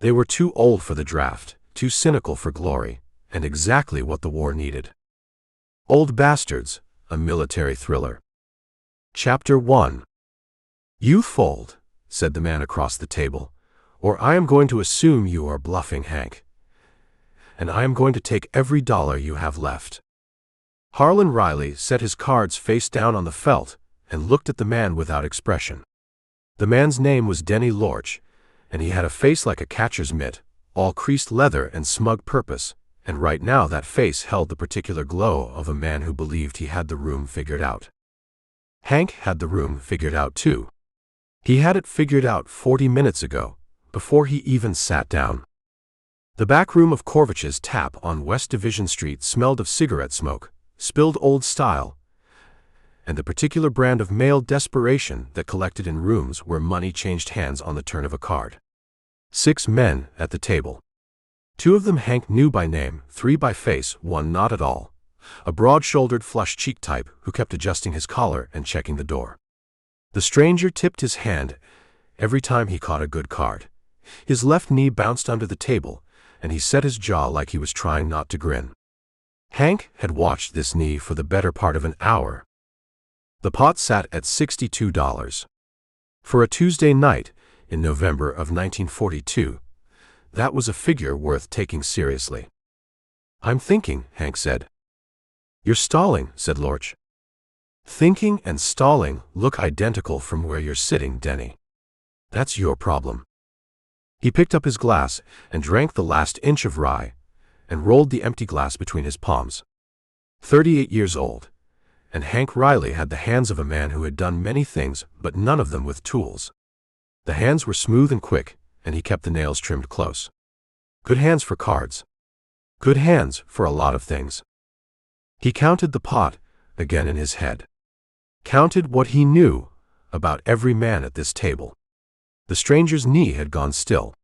They were too old for the draft, too cynical for glory, and exactly what the war needed. Old Bastards, a military thriller. Chapter 1. "You fold," said the man across the table, "or I am going to assume you are bluffing, Hank. And I am going to take every dollar you have left." Hank Reilly set his cards face down on the felt and looked at the man without expression. The man's name was Denny Lorch, and he had a face like a catcher's mitt, all creased leather and smug purpose, and right now that face held the particular glow of a man who believed he had the room figured out. Hank had the room figured out too. He had it figured out 40 minutes ago, before he even sat down. The back room of Corvich's Tap on West Division Street smelled of cigarette smoke, spilled old style, and the particular brand of male desperation that collected in rooms where money changed hands on the turn of a card. 6 men at the table. 2 of them Hank knew by name, 3 by face, 1 not at all. A broad-shouldered, flush-cheeked type who kept adjusting his collar and checking the door. The stranger tipped his hand every time he caught a good card. His left knee bounced under the table, and he set his jaw like he was trying not to grin. Hank had watched this knee for the better part of an hour. The pot sat at $62. For a Tuesday night in November of 1942, that was a figure worth taking seriously. "I'm thinking," Hank said. "You're stalling," said Lorch. "Thinking and stalling look identical from where you're sitting, Denny. That's your problem." He picked up his glass and drank the last inch of rye, and rolled the empty glass between his palms. 38 years old, and Hank Reilly had the hands of a man who had done many things, but none of them with tools. The hands were smooth and quick, and he kept the nails trimmed close. Good hands for cards. Good hands for a lot of things. He counted the pot again in his head. Counted what he knew about every man at this table. The stranger's knee had gone still.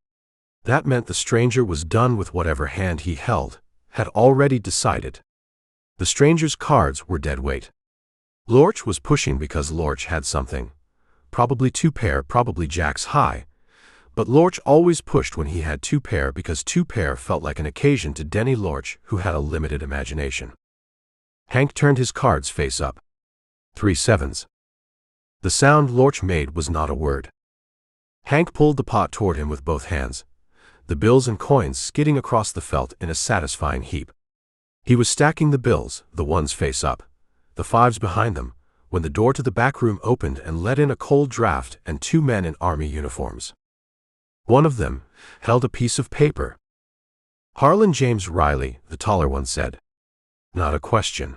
That meant the stranger was done with whatever hand he held, had already decided. The stranger's cards were dead weight. Lorch was pushing because Lorch had something. Probably 2 pair, probably jacks high. But Lorch always pushed when he had 2 pair because 2 pair felt like an occasion to Denny Lorch, who had a limited imagination. Hank turned his cards face up. 3 sevens. The sound Lorch made was not a word. Hank pulled the pot toward him with both hands, the bills and coins skidding across the felt in a satisfying heap. He was stacking the bills, the ones face up, the 5s behind them, when the door to the back room opened and let in a cold draft and 2 men in army uniforms. One of them held a piece of paper. "Harlan James Reilly," the taller one said. Not a question.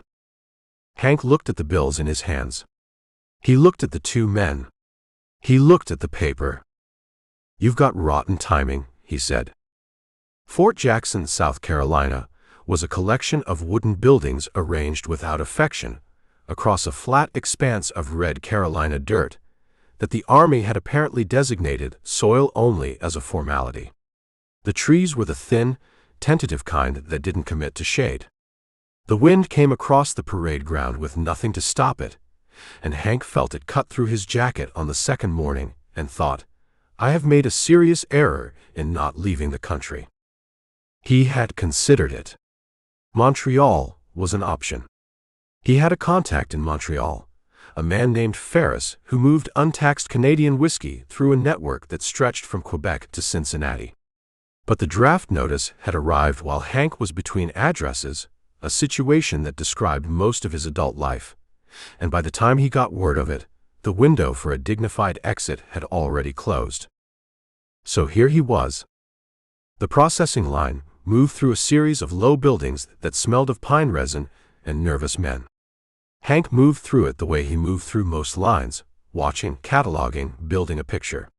Hank looked at the bills in his hands. He looked at the 2 men. He looked at the paper. "You've got rotten timing," he said. Fort Jackson, South Carolina, was a collection of wooden buildings arranged without affection across a flat expanse of red Carolina dirt that the Army had apparently designated soil only as a formality. The trees were the thin, tentative kind that didn't commit to shade. The wind came across the parade ground with nothing to stop it, and Hank felt it cut through his jacket on the second morning and thought, "I have made a serious error in not leaving the country." He had considered it. Montreal was an option. He had a contact in Montreal, a man named Ferris who moved untaxed Canadian whiskey through a network that stretched from Quebec to Cincinnati. But the draft notice had arrived while Hank was between addresses, a situation that described most of his adult life, and by the time he got word of it, the window for a dignified exit had already closed. So here he was. The processing line moved through a series of low buildings that smelled of pine resin and nervous men. Hank moved through it the way he moved through most lines, watching, cataloging, building a picture.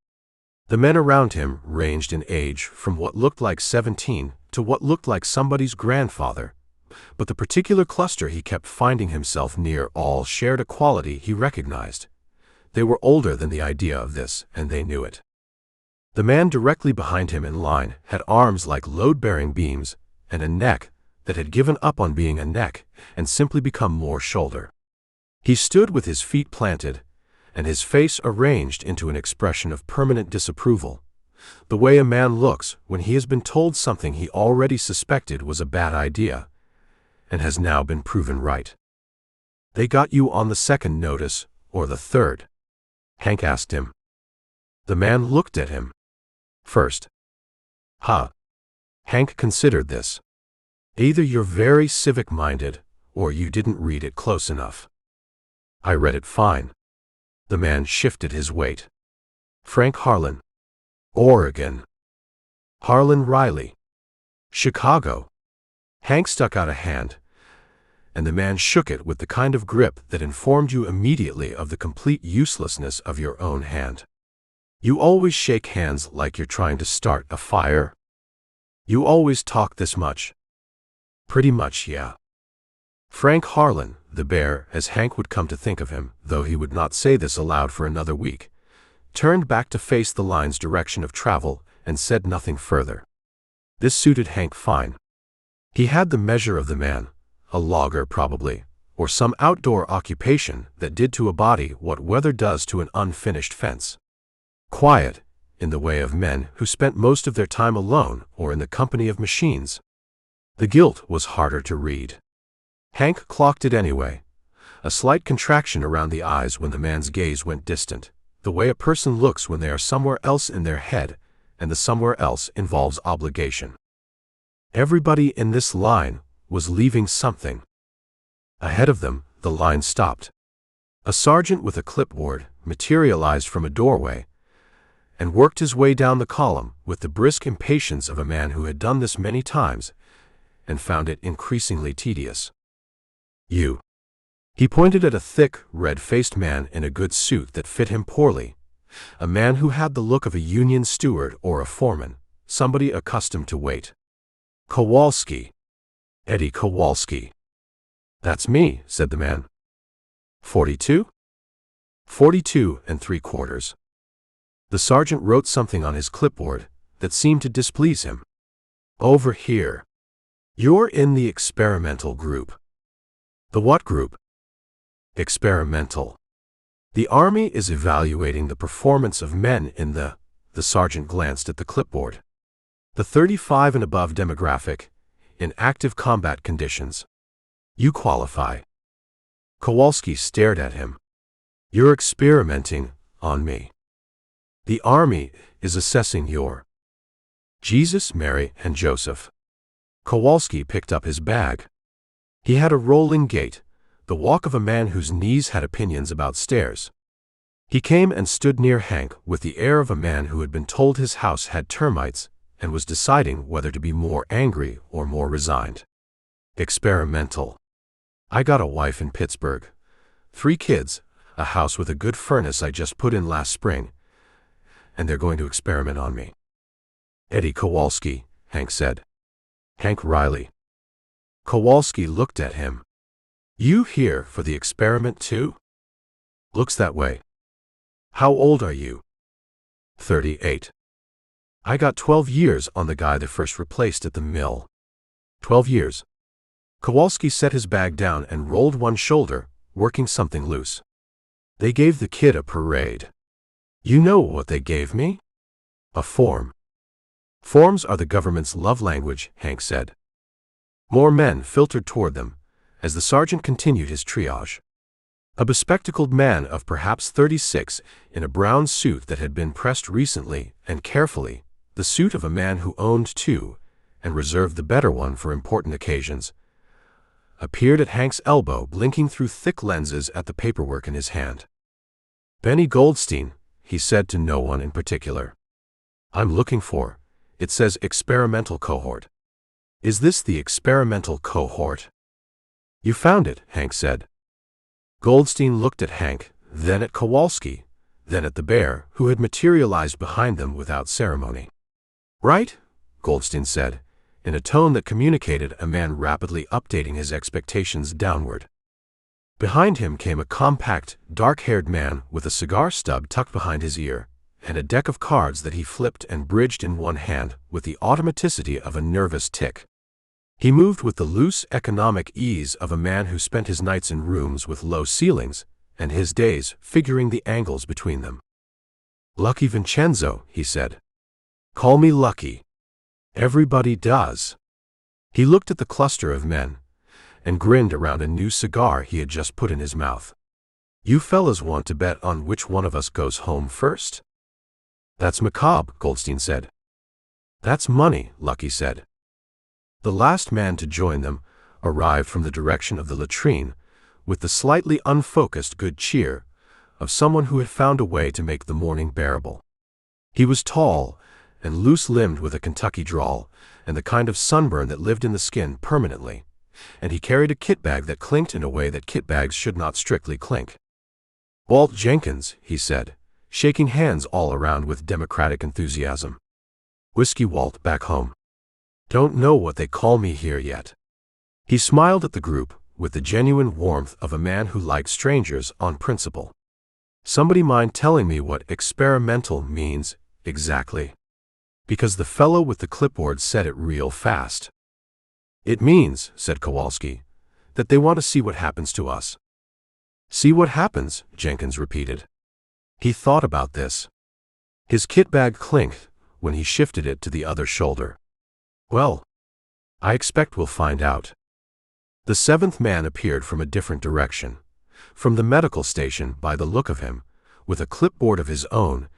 The men around him ranged in age from what looked like 17 to what looked like somebody's grandfather, but the particular cluster he kept finding himself near all shared a quality he recognized. They were older than the idea of this, and they knew it. The man directly behind him in line had arms like load-bearing beams and a neck that had given up on being a neck and simply become more shoulder. He stood with his feet planted and his face arranged into an expression of permanent disapproval, The way a man looks when he has been told something he already suspected was a bad idea, and has now been proven right. "They got you on the second notice, or the third?" Hank asked him. The man looked at him. "First." "Huh." Hank considered this. "Either you're very civic-minded, or you didn't read it close enough." "I read it fine." The man shifted his weight. "Frank Harlan. Oregon." "Harlan Reilly. Chicago." Hank stuck out a hand, and the man shook it with the kind of grip that informed you immediately of the complete uselessness of your own hand. "You always shake hands like you're trying to start a fire? You always talk this much?" "Pretty much, yeah." Frank Harlan, the bear, as Hank would come to think of him, though he would not say this aloud for another week, turned back to face the line's direction of travel and said nothing further. This suited Hank fine. He had the measure of the man, a logger probably, or some outdoor occupation that did to a body what weather does to an unfinished fence. Quiet, in the way of men who spent most of their time alone or in the company of machines. The guilt was harder to read. Hank clocked it anyway, a slight contraction around the eyes when the man's gaze went distant, the way a person looks when they are somewhere else in their head, and the somewhere else involves obligation. Everybody in this line was leaving something. Ahead of them, the line stopped. A sergeant with a clipboard materialized from a doorway and worked his way down the column with the brisk impatience of a man who had done this many times and found it increasingly tedious. "You." He pointed at a thick, red-faced man in a good suit that fit him poorly, a man who had the look of a union steward or a foreman, somebody accustomed to wait. "Kowalski. Eddie Kowalski." "That's me," said the man. 42? 42 3/4. The sergeant wrote something on his clipboard that seemed to displease him. "Over here. You're in the experimental group." "The what group?" "Experimental. The Army is evaluating the performance of men in the sergeant glanced at the clipboard. "The 35 and above demographic, in active combat conditions. You qualify." Kowalski stared at him. "You're experimenting on me. The Army is assessing your Jesus, Mary, and Joseph." Kowalski picked up his bag. He had a rolling gait, the walk of a man whose knees had opinions about stairs. He came and stood near Hank with the air of a man who had been told his house had termites and was deciding whether to be more angry or more resigned. "Experimental. I got a wife in Pittsburgh, 3 kids, a house with a good furnace I just put in last spring, and they're going to experiment on me." "Eddie Kowalski," Hank said. "Hank Reilly." Kowalski looked at him. "You here for the experiment too?" "Looks that way." "How old are you?" 38. "I got 12 years on the guy they first replaced at the mill." 12 years. Kowalski set his bag down and rolled one shoulder, working something loose. "They gave the kid a parade. You know what they gave me? A form." "Forms are the government's love language," Hank said. More men filtered toward them as the sergeant continued his triage. A bespectacled man of perhaps 36 in a brown suit that had been pressed recently and carefully, the suit of a man who owned 2 and reserved the better one for important occasions, appeared at Hank's elbow blinking through thick lenses at the paperwork in his hand. "Benny Goldstein," he said to no one in particular. "I'm looking for, it says experimental cohort. Is this the experimental cohort?" "You found it," Hank said. Goldstein looked at Hank, then at Kowalski, then at the bear, who had materialized behind them without ceremony. "Right?" Goldstein said, in a tone that communicated a man rapidly updating his expectations downward. Behind him came a compact, dark-haired man with a cigar stub tucked behind his ear, and a deck of cards that he flipped and bridged in one hand with the automaticity of a nervous tick. He moved with the loose economic ease of a man who spent his nights in rooms with low ceilings, and his days figuring the angles between them. "Lucky Vincenzo," he said. Call me lucky. Everybody does. He looked at the cluster of men and grinned around a new cigar he had just put in his mouth. You fellas want to bet on which one of us goes home first? That's macabre, Goldstein said. That's money, Lucky said. The last man to join them arrived from the direction of the latrine with the slightly unfocused good cheer of someone who had found a way to make the morning bearable. He was tall and loose-limbed with a Kentucky drawl and the kind of sunburn that lived in the skin permanently, and he carried a kit bag that clinked in a way that kit bags should not strictly clink. Walt Jenkins, he said, shaking hands all around with democratic enthusiasm. Whiskey Walt back home. Don't know what they call me here yet. He smiled at the group with the genuine warmth of a man who likes strangers on principle. Somebody mind telling me what experimental means exactly? Because the fellow with the clipboard said it real fast. It means, said Kowalski, that they want to see what happens to us. See what happens, Jenkins repeated. He thought about this. His kit bag clinked when he shifted it to the other shoulder. Well, I expect we'll find out. The seventh man appeared from a different direction, from the medical station by the look of him, with a clipboard of his own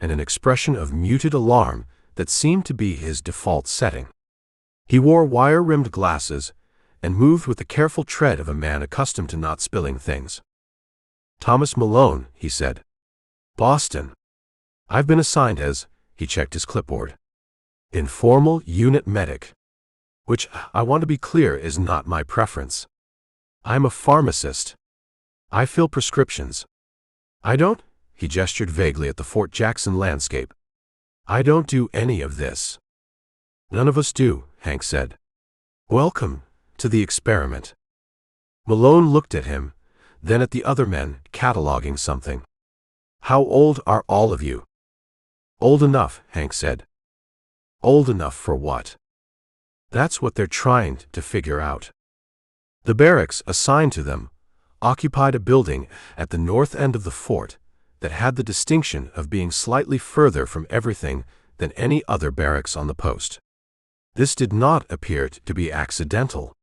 and an expression of muted alarm that seemed to be his default setting. He wore wire-rimmed glasses and moved with the careful tread of a man accustomed to not spilling things. Thomas Malone, he said. Boston. I've been assigned as, he checked his clipboard, informal unit medic, which, I want to be clear, is not my preference. I'm a pharmacist. I fill prescriptions. I don't, he gestured vaguely at the Fort Jackson landscape. I don't do any of this. None of us do, Hank said. Welcome to the experiment. Malone looked at him, then at the other men, cataloging something. How old are all of you? Old enough, Hank said. Old enough for what? That's what they're trying to figure out. The barracks assigned to them occupied a building at the north end of the fort that had the distinction of being slightly further from everything than any other barracks on the post. This did not appear to be accidental.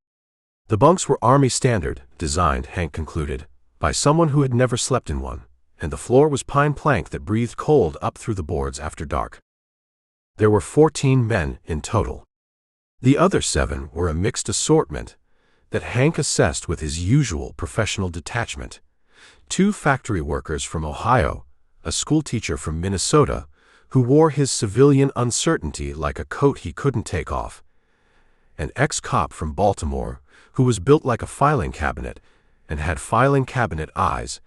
The bunks were Army standard, designed, Hank concluded, by someone who had never slept in one, and the floor was pine plank that breathed cold up through the boards after dark. There were 14 men in total. The other 7 were a mixed assortment that Hank assessed with his usual professional detachment. 2 factory workers from Ohio, a schoolteacher from Minnesota, who wore his civilian uncertainty like a coat he couldn't take off, an ex-cop from Baltimore who was built like a filing cabinet and had filing cabinet eyes,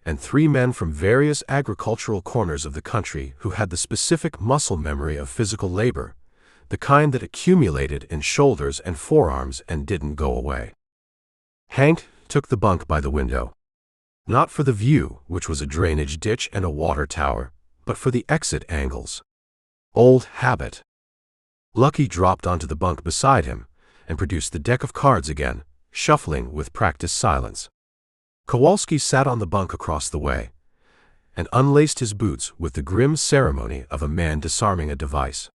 and 3 men from various agricultural corners of the country who had the specific muscle memory of physical labor, the kind that accumulated in shoulders and forearms and didn't go away. Hank took the bunk by the window. Not for the view, which was a drainage ditch and a water tower, but for the exit angles. Old habit. Lucky dropped onto the bunk beside him and produced the deck of cards again, shuffling with practiced silence. Kowalski sat on the bunk across the way and unlaced his boots with the grim ceremony of a man disarming a device.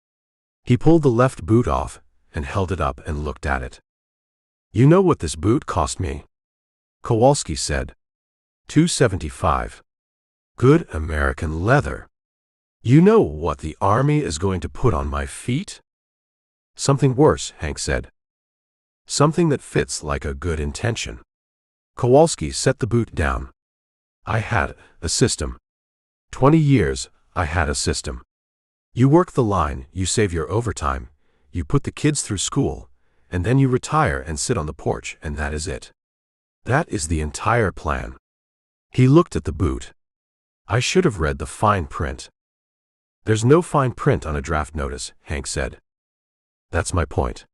He pulled the left boot off and held it up and looked at it. You know what this boot cost me? Kowalski said. $2.75. Good American leather. You know what the Army is going to put on my feet? Something worse, Hank said. Something that fits like a good intention. Kowalski set the boot down. I had a system. 20 years, I had a system. You work the line, you save your overtime, you put the kids through school, and then you retire and sit on the porch, and that is it. That is the entire plan. He looked at the boot. I should have read the fine print. There's no fine print on a draft notice, Hank said. That's my point.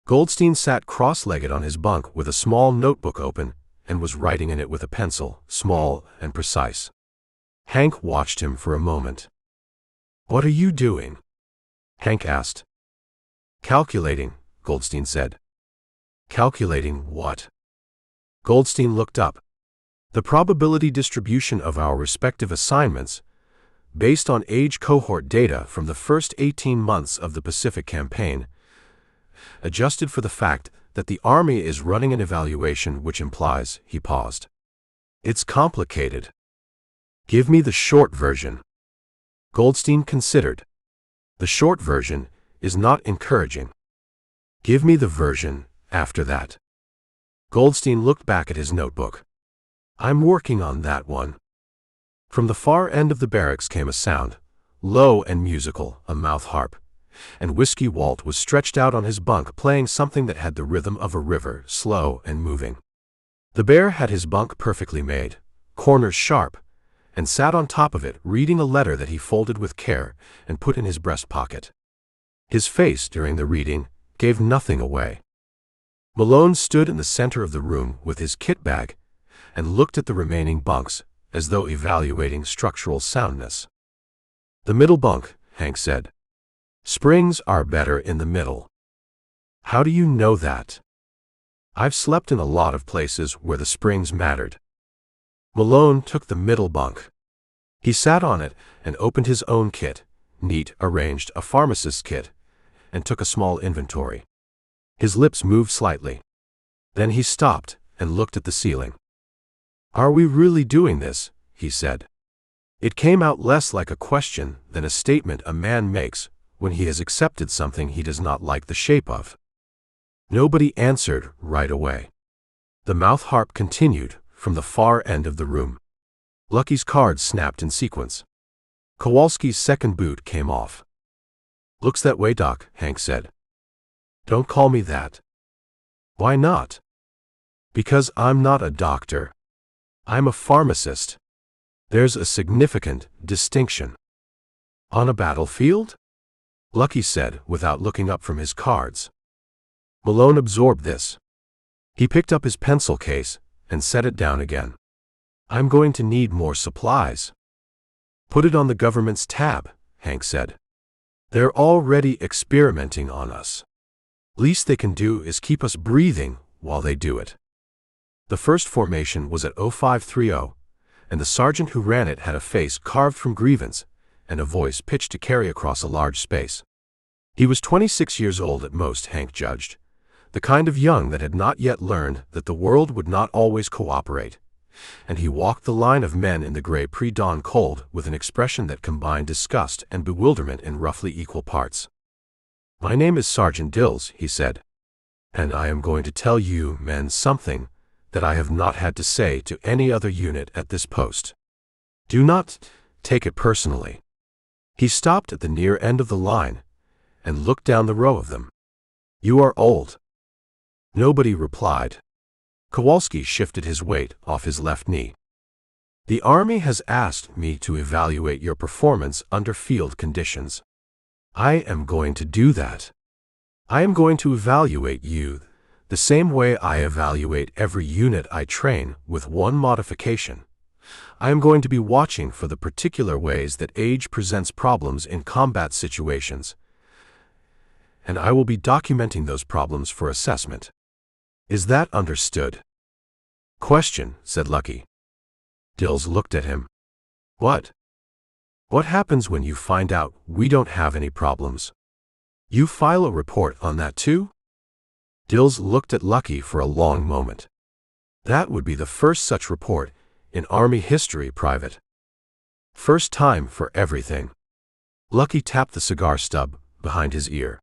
Goldstein sat cross-legged on his bunk with a small notebook open and was writing in it with a pencil, small and precise. Hank watched him for a moment. What are you doing? Hank asked. Calculating, Goldstein said. Calculating what? Goldstein looked up. The probability distribution of our respective assignments, based on age cohort data from the first 18 months of the Pacific Campaign, adjusted for the fact that the Army is running an evaluation which implies, he paused. It's complicated. Give me the short version. Goldstein considered. The short version is not encouraging. Give me the version after that. Goldstein looked back at his notebook. I'm working on that one. From the far end of the barracks came a sound, low and musical, a mouth harp, and Whiskey Walt was stretched out on his bunk playing something that had the rhythm of a river, slow and moving. The bear had his bunk perfectly made, corners sharp, and sat on top of it reading a letter that he folded with care and put in his breast pocket. His face during the reading gave nothing away. Malone stood in the center of the room with his kit bag and looked at the remaining bunks as though evaluating structural soundness. The middle bunk, Hank said. Springs are better in the middle. How do you know that? I've slept in a lot of places where the springs mattered. Malone took the middle bunk. He sat on it and opened his own kit, neat, arranged, a pharmacist's kit, and took a small inventory. His lips moved slightly. Then he stopped and looked at the ceiling. Are we really doing this? He said. It came out less like a question than a statement a man makes when he has accepted something he does not like the shape of. Nobody answered right away. The mouth harp continued from the far end of the room. Lucky's cards snapped in sequence. Kowalski's second boot came off. Looks that way, Doc, Hank said. Don't call me that. Why not? Because I'm not a doctor. I'm a pharmacist. There's a significant distinction. On a battlefield? Lucky said without looking up from his cards. Malone absorbed this. He picked up his pencil case and set it down again. I'm going to need more supplies. Put it on the government's tab, Hank said. They're already experimenting on us. Least they can do is keep us breathing while they do it. The first formation was at 0530, and the sergeant who ran it had a face carved from grievance and a voice pitched to carry across a large space. He was 26 years old at most, Hank judged, the kind of young that had not yet learned that the world would not always cooperate, and he walked the line of men in the gray pre-dawn cold with an expression that combined disgust and bewilderment in roughly equal parts. My name is Sergeant Dills, he said, and I am going to tell you men something that I have not had to say to any other unit at this post. Do not take it personally. He stopped at the near end of the line and looked down the row of them. You are old. Nobody replied. Kowalski shifted his weight off his left knee. The Army has asked me to evaluate your performance under field conditions. I am going to do that. I am going to evaluate you the same way I evaluate every unit I train, with one modification. I am going to be watching for the particular ways that age presents problems in combat situations, and I will be documenting those problems for assessment. Is that understood? Question, said Lucky. Dills looked at him. What? What happens when you find out we don't have any problems? You file a report on that too? Dills looked at Lucky for a long moment. That would be the first such report in Army history, Private. First time for everything. Lucky tapped the cigar stub behind his ear.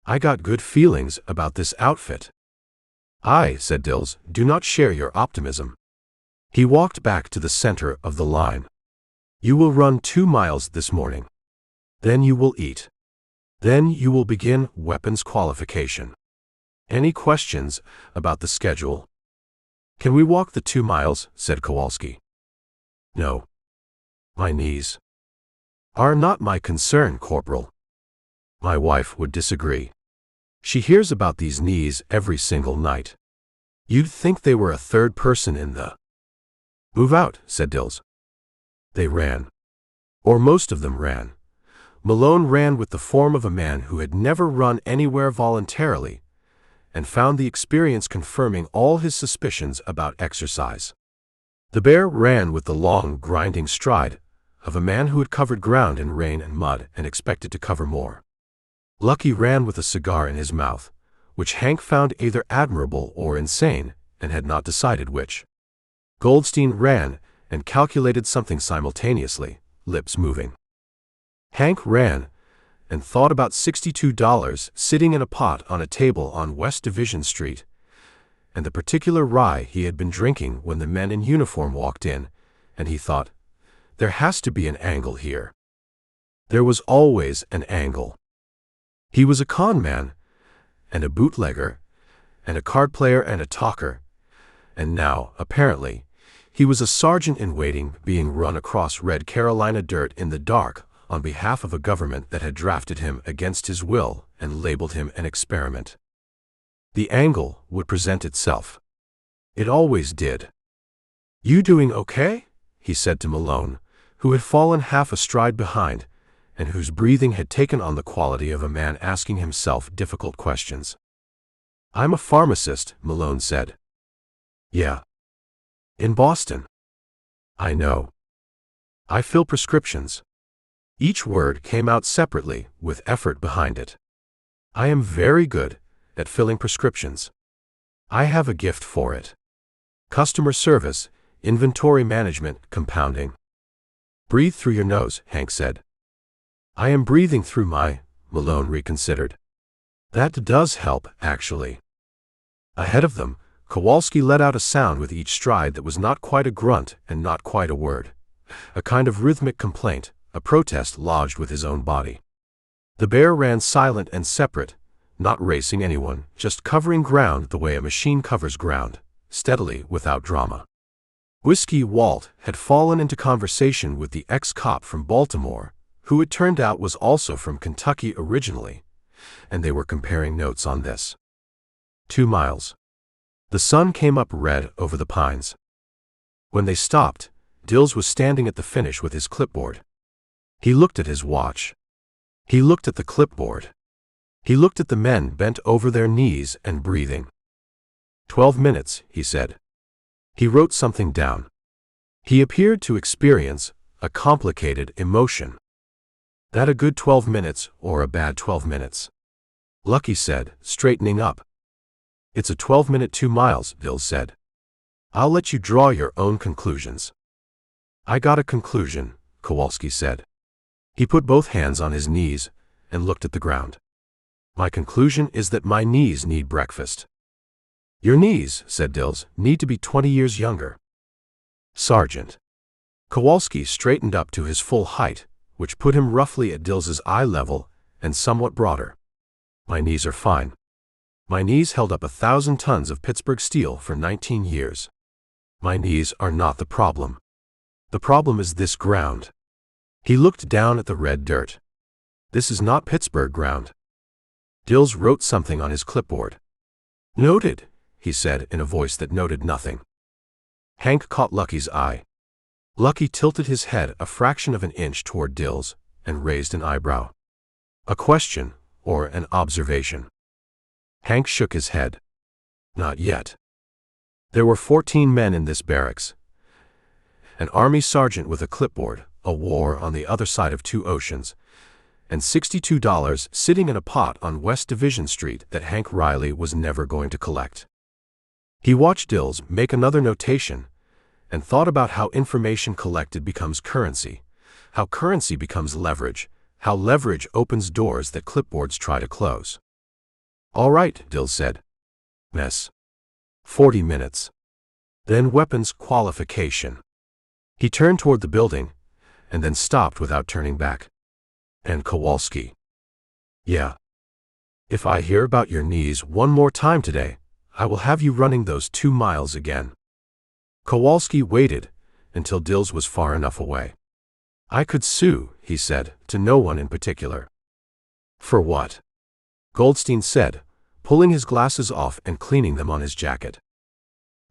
I got good feelings about this outfit. I, said Dills, do not share your optimism. He walked back to the center of the line. You will run 2 miles this morning. Then you will eat. Then you will begin weapons qualification. Any questions about the schedule? Can we walk the 2 miles? Said Kowalski. No. My knees are not my concern, Corporal. My wife would disagree. She hears about these knees every single night. You'd think they were a third person in the... Move out, said Dills. They ran. Or most of them ran. Malone ran with the form of a man who had never run anywhere voluntarily, and found the experience confirming all his suspicions about exercise. The bear ran with the long, grinding stride of a man who had covered ground in rain and mud and expected to cover more. Lucky ran with a cigar in his mouth, which Hank found either admirable or insane, and had not decided which. Goldstein ran and calculated something simultaneously, lips moving. Hank ran and thought about $62 sitting in a pot on a table on West Division Street, and the particular rye he had been drinking when the men in uniform walked in, and he thought, there has to be an angle here. There was always an angle. He was a con man, and a bootlegger, and a card player and a talker, and now, apparently, he was a sergeant-in-waiting being run across red Carolina dirt in the dark on behalf of a government that had drafted him against his will and labeled him an experiment. The angle would present itself. It always did. "You doing okay?" he said to Malone, who had fallen half a stride behind, and whose breathing had taken on the quality of a man asking himself difficult questions. "I'm a pharmacist," Malone said. "Yeah. In Boston." "I know. I fill prescriptions." Each word came out separately, with effort behind it. "I am very good at filling prescriptions. I have a gift for it. Customer service, inventory management, compounding." "Breathe through your nose," Hank said. "I am breathing through my," Malone reconsidered. "That does help, actually." Ahead of them, Kowalski let out a sound with each stride that was not quite a grunt and not quite a word. A kind of rhythmic complaint, a protest lodged with his own body. The bear ran silent and separate, not racing anyone, just covering ground the way a machine covers ground, steadily, without drama. Whiskey Walt had fallen into conversation with the ex-cop from Baltimore, who it turned out was also from Kentucky originally, and they were comparing notes on this. 2 miles. The sun came up red over the pines. When they stopped, Dills was standing at the finish with his clipboard. He looked at his watch. He looked at the clipboard. He looked at the men bent over their knees and breathing. 12 minutes, he said. He wrote something down. He appeared to experience a complicated emotion. That a good 12 minutes or a bad 12 minutes? Lucky said, straightening up. It's a 12-minute 2 miles, Dills said. I'll let you draw your own conclusions. I got a conclusion, Kowalski said. He put both hands on his knees and looked at the ground. My conclusion is that my knees need breakfast. Your knees, said Dills, need to be 20 years younger. Sergeant. Kowalski straightened up to his full height, which put him roughly at Dills's eye level and somewhat broader. My knees are fine. My knees held up 1,000 tons of Pittsburgh steel for 19 years. My knees are not the problem. The problem is this ground. He looked down at the red dirt. This is not Pittsburgh ground. Dills wrote something on his clipboard. Noted, he said in a voice that noted nothing. Hank caught Lucky's eye. Lucky tilted his head a fraction of an inch toward Dills and raised an eyebrow. A question, or an observation. Hank shook his head. Not yet. There were 14 men in this barracks. An army sergeant with a clipboard, a war on the other side of 2 oceans, and $62 sitting in a pot on West Division Street that Hank Reilly was never going to collect. He watched Dills make another notation and thought about how information collected becomes currency, how currency becomes leverage, how leverage opens doors that clipboards try to close. All right, Dills said. Mess. 40 minutes. Then weapons qualification. He turned toward the building, and then stopped without turning back. And Kowalski. Yeah. If I hear about your knees one more time today, I will have you running those 2 miles again. Kowalski waited until Dills was far enough away. I could sue, he said, to no one in particular. For what? Goldstein said, pulling his glasses off and cleaning them on his jacket.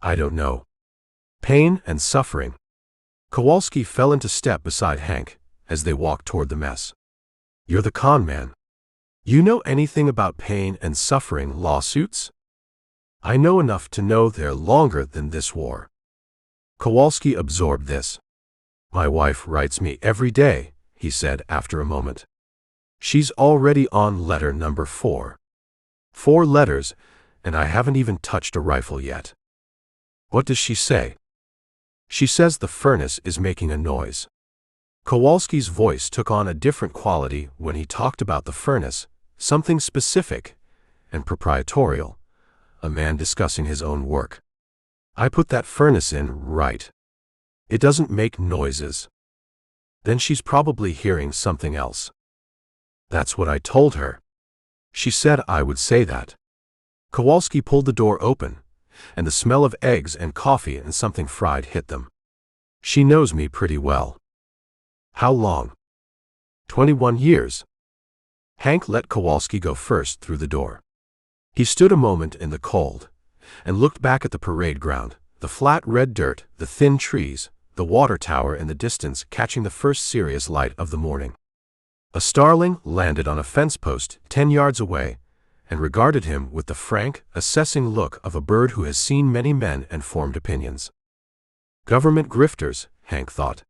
I don't know. Pain and suffering. Kowalski fell into step beside Hank as they walked toward the mess. You're the con man. You know anything about pain and suffering lawsuits? I know enough to know they're longer than this war. Kowalski absorbed this. My wife writes me every day, he said after a moment. She's already on letter number 4. 4 letters, and I haven't even touched a rifle yet. What does she say? She says the furnace is making a noise. Kowalski's voice took on a different quality when he talked about the furnace, something specific and proprietorial, a man discussing his own work. I put that furnace in, right. It doesn't make noises. Then she's probably hearing something else. That's what I told her. She said I would say that. Kowalski pulled the door open, and the smell of eggs and coffee and something fried hit them. She knows me pretty well. How long? 21 years. Hank let Kowalski go first through the door. He stood a moment in the cold, and looked back at the parade ground, the flat red dirt, the thin trees, the water tower in the distance catching the first serious light of the morning. A starling landed on a fence post 10 yards away, and regarded him with the frank, assessing look of a bird who has seen many men and formed opinions. Government grifters, Hank thought.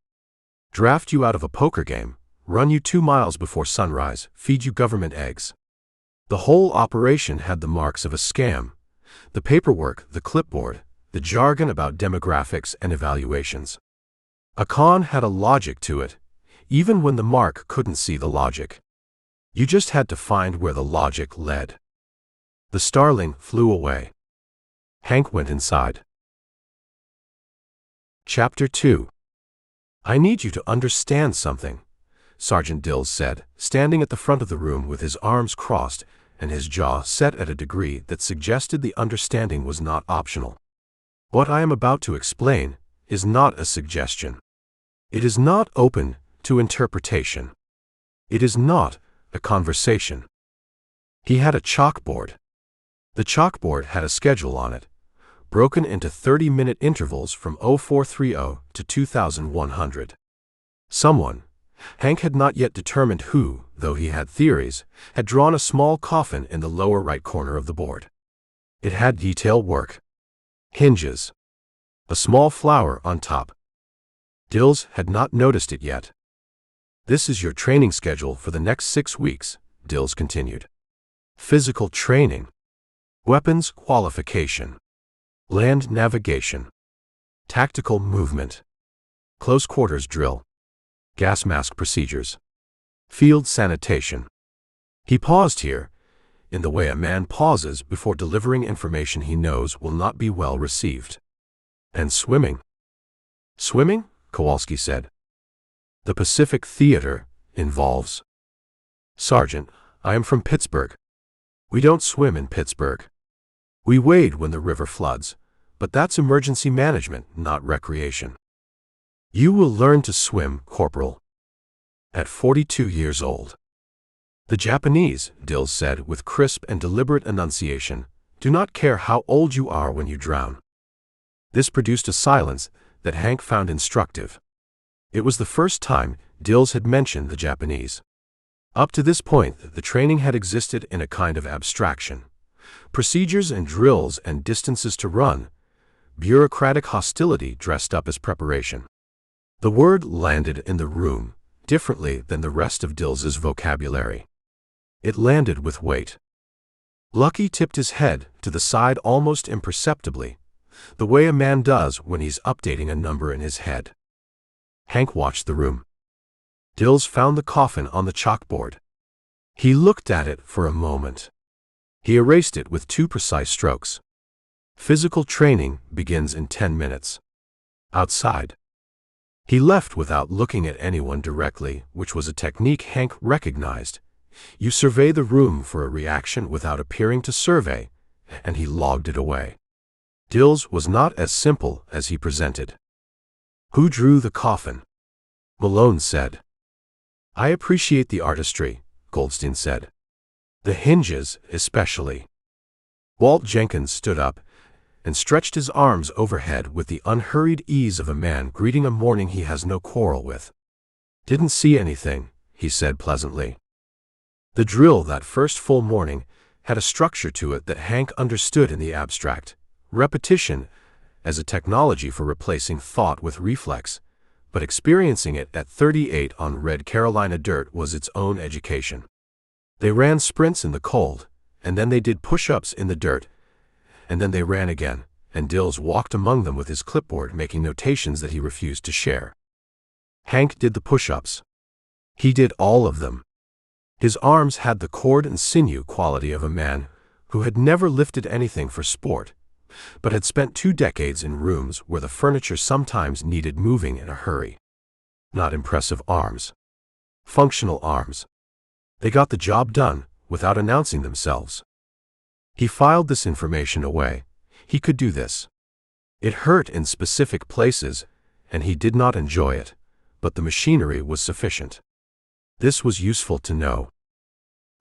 Draft you out of a poker game, run you 2 miles before sunrise, feed you government eggs. The whole operation had the marks of a scam. The paperwork, the clipboard, the jargon about demographics and evaluations. A con had a logic to it, even when the mark couldn't see the logic. You just had to find where the logic led. The starling flew away. Hank went inside. Chapter 2. I need you to understand something, Sergeant Dills said, standing at the front of the room with his arms crossed and his jaw set at a degree that suggested the understanding was not optional. What I am about to explain is not a suggestion. It is not open to interpretation. It is not a conversation. He had a chalkboard. The chalkboard had a schedule on it, broken into 30-minute intervals from 0430 to 2100. Someone, Hank had not yet determined who, though he had theories, had drawn a small coffin in the lower right corner of the board. It had detail work. Hinges. A small flower on top. Dills had not noticed it yet. This is your training schedule for the next 6 weeks, Dills continued. Physical training. Weapons qualification. Land navigation. Tactical movement. Close quarters drill. Gas mask procedures. Field sanitation. He paused here, in the way a man pauses before delivering information he knows will not be well received. And swimming. Swimming? Kowalski said. The Pacific Theater involves. Sergeant, I am from Pittsburgh. We don't swim in Pittsburgh. We wade when the river floods, but that's emergency management, not recreation. You will learn to swim, Corporal. At 42 years old. The Japanese, Dills said with crisp and deliberate enunciation, do not care how old you are when you drown. This produced a silence that Hank found instructive. It was the first time Dills had mentioned the Japanese. Up to this point, the training had existed in a kind of abstraction. Procedures and drills and distances to run, bureaucratic hostility dressed up as preparation. The word landed in the room differently than the rest of Dills's vocabulary. It landed with weight. Lucky tipped his head to the side almost imperceptibly, the way a man does when he's updating a number in his head. Hank watched the room. Dills found the coffin on the chalkboard. He looked at it for a moment. He erased it with 2 precise strokes. Physical training begins in 10 minutes. Outside. He left without looking at anyone directly, which was a technique Hank recognized. You survey the room for a reaction without appearing to survey, and he logged it away. Dills was not as simple as he presented. Who drew the coffin? Malone said. I appreciate the artistry, Goldstein said. The hinges, especially. Walt Jenkins stood up and stretched his arms overhead with the unhurried ease of a man greeting a morning he has no quarrel with. Didn't see anything, he said pleasantly. The drill that first full morning had a structure to it that Hank understood in the abstract, repetition as a technology for replacing thought with reflex, but experiencing it at 38 on red Carolina dirt was its own education. They ran sprints in the cold, and then they did push-ups in the dirt, and then they ran again, and Dills walked among them with his clipboard making notations that he refused to share. Hank did the push-ups. He did all of them. His arms had the cord and sinew quality of a man who had never lifted anything for sport, but had spent 2 decades in rooms where the furniture sometimes needed moving in a hurry. Not impressive arms. Functional arms. They got the job done without announcing themselves. He filed this information away. He could do this. It hurt in specific places, and he did not enjoy it, but the machinery was sufficient. This was useful to know.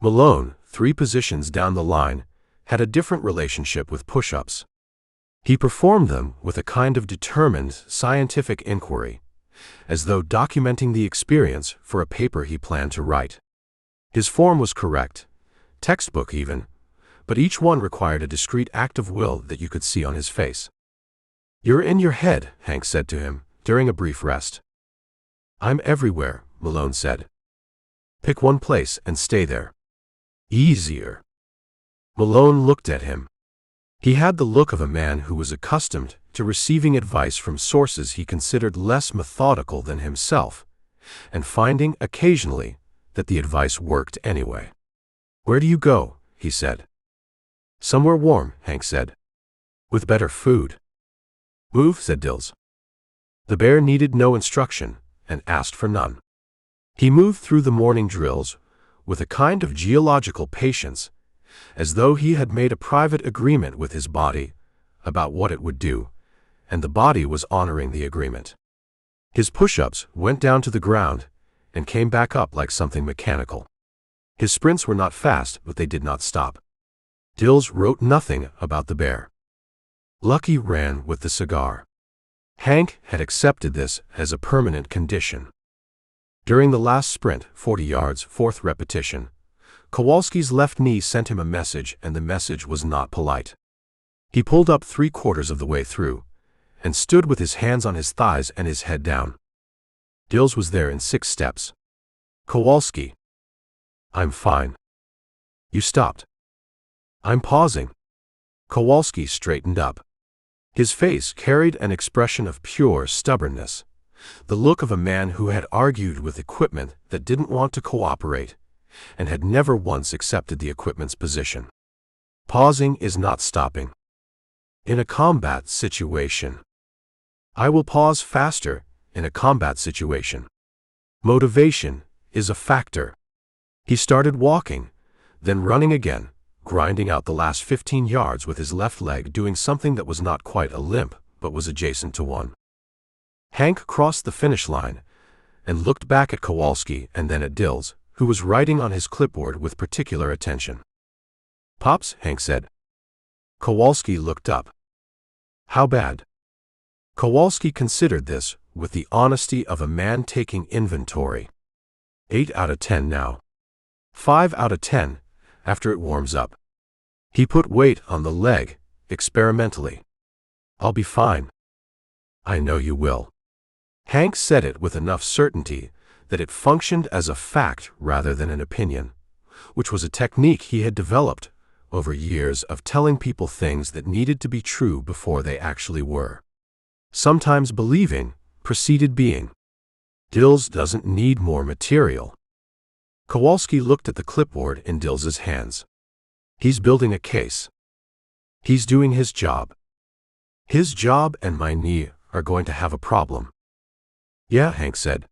Malone, 3 positions down the line, had a different relationship with push-ups. He performed them with a kind of determined, scientific inquiry, as though documenting the experience for a paper he planned to write. His form was correct, textbook even, but each one required a discrete act of will that you could see on his face. "You're in your head," Hank said to him, during a brief rest. "I'm everywhere," Malone said. "Pick one place and stay there." "Easier." Malone looked at him. He had the look of a man who was accustomed to receiving advice from sources he considered less methodical than himself, and finding, occasionally, that the advice worked anyway. "Where do you go?" he said. "Somewhere warm," Hank said. "With better food." "Move," said Dills. The bear needed no instruction, and asked for none. He moved through the morning drills with a kind of geological patience, as though he had made a private agreement with his body about what it would do, and the body was honoring the agreement. His push-ups went down to the ground and came back up like something mechanical. His sprints were not fast, but they did not stop. Dills wrote nothing about the bear. Lucky ran with the cigar. Hank had accepted this as a permanent condition. During the last sprint, 40 yards, 4th repetition, Kowalski's left knee sent him a message, and the message was not polite. He pulled up 3/4 of the way through, and stood with his hands on his thighs and his head down. Dills was there in 6 steps. "Kowalski." "I'm fine." "You stopped." "I'm pausing." Kowalski straightened up. His face carried an expression of pure stubbornness, the look of a man who had argued with equipment that didn't want to cooperate, and had never once accepted the equipment's position. Pausing is not stopping. In a combat situation. I will pause faster in a combat situation. Motivation is a factor. He started walking, then running again, grinding out the last 15 yards with his left leg, doing something that was not quite a limp, but was adjacent to one. Hank crossed the finish line and looked back at Kowalski and then at Dills, who was writing on his clipboard with particular attention. "Pops," Hank said. Kowalski looked up. "How bad?" Kowalski considered this with the honesty of a man taking inventory. 8 out of 10 now. 5 out of 10 after it warms up. He put weight on the leg, experimentally. "I'll be fine." "I know you will." Hank said it with enough certainty that it functioned as a fact rather than an opinion, which was a technique he had developed over years of telling people things that needed to be true before they actually were. Sometimes believing preceded being. Dills doesn't need more material. Kowalski looked at the clipboard in Dills's hands. He's building a case. He's doing his job. His job and my knee are going to have a problem. "Yeah," Hank said.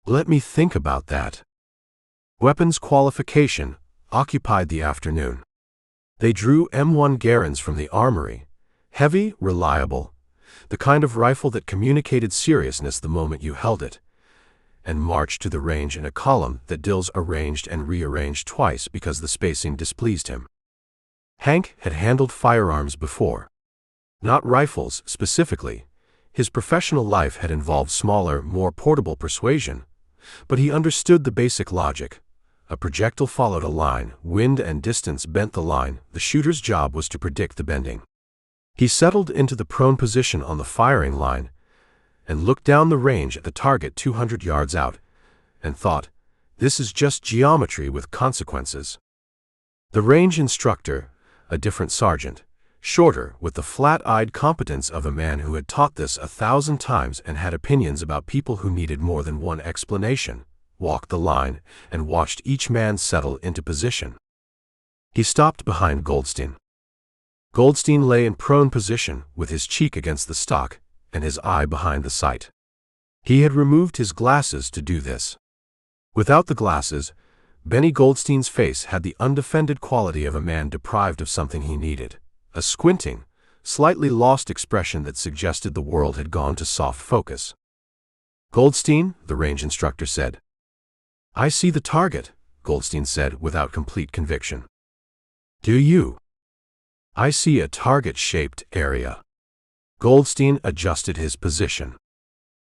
"Let me think about that." Weapons qualification occupied the afternoon. They drew M1 Garins from the armory, heavy, reliable, the kind of rifle that communicated seriousness the moment you held it, and marched to the range in a column that Dills arranged and rearranged twice because the spacing displeased him. Hank had handled firearms before. Not rifles, specifically. His professional life had involved smaller, more portable persuasion, but he understood the basic logic. A projectile followed a line, wind and distance bent the line, the shooter's job was to predict the bending. He settled into the prone position on the firing line, and looked down the range at the target 200 yards out, and thought, "This is just geometry with consequences." The range instructor, a different sergeant, shorter, with the flat-eyed competence of a man who had taught this 1,000 times and had opinions about people who needed more than one explanation, walked the line and watched each man settle into position. He stopped behind Goldstein. Goldstein lay in prone position with his cheek against the stock and his eye behind the sight. He had removed his glasses to do this. Without the glasses, Benny Goldstein's face had the undefended quality of a man deprived of something he needed, a squinting, slightly lost expression that suggested the world had gone to soft focus. "Goldstein," the range instructor said. "I see the target," Goldstein said without complete conviction. "Do you?" "I see a target-shaped area." Goldstein adjusted his position.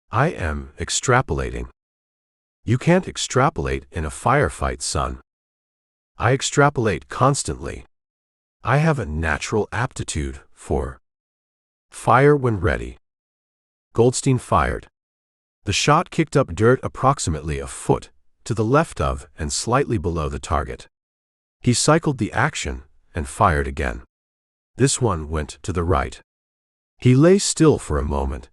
"I am extrapolating." "You can't extrapolate in a firefight, son." "I extrapolate constantly. I have a natural aptitude for fire when ready." Goldstein fired. The shot kicked up dirt approximately a foot to the left of and slightly below the target. He cycled the action and fired again. This one went to the right. He lay still for a moment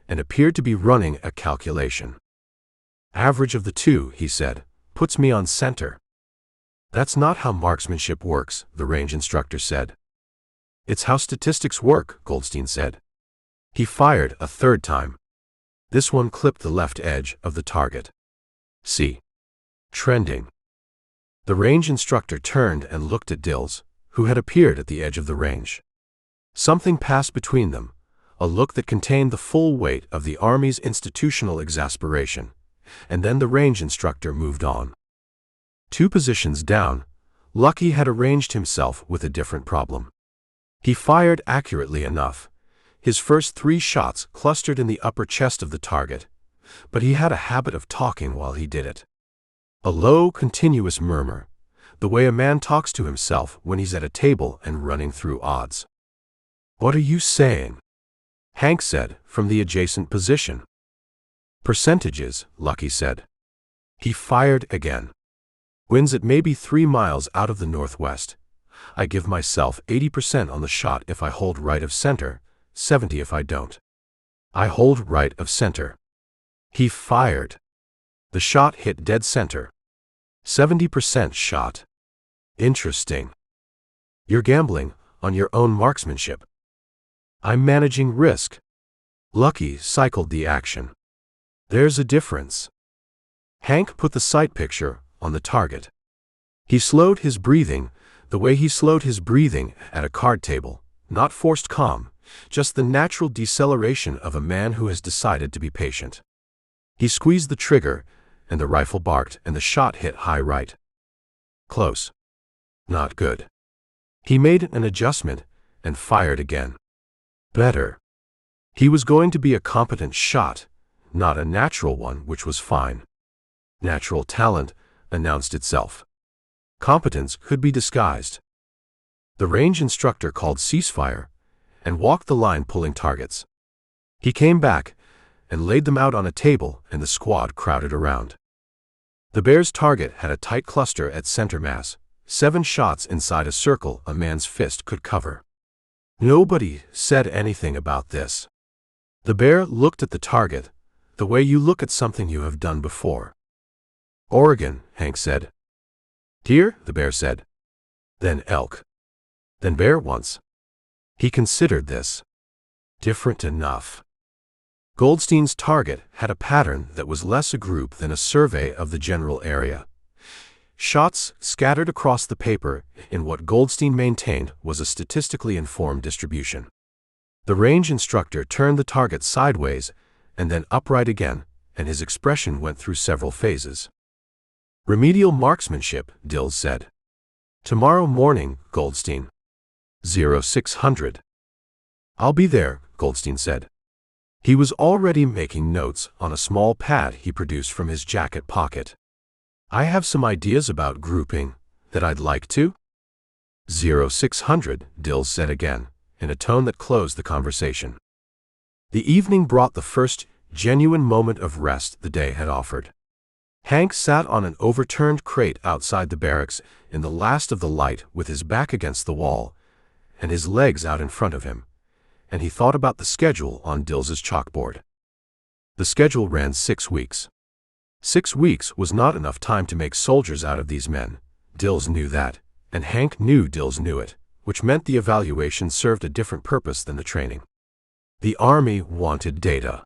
and appeared to be running a calculation. "Average of the two," he said, "puts me on center." "That's not how marksmanship works," the range instructor said. "It's how statistics work," Goldstein said. He fired a third time. This one clipped the left edge of the target. "See. Trending." The range instructor turned and looked at Dills, who had appeared at the edge of the range. Something passed between them, a look that contained the full weight of the Army's institutional exasperation, and then the range instructor moved on. 2 positions down, Lucky had arranged himself with a different problem. He fired accurately enough. His first 3 shots clustered in the upper chest of the target, but he had a habit of talking while he did it. A low, continuous murmur, the way a man talks to himself when he's at a table and running through odds. "What are you saying?" Hank said, from the adjacent position. "Percentages," Lucky said. He fired again. "Winds at maybe 3 miles out of the northwest. I give myself 80% on the shot if I hold right of center, 70 if I don't. I hold right of center." He fired. The shot hit dead center. 70% shot. "Interesting. You're gambling on your own marksmanship." "I'm managing risk." Lucky cycled the action. "There's a difference." Hank put the sight picture on the target. He slowed his breathing, the way he slowed his breathing at a card table, not forced calm, just the natural deceleration of a man who has decided to be patient. He squeezed the trigger, and the rifle barked and the shot hit high right. Close. Not good. He made an adjustment and fired again. Better. He was going to be a competent shot, not a natural one, which was fine. Natural talent announced itself. Competence could be disguised. The range instructor called ceasefire and walked the line pulling targets. He came back and laid them out on a table, and the squad crowded around. The bear's target had a tight cluster at center mass, 7 shots inside a circle a man's fist could cover. Nobody said anything about this. The bear looked at the target, the way you look at something you have done before. "Oregon," Hank said. "Deer," the bear said. Then elk. Then bear once. He considered this. Different enough. Goldstein's target had a pattern that was less a group than a survey of the general area. Shots scattered across the paper in what Goldstein maintained was a statistically informed distribution. The range instructor turned the target sideways and then upright again, and his expression went through several phases. "Remedial marksmanship," Dills said. "Tomorrow morning, Goldstein. 0600. "I'll be there," Goldstein said. He was already making notes on a small pad he produced from his jacket pocket. "I have some ideas about grouping that I'd like to." 0600, Dills said again, in a tone that closed the conversation. The evening brought the first genuine moment of rest the day had offered. Hank sat on an overturned crate outside the barracks in the last of the light with his back against the wall and his legs out in front of him, and he thought about the schedule on Dill's chalkboard. The schedule ran 6 weeks. 6 weeks was not enough time to make soldiers out of these men. Dills knew that, and Hank knew Dills knew it, which meant the evaluation served a different purpose than the training. The Army wanted data.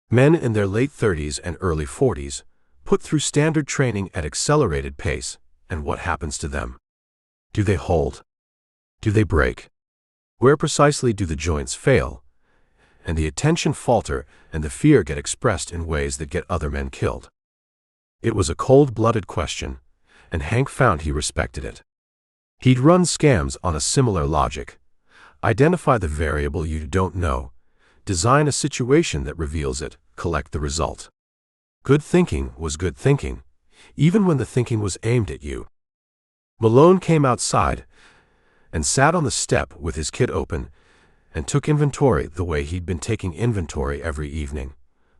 Men in their late 30s and early 40s, put through standard training at accelerated pace, and what happens to them? Do they hold? Do they break? Where precisely do the joints fail, and the attention falter and the fear get expressed in ways that get other men killed? It was a cold-blooded question, and Hank found he respected it. He'd run scams on a similar logic. Identify the variable you don't know, design a situation that reveals it, collect the result. Good thinking was good thinking, even when the thinking was aimed at you. Malone came outside and sat on the step with his kit open and took inventory the way he'd been taking inventory every evening.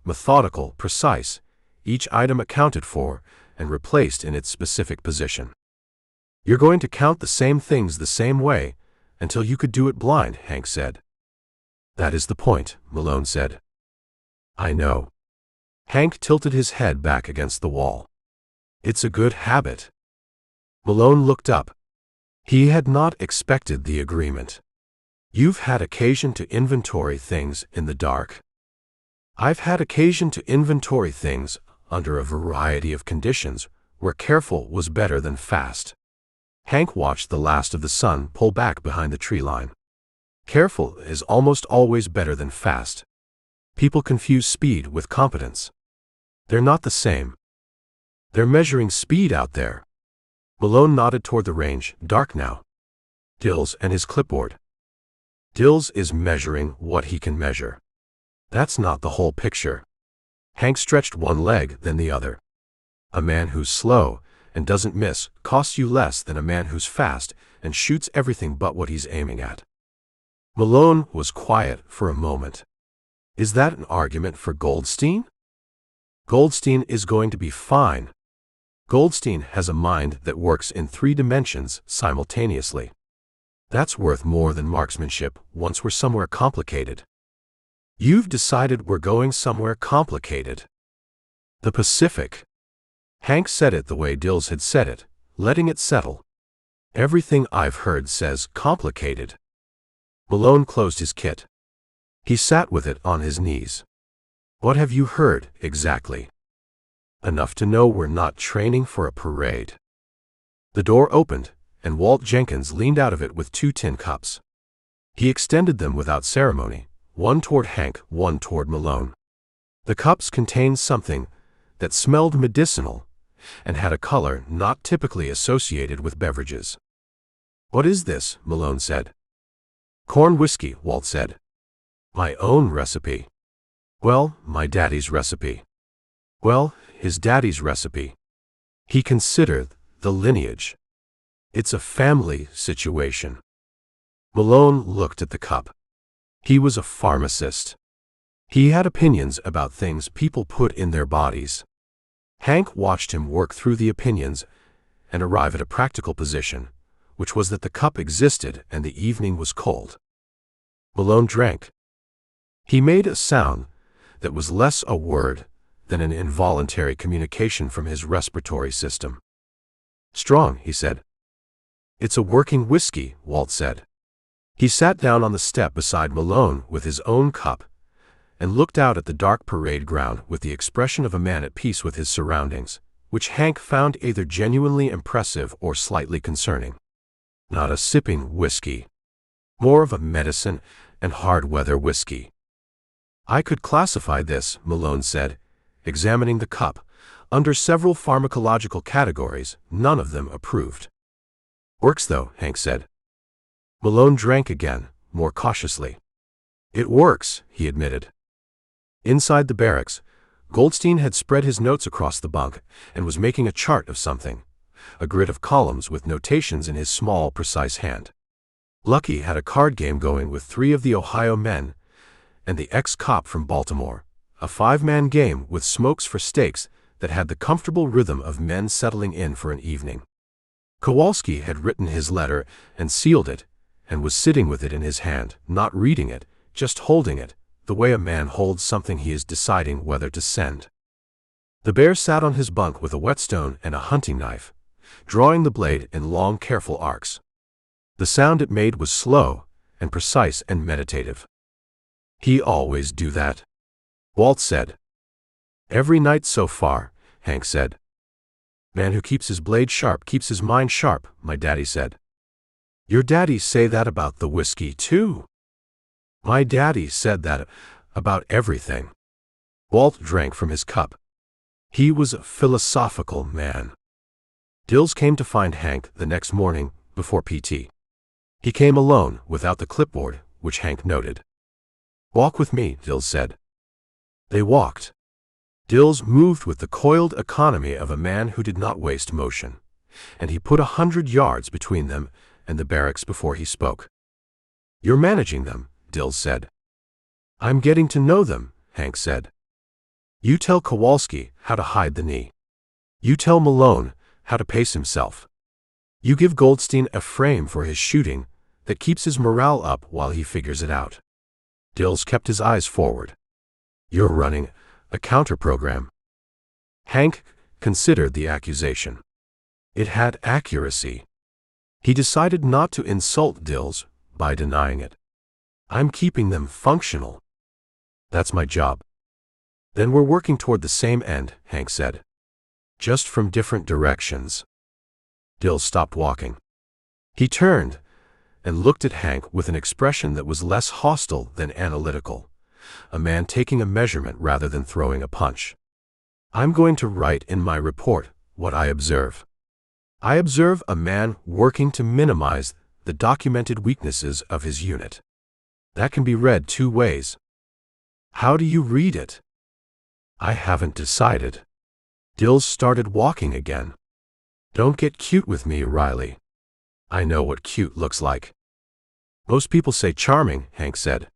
Methodical, precise, each item accounted for and replaced in its specific position. You're going to count the same things the same way until you could do it blind, Hank said. That is the point, Malone said. I know. Hank tilted his head back against the wall. It's a good habit. Malone looked up. He had not expected the agreement. You've had occasion to inventory things in the dark. I've had occasion to inventory things under a variety of conditions where careful was better than fast. Hank watched the last of the sun pull back behind the tree line. Careful is almost always better than fast. People confuse speed with competence. They're not the same. They're measuring speed out there. Malone nodded toward the range, dark now. Dills and his clipboard. Dills is measuring what he can measure. That's not the whole picture. Hank stretched one leg, then the other. A man who's slow and doesn't miss costs you less than a man who's fast and shoots everything but what he's aiming at. Malone was quiet for a moment. Is that an argument for Goldstein? Goldstein is going to be fine. Goldstein has a mind that works in 3 dimensions simultaneously. That's worth more than marksmanship once we're somewhere complicated. You've decided we're going somewhere complicated. The Pacific. Hank said it the way Dills had said it, letting it settle. Everything I've heard says complicated. Malone closed his kit. He sat with it on his knees. What have you heard, exactly? Enough to know we're not training for a parade. The door opened, and Walt Jenkins leaned out of it with 2 tin cups. He extended them without ceremony, one toward Hank, one toward Malone. The cups contained something that smelled medicinal and had a color not typically associated with beverages. What is this? Malone said. Corn whiskey, Walt said. My own recipe. Well, my daddy's recipe. Well, his daddy's recipe. He considered the lineage. It's a family situation. Malone looked at the cup. He was a pharmacist. He had opinions about things people put in their bodies. Hank watched him work through the opinions and arrive at a practical position, which was that the cup existed and the evening was cold. Malone drank. He made a sound that was less a word than an involuntary communication from his respiratory system. Strong, he said. It's a working whiskey, Walt said. He sat down on the step beside Malone with his own cup and looked out at the dark parade ground with the expression of a man at peace with his surroundings, which Hank found either genuinely impressive or slightly concerning. Not a sipping whiskey. More of a medicine and hard-weather whiskey. I could classify this, Malone said, examining the cup, under several pharmacological categories, none of them approved. Works though, Hank said. Malone drank again, more cautiously. It works, he admitted. Inside the barracks, Goldstein had spread his notes across the bunk and was making a chart of something, a grid of columns with notations in his small, precise hand. Lucky had a card game going with 3 of the Ohio men and the ex-cop from Baltimore, a 5-man game with smokes for stakes that had the comfortable rhythm of men settling in for an evening. Kowalski had written his letter and sealed it, and was sitting with it in his hand, not reading it, just holding it, the way a man holds something he is deciding whether to send. The bear sat on his bunk with a whetstone and a hunting knife, drawing the blade in long, careful arcs. The sound it made was slow and precise and meditative. "He always do that," Walt said. "Every night so far," Hank said. "Man who keeps his blade sharp keeps his mind sharp," my daddy said. "Your daddy say that about the whiskey, too?" "My daddy said that about everything." Walt drank from his cup. He was a philosophical man. Dills came to find Hank the next morning before PT. He came alone, without the clipboard, which Hank noted. "Walk with me," Dills said. They walked. Dills moved with the coiled economy of a man who did not waste motion, and he put 100 yards between them and the barracks before he spoke. "You're managing them," Dills said. "I'm getting to know them," Hank said. "You tell Kowalski how to hide the knee. You tell Malone how to pace himself. You give Goldstein a frame for his shooting that keeps his morale up while he figures it out." Dills kept his eyes forward. "You're running a counter-program." Hank considered the accusation. It had accuracy. He decided not to insult Dills by denying it. "I'm keeping them functional. That's my job." "Then we're working toward the same end," Hank said. "Just from different directions." Dills stopped walking. He turned and looked at Hank with an expression that was less hostile than analytical, a man taking a measurement rather than throwing a punch. "I'm going to write in my report what I observe. I observe a man working to minimize the documented weaknesses of his unit. That can be read 2 ways. How do you read it?" "I haven't decided." Dills started walking again. "Don't get cute with me, Reilly. I know what cute looks like." "Most people say charming," Hank said.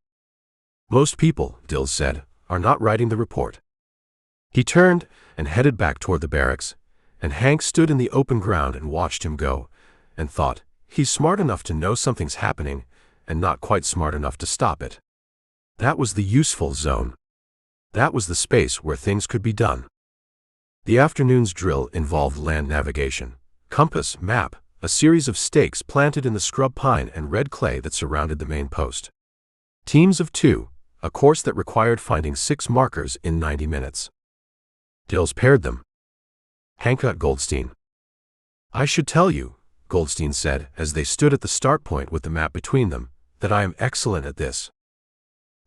"Most people," Dills said, "are not writing the report." He turned and headed back toward the barracks, and Hank stood in the open ground and watched him go, and thought, he's smart enough to know something's happening, and not quite smart enough to stop it. That was the useful zone. That was the space where things could be done. The afternoon's drill involved land navigation, compass, map, a series of stakes planted in the scrub pine and red clay that surrounded the main post. Teams of 2, a course that required finding 6 markers in 90 minutes. Dills paired them. Hank got Goldstein. "I should tell you," Goldstein said as they stood at the start point with the map between them, "that I am excellent at this."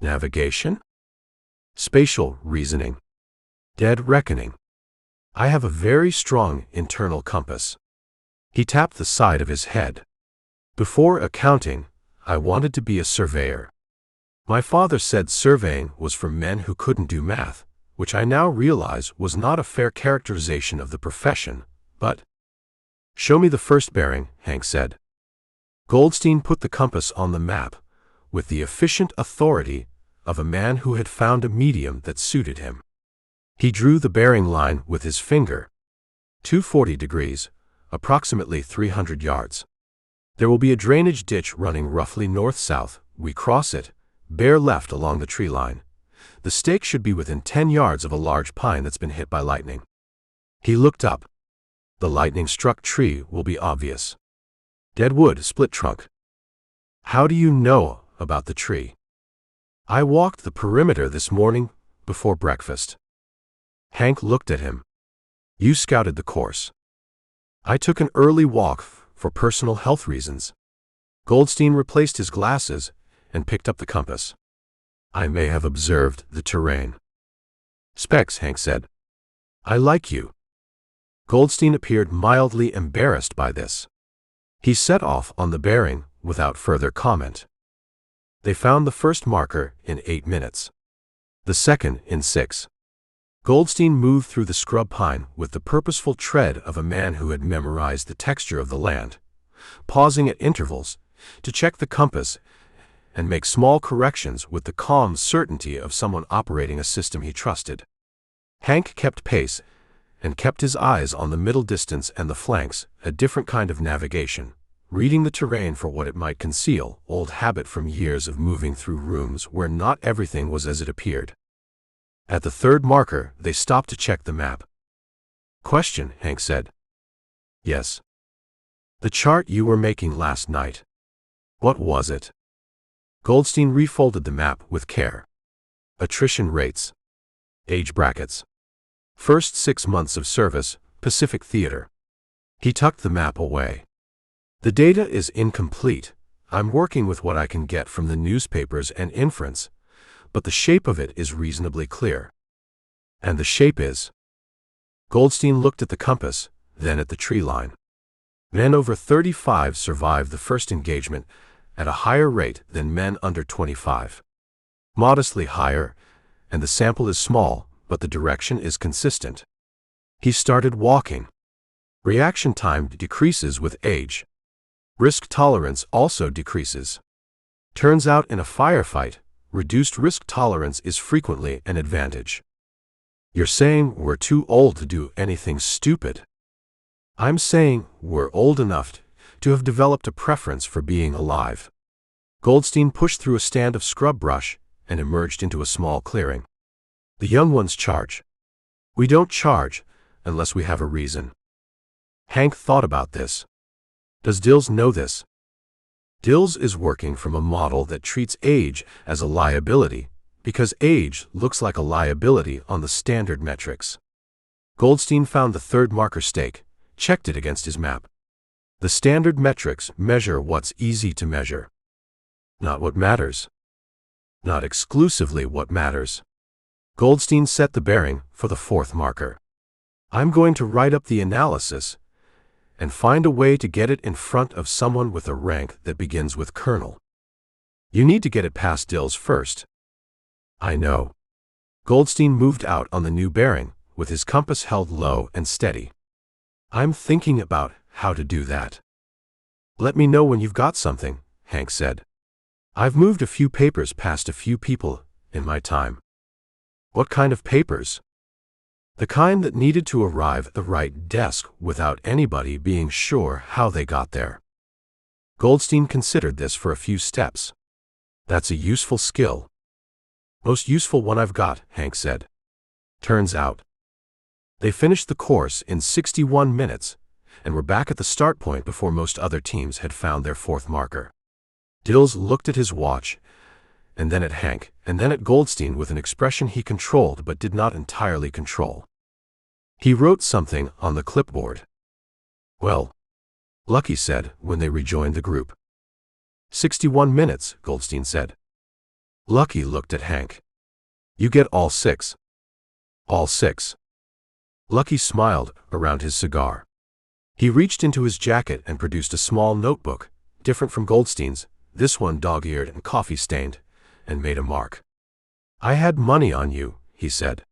"Navigation?" "Spatial reasoning. Dead reckoning. I have a very strong internal compass." He tapped the side of his head. "Before accounting, I wanted to be a surveyor. My father said surveying was for men who couldn't do math, which I now realize was not a fair characterization of the profession, but—" "Show me the first bearing," Hank said. Goldstein put the compass on the map with the efficient authority of a man who had found a medium that suited him. He drew the bearing line with his finger. 240 degrees, approximately 300 yards. There will be a drainage ditch running roughly north-south. We cross it, bear left along the tree line. The stake should be within 10 yards of a large pine that's been hit by lightning." He looked up. "The lightning-struck tree will be obvious. Dead wood, split trunk." "How do you know about the tree?" "I walked the perimeter this morning before breakfast." Hank looked at him. "You scouted the course." "I took an early walk for personal health reasons." Goldstein replaced his glasses and picked up the compass. "I may have observed the terrain." "Specs," Hank said. "I like you." Goldstein appeared mildly embarrassed by this. He set off on the bearing without further comment. They found the first marker in 8 minutes. The second in 6. Goldstein moved through the scrub pine with the purposeful tread of a man who had memorized the texture of the land, pausing at intervals to check the compass and make small corrections with the calm certainty of someone operating a system he trusted. Hank kept pace and kept his eyes on the middle distance and the flanks, a different kind of navigation, reading the terrain for what it might conceal, old habit from years of moving through rooms where not everything was as it appeared. At the third marker, they stopped to check the map. "Question," Hank said. "Yes." "The chart you were making last night. What was it?" Goldstein refolded the map with care. Attrition rates. Age brackets. First 6 months of service, Pacific Theater. He tucked the map away. "The data is incomplete. I'm working with what I can get from the newspapers and inference, but the shape of it is reasonably clear." "And the shape is?" Goldstein looked at the compass, then at the tree line. Men over 35 survived the first engagement at a higher rate than men under 25. Modestly higher, and the sample is small, but the direction is consistent. He started walking. Reaction time decreases with age. Risk tolerance also decreases. Turns out in a firefight, reduced risk tolerance is frequently an advantage. "You're saying we're too old to do anything stupid?" "I'm saying we're old enough to have developed a preference for being alive." Goldstein pushed through a stand of scrub brush and emerged into a small clearing. "The young ones charge." "We don't charge unless we have a reason." Hank thought about this. "Does Dills know this?" "Dills is working from a model that treats age as a liability, because age looks like a liability on the standard metrics." Goldstein found the third marker stake, checked it against his map. "The standard metrics measure what's easy to measure. Not what matters. Not exclusively what matters." Goldstein set the bearing for the fourth marker. "I'm going to write up the analysis and find a way to get it in front of someone with a rank that begins with Colonel. You need to get it past Dills first." "I know." Goldstein moved out on the new bearing, with his compass held low and steady. "I'm thinking about how to do that." "Let me know when you've got something," Hank said. "I've moved a few papers past a few people in my time." "What kind of papers?" "The kind that needed to arrive at the right desk without anybody being sure how they got there." Goldstein considered this for a few steps. "That's a useful skill." "Most useful one I've got," Hank said. "Turns out." They finished the course in 61 minutes and were back at the start point before most other teams had found their fourth marker. Dills looked at his watch, and then at Hank, and then at Goldstein with an expression he controlled but did not entirely control. He wrote something on the clipboard. "Well," Lucky said when they rejoined the group. 61 minutes, Goldstein said. Lucky looked at Hank. "You get all 6. "All 6. Lucky smiled around his cigar. He reached into his jacket and produced a small notebook, different from Goldstein's, this one dog-eared and coffee-stained, and made a mark. "I had money on you," he said.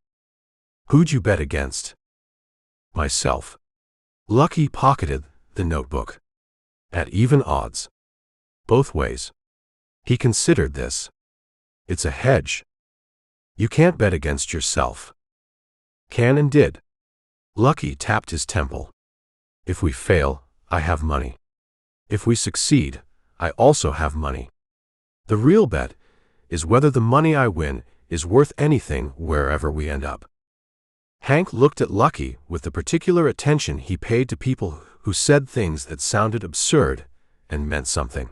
"Who'd you bet against?" "Myself." Lucky pocketed the notebook. "At even odds. Both ways." He considered this. "It's a hedge. You can't bet against yourself." "Can and did." Lucky tapped his temple. "If we fail, I have money. If we succeed, I also have money. The real bet is whether the money I win is worth anything wherever we end up." Hank looked at Lucky with the particular attention he paid to people who said things that sounded absurd and meant something.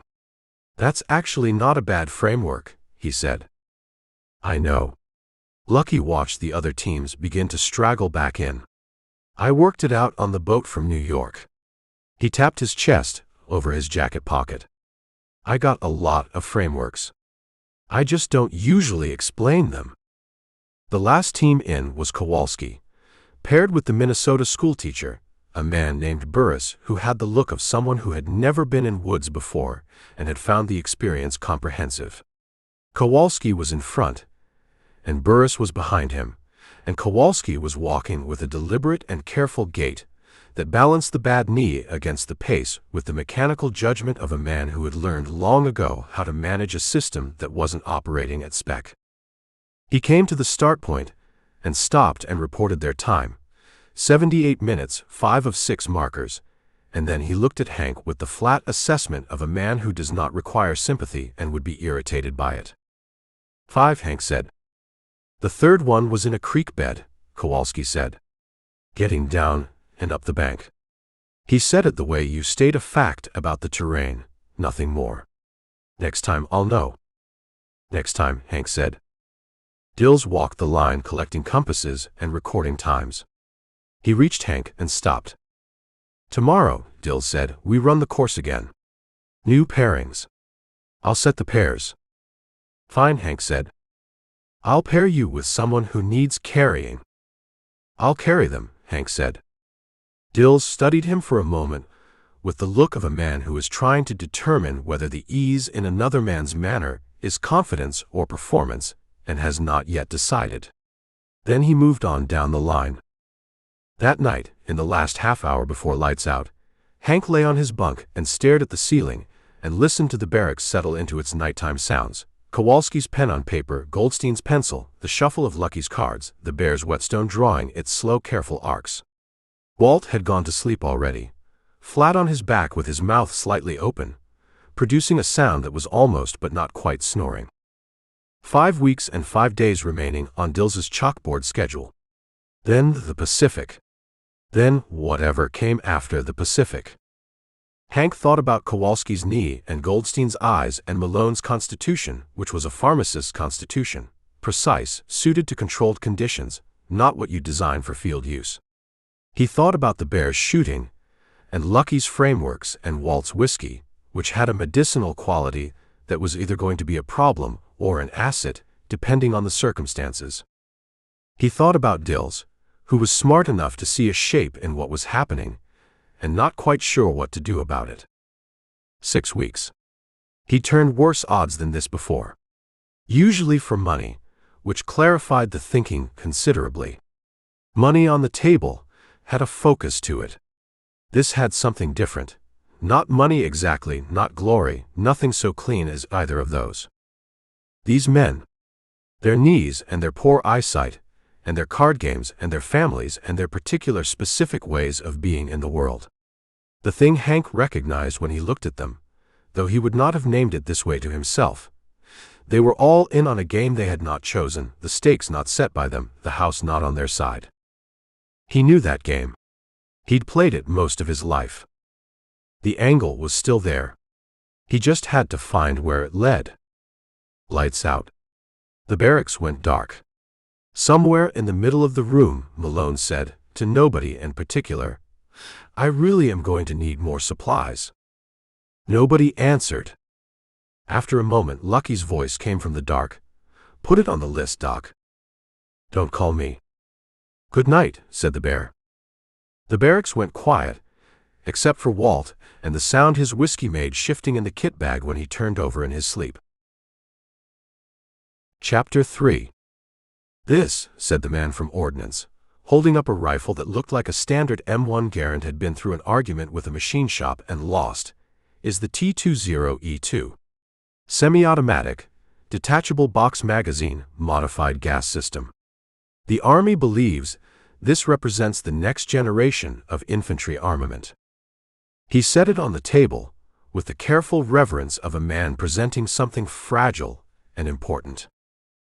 "That's actually not a bad framework," he said. "I know." Lucky watched the other teams begin to straggle back in. "I worked it out on the boat from New York." He tapped his chest over his jacket pocket. "I got a lot of frameworks. I just don't usually explain them." The last team in was Kowalski, paired with the Minnesota schoolteacher, a man named Burris who had the look of someone who had never been in woods before and had found the experience comprehensive. Kowalski was in front, and Burris was behind him, and Kowalski was walking with a deliberate and careful gait, that balanced the bad knee against the pace with the mechanical judgment of a man who had learned long ago how to manage a system that wasn't operating at spec. He came to the start point and stopped and reported their time, 78 minutes, 5 of 6 markers, and then he looked at Hank with the flat assessment of a man who does not require sympathy and would be irritated by it. 5, Hank said. The third one was in a creek bed, Kowalski said. Getting down and up the bank. He said it the way you state a fact about the terrain, nothing more. Next time I'll know. Next time, Hank said. Dills walked the line collecting compasses and recording times. He reached Hank and stopped. Tomorrow, Dills said, we run the course again. New pairings. I'll set the pairs. Fine, Hank said. I'll pair you with someone who needs carrying. I'll carry them, Hank said. Dills studied him for a moment with the look of a man who is trying to determine whether the ease in another man's manner is confidence or performance, and has not yet decided. Then he moved on down the line. That night, in the last half hour before lights out, Hank lay on his bunk and stared at the ceiling and listened to the barracks settle into its nighttime sounds. Kowalski's pen on paper, Goldstein's pencil, the shuffle of Lucky's cards, the bear's whetstone drawing its slow, careful arcs. Walt had gone to sleep already, flat on his back with his mouth slightly open, producing a sound that was almost but not quite snoring. 5 weeks and 5 days remaining on Dills's chalkboard schedule. Then the Pacific. Then whatever came after the Pacific. Hank thought about Kowalski's knee and Goldstein's eyes and Malone's constitution, which was a pharmacist's constitution, precise, suited to controlled conditions, not what you design for field use. He thought about the bear's shooting, and Lucky's frameworks and Walt's whiskey, which had a medicinal quality that was either going to be a problem or an asset, depending on the circumstances. He thought about Dills, who was smart enough to see a shape in what was happening, and not quite sure what to do about it. 6 weeks. He turned worse odds than this before. Usually for money, which clarified the thinking considerably. Money on the table had a focus to it. This had something different. Not money exactly, not glory, nothing so clean as either of those. These men, their knees and their poor eyesight, and their card games and their families and their particular specific ways of being in the world. The thing Hank recognized when he looked at them, though he would not have named it this way to himself. They were all in on a game they had not chosen, the stakes not set by them, the house not on their side. He knew that game. He'd played it most of his life. The angle was still there. He just had to find where it led. Lights out. The barracks went dark. Somewhere in the middle of the room, Malone said, to nobody in particular, I really am going to need more supplies. Nobody answered. After a moment, Lucky's voice came from the dark. Put it on the list, Doc. Don't call me. Good night, said the bear. The barracks went quiet, except for Walt and the sound his whiskey made shifting in the kit bag when he turned over in his sleep. Chapter 3. This, said the man from Ordnance, holding up a rifle that looked like a standard M1 Garand had been through an argument with a machine shop and lost, is the T-20E2. Semi-automatic, detachable box magazine, modified gas system. The Army believes this represents the next generation of infantry armament. He set it on the table, with the careful reverence of a man presenting something fragile and important.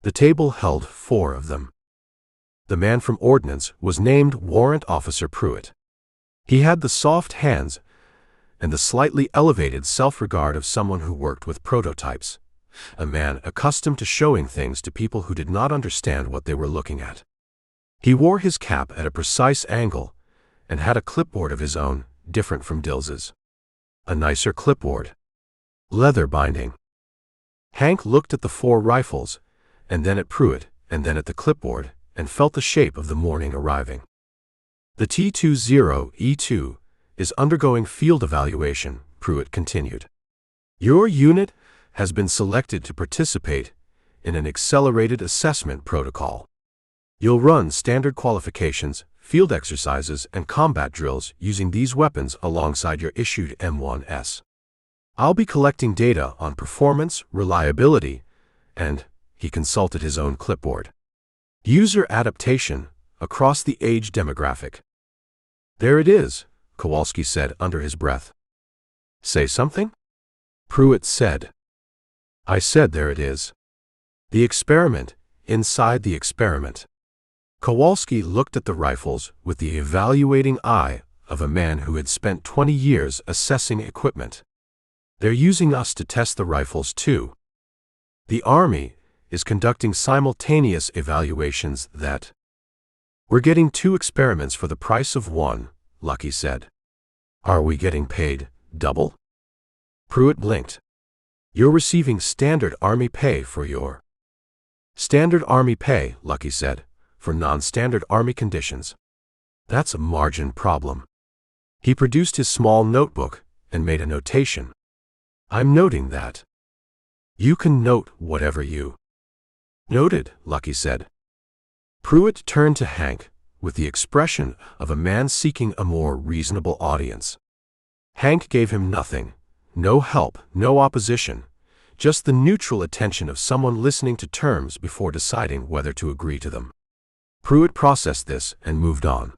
The table held 4 of them. The man from Ordnance was named Warrant Officer Pruitt. He had the soft hands and the slightly elevated self-regard of someone who worked with prototypes, a man accustomed to showing things to people who did not understand what they were looking at. He wore his cap at a precise angle and had a clipboard of his own, different from Dills's. A nicer clipboard. Leather binding. Hank looked at the 4 rifles, and then at Pruitt, and then at the clipboard, and felt the shape of the morning arriving. The T-20E2 is undergoing field evaluation, Pruitt continued. Your unit has been selected to participate in an accelerated assessment protocol. You'll run standard qualifications, field exercises, and combat drills using these weapons alongside your issued M1S. I'll be collecting data on performance, reliability, and, he consulted his own clipboard, user adaptation across the age demographic. There it is, Kowalski said under his breath. Say something? Pruitt said. I said there it is. The experiment, inside the experiment. Kowalski looked at the rifles with the evaluating eye of a man who had spent 20 years assessing equipment. They're using us to test the rifles too. The Army is conducting simultaneous evaluations that. We're getting 2 experiments for the price of 1, Lucky said. Are we getting paid double? Pruitt blinked. You're receiving standard Army pay for your. Standard Army pay, Lucky said, for non-standard Army conditions. That's a margin problem. He produced his small notebook and made a notation. I'm noting that. You can note whatever you. Noted, Lucky said. Pruitt turned to Hank with the expression of a man seeking a more reasonable audience. Hank gave him nothing, no help, no opposition, just the neutral attention of someone listening to terms before deciding whether to agree to them. Pruitt processed this and moved on.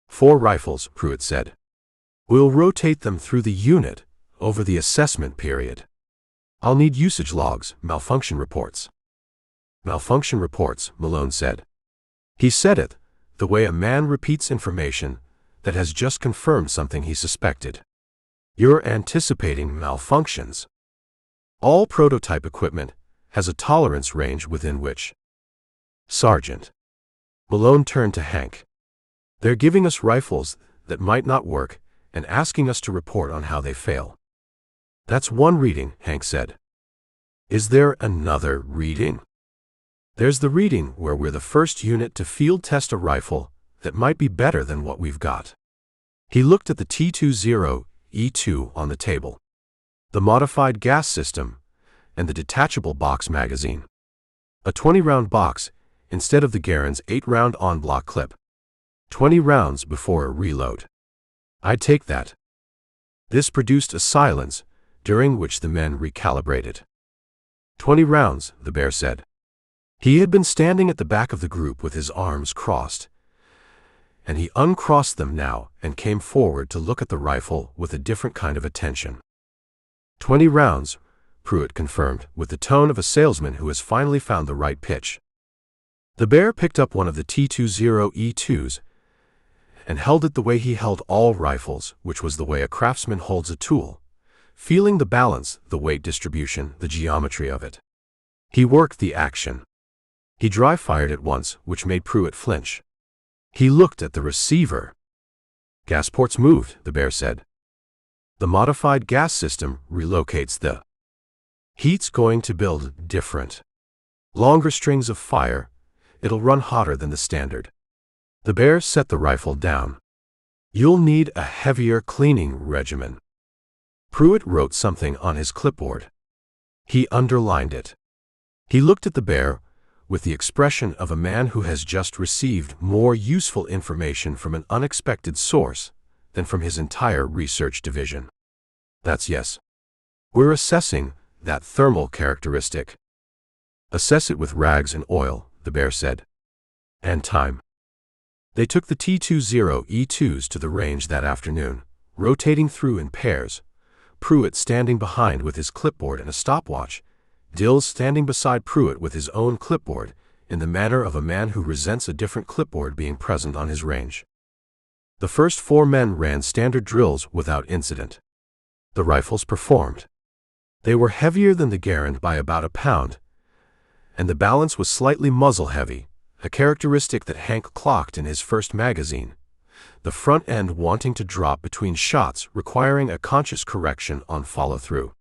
4 rifles, Pruitt said. We'll rotate them through the unit over the assessment period. I'll need usage logs, malfunction reports. Malfunction reports, Malone said. He said it the way a man repeats information that has just confirmed something he suspected. You're anticipating malfunctions. All prototype equipment has a tolerance range within which. Sergeant. Malone turned to Hank. They're giving us rifles that might not work and asking us to report on how they fail. That's one reading, Hank said. Is there another reading? There's the reading where we're the first unit to field test a rifle that might be better than what we've got. He looked at the T20E2 on the table, the modified gas system, and the detachable box magazine. A 20-round box instead of the Garen's 8-round on-block clip. 20 rounds before a reload. I'd take that. This produced a silence, during which the men recalibrated. 20 rounds, the bear said. He had been standing at the back of the group with his arms crossed, and he uncrossed them now and came forward to look at the rifle with a different kind of attention. 20 rounds, Pruitt confirmed, with the tone of a salesman who has finally found the right pitch. The bear picked up one of the T20E2s and held it the way he held all rifles, which was the way a craftsman holds a tool, feeling the balance, the weight distribution, the geometry of it. He worked the action. He dry-fired it once, which made Pruitt flinch. He looked at the receiver. Gas ports moved, the bear said. The modified gas system relocates the. Heat's going to build different. Longer strings of fire. It'll run hotter than the standard. The bear set the rifle down. You'll need a heavier cleaning regimen. Pruitt wrote something on his clipboard. He underlined it. He looked at the bear with the expression of a man who has just received more useful information from an unexpected source than from his entire research division. That's yes. We're assessing that thermal characteristic. Assess it with rags and oil, the bear said. And time. They took the T20E2s to the range that afternoon, rotating through in pairs, Pruitt standing behind with his clipboard and a stopwatch, Dills standing beside Pruitt with his own clipboard, in the manner of a man who resents a different clipboard being present on his range. The first 4 men ran standard drills without incident. The rifles performed. They were heavier than the Garand by about a pound, and the balance was slightly muzzle-heavy, a characteristic that Hank clocked in his first magazine, the front end wanting to drop between shots, requiring a conscious correction on follow-through.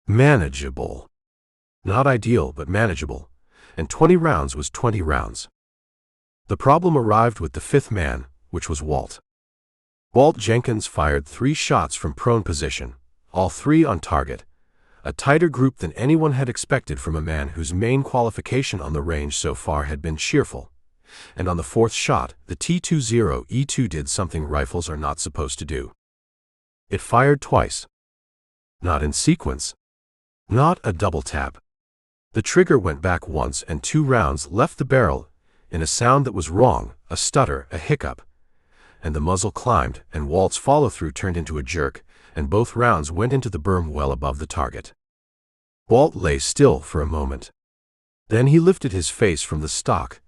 Manageable. Not ideal, but manageable, and 20 rounds was 20 rounds. The problem arrived with the 5th man, which was Walt. Walt Jenkins fired 3 shots from prone position, all 3 on target, a tighter group than anyone had expected from a man whose main qualification on the range so far had been cheerful, and on the fourth shot, the T-20E2 did something rifles are not supposed to do. It fired twice. Not in sequence. Not a double tap. The trigger went back once and 2 rounds left the barrel in a sound that was wrong, a stutter, a hiccup, and the muzzle climbed, and Walt's follow-through turned into a jerk, and both rounds went into the berm well above the target. Walt lay still for a moment. Then he lifted his face from the stock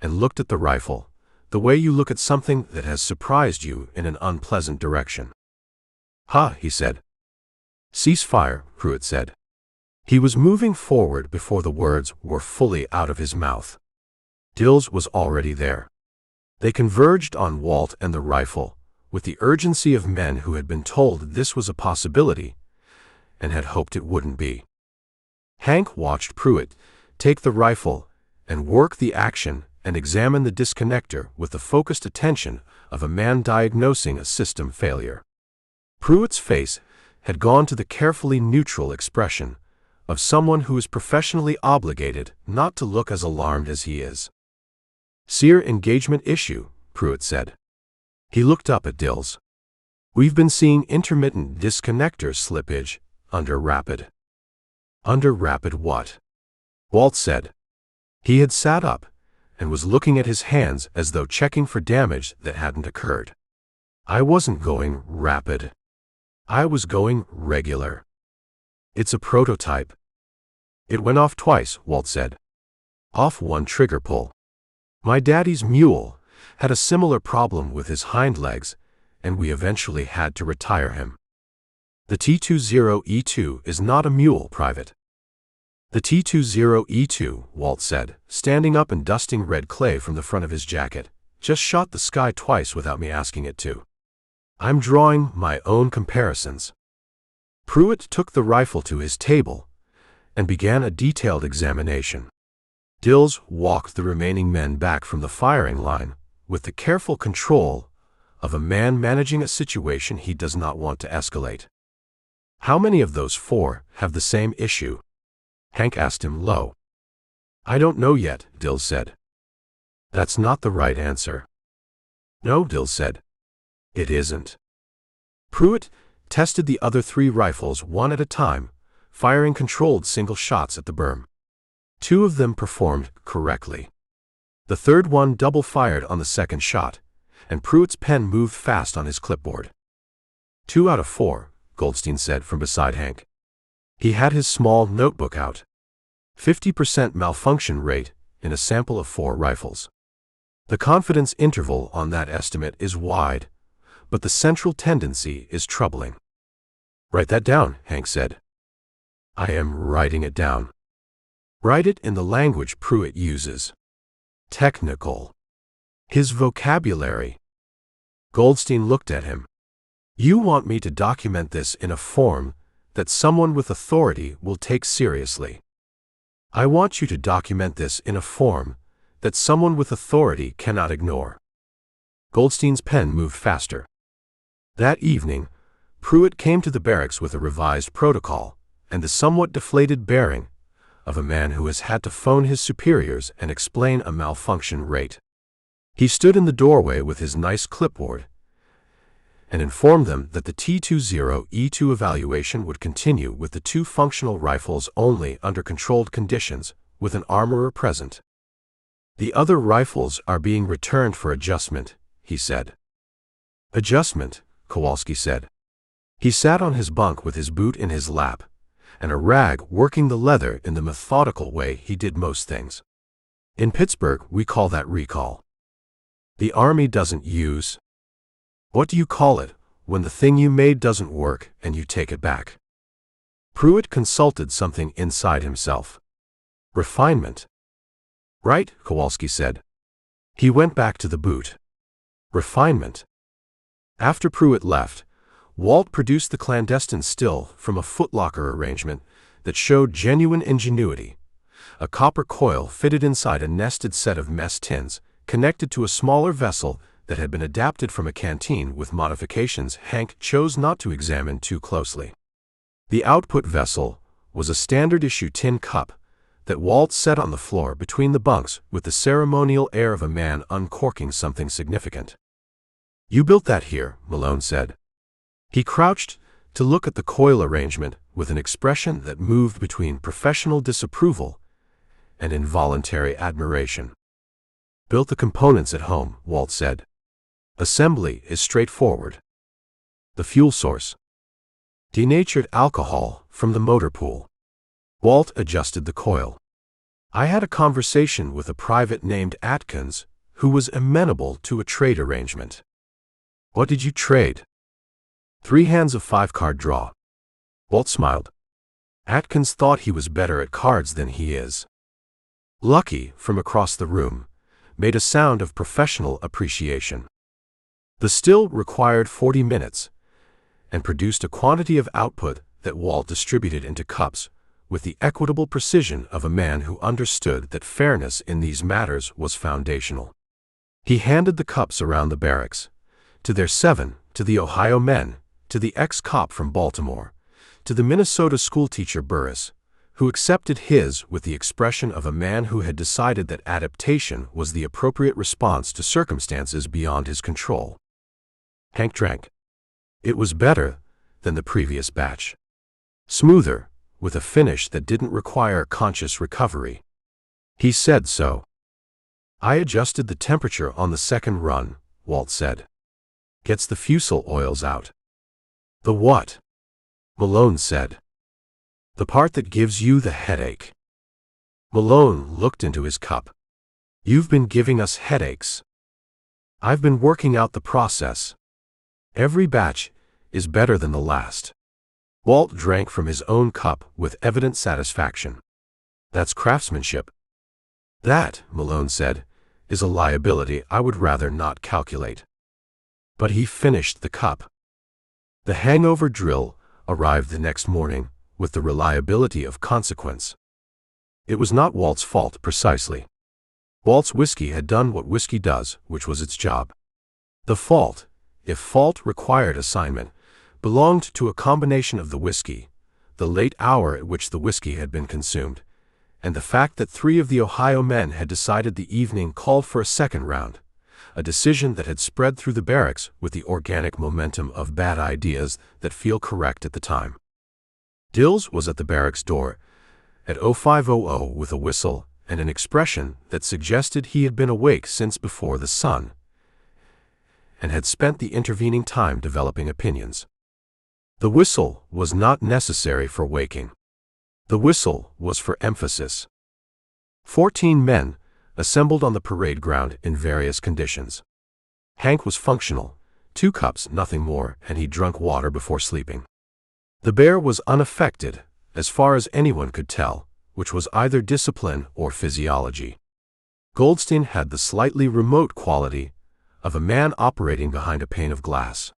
and looked at the rifle, the way you look at something that has surprised you in an unpleasant direction. "Ha," he said. "Cease fire," Pruitt said. He was moving forward before the words were fully out of his mouth. Dills was already there. They converged on Walt and the rifle, with the urgency of men who had been told this was a possibility and had hoped it wouldn't be. Hank watched Pruitt take the rifle and work the action and examine the disconnector with the focused attention of a man diagnosing a system failure. Pruitt's face had gone to the carefully neutral expression of someone who is professionally obligated not to look as alarmed as he is. "Sear engagement issue," Pruitt said. He looked up at Dills. "We've been seeing intermittent disconnector slippage under rapid." "Under rapid what?" Walt said. He had sat up and was looking at his hands as though checking for damage that hadn't occurred. "I wasn't going rapid. I was going regular. It's a prototype." "It went off twice," Walt said. "Off one trigger pull. My daddy's mule had a similar problem with his hind legs, and we eventually had to retire him." "The T-20E2 is not a mule, Private." "The T-20E2, Walt said, standing up and dusting red clay from the front of his jacket, just shot the sky twice without me asking it to. I'm drawing my own comparisons." Pruitt took the rifle to his table and began a detailed examination. Dills walked the remaining men back from the firing line with the careful control of a man managing a situation he does not want to escalate. "How many of those 4 have the same issue?" Hank asked him low. "I don't know yet," Dills said. "That's not the right answer." "No," Dills said. "It isn't." Pruitt tested the other 3 rifles one at a time, firing controlled single shots at the berm. 2 of them performed correctly. The third one double-fired on the second shot, and Pruitt's pen moved fast on his clipboard. 2 out of 4, Goldstein said from beside Hank. He had his small notebook out. 50% malfunction rate in a sample of 4 rifles. The confidence interval on that estimate is wide, but the central tendency is troubling. "Write that down," Hank said. "I am writing it down." "Write it in the language Pruitt uses. Technical. His vocabulary." Goldstein looked at him. "You want me to document this in a form that someone with authority will take seriously. I want you to document this in a form that someone with authority cannot ignore." Goldstein's pen moved faster. That evening, Pruitt came to the barracks with a revised protocol and the somewhat deflated bearing of a man who has had to phone his superiors and explain a malfunction rate. He stood in the doorway with his nice clipboard and informed them that the T-20E2 evaluation would continue with the 2 functional rifles only under controlled conditions, with an armorer present. "The other rifles are being returned for adjustment," he said. "Adjustment," Kowalski said. He sat on his bunk with his boot in his lap, and a rag working the leather in the methodical way he did most things. "In Pittsburgh, we call that recall. The Army doesn't use. What do you call it when the thing you made doesn't work and you take it back?" Pruitt consulted something inside himself. "Refinement." "Right," Kowalski said. He went back to the boot. "Refinement." After Pruitt left, Walt produced the clandestine still from a footlocker arrangement that showed genuine ingenuity. A copper coil fitted inside a nested set of mess tins, connected to a smaller vessel that had been adapted from a canteen with modifications Hank chose not to examine too closely. The output vessel was a standard-issue tin cup that Walt sat on the floor between the bunks with the ceremonial air of a man uncorking something significant. "You built that here," Malone said. He crouched to look at the coil arrangement with an expression that moved between professional disapproval and involuntary admiration. "Built the components at home," Walt said. "Assembly is straightforward. The fuel source. Denatured alcohol from the motor pool." Walt adjusted the coil. "I had a conversation with a private named Atkins who was amenable to a trade arrangement." "What did you trade?" "3 hands of 5-card draw." Walt smiled. Atkins thought he was better at cards than he is. Lucky, from across the room, made a sound of professional appreciation. The still required 40 minutes and produced a quantity of output that Walt distributed into cups with the equitable precision of a man who understood that fairness in these matters was foundational. He handed the cups around the barracks, to their 7, to the Ohio men, to the ex-cop from Baltimore, to the Minnesota schoolteacher Burris, who accepted his with the expression of a man who had decided that adaptation was the appropriate response to circumstances beyond his control. Hank drank. It was better than the previous batch. Smoother, with a finish that didn't require conscious recovery. He said so. "I adjusted the temperature on the second run," Walt said. "Gets the fusel oils out." "The what?" Malone said. "The part that gives you the headache." Malone looked into his cup. "You've been giving us headaches." "I've been working out the process. Every batch is better than the last." Walt drank from his own cup with evident satisfaction. "That's craftsmanship." "That," Malone said, "is a liability I would rather not calculate." But he finished the cup. The hangover drill arrived the next morning with the reliability of consequence. It was not Walt's fault precisely. Walt's whiskey had done what whiskey does, which was its job. The fault, if fault required assignment, belonged to a combination of the whiskey, the late hour at which the whiskey had been consumed, and the fact that 3 of the Ohio men had decided the evening called for a second round, a decision that had spread through the barracks with the organic momentum of bad ideas that feel correct at the time. Dills was at the barracks door at 0500 with a whistle and an expression that suggested he had been awake since before the sun and had spent the intervening time developing opinions. The whistle was not necessary for waking. The whistle was for emphasis. 14 men assembled on the parade ground in various conditions. Hank was functional, 2 cups, nothing more, and he drank water before sleeping. The bear was unaffected, as far as anyone could tell, which was either discipline or physiology. Goldstein had the slightly remote quality of a man operating behind a pane of glass.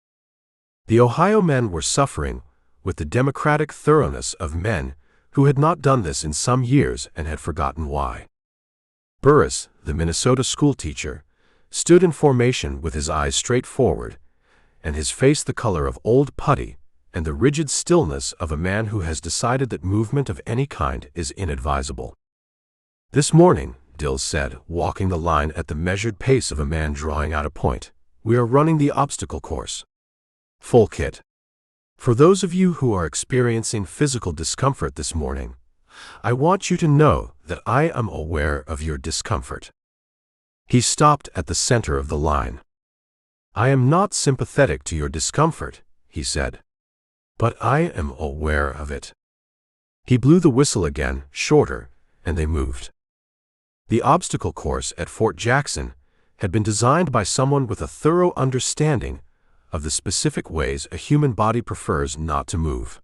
The Ohio men were suffering with the democratic thoroughness of men who had not done this in some years and had forgotten why. Burris, the Minnesota schoolteacher, stood in formation with his eyes straight forward, and his face the color of old putty and the rigid stillness of a man who has decided that movement of any kind is inadvisable. "This morning," Dills said, walking the line at the measured pace of a man drawing out a point, "we are running the obstacle course. Full kit. For those of you who are experiencing physical discomfort this morning, I want you to know that I am aware of your discomfort." He stopped at the center of the line. "I am not sympathetic to your discomfort," he said, "but I am aware of it." He blew the whistle again, shorter, and they moved. The obstacle course at Fort Jackson had been designed by someone with a thorough understanding of the specific ways a human body prefers not to move.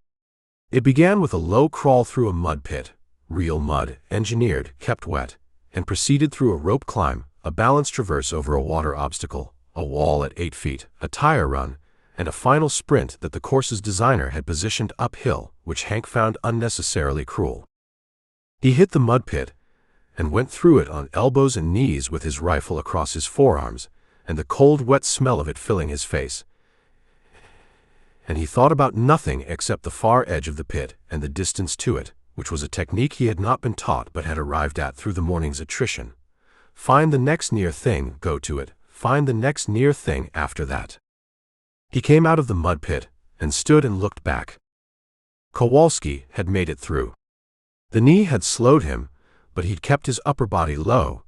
It began with a low crawl through a mud pit, real mud, engineered, kept wet, and proceeded through a rope climb, a balanced traverse over a water obstacle, a wall at 8 feet, a tire run, and a final sprint that the course's designer had positioned uphill, which Hank found unnecessarily cruel. He hit the mud pit and went through it on elbows and knees with his rifle across his forearms and the cold, wet smell of it filling his face. And he thought about nothing except the far edge of the pit and the distance to it, which was a technique he had not been taught but had arrived at through the morning's attrition. Find the next near thing, go to it, find the next near thing after that. He came out of the mud pit and stood and looked back. Kowalski had made it through. The knee had slowed him, but he'd kept his upper body low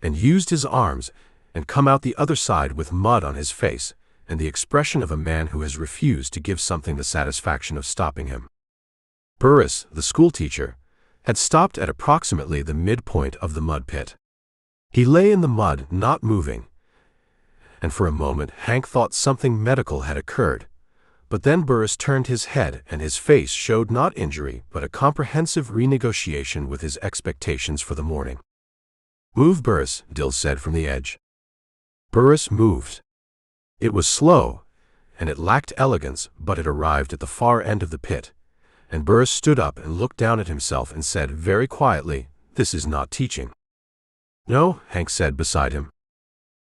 and used his arms and come out the other side with mud on his face and the expression of a man who has refused to give something the satisfaction of stopping him. Burris, the schoolteacher, had stopped at approximately the midpoint of the mud pit. He lay in the mud, not moving, and for a moment Hank thought something medical had occurred. But then Burris turned his head and his face showed not injury but a comprehensive renegotiation with his expectations for the morning. "Move, Burris," Dill said from the edge. Burris moved. It was slow, and it lacked elegance, but it arrived at the far end of the pit, and Burris stood up and looked down at himself and said very quietly, "This is not teaching." "No," Hank said beside him.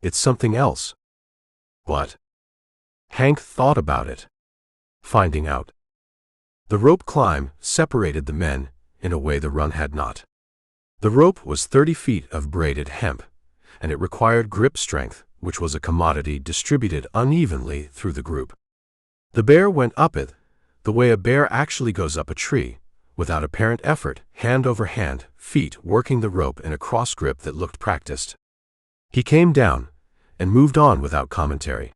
"It's something else." "What?" Hank thought about it. Finding out. The rope climb separated the men in a way the run had not. The rope was 30 feet of braided hemp, and it required grip strength, which was a commodity distributed unevenly through the group. The bear went up it, the way a bear actually goes up a tree, without apparent effort, hand over hand, feet working the rope in a cross grip that looked practiced. He came down and moved on without commentary.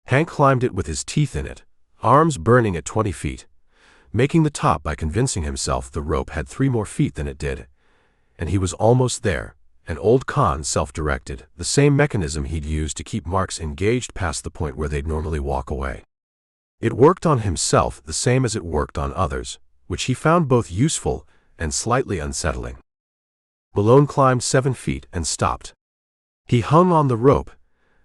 Hank climbed it with his teeth in it, arms burning at 20 feet, making the top by convincing himself the rope had 3 more feet than it did, and he was almost there. An old con self-directed, the same mechanism he'd used to keep marks engaged past the point where they'd normally walk away. It worked on himself the same as it worked on others, which he found both useful and slightly unsettling. Malone climbed 7 feet and stopped. He hung on the rope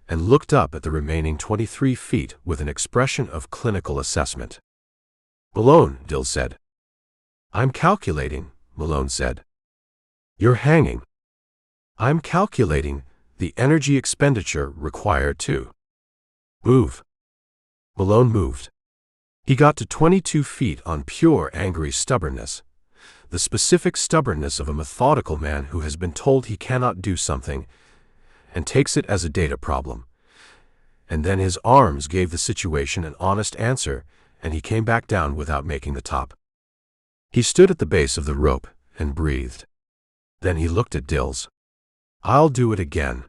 and looked up at the remaining 23 feet with an expression of clinical assessment. "Malone," Dill said. "I'm calculating," Malone said. "You're hanging." "I'm calculating the energy expenditure required to move." Malone moved. He got to 22 feet on pure angry stubbornness, the specific stubbornness of a methodical man who has been told he cannot do something and takes it as a data problem. And then his arms gave the situation an honest answer, and he came back down without making the top. He stood at the base of the rope and breathed. Then he looked at Dills. "I'll do it again."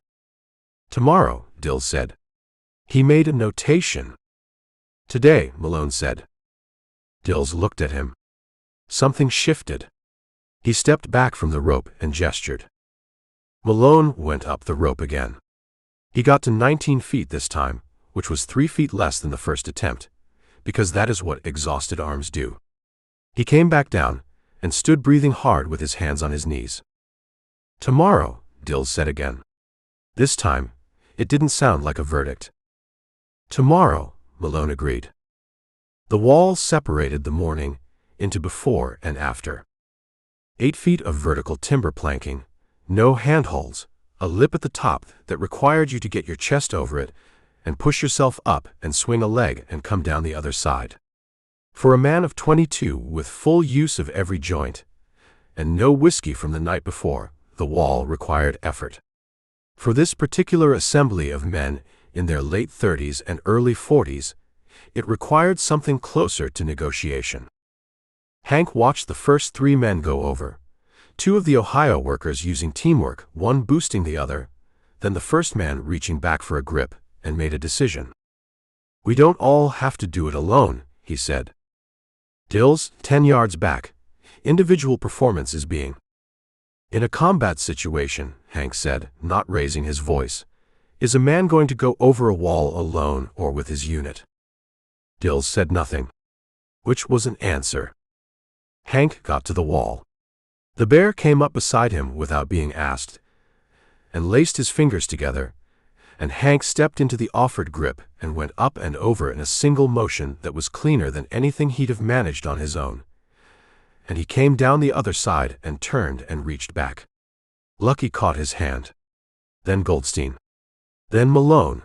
"Tomorrow," Dill said. He made a notation. "Today," Malone said. Dills looked at him. Something shifted. He stepped back from the rope and gestured. Malone went up the rope again. He got to 19 feet this time, which was 3 feet less than the first attempt, because that is what exhausted arms do. He came back down and stood breathing hard with his hands on his knees. "Tomorrow," Dills said again. This time, it didn't sound like a verdict. "Tomorrow," Malone agreed. The wall separated the morning into before and after. 8 feet of vertical timber planking, no handholds, a lip at the top that required you to get your chest over it and push yourself up and swing a leg and come down the other side. For a man of 22 with full use of every joint and no whiskey from the night before, the wall required effort. For this particular assembly of men in their late 30s and early 40s, it required something closer to negotiation. Hank watched the first 3 men go over, 2 of the Ohio workers using teamwork, one boosting the other, then the first man reaching back for a grip, and made a decision. "We don't all have to do it alone," he said. Dills, 10 yards back, individual performance is being. "In a combat situation," Hank said, not raising his voice, "is a man going to go over a wall alone or with his unit?" Dills said nothing, which was an answer. Hank got to the wall. The bear came up beside him without being asked and laced his fingers together, and Hank stepped into the offered grip and went up and over in a single motion that was cleaner than anything he'd have managed on his own. And he came down the other side and turned and reached back. Lucky caught his hand. Then Goldstein. Then Malone,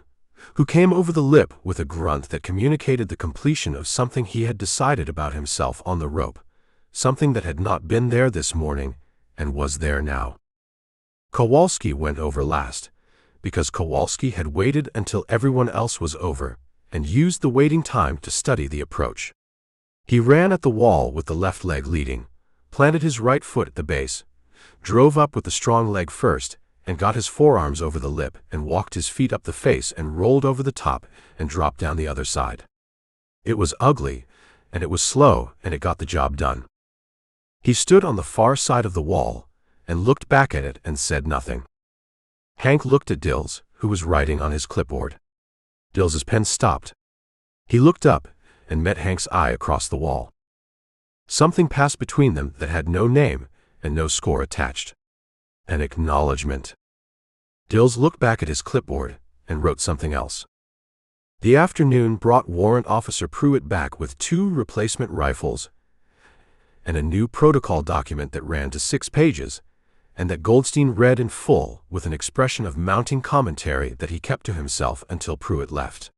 who came over the lip with a grunt that communicated the completion of something he had decided about himself on the rope, something that had not been there this morning and was there now. Kowalski went over last, because Kowalski had waited until everyone else was over and used the waiting time to study the approach. He ran at the wall with the left leg leading, planted his right foot at the base, drove up with the strong leg first, and got his forearms over the lip and walked his feet up the face and rolled over the top and dropped down the other side. It was ugly, and it was slow, and it got the job done. He stood on the far side of the wall and looked back at it and said nothing. Hank looked at Dills, who was writing on his clipboard. Dills's pen stopped. He looked up and met Hank's eye across the wall. Something passed between them that had no name and no score attached. An acknowledgement. Dills looked back at his clipboard and wrote something else. The afternoon brought Warrant Officer Pruitt back with 2 replacement rifles and a new protocol document that ran to 6 pages, and that Goldstein read in full with an expression of mounting commentary that he kept to himself until Pruitt left.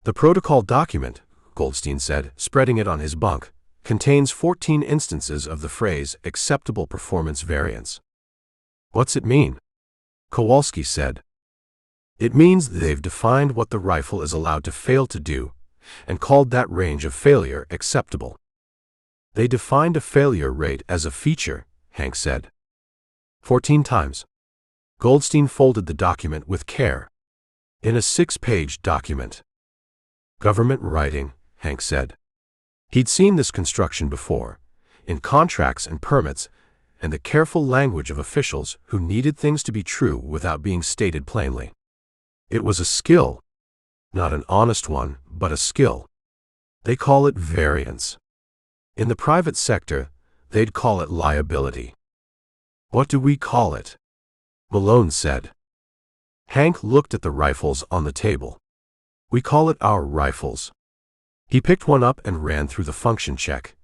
The protocol document, Goldstein said, spreading it on his bunk, contains 14 instances of the phrase acceptable performance variance. What's it mean? Kowalski said. It means they've defined what the rifle is allowed to fail to do and called that range of failure acceptable. They defined a failure rate as a feature, Hank said. 14 times. Goldstein folded the document with care. In a 6-page document. Government writing, Hank said. He'd seen this construction before, in contracts and permits, and the careful language of officials who needed things to be true without being stated plainly. It was a skill. Not an honest one, but a skill. They call it variance. In the private sector, they'd call it liability. What do we call it? Malone said. Hank looked at the rifles on the table. We call it our rifles. He picked one up and ran through the function check.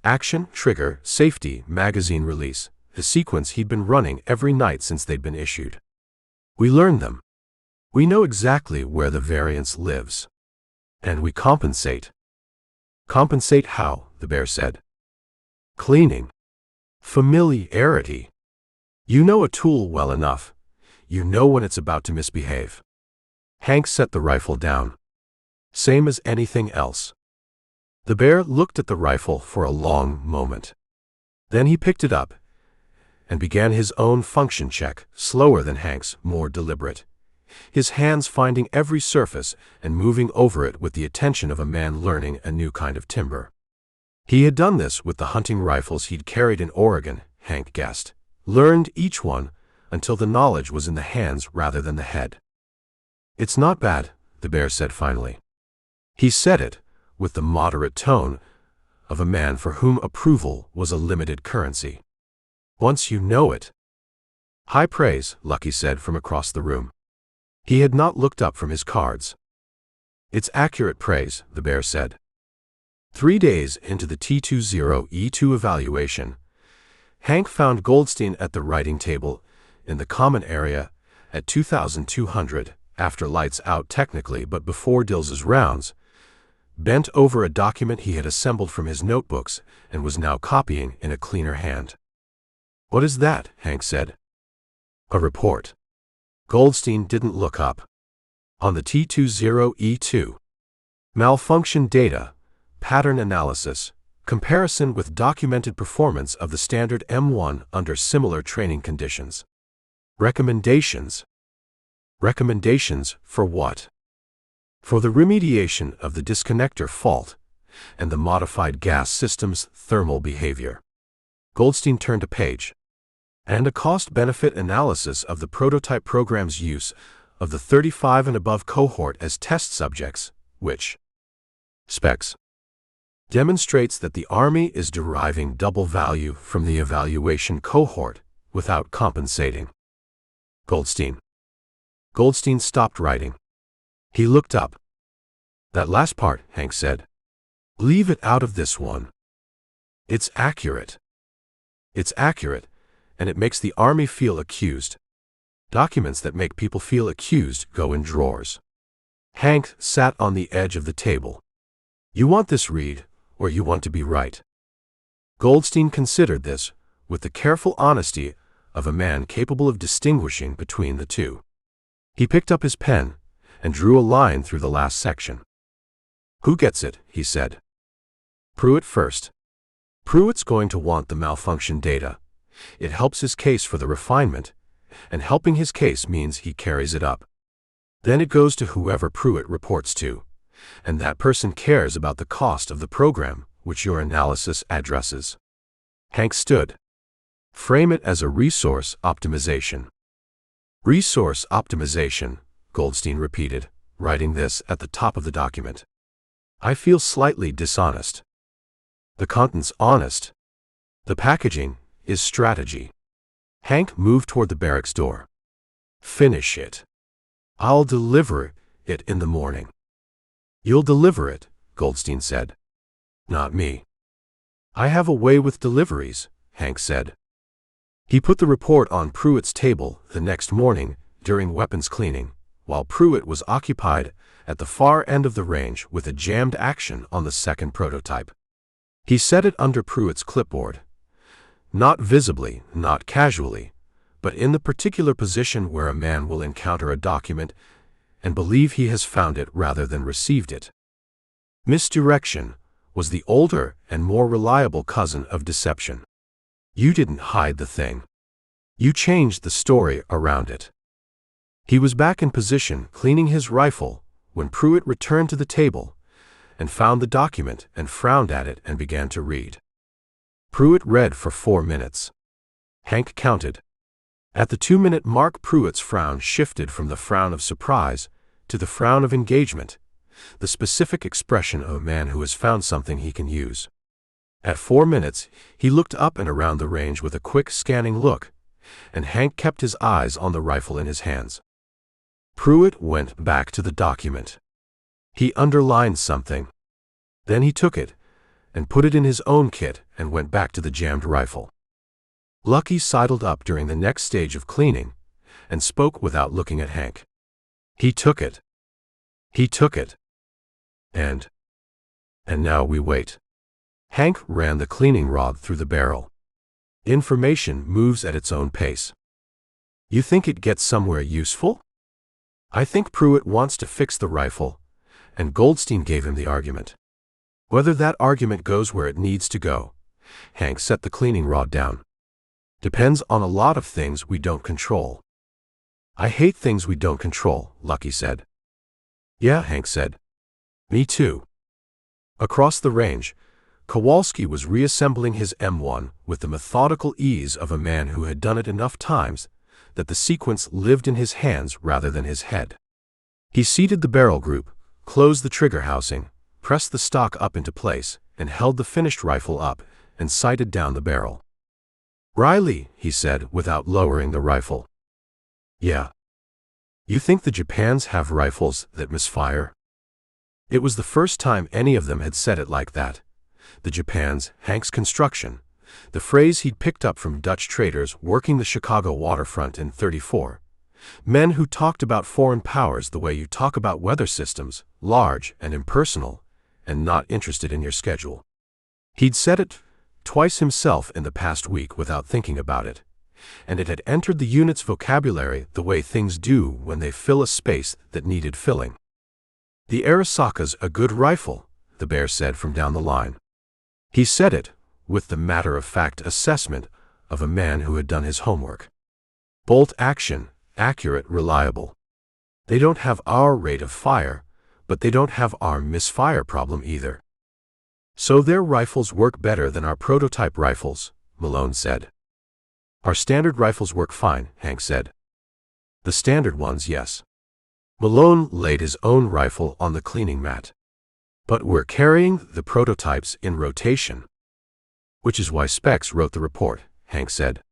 Action, trigger, safety, magazine release, the sequence he'd been running every night since they'd been issued. We learned them. We know exactly where the variance lives. And we compensate. Compensate how? The bear said. Cleaning. Familiarity. You know a tool well enough. You know when it's about to misbehave. Hank set the rifle down. Same as anything else. The bear looked at the rifle for a long moment. Then he picked it up and began his own function check, slower than Hank's, more deliberate. His hands finding every surface and moving over it with the attention of a man learning a new kind of timber. He had done this with the hunting rifles he'd carried in Oregon, Hank guessed, learned each one until the knowledge was in the hands rather than the head. It's not bad, the bear said finally. He said it with the moderate tone of a man for whom approval was a limited currency. Once you know it. High praise, Lucky said from across the room. He had not looked up from his cards. It's accurate praise, the bear said. 3 days into the T20E2 evaluation, Hank found Goldstein at the writing table in the common area at 2,200, after lights out technically but before Dills's rounds, bent over a document he had assembled from his notebooks and was now copying in a cleaner hand. What is that? Hank said. A report. Goldstein didn't look up. On the T20E2. Malfunction data, pattern analysis, comparison with documented performance of the standard M1 under similar training conditions. Recommendations. Recommendations for what? For the remediation of the disconnector fault and the modified gas system's thermal behavior. Goldstein turned a page. And a cost-benefit analysis of the prototype program's use of the 35 and above cohort as test subjects, which specs demonstrates that the Army is deriving double value from the evaluation cohort without compensating. Goldstein stopped writing. He looked up. That last part, Hank said. Leave it out of this one. It's accurate. It's accurate, and it makes the Army feel accused. Documents that make people feel accused go in drawers. Hank sat on the edge of the table. You want this read, or you want to be right? Goldstein considered this with the careful honesty of a man capable of distinguishing between the two. He picked up his pen and drew a line through the last section. "Who gets it?" he said. "Pruitt first. Pruitt's going to want the malfunction data. It helps his case for the refinement, and helping his case means he carries it up. Then it goes to whoever Pruitt reports to, and that person cares about the cost of the program which your analysis addresses." Hank stood. "Frame it as a resource optimization." "Resource optimization," Goldstein repeated, writing this at the top of the document. "I feel slightly dishonest. The content's honest. The packaging is strategy." Hank moved toward the barracks door. "Finish it. I'll deliver it in the morning." "You'll deliver it," Goldstein said. "Not me." "I have a way with deliveries," Hank said. He put the report on Pruitt's table the next morning during weapons cleaning, while Pruitt was occupied at the far end of the range with a jammed action on the second prototype. He set it under Pruitt's clipboard. Not visibly, not casually, but in the particular position where a man will encounter a document and believe he has found it rather than received it. Misdirection was the older and more reliable cousin of deception. You didn't hide the thing. You changed the story around it. He was back in position cleaning his rifle when Pruitt returned to the table and found the document and frowned at it and began to read. Pruitt read for 4 minutes. Hank counted. At the 2-minute mark, Pruitt's frown shifted from the frown of surprise to the frown of engagement, the specific expression of a man who has found something he can use. At 4 minutes, he looked up and around the range with a quick scanning look, and Hank kept his eyes on the rifle in his hands. Pruitt went back to the document. He underlined something. Then he took it and put it in his own kit and went back to the jammed rifle. Lucky sidled up during the next stage of cleaning and spoke without looking at Hank. "He took it. He took it. And now we wait." Hank ran the cleaning rod through the barrel. "Information moves at its own pace. You think it gets somewhere useful?" "I think Pruitt wants to fix the rifle," and Goldstein gave him the argument. "Whether that argument goes where it needs to go," Hank set the cleaning rod down, "depends on a lot of things we don't control." "I hate things we don't control," Lucky said. "Yeah," Hank said. "Me too." Across the range, Kowalski was reassembling his M1 with the methodical ease of a man who had done it enough times that the sequence lived in his hands rather than his head. He seated the barrel group, closed the trigger housing, pressed the stock up into place, and held the finished rifle up and sighted down the barrel. "Reilly," he said without lowering the rifle. "Yeah. You think the Japans have rifles that misfire?" It was the first time any of them had said it like that. The Japans, Hank's construction, the phrase he'd picked up from Dutch traders working the Chicago waterfront in '34. Men who talked about foreign powers the way you talk about weather systems, large and impersonal, and not interested in your schedule. He'd said it twice himself in the past week without thinking about it, and it had entered the unit's vocabulary the way things do when they fill a space that needed filling. "The Arisaka's a good rifle," the bear said from down the line. He said it with the matter-of-fact assessment of a man who had done his homework. "Bolt action, accurate, reliable. They don't have our rate of fire, but they don't have our misfire problem either. So their rifles work better than our prototype rifles," Malone said. "Our standard rifles work fine," Hank said. "The standard ones, yes." Malone laid his own rifle on the cleaning mat. "But we're carrying the prototypes in rotation." "Which is why Specs wrote the report," Hank said.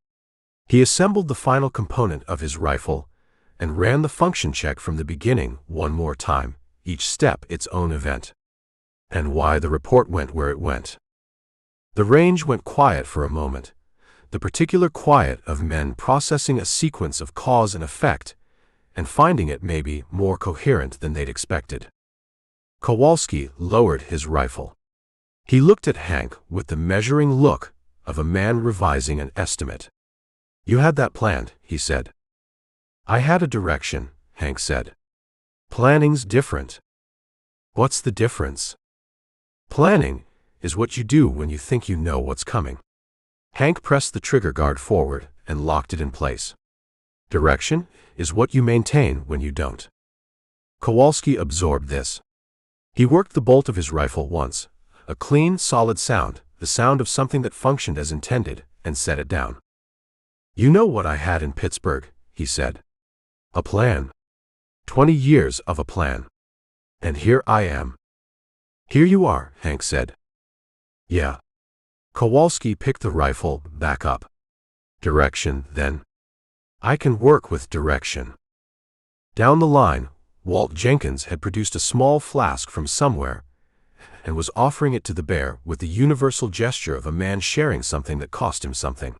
He assembled the final component of his rifle and ran the function check from the beginning one more time, each step its own event. And why the report went where it went. The range went quiet for a moment, the particular quiet of men processing a sequence of cause and effect and finding it maybe more coherent than they'd expected. Kowalski lowered his rifle. He looked at Hank with the measuring look of a man revising an estimate. "You had that planned," he said. "I had a direction," Hank said. "Planning's different." "What's the difference?" "Planning is what you do when you think you know what's coming." Hank pressed the trigger guard forward and locked it in place. "Direction is what you maintain when you don't." Kowalski absorbed this. He worked the bolt of his rifle once, a clean, solid sound, the sound of something that functioned as intended, and set it down. "You know what I had in Pittsburgh," he said. "A plan. 20 years of a plan. And here I am." "Here you are," Hank said. "Yeah." Kowalski picked the rifle back up. "Direction, then." "I can work with direction." Down the line, Walt Jenkins had produced a small flask from somewhere and was offering it to the bear with the universal gesture of a man sharing something that cost him something.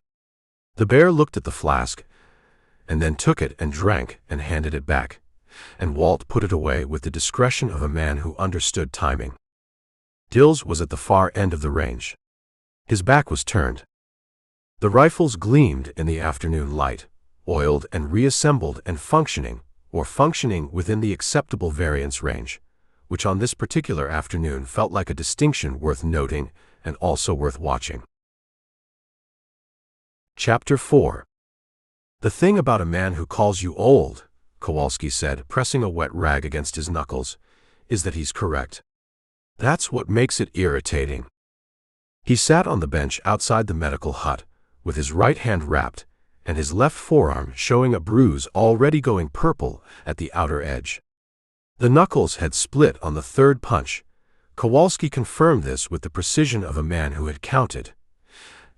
The bear looked at the flask and then took it and drank and handed it back, and Walt put it away with the discretion of a man who understood timing. Dills was at the far end of the range. His back was turned. The rifles gleamed in the afternoon light, oiled and reassembled and functioning within the acceptable variance range, which on this particular afternoon felt like a distinction worth noting and also worth watching. Chapter 4. "The thing about a man who calls you old," Kowalski said, pressing a wet rag against his knuckles, "is that he's correct. That's what makes it irritating." He sat on the bench outside the medical hut, with his right hand wrapped, and his left forearm showing a bruise already going purple at the outer edge. The knuckles had split on the third punch. Kowalski confirmed this with the precision of a man who had counted.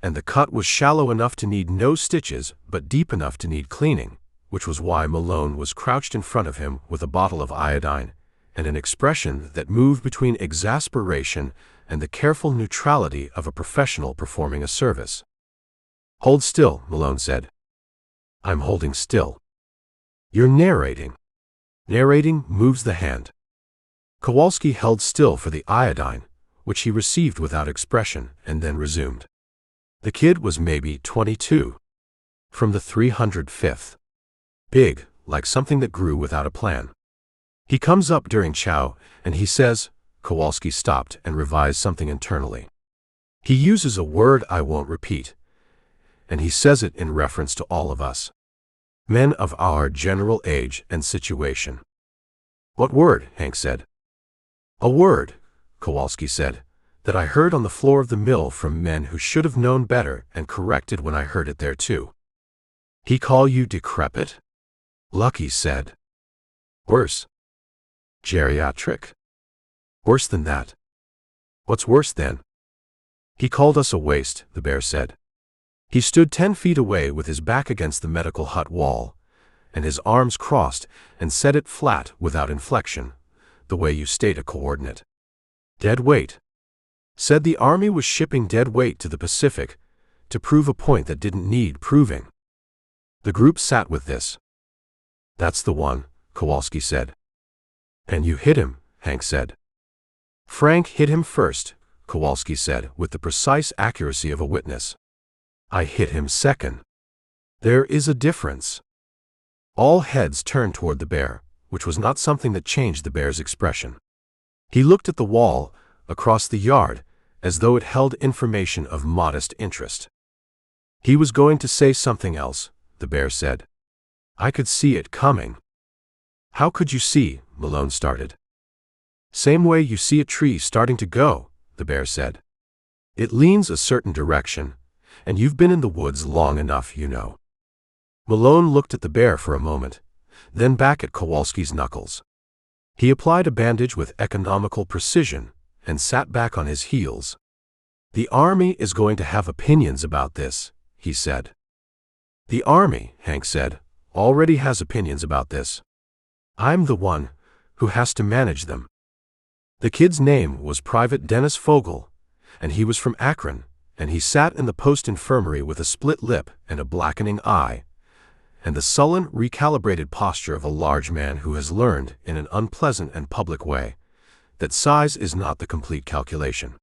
And the cut was shallow enough to need no stitches, but deep enough to need cleaning, which was why Malone was crouched in front of him with a bottle of iodine, and an expression that moved between exasperation and the careful neutrality of a professional performing a service. "Hold still," Malone said. "I'm holding still." "You're narrating." "Narrating moves the hand." Kowalski held still for the iodine, which he received without expression, and then resumed. The kid was maybe 22. From the 305th. Big, like something that grew without a plan. He comes up during chow, and he says, Kowalski stopped and revised something internally. He uses a word I won't repeat, and he says it in reference to all of us. Men of our general age and situation. "What word?" Hank said. "A word," Kowalski said, "that I heard on the floor of the mill from men who should have known better and corrected when I heard it there too." "He call you decrepit?" Lucky said. "Worse." "Geriatric?" "Worse than that." "What's worse then?" "He called us a waste," the bear said. He stood 10 feet away with his back against the medical hut wall, and his arms crossed, and set it flat without inflection, the way you state a coordinate. "Dead weight." Said the army was shipping dead weight to the Pacific to prove a point that didn't need proving. The group sat with this. "That's the one," Kowalski said. "And you hit him," Hank said. "Frank hit him first," Kowalski said with the precise accuracy of a witness. "I hit him second." "There is a difference." All heads turned toward the bear, which was not something that changed the bear's expression. He looked at the wall across the yard as though it held information of modest interest. He was going to say something else, the bear said. "I could see it coming." "How could you see?" Malone started. "Same way you see a tree starting to go," the bear said. "It leans a certain direction, and you've been in the woods long enough, you know." Malone looked at the bear for a moment, then back at Kowalski's knuckles. He applied a bandage with economical precision and sat back on his heels. "The Army is going to have opinions about this," he said. "The Army," Hank said, "already has opinions about this. I'm the one who has to manage them." The kid's name was Private Dennis Fogel, and he was from Akron, and he sat in the post infirmary with a split lip and a blackening eye, and the sullen, recalibrated posture of a large man who has learned, in an unpleasant and public way, that size is not the complete calculation.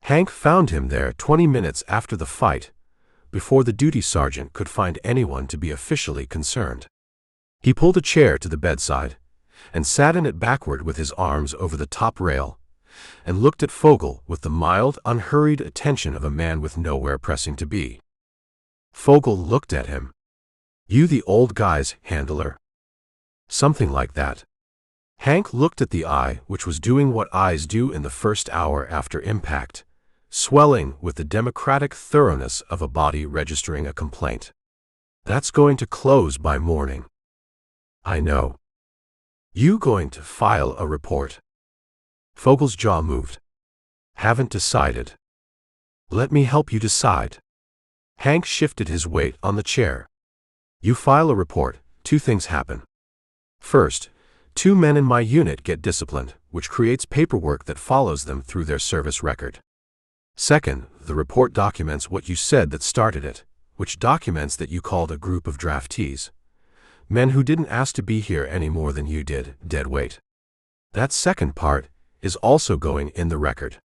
Hank found him there 20 minutes after the fight, before the duty sergeant could find anyone to be officially concerned. He pulled a chair to the bedside and sat in it backward with his arms over the top rail, and looked at Fogel with the mild, unhurried attention of a man with nowhere pressing to be. Fogel looked at him. "You the old guy's handler?" "Something like that." Hank looked at the eye, which was doing what eyes do in the first hour after impact, swelling with the democratic thoroughness of a body registering a complaint. "That's going to close by morning." "I know." "You going to file a report?" Fogel's jaw moved. "Haven't decided." "Let me help you decide." Hank shifted his weight on the chair. "You file a report, two things happen. First, 2 men in my unit get disciplined, which creates paperwork that follows them through their service record. Second, the report documents what you said that started it, which documents that you called a group of draftees. Men who didn't ask to be here any more than you did, dead weight. That second part is also going in the record."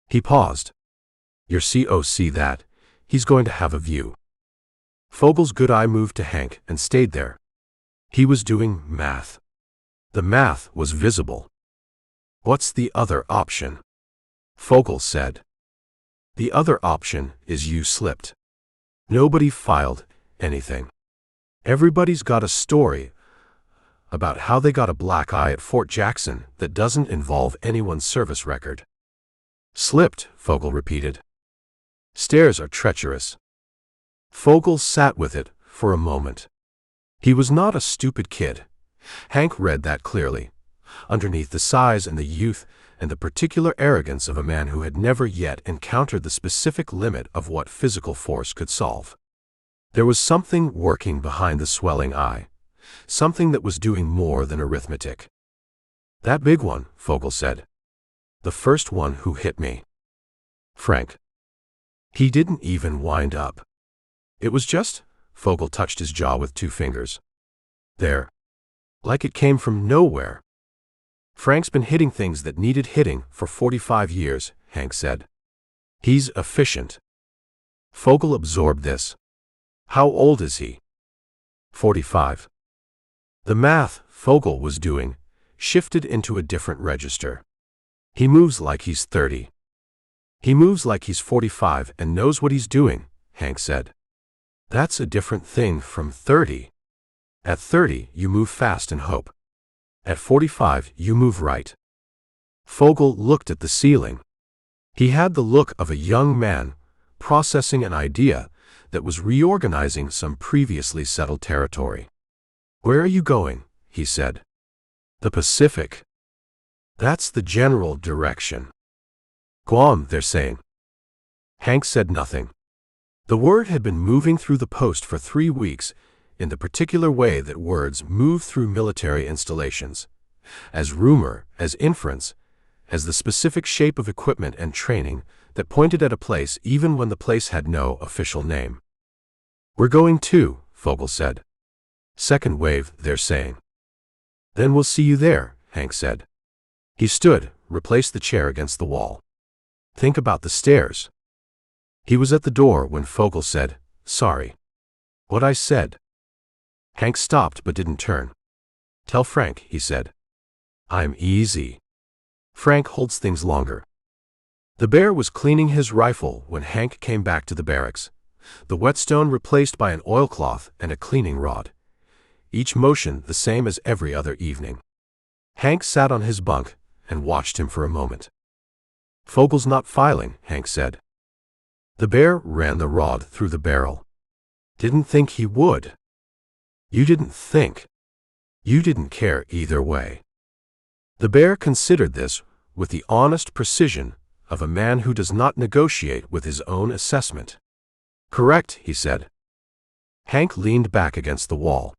He paused. "Your COC that, he's going to have a view." Fogel's good eye moved to Hank and stayed there. He was doing math. The math was visible. "What's the other option?" Fogel said. "The other option is you slipped. Nobody filed anything. Everybody's got a story about how they got a black eye at Fort Jackson that doesn't involve anyone's service record." "Slipped," Fogel repeated. "Stairs are treacherous." Fogel sat with it for a moment. He was not a stupid kid. Hank read that clearly, underneath the size and the youth and the particular arrogance of a man who had never yet encountered the specific limit of what physical force could solve. There was something working behind the swelling eye, something that was doing more than arithmetic. "That big one," Fogel said. "The first one who hit me. Frank. He didn't even wind up. It was just," Fogel touched his jaw with 2 fingers. "There. Like it came from nowhere." "Frank's been hitting things that needed hitting for 45 years, Hank said. "He's efficient." Fogel absorbed this. "How old is he?" 45. The math Fogel was doing shifted into a different register. "He moves like he's 30. He moves like he's 45 and knows what he's doing," Hank said. "That's a different thing from 30. At 30, you move fast and hope. At 45, you move right." Fogel looked at the ceiling. He had the look of a young man processing an idea that was reorganizing some previously settled territory. "Where are you going?" he said. "The Pacific." "That's the general direction." "Guam, they're saying." Hank said nothing. The word had been moving through the post for 3 weeks, in the particular way that words move through military installations, as rumor, as inference, as the specific shape of equipment and training that pointed at a place even when the place had no official name. "We're going too," Fogel said. "Second wave, they're saying." "Then we'll see you there," Hank said. He stood, replaced the chair against the wall. "Think about the stairs." He was at the door when Fogel said, "Sorry. What I said." Hank stopped but didn't turn. "Tell Frank," he said. "I'm easy. Frank holds things longer." The bear was cleaning his rifle when Hank came back to the barracks, the whetstone replaced by an oilcloth and a cleaning rod, each motion the same as every other evening. Hank sat on his bunk and watched him for a moment. "Fogel's not filing," Hank said. The bear ran the rod through the barrel. "Didn't think he would." "You didn't think. You didn't care either way." The bear considered this with the honest precision of a man who does not negotiate with his own assessment. "Correct," he said. Hank leaned back against the wall.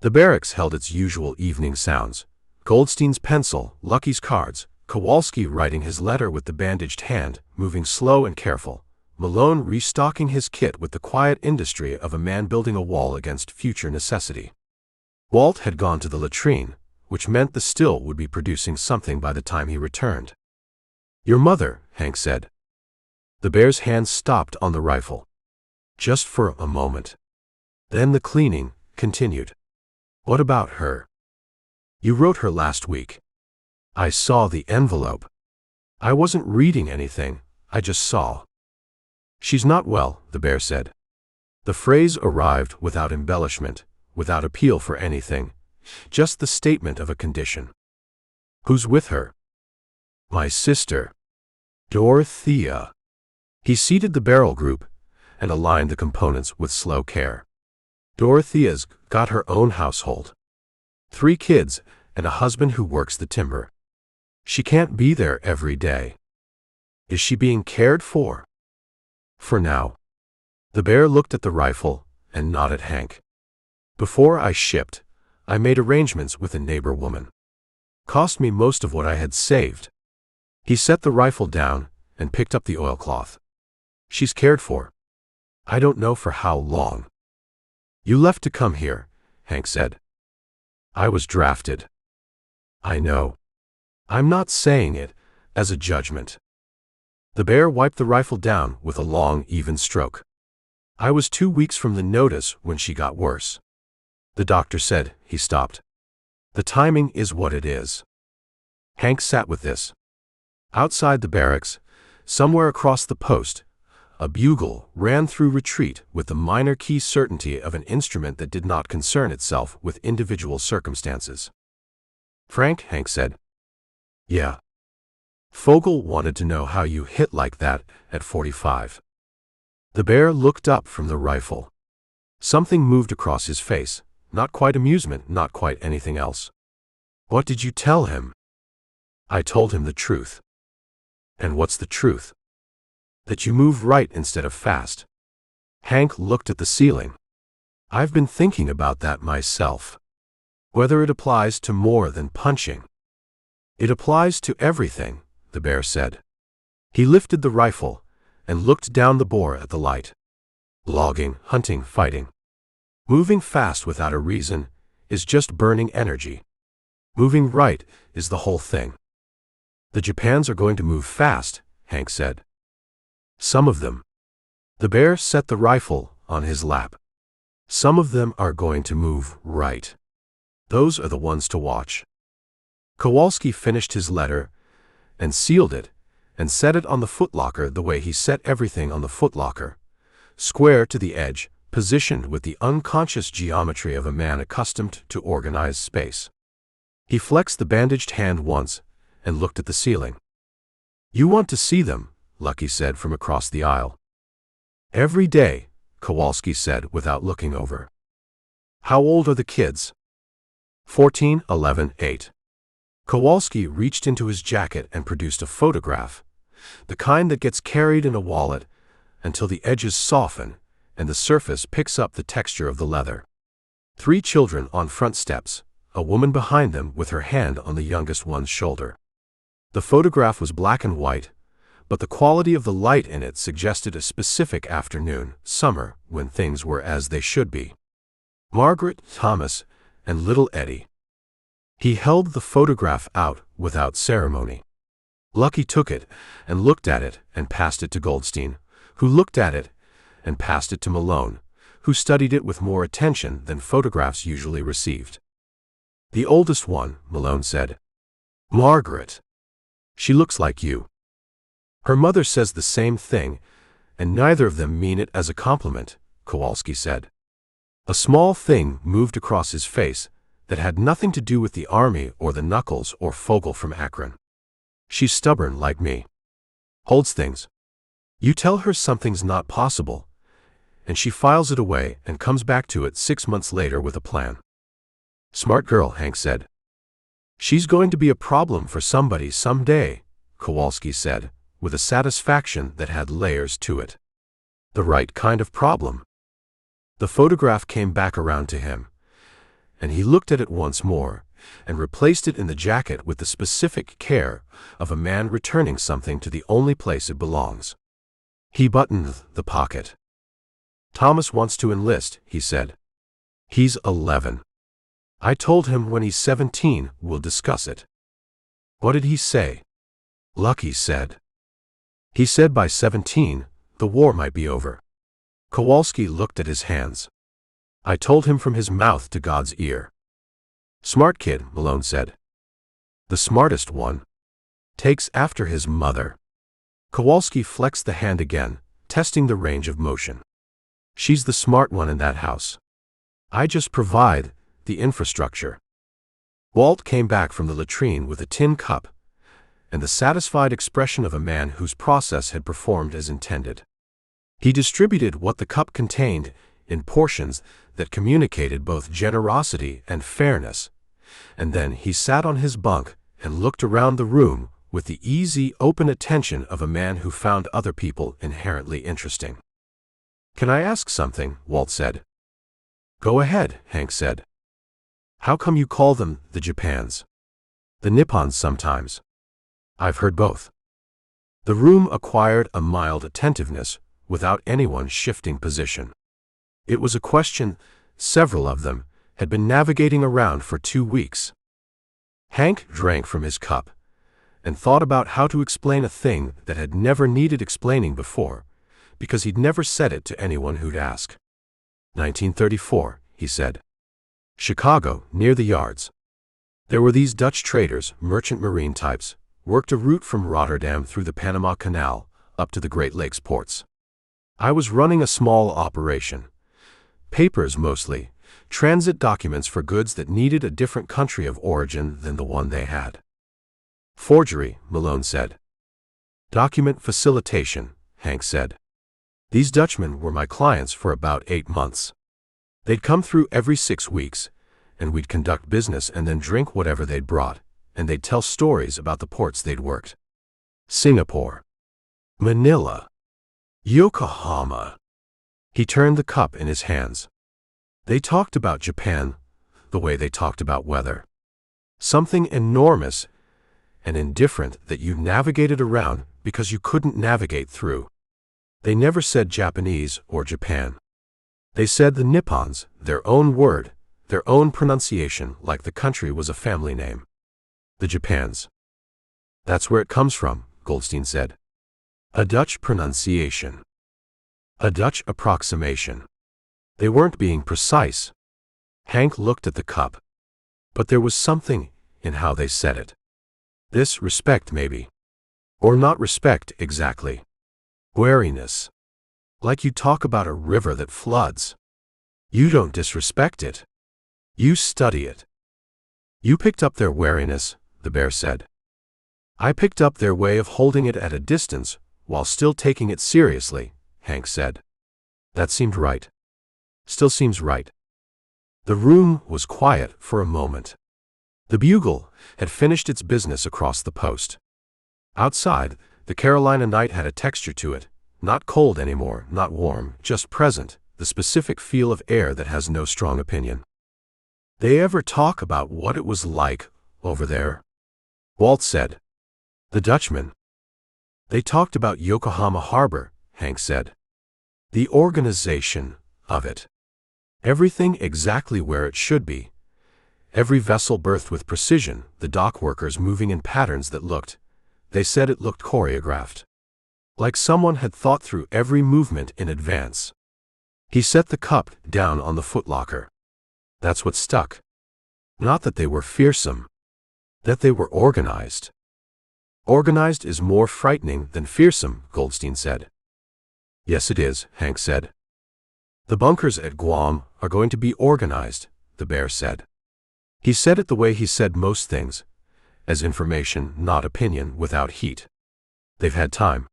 The barracks held its usual evening sounds: Goldstein's pencil, Lucky's cards, Kowalski writing his letter with the bandaged hand, moving slow and careful, Malone restocking his kit with the quiet industry of a man building a wall against future necessity. Walt had gone to the latrine, which meant the still would be producing something by the time he returned. "Your mother," Hank said. The bear's hand stopped on the rifle. Just for a moment. Then the cleaning continued. What about her? You wrote her last week. I saw the envelope. I wasn't reading anything, I just saw. She's not well, the bear said. The phrase arrived without embellishment, without appeal for anything, just the statement of a condition. Who's with her? My sister. Dorothea. He seated the barrel group and aligned the components with slow care. Dorothea's got her own household. 3 kids and a husband who works the timber. She can't be there every day. Is she being cared for? For now. The bear looked at the rifle and nodded at Hank. Before I shipped, I made arrangements with a neighbor woman. Cost me most of what I had saved. He set the rifle down and picked up the oilcloth. She's cared for. I don't know for how long. You left to come here, Hank said. I was drafted. I know. I'm not saying it as a judgment. The bear wiped the rifle down with a long, even stroke. I was 2 weeks from the notice when she got worse. The doctor said. He stopped. The timing is what it is. Hank sat with this. Outside the barracks, somewhere across the post, a bugle ran through retreat with the minor key certainty of an instrument that did not concern itself with individual circumstances. Frank, Hank said. Yeah. Fogel wanted to know how you hit like that at 45. The bear looked up from the rifle. Something moved across his face, not quite amusement, not quite anything else. What did you tell him? I told him the truth. And what's the truth? That you move right instead of fast. Hank looked at the ceiling. I've been thinking about that myself. Whether it applies to more than punching. It applies to everything, the bear said. He lifted the rifle and looked down the bore at the light. Logging, hunting, fighting. Moving fast without a reason is just burning energy. Moving right is the whole thing. The Japans are going to move fast, Hank said. Some of them. The bear set the rifle on his lap. Some of them are going to move right. Those are the ones to watch. Kowalski finished his letter and sealed it and set it on the footlocker the way he set everything on the footlocker, square to the edge, positioned with the unconscious geometry of a man accustomed to organized space. He flexed the bandaged hand once and looked at the ceiling. You want to see them, Lucky said from across the aisle. Every day, Kowalski said without looking over. How old are the kids? 14, 11, 8. Kowalski reached into his jacket and produced a photograph, the kind that gets carried in a wallet until the edges soften and the surface picks up the texture of the leather. 3 children on front steps, a woman behind them with her hand on the youngest one's shoulder. The photograph was black and white, but the quality of the light in it suggested a specific afternoon, summer, when things were as they should be. Margaret, Thomas, and little Eddie. He held the photograph out without ceremony. Lucky took it and looked at it and passed it to Goldstein, who looked at it and passed it to Malone, who studied it with more attention than photographs usually received. The oldest one, Malone said. Margaret. She looks like you. Her mother says the same thing, and neither of them mean it as a compliment, Kowalski said. A small thing moved across his face that had nothing to do with the army or the Knuckles or Fogel from Akron. She's stubborn like me. Holds things. You tell her something's not possible, and she files it away and comes back to it 6 months later with a plan. Smart girl, Hank said. She's going to be a problem for somebody someday, Kowalski said, with a satisfaction that had layers to it. The right kind of problem. The photograph came back around to him, and he looked at it once more and replaced it in the jacket with the specific care of a man returning something to the only place it belongs. He buttoned the pocket. Thomas wants to enlist, he said. He's 11. I told him when he's 17 we'll discuss it. What did he say? Lucky said. He said by 17, the war might be over. Kowalski looked at his hands. I told him from his mouth to God's ear. Smart kid, Malone said. The smartest one. Takes after his mother. Kowalski flexed the hand again, testing the range of motion. She's the smart one in that house. I just provide the infrastructure. Walt came back from the latrine with a tin cup and the satisfied expression of a man whose process had performed as intended. He distributed what the cup contained in portions that communicated both generosity and fairness, and then he sat on his bunk and looked around the room with the easy, open attention of a man who found other people inherently interesting. Can I ask something? Walt said. Go ahead, Hank said. How come you call them the Japans? The Nippons sometimes. I've heard both. The room acquired a mild attentiveness without anyone shifting position. It was a question several of them had been navigating around for 2 weeks. Hank drank from his cup and thought about how to explain a thing that had never needed explaining before, because he'd never said it to anyone who'd ask. 1934, he said. Chicago, near the yards. There were these Dutch traders, merchant marine types, worked a route from Rotterdam through the Panama Canal up to the Great Lakes ports. I was running a small operation. Papers mostly, transit documents for goods that needed a different country of origin than the one they had. Forgery, Malone said. Document facilitation, Hank said. These Dutchmen were my clients for about 8 months. They'd come through every 6 weeks, and we'd conduct business and then drink whatever they'd brought, and they'd tell stories about the ports they'd worked. Singapore. Manila. Yokohama. He turned the cup in his hands. They talked about Japan the way they talked about weather. Something enormous and indifferent that you navigated around because you couldn't navigate through. They never said Japanese or Japan. They said the Nippons, their own word, their own pronunciation, like the country was a family name. The Japans. That's where it comes from, Goldstein said. A Dutch pronunciation. A Dutch approximation. They weren't being precise. Hank looked at the cup. But there was something in how they said it. This respect, maybe. Or not respect, exactly. Wariness. Like you talk about a river that floods. You don't disrespect it. You study it. You picked up their wariness, the bear said. I picked up their way of holding it at a distance while still taking it seriously, Hank said. That seemed right. Still seems right. The room was quiet for a moment. The bugle had finished its business across the post. Outside, the Carolina night had a texture to it, not cold anymore, not warm, just present, the specific feel of air that has no strong opinion. They ever talk about what it was like over there? Walt said. The Dutchmen. They talked about Yokohama Harbor, Hank said. The organization of it. Everything exactly where it should be. Every vessel berthed with precision, the dock workers moving in patterns that looked, they said it looked choreographed. Like someone had thought through every movement in advance. He set the cup down on the footlocker. That's what stuck. Not that they were fearsome. That they were organized. Organized is more frightening than fearsome, Goldstein said. Yes, it is, Hank said. The bunkers at Guam are going to be organized, the bear said. He said it the way he said most things, as information, not opinion, without heat. They've had time.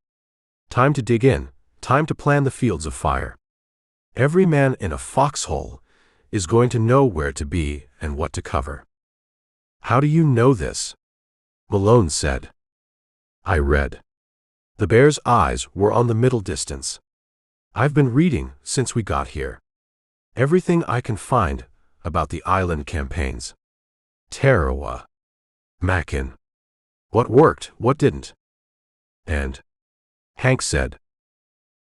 Time to dig in, time to plan the fields of fire. Every man in a foxhole is going to know where to be and what to cover. How do you know this? Malone said. I read. The bear's eyes were on the middle distance. I've been reading since we got here. Everything I can find about the island campaigns. Tarawa. Mackin. What worked, what didn't. And, Hank said,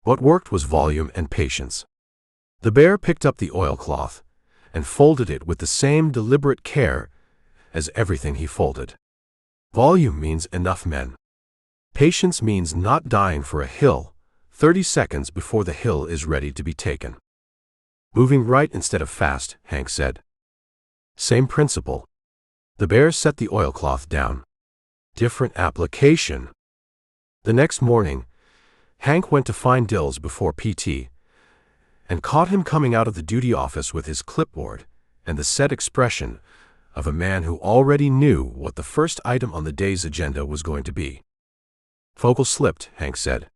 what worked was volume and patience. The bear picked up the oilcloth and folded it with the same deliberate care as everything he folded. Volume means enough men. Patience means not dying for a hill 30 seconds before the hill is ready to be taken. Moving right instead of fast, Hank said. Same principle. The bear set the oilcloth down. Different application. The next morning, Hank went to find Dills before PT and caught him coming out of the duty office with his clipboard and the set expression of a man who already knew what the first item on the day's agenda was going to be. Fogel slipped, Hank said.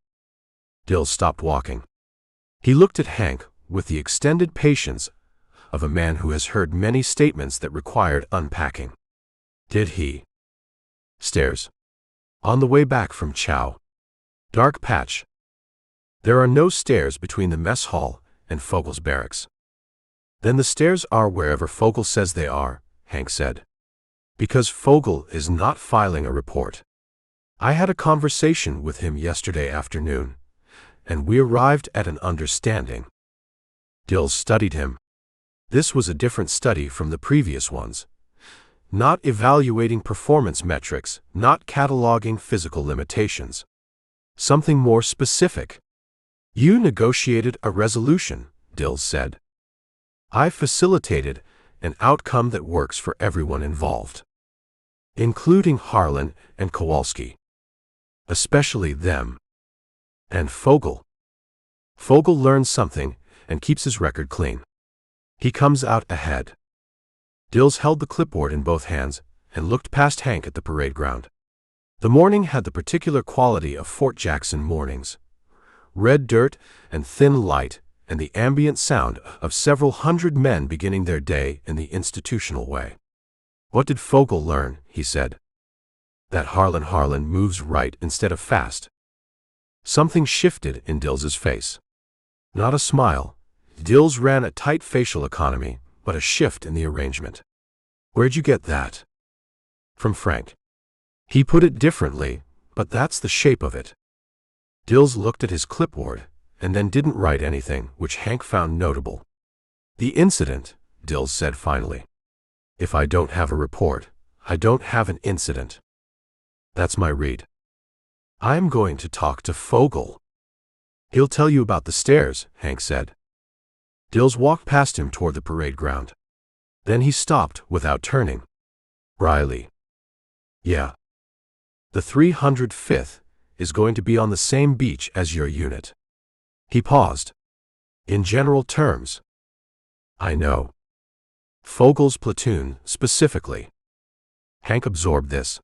Dills stopped walking. He looked at Hank with the extended patience of a man who has heard many statements that required unpacking. Did he? Stairs. On the way back from Chow. Dark patch. There are no stairs between the mess hall and Fogel's barracks. Then the stairs are wherever Fogel says they are, Hank said. Because Fogel is not filing a report. I had a conversation with him yesterday afternoon, and we arrived at an understanding. Dills studied him. This was a different study from the previous ones. Not evaluating performance metrics, not cataloging physical limitations. Something more specific. You negotiated a resolution, Dills said. I facilitated an outcome that works for everyone involved, including Harlan and Kowalski. Especially them. And Fogel. Fogel learns something and keeps his record clean. He comes out ahead. Dills held the clipboard in both hands and looked past Hank at the parade ground. The morning had the particular quality of Fort Jackson mornings. Red dirt and thin light and the ambient sound of several hundred men beginning their day in the institutional way. What did Fogel learn, he said. That Harlan moves right instead of fast. Something shifted in Dills's face. Not a smile. Dills ran a tight facial economy, but a shift in the arrangement. Where'd you get that? From Frank. He put it differently, but that's the shape of it. Dills looked at his clipboard, and then didn't write anything, which Hank found notable. The incident, Dills said finally. If I don't have a report, I don't have an incident. That's my read. I'm going to talk to Fogel. He'll tell you about the stairs, Hank said. Dills walked past him toward the parade ground. Then he stopped without turning. Reilly. Yeah. The 305th is going to be on the same beach as your unit. He paused. In general terms. I know. Fogel's platoon, specifically. Hank absorbed this.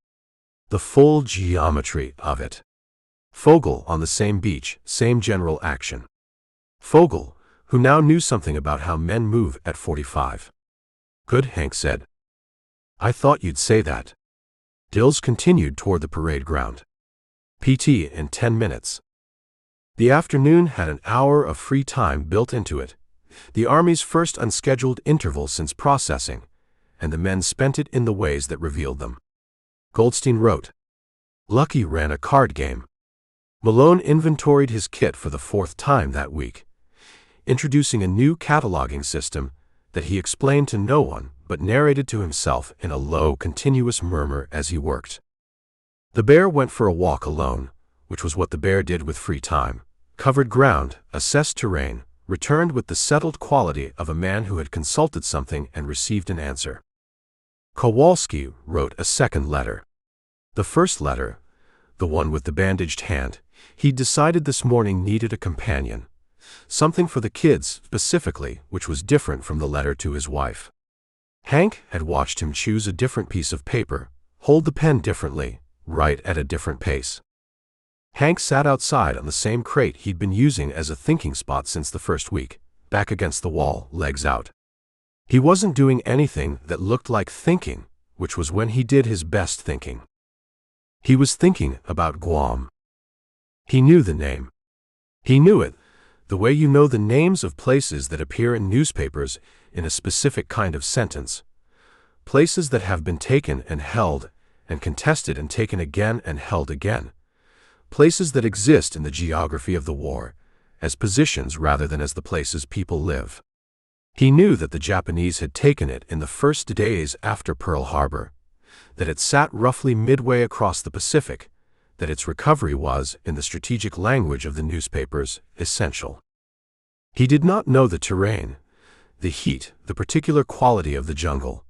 The full geometry of it. Fogel on the same beach, same general action. Fogel, who now knew something about how men move at 45. Good, Hank said. I thought you'd say that. Dills continued toward the parade ground. PT in 10 minutes. The afternoon had an hour of free time built into it, the Army's first unscheduled interval since processing, and the men spent it in the ways that revealed them. Goldstein wrote. Lucky ran a card game. Malone inventoried his kit for the 4th time that week, introducing a new cataloging system that he explained to no one but narrated to himself in a low, continuous murmur as he worked. The bear went for a walk alone, which was what the bear did with free time, covered ground, assessed terrain, returned with the settled quality of a man who had consulted something and received an answer. Kowalski wrote a second letter. The first letter, the one with the bandaged hand, he decided this morning needed a companion. Something for the kids, specifically, which was different from the letter to his wife. Hank had watched him choose a different piece of paper, hold the pen differently, write at a different pace. Hank sat outside on the same crate he'd been using as a thinking spot since the first week, back against the wall, legs out. He wasn't doing anything that looked like thinking, which was when he did his best thinking. He was thinking about Guam. He knew the name. He knew it, the way you know the names of places that appear in newspapers in a specific kind of sentence. Places that have been taken and held, and contested and taken again and held again. Places that exist in the geography of the war, as positions rather than as the places people live. He knew that the Japanese had taken it in the first days after Pearl Harbor, that it sat roughly midway across the Pacific, that its recovery was, in the strategic language of the newspapers, essential. He did not know the terrain, the heat, the particular quality of the jungle,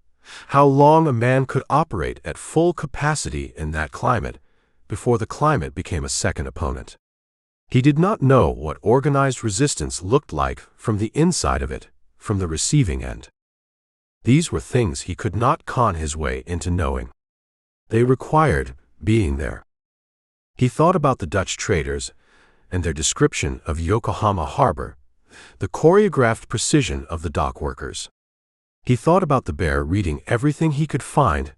how long a man could operate at full capacity in that climate before the climate became a second opponent. He did not know what organized resistance looked like from the inside of it, from the receiving end. These were things he could not con his way into knowing. They required being there. He thought about the Dutch traders and their description of Yokohama Harbor, the choreographed precision of the dock workers. He thought about the bear reading everything he could find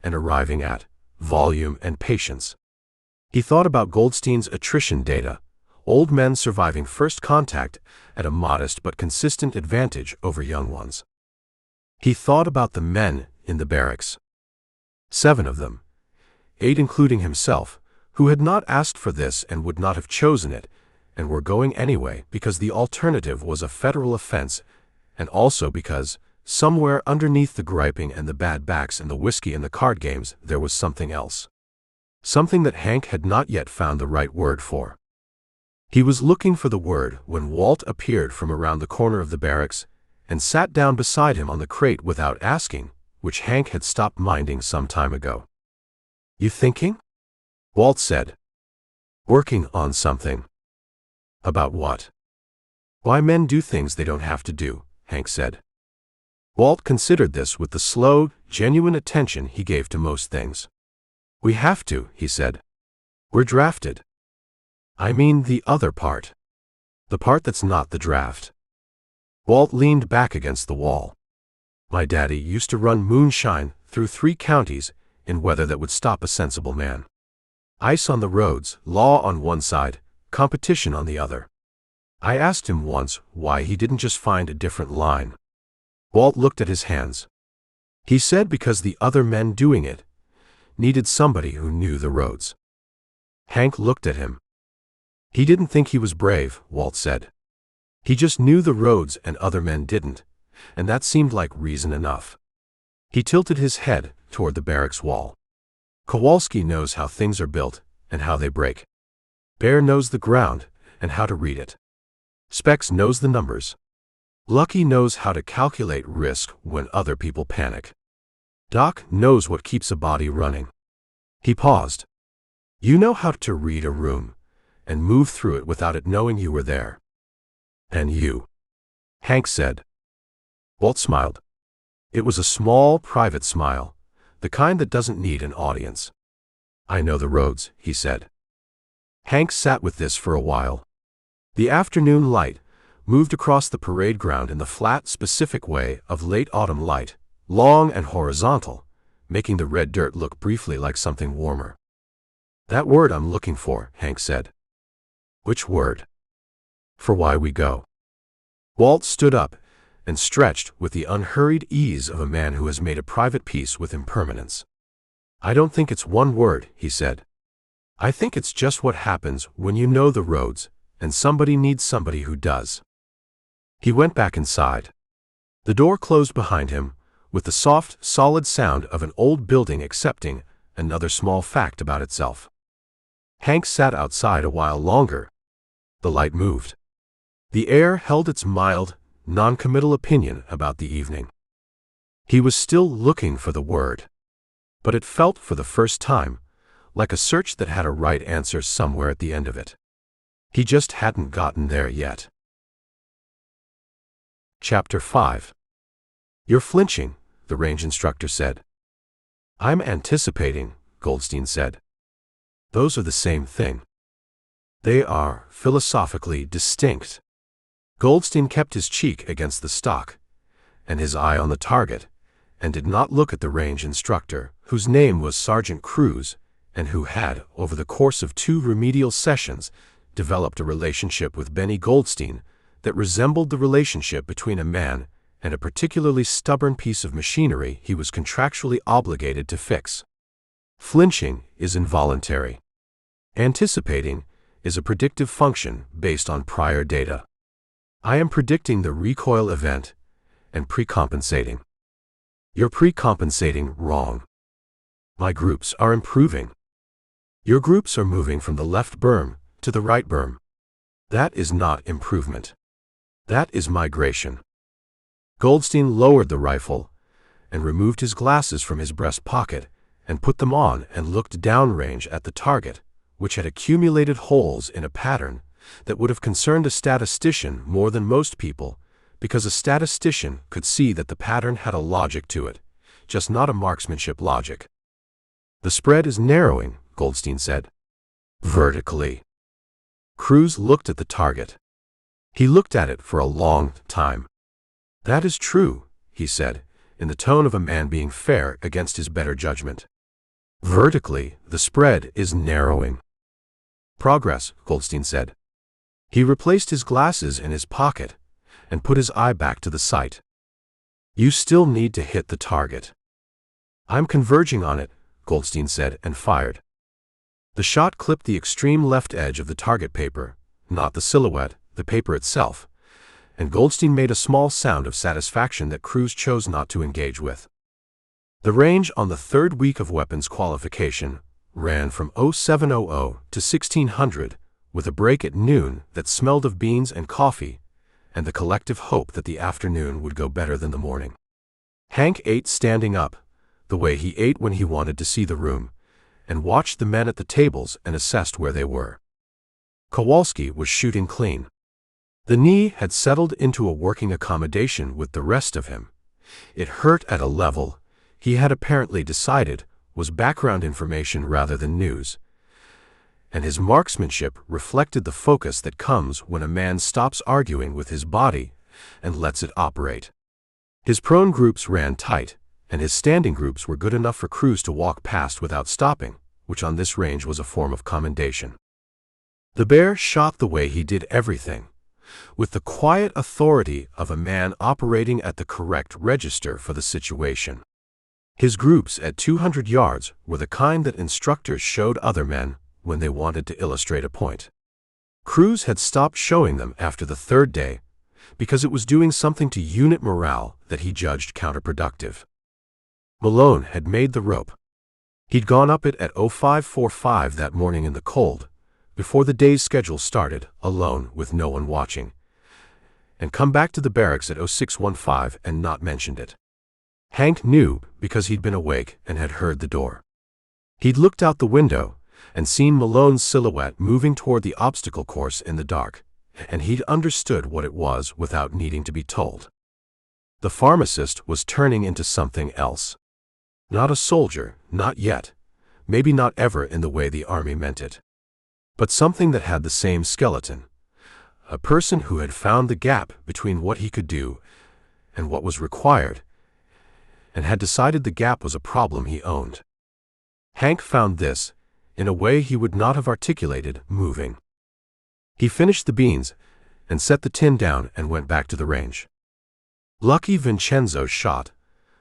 and arriving at volume and patience. He thought about Goldstein's attrition data, old men surviving first contact at a modest but consistent advantage over young ones. He thought about the men in the barracks. 7 of them, 8 including himself, who had not asked for this and would not have chosen it, and were going anyway because the alternative was a federal offense, and also because, somewhere underneath the griping and the bad backs and the whiskey and the card games, there was something else. Something that Hank had not yet found the right word for. He was looking for the word when Walt appeared from around the corner of the barracks and sat down beside him on the crate without asking, which Hank had stopped minding some time ago. "You thinking?" Walt said. "Working on something." "About what?" "Why men do things they don't have to do," Hank said. Walt considered this with the slow, genuine attention he gave to most things. "We have to," he said. "We're drafted." "I mean the other part. The part that's not the draft." Walt leaned back against the wall. "My daddy used to run moonshine through 3 counties in weather that would stop a sensible man. Ice on the roads, law on one side, competition on the other. I asked him once why he didn't just find a different line." Walt looked at his hands. He said because the other men doing it needed somebody who knew the roads. Hank looked at him. "He didn't think he was brave," Walt said. "He just knew the roads and other men didn't, and that seemed like reason enough." He tilted his head toward the barracks wall. "Kowalski knows how things are built and how they break. Bear knows the ground and how to read it. Specs knows the numbers. Lucky knows how to calculate risk when other people panic. Doc knows what keeps a body running." He paused. "You know how to read a room and move through it without it knowing you were there." "And you," Hank said. Walt smiled. It was a small, private smile, the kind that doesn't need an audience. "I know the roads," he said. Hank sat with this for a while. The afternoon light moved across the parade ground in the flat, specific way of late autumn light, long and horizontal, making the red dirt look briefly like something warmer. "That word I'm looking for," Hank said. "Which word?" "For why we go." Walt stood up and stretched with the unhurried ease of a man who has made a private peace with impermanence. "I don't think it's one word," he said. "I think it's just what happens when you know the roads and somebody needs somebody who does." He went back inside. The door closed behind him with the soft, solid sound of an old building accepting another small fact about itself. Hank sat outside a while longer. The light moved. The air held its mild, non-committal opinion about the evening. He was still looking for the word, but it felt for the first time like a search that had a right answer somewhere at the end of it. He just hadn't gotten there yet. Chapter 5. "You're flinching," the range instructor said. "I'm anticipating," Goldstein said. "Those are the same thing. They are philosophically distinct." Goldstein kept his cheek against the stock and his eye on the target, and did not look at the range instructor, whose name was Sergeant Cruz, and who had, over the course of 2 remedial sessions, developed a relationship with Benny Goldstein that resembled the relationship between a man and a particularly stubborn piece of machinery he was contractually obligated to fix. Flinching is involuntary. Anticipating is a predictive function based on prior data. I am predicting the recoil event and precompensating. You're precompensating wrong. My groups are improving. Your groups are moving from the left berm to the right berm. That is not improvement. That is migration. Goldstein lowered the rifle and removed his glasses from his breast pocket and put them on and looked downrange at the target, which had accumulated holes in a pattern that would have concerned a statistician more than most people, because a statistician could see that the pattern had a logic to it, just not a marksmanship logic. The spread is narrowing, Goldstein said. Vertically. Cruz looked at the target. He looked at it for a long time. That is true, he said, in the tone of a man being fair against his better judgment. Vertically, the spread is narrowing. Progress, Goldstein said. He replaced his glasses in his pocket and put his eye back to the sight. You still need to hit the target. I'm converging on it, Goldstein said, and fired. The shot clipped the extreme left edge of the target paper, not the silhouette, the paper itself, and Goldstein made a small sound of satisfaction that Cruz chose not to engage with. The range on the third week of weapons qualification ran from 0700 to 1600, with a break at noon that smelled of beans and coffee, and the collective hope that the afternoon would go better than the morning. Hank ate standing up, the way he ate when he wanted to see the room, and watched the men at the tables and assessed where they were. Kowalski was shooting clean. The knee had settled into a working accommodation with the rest of him. It hurt at a level he had apparently decided was background information rather than news, and his marksmanship reflected the focus that comes when a man stops arguing with his body and lets it operate. His prone groups ran tight, and his standing groups were good enough for Cruz to walk past without stopping, which on this range was a form of commendation. The bear shot the way he did everything, with the quiet authority of a man operating at the correct register for the situation. His groups at 200 yards were the kind that instructors showed other men when they wanted to illustrate a point. Cruz had stopped showing them after the third day because it was doing something to unit morale that he judged counterproductive. Malone had made the rope. He'd gone up it at 0545 that morning in the cold, before the day's schedule started, alone with no one watching, and come back to the barracks at 0615 and not mentioned it. Hank knew because he'd been awake and had heard the door. He'd looked out the window and seen Malone's silhouette moving toward the obstacle course in the dark, and he'd understood what it was without needing to be told. The pharmacist was turning into something else. Not a soldier, not yet, maybe not ever in the way the army meant it, but something that had the same skeleton, a person who had found the gap between what he could do and what was required, and had decided the gap was a problem he owned. Hank found this, in a way he would not have articulated, moving. He finished the beans and set the tin down and went back to the range. Lucky Vincenzo shot,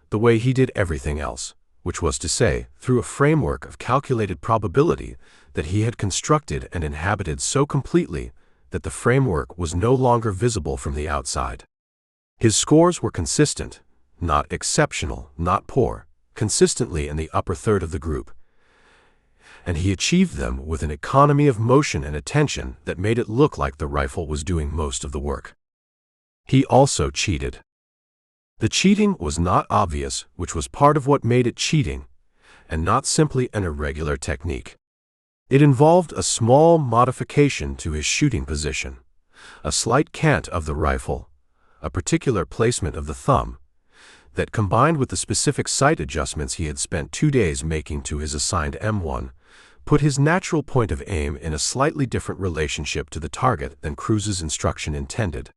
the way he did everything else, which was to say, through a framework of calculated probability that he had constructed and inhabited so completely that the framework was no longer visible from the outside. His scores were consistent, not exceptional, not poor, consistently in the upper third of the group, and he achieved them with an economy of motion and attention that made it look like the rifle was doing most of the work. He also cheated. The cheating was not obvious, which was part of what made it cheating, and not simply an irregular technique. It involved a small modification to his shooting position, a slight cant of the rifle, a particular placement of the thumb, that combined with the specific sight adjustments he had spent 2 days making to his assigned M1, put his natural point of aim in a slightly different relationship to the target than Cruz's instruction intended.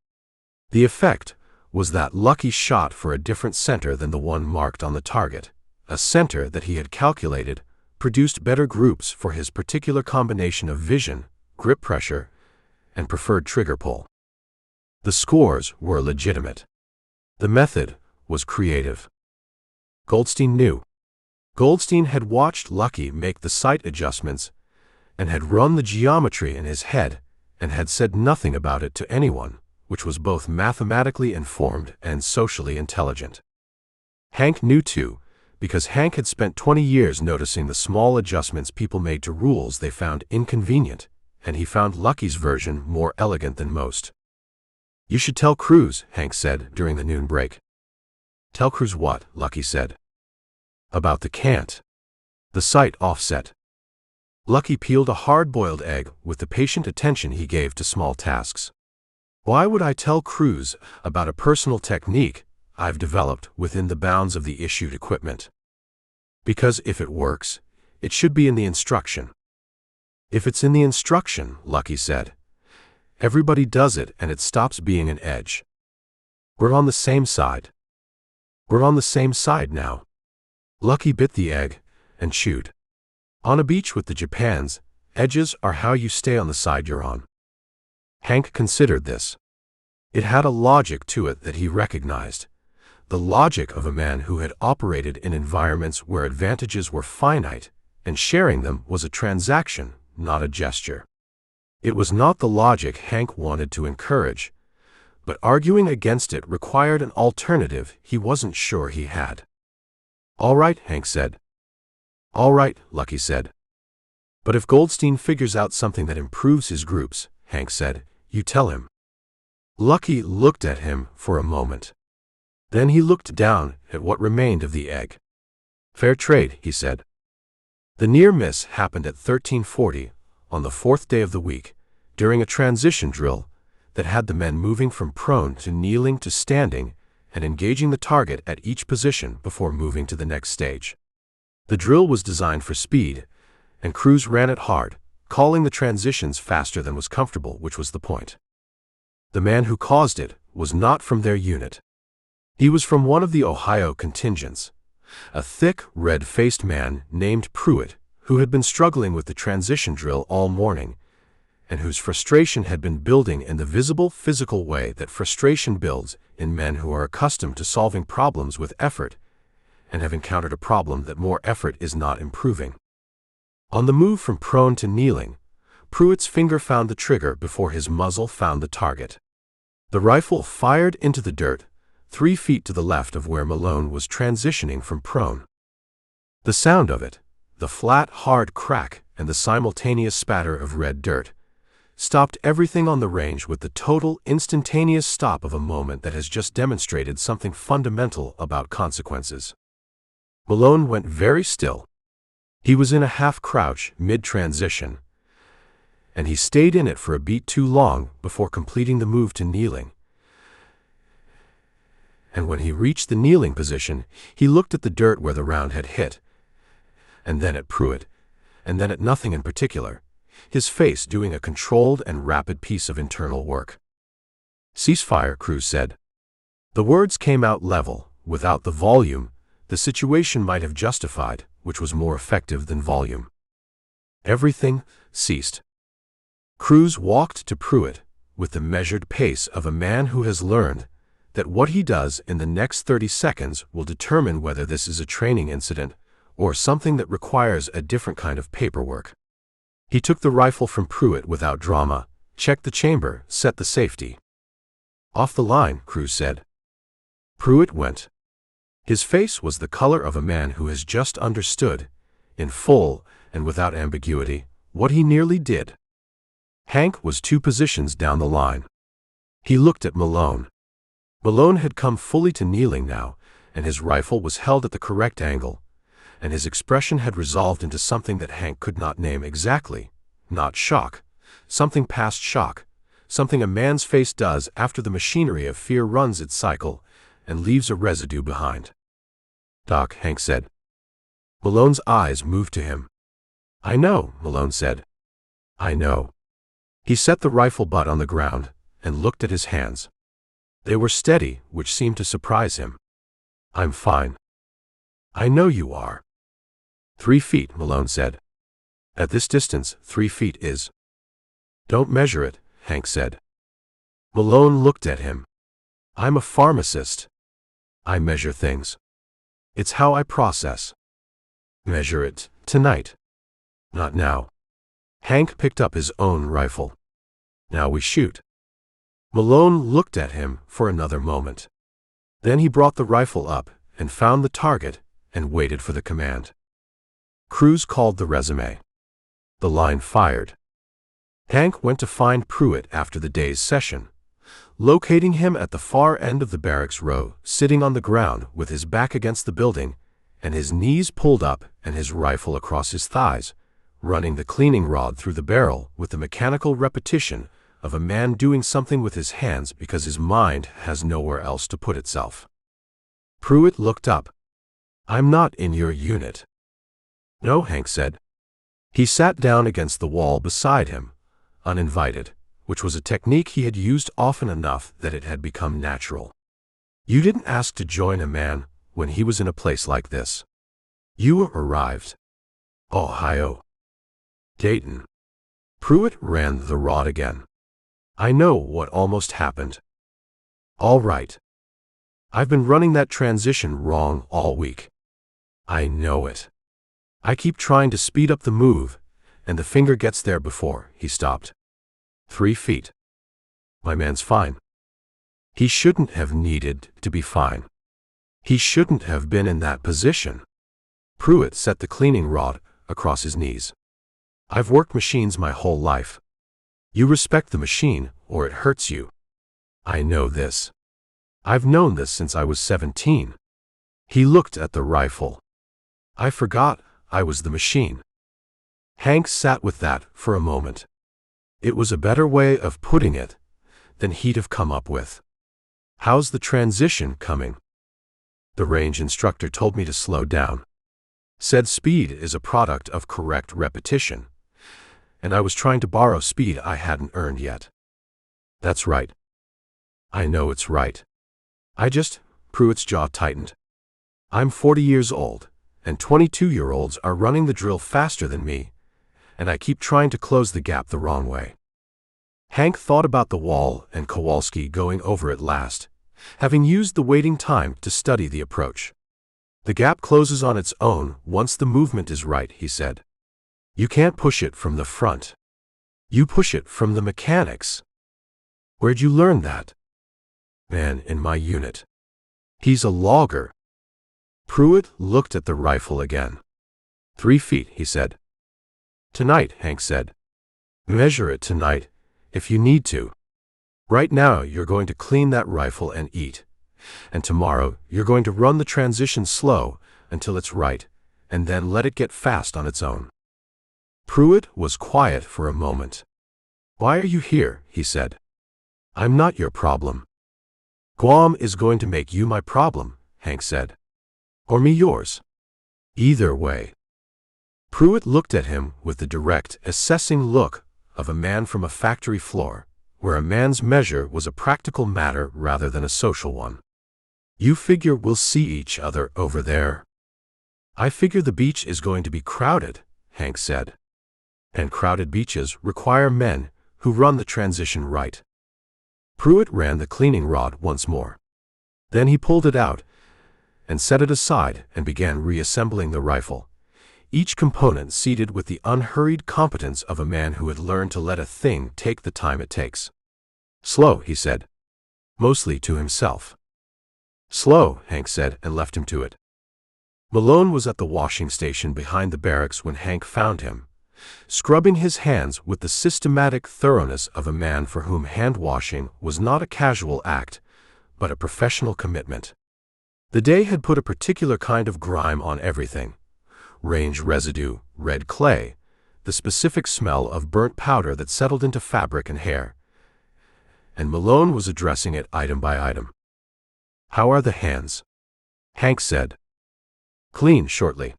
The effect was that Lucky shot for a different center than the one marked on the target, a center that he had calculated produced better groups for his particular combination of vision, grip pressure, and preferred trigger pull. The scores were legitimate. The method was creative. Goldstein knew. Goldstein had watched Lucky make the sight adjustments and had run the geometry in his head and had said nothing about it to anyone, which was both mathematically informed and socially intelligent. Hank knew too, because Hank had spent 20 years noticing the small adjustments people made to rules they found inconvenient, and he found Lucky's version more elegant than most. "You should tell Cruz," Hank said during the noon break. "Tell Cruz what?" Lucky said. "About the can't. The sight offset." Lucky peeled a hard-boiled egg with the patient attention he gave to small tasks. "Why would I tell Cruz about a personal technique I've developed within the bounds of the issued equipment? Because if it works, it should be in the instruction." "If it's in the instruction," Lucky said, "everybody does it and it stops being an edge. We're on the same side. We're on the same side now." Lucky bit the egg and chewed. "On a beach with the Japans, edges are how you stay on the side you're on." Hank considered this. It had a logic to it that he recognized. The logic of a man who had operated in environments where advantages were finite, and sharing them was a transaction, not a gesture. It was not the logic Hank wanted to encourage, but arguing against it required an alternative he wasn't sure he had. "All right," Hank said. "All right," Lucky said. "But if Goldstein figures out something that improves his groups," Hank said, "you tell him." Lucky looked at him for a moment. Then he looked down at what remained of the egg. "Fair trade," he said. The near miss happened at 1340, on the fourth day of the week, during a transition drill that had the men moving from prone to kneeling to standing and engaging the target at each position before moving to the next stage. The drill was designed for speed, and Cruz ran it hard, calling the transitions faster than was comfortable, which was the point. The man who caused it was not from their unit. He was from one of the Ohio contingents, a thick, red-faced man named Pruitt, who had been struggling with the transition drill all morning, and whose frustration had been building in the visible, physical way that frustration builds in men who are accustomed to solving problems with effort and have encountered a problem that more effort is not improving. On the move from prone to kneeling, Pruitt's finger found the trigger before his muzzle found the target. The rifle fired into the dirt, 3 feet to the left of where Malone was transitioning from prone. The sound of it, the flat, hard crack and the simultaneous spatter of red dirt, stopped everything on the range with the total, instantaneous stop of a moment that has just demonstrated something fundamental about consequences. Malone went very still. He was in a half-crouch, mid-transition, and he stayed in it for a beat too long before completing the move to kneeling. And when he reached the kneeling position, he looked at the dirt where the round had hit, and then at Pruitt, and then at nothing in particular, his face doing a controlled and rapid piece of internal work. "Ceasefire," Cruz said. The words came out level, without the volume the situation might have justified, which was more effective than volume. Everything ceased. Cruz walked to Pruitt with the measured pace of a man who has learned that what he does in the next 30 seconds will determine whether this is a training incident or something that requires a different kind of paperwork. He took the rifle from Pruitt without drama, checked the chamber, set the safety. "Off the line," Cruz said. Pruitt went. His face was the color of a man who has just understood, in full and without ambiguity, what he nearly did. Hank was 2 positions down the line. He looked at Malone. Malone had come fully to kneeling now, and his rifle was held at the correct angle, and his expression had resolved into something that Hank could not name exactly, not shock, something past shock, something a man's face does after the machinery of fear runs its cycle and leaves a residue behind. "Doc," Hank said. Malone's eyes moved to him. "I know," Malone said. "I know." He set the rifle butt on the ground and looked at his hands. They were steady, which seemed to surprise him. "I'm fine." "I know you are." 3 feet, Malone said. "At this distance, 3 feet is." "Don't measure it," Hank said. Malone looked at him. "I'm a pharmacist. I measure things. It's how I process." "Measure it tonight." "Not now." Hank picked up his own rifle. "Now we shoot." Malone looked at him for another moment. Then he brought the rifle up and found the target and waited for the command. Cruz called the resume. The line fired. Hank went to find Pruitt after the day's session, locating him at the far end of the barracks row, sitting on the ground with his back against the building and his knees pulled up and his rifle across his thighs, running the cleaning rod through the barrel with the mechanical repetition of a man doing something with his hands because his mind has nowhere else to put itself. Pruitt looked up. "I'm not in your unit." "No," Hank said. He sat down against the wall beside him, uninvited, which was a technique he had used often enough that it had become natural. "You didn't ask to join a man when he was in a place like this. You arrived." "Ohio." "Dayton." Pruitt ran the rod again. "I know what almost happened." "All right. I've been running that transition wrong all week." "I know it. I keep trying to speed up the move, and the finger gets there before." He stopped. 3 feet. "My man's fine." He shouldn't have needed to be fine. He shouldn't have been in that position. Pruitt set the cleaning rod across his knees. "I've worked machines my whole life. You respect the machine, or it hurts you. I know this. I've known this since I was 17. He looked at the rifle. "I forgot I was the machine." Hank sat with that for a moment. It was a better way of putting it than he'd have come up with. "How's the transition coming?" "The range instructor told me to slow down. Said speed is a product of correct repetition, and I was trying to borrow speed I hadn't earned yet." "That's right." "I know it's right. Pruitt's jaw tightened. "I'm 40 years old, and 22-year-olds are running the drill faster than me, and I keep trying to close the gap the wrong way." Hank thought about the wall and Kowalski going over it last, having used the waiting time to study the approach. "The gap closes on its own once the movement is right," he said. "You can't push it from the front. You push it from the mechanics." "Where'd you learn that?" "Man in my unit. He's a logger." Pruitt looked at the rifle again. 3 feet, he said. "Tonight," Hank said. "Measure it tonight, if you need to. Right now you're going to clean that rifle and eat, and tomorrow you're going to run the transition slow until it's right, and then let it get fast on its own." Pruitt was quiet for a moment. "Why are you here?" he said. "I'm not your problem." "Guam is going to make you my problem," Hank said. "Or me yours. Either way." Pruitt looked at him with the direct, assessing look of a man from a factory floor, where a man's measure was a practical matter rather than a social one. "You figure we'll see each other over there?" "I figure the beach is going to be crowded," Hank said. "And crowded beaches require men who run the transition right." Pruitt ran the cleaning rod once more. Then he pulled it out and set it aside and began reassembling the rifle, each component seated with the unhurried competence of a man who had learned to let a thing take the time it takes. "Slow," he said, mostly to himself. "Slow," Hank said, and left him to it. Malone was at the washing station behind the barracks when Hank found him, scrubbing his hands with the systematic thoroughness of a man for whom hand-washing was not a casual act, but a professional commitment. The day had put a particular kind of grime on everything: range residue, red clay, the specific smell of burnt powder that settled into fabric and hair. And Malone was addressing it item by item. "How are the hands?" Hank said. "Clean," shortly.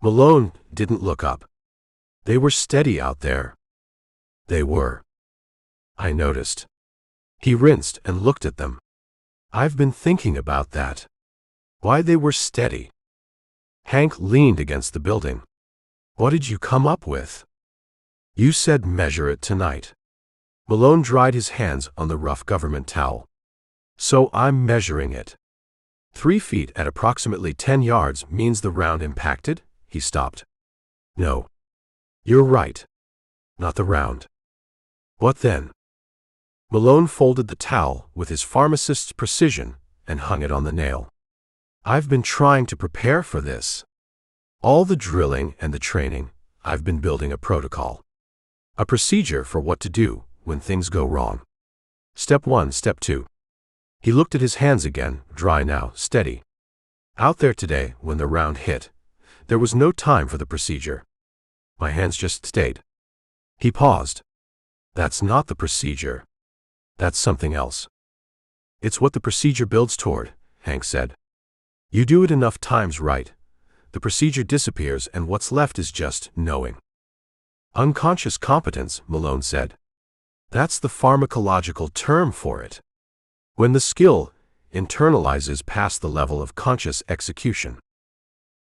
Malone didn't look up. "They were steady out there." "They were. I noticed." He rinsed and looked at them. "I've been thinking about that. Why they were steady." Hank leaned against the building. "What did you come up with?" "You said measure it tonight." Malone dried his hands on the rough government towel. "So I'm measuring it. 3 feet at approximately 10 yards means the round impacted?" He stopped. "No. You're right. Not the round." "What then?" Malone folded the towel with his pharmacist's precision and hung it on the nail. I've been trying to prepare for this. All the drilling and the training, I've been building a protocol. A procedure for what to do when things go wrong. Step 1, Step 2. He looked at his hands again, dry now, steady. Out there today, when the round hit, there was no time for the procedure. My hands just stayed. He paused. That's not the procedure. That's something else. It's what the procedure builds toward, Hank said. You do it enough times right, the procedure disappears and what's left is just knowing. Unconscious competence, Malone said. That's the pharmacological term for it. When the skill internalizes past the level of conscious execution.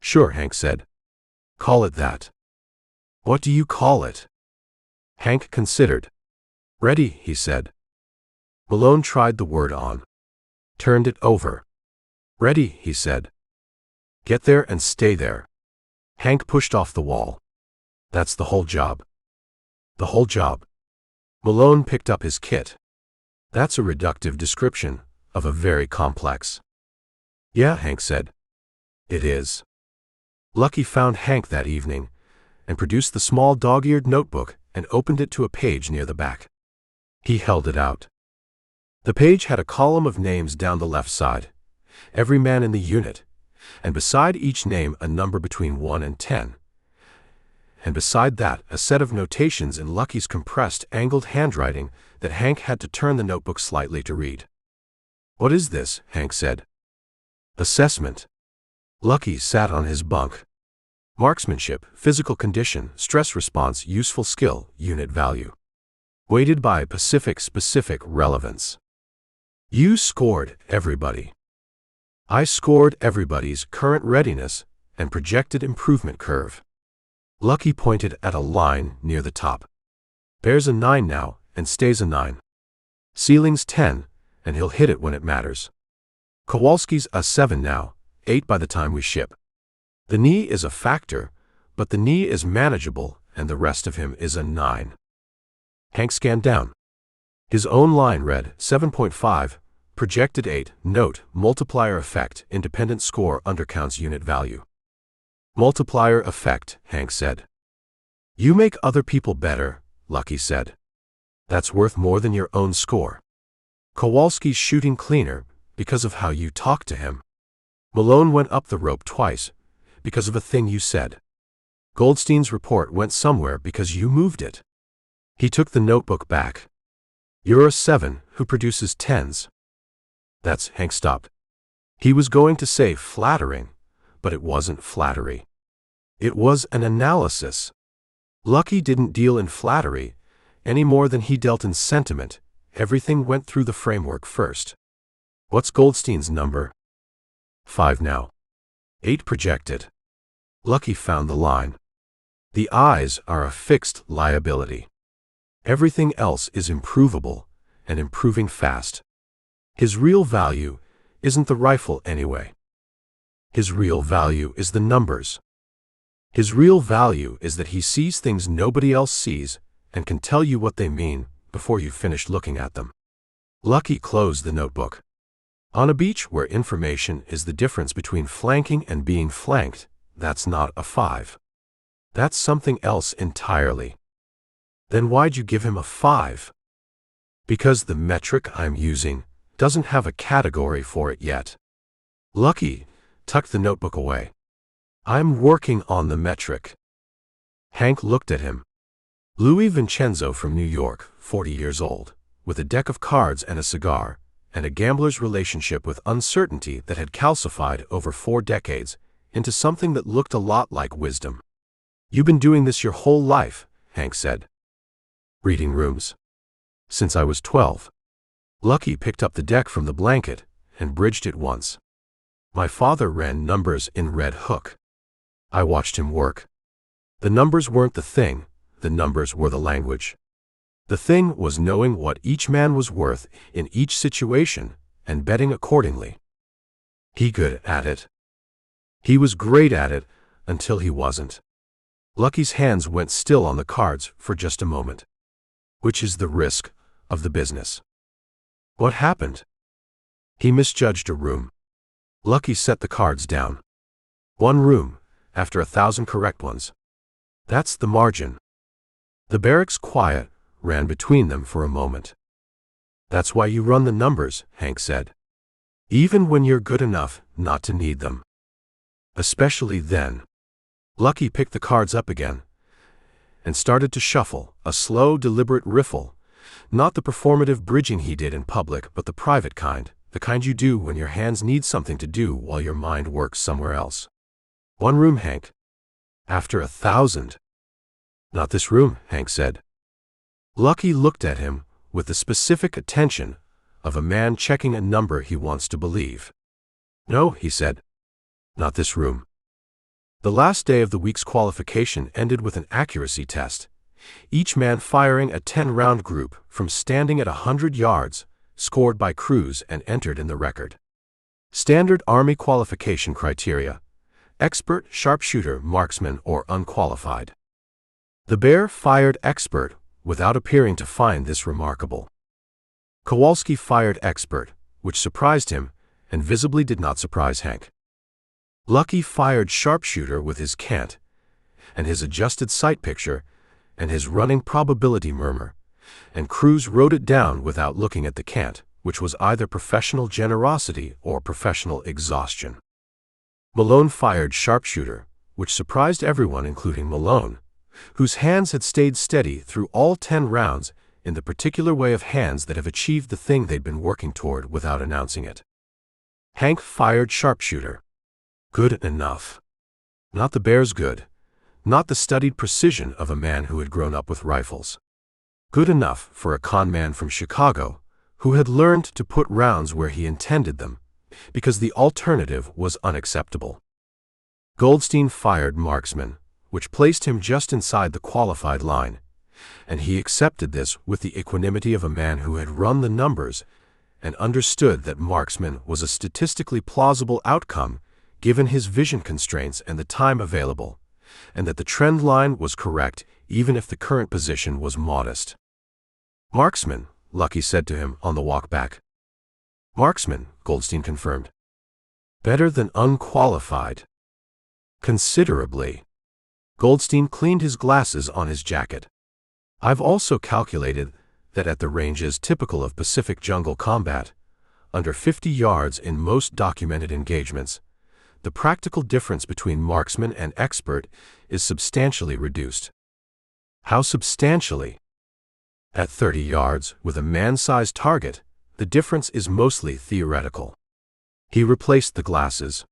Sure, Hank said. Call it that. What do you call it? Hank considered. Ready, he said. Malone tried the word on. Turned it over. Ready, he said. Get there and stay there. Hank pushed off the wall. That's the whole job. The whole job. Malone picked up his kit. That's a reductive description of a very complex. Yeah, Hank said. It is. Lucky found Hank that evening and produced the small dog-eared notebook and opened it to a page near the back. He held it out. The page had a column of names down the left side, every man in the unit, and beside each name a number between 1 and 10. And beside that, a set of notations in Lucky's compressed, angled handwriting that Hank had to turn the notebook slightly to read. What is this? Hank said. Assessment. Lucky sat on his bunk. Marksmanship, physical condition, stress response, useful skill, unit value. Weighted by specific relevance. You scored everybody. I scored everybody's current readiness and projected improvement curve. Lucky pointed at a line near the top. Bears a 9 now and stays a 9. Ceiling's 10, and he'll hit it when it matters. Kowalski's a 7 now, 8 by the time we ship. The knee is a factor, but the knee is manageable and the rest of him is a 9. Hank scanned down. His own line read 7.5, projected 8, note, multiplier effect, independent score undercounts unit value. Multiplier effect, Hank said. You make other people better, Lucky said. That's worth more than your own score. Kowalski's shooting cleaner because of how you talk to him. Malone went up the rope twice because of a thing you said. Goldstein's report went somewhere because you moved it. He took the notebook back. You're a 7 who produces 10s. That's, Hank stopped. He was going to say flattering, but it wasn't flattery. It was an analysis. Lucky didn't deal in flattery any more than he dealt in sentiment. Everything went through the framework first. What's Goldstein's number? 5 now. 8 projected. Lucky found the line. The eyes are a fixed liability. Everything else is improvable, and improving fast. His real value isn't the rifle anyway. His real value is the numbers. His real value is that he sees things nobody else sees and can tell you what they mean before you've finished looking at them. Lucky closed the notebook. On a beach where information is the difference between flanking and being flanked, that's not a 5. That's something else entirely. Then why'd you give him a 5? Because the metric I'm using doesn't have a category for it yet. Lucky tucked the notebook away. I'm working on the metric. Hank looked at him. Louis Vincenzo from New York, 40 years old, with a deck of cards and a cigar, and a gambler's relationship with uncertainty that had calcified over 4 decades into something that looked a lot like wisdom. You've been doing this your whole life, Hank said. Reading rooms. Since I was 12. Lucky picked up the deck from the blanket and bridged it once. My father ran numbers in Red Hook. I watched him work. The numbers weren't the thing, the numbers were the language. The thing was knowing what each man was worth in each situation and betting accordingly. He good at it. He was great at it until he wasn't. Lucky's hands went still on the cards for just a moment. Which is the risk of the business. What happened? He misjudged a room. Lucky set the cards down. 1 room, after 1,000 correct ones. That's the margin. The barracks quiet ran between them for a moment. That's why you run the numbers, Hank said. Even when you're good enough not to need them. Especially then. Lucky picked the cards up again and started to shuffle, a slow, deliberate riffle, not the performative bridging he did in public, but the private kind, the kind you do when your hands need something to do while your mind works somewhere else. 1 room, Hank. After 1,000. Not this room, Hank said. Lucky looked at him with the specific attention of a man checking a number he wants to believe. No, he said. Not this room. The last day of the week's qualification ended with an accuracy test, each man firing a 10-round group from standing at 100 yards, scored by crews and entered in the record. Standard Army qualification criteria: expert, sharpshooter, marksman, or unqualified. The bear fired expert without appearing to find this remarkable. Kowalski fired expert, which surprised him and visibly did not surprise Hank. Lucky fired sharpshooter with his cant and his adjusted sight picture and his running probability murmur, and crews wrote it down without looking at the cant, which was either professional generosity or professional exhaustion. Malone fired sharpshooter, which surprised everyone including Malone, whose hands had stayed steady through all 10 rounds in the particular way of hands that have achieved the thing they'd been working toward without announcing it. Hank fired sharpshooter. Good enough. Not the bear's good, not the studied precision of a man who had grown up with rifles. Good enough for a con man from Chicago who had learned to put rounds where he intended them, because the alternative was unacceptable. Goldstein fired marksman, which placed him just inside the qualified line, and he accepted this with the equanimity of a man who had run the numbers and understood that marksman was a statistically plausible outcome given his vision constraints and the time available, and that the trend line was correct even if the current position was modest. Marksman, Lucky said to him on the walk back. Marksman, Goldstein confirmed. Better than unqualified. Considerably. Goldstein cleaned his glasses on his jacket. I've also calculated that at the ranges typical of Pacific jungle combat, under 50 yards in most documented engagements, the practical difference between marksman and expert is substantially reduced. How substantially? At 30 yards, with a man-sized target, the difference is mostly theoretical. He replaced the glasses.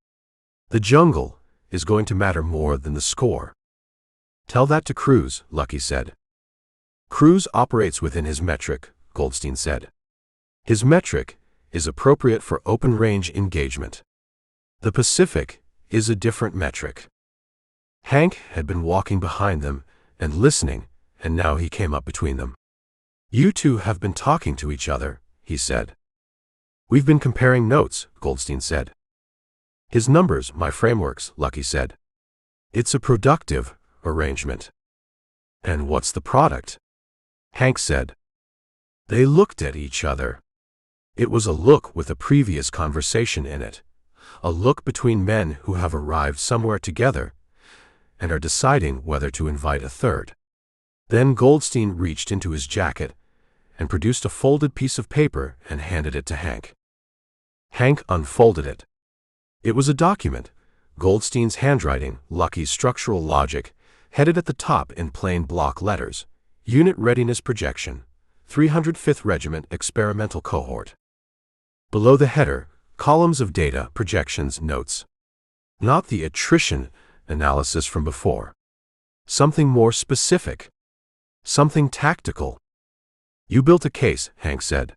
The jungle is going to matter more than the score. Tell that to Cruz, Lucky said. Cruz operates within his metric, Goldstein said. His metric is appropriate for open-range engagement. The Pacific is a different metric. Hank had been walking behind them and listening, and now he came up between them. You two have been talking to each other, he said. We've been comparing notes, Goldstein said. His numbers, my frameworks, Lucky said. It's a productive arrangement. And what's the product? Hank said. They looked at each other. It was a look with a previous conversation in it. A look between men who have arrived somewhere together and are deciding whether to invite a third. Then Goldstein reached into his jacket and produced a folded piece of paper and handed it to Hank. Hank unfolded it. It was a document, Goldstein's handwriting, Lucky's structural logic, headed at the top in plain block letters, Unit Readiness Projection, 305th Regiment Experimental Cohort. Below the header, columns of data, projections, notes. Not the attrition analysis from before. Something more specific. Something tactical. You built a case, Hank said.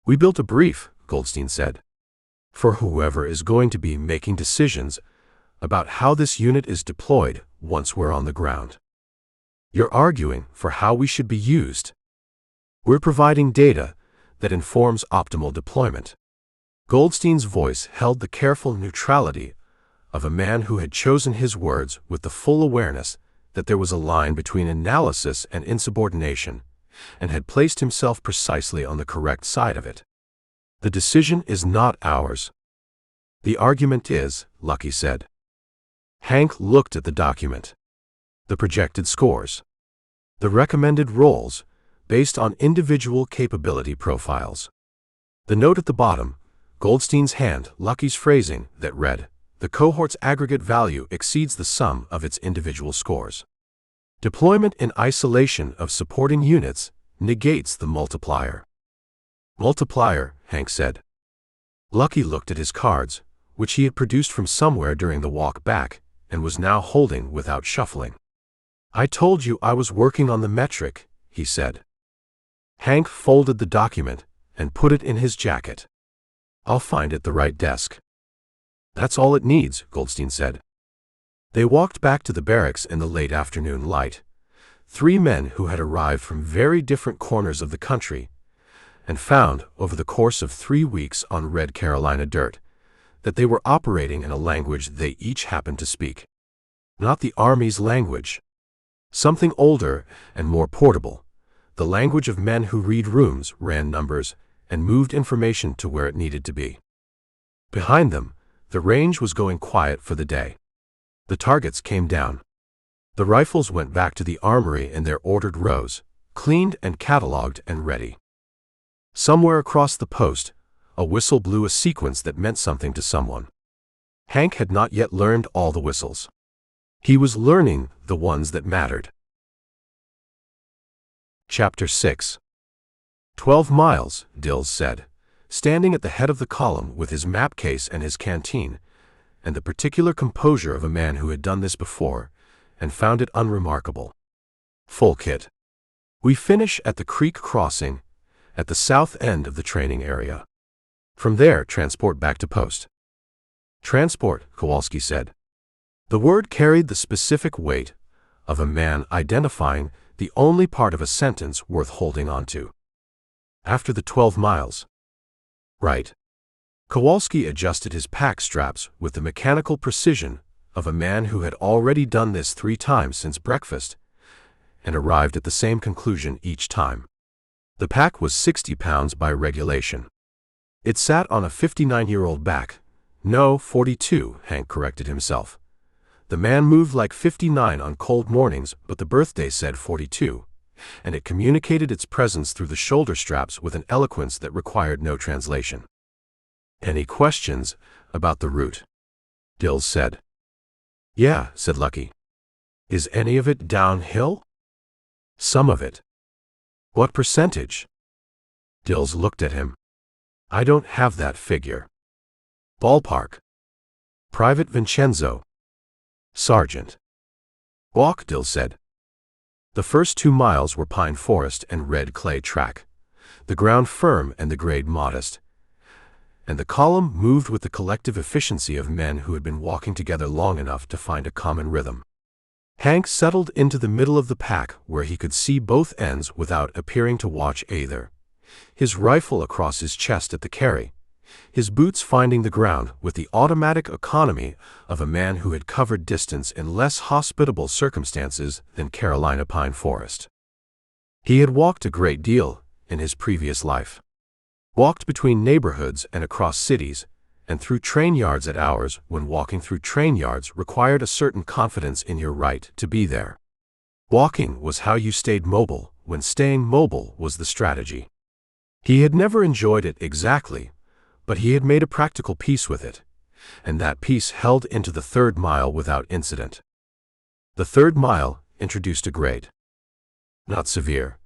We built a brief, Goldstein said, for whoever is going to be making decisions about how this unit is deployed once we're on the ground. You're arguing for how we should be used. We're providing data that informs optimal deployment. Goldstein's voice held the careful neutrality of a man who had chosen his words with the full awareness that there was a line between analysis and insubordination, and had placed himself precisely on the correct side of it. The decision is not ours. The argument is, Lucky said. Hank looked at the document. The projected scores. The recommended roles, based on individual capability profiles. The note at the bottom, Goldstein's hand, Lucky's phrasing, that read, the cohort's aggregate value exceeds the sum of its individual scores. Deployment in isolation of supporting units negates the multiplier. Multiplier, Hank said. Lucky looked at his cards, which he had produced from somewhere during the walk back, and was now holding without shuffling. I told you I was working on the metric, he said. Hank folded the document and put it in his jacket. I'll find it the right desk. That's all it needs, Goldstein said. They walked back to the barracks in the late afternoon light. 3 men who had arrived from very different corners of the country, and found, over the course of 3 weeks on red Carolina dirt, that they were operating in a language they each happened to speak. Not the Army's language. Something older and more portable. The language of men who read rooms, ran numbers, and moved information to where it needed to be. Behind them, the range was going quiet for the day. The targets came down. The rifles went back to the armory in their ordered rows, cleaned and catalogued and ready. Somewhere across the post, a whistle blew a sequence that meant something to someone. Hank had not yet learned all the whistles. He was learning the ones that mattered. Chapter 6. 12 miles, Dills said, standing at the head of the column with his map case and his canteen, and the particular composure of a man who had done this before, and found it unremarkable. Full kit. We finish at the creek crossing, at the south end of the training area. From there, transport back to post. Transport, Kowalski said. The word carried the specific weight of a man identifying the only part of a sentence worth holding on to. After the 12 miles. Right. Kowalski adjusted his pack straps with the mechanical precision of a man who had already done this 3 times since breakfast, and arrived at the same conclusion each time. The pack was 60 pounds by regulation. It sat on a 59-year-old back. No, 42, Hank corrected himself. The man moved like 59 on cold mornings, but the birthday said 42, and it communicated its presence through the shoulder straps with an eloquence that required no translation. Any questions about the route? Dills said. Yeah, said Lucky. Is any of it downhill? Some of it. What percentage? Dills looked at him. I don't have that figure. Ballpark. Private Vincenzo. Sergeant. Walk, Dills said. The first 2 miles were pine forest and red clay track, the ground firm and the grade modest, and the column moved with the collective efficiency of men who had been walking together long enough to find a common rhythm. Hank settled into the middle of the pack where he could see both ends without appearing to watch either, his rifle across his chest at the carry, his boots finding the ground with the automatic economy of a man who had covered distance in less hospitable circumstances than Carolina pine forest. He had walked a great deal in his previous life. Walked between neighborhoods and across cities, and through train yards at hours when walking through train yards required a certain confidence in your right to be there. Walking was how you stayed mobile, when staying mobile was the strategy. He had never enjoyed it exactly, but he had made a practical peace with it, and that peace held into the 3rd mile without incident. The 3rd mile introduced a grade. Not severe.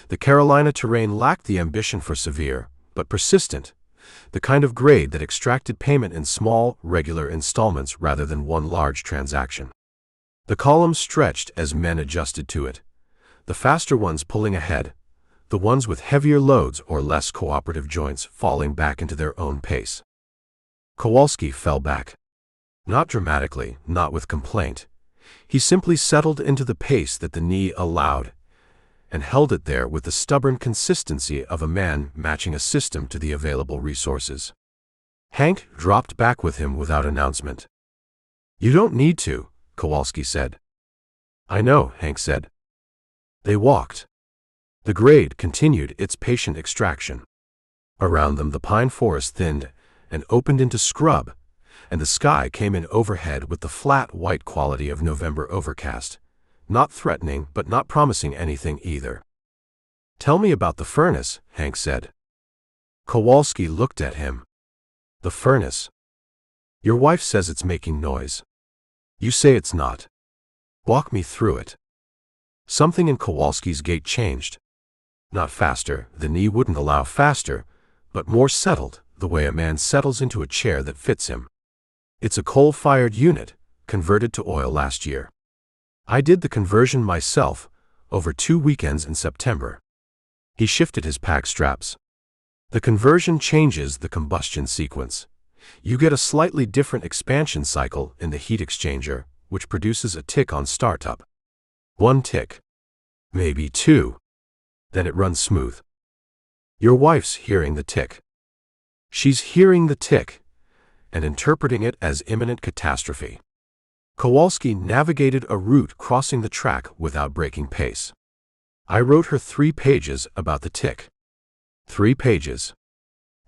The Carolina terrain lacked the ambition for severe, but persistent, the kind of grade that extracted payment in small, regular installments rather than one large transaction. The column stretched as men adjusted to it, the faster ones pulling ahead, the ones with heavier loads or less cooperative joints falling back into their own pace. Kowalski fell back. Not dramatically, not with complaint. He simply settled into the pace that the knee allowed, and held it there with the stubborn consistency of a man matching a system to the available resources. Hank dropped back with him without announcement. You don't need to, Kowalski said. I know, Hank said. They walked. The grade continued its patient extraction. Around them the pine forest thinned and opened into scrub, and the sky came in overhead with the flat white quality of November overcast, not threatening but not promising anything either. "Tell me about the furnace," Hank said. Kowalski looked at him. "The furnace? Your wife says it's making noise. You say it's not. Walk me through it." Something in Kowalski's gait changed. Not faster, the knee wouldn't allow faster, but more settled, the way a man settles into a chair that fits him. "It's a coal-fired unit, converted to oil last year. I did the conversion myself, over 2 weekends in September." He shifted his pack straps. "The conversion changes the combustion sequence. You get a slightly different expansion cycle in the heat exchanger, which produces a tick on startup. 1 tick. Maybe 2. Then it runs smooth. Your wife's hearing the tick. She's hearing the tick and interpreting it as imminent catastrophe." Kowalski navigated a route crossing the track without breaking pace. "I wrote her 3 pages about the tick. 3 pages.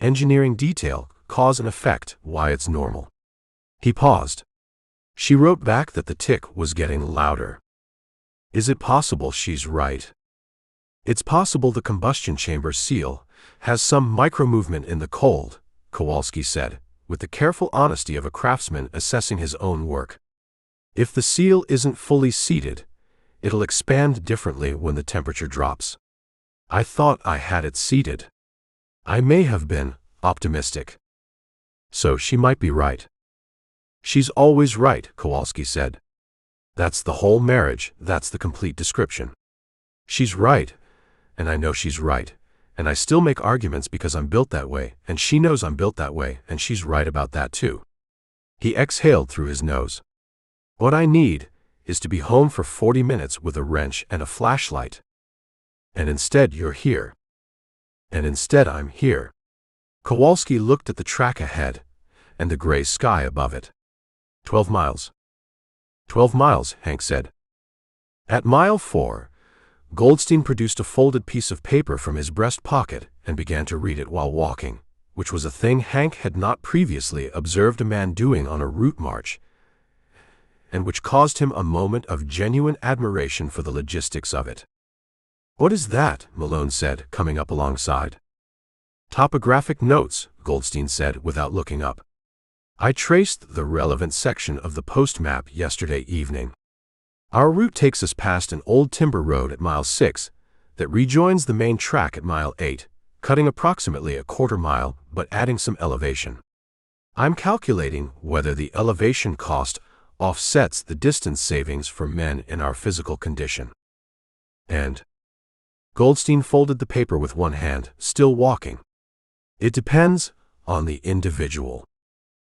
Engineering detail, cause and effect, why it's normal." He paused. "She wrote back that the tick was getting louder. Is it possible she's right? It's possible the combustion chamber seal has some micro-movement in the cold," Kowalski said, with the careful honesty of a craftsman assessing his own work. "If the seal isn't fully seated, it'll expand differently when the temperature drops. I thought I had it seated. I may have been optimistic. So she might be right." "She's always right," Kowalski said. "That's the whole marriage, that's the complete description. She's right, and I know she's right, and I still make arguments because I'm built that way, and she knows I'm built that way, and she's right about that too." He exhaled through his nose. "What I need is to be home for 40 minutes with a wrench and a flashlight. And instead you're here. And instead I'm here." Kowalski looked at the track ahead and the gray sky above it. 12 miles. 12 miles, Hank said. At mile 4, Goldstein produced a folded piece of paper from his breast pocket and began to read it while walking, which was a thing Hank had not previously observed a man doing on a route march, and which caused him a moment of genuine admiration for the logistics of it. "What is that?" Malone said, coming up alongside. "Topographic notes," Goldstein said without looking up. "I traced the relevant section of the post map yesterday evening. Our route takes us past an old timber road at mile 6 that rejoins the main track at mile 8, cutting approximately a quarter mile but adding some elevation. I'm calculating whether the elevation cost offsets the distance savings for men in our physical condition. And..." Goldstein folded the paper with one hand, still walking. "It depends on the individual.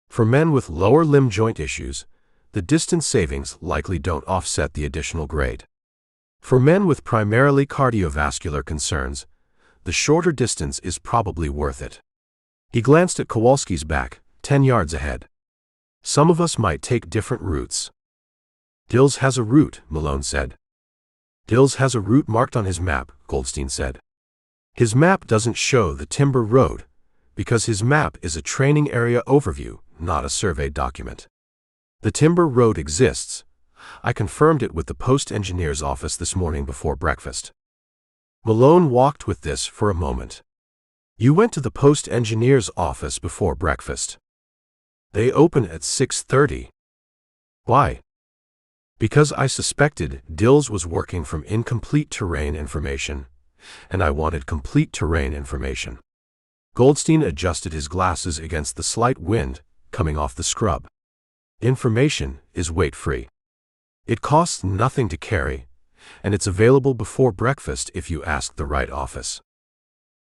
For men with lower limb joint issues, the distance savings likely don't offset the additional grade. For men with primarily cardiovascular concerns, the shorter distance is probably worth it." He glanced at Kowalski's back, 10 yards ahead. "Some of us might take different routes." "Dills has a route," Malone said. "Dills has a route marked on his map," Goldstein said. "His map doesn't show the timber road, because his map is a training area overview, not a survey document. The timber road exists. I confirmed it with the post engineer's office this morning before breakfast." Malone walked with this for a moment. "You went to the post engineer's office before breakfast. They open at 6:30. Why?" "Because I suspected Dills was working from incomplete terrain information, and I wanted complete terrain information." Goldstein adjusted his glasses against the slight wind coming off the scrub. "Information is weight-free. It costs nothing to carry, and it's available before breakfast if you ask the right office."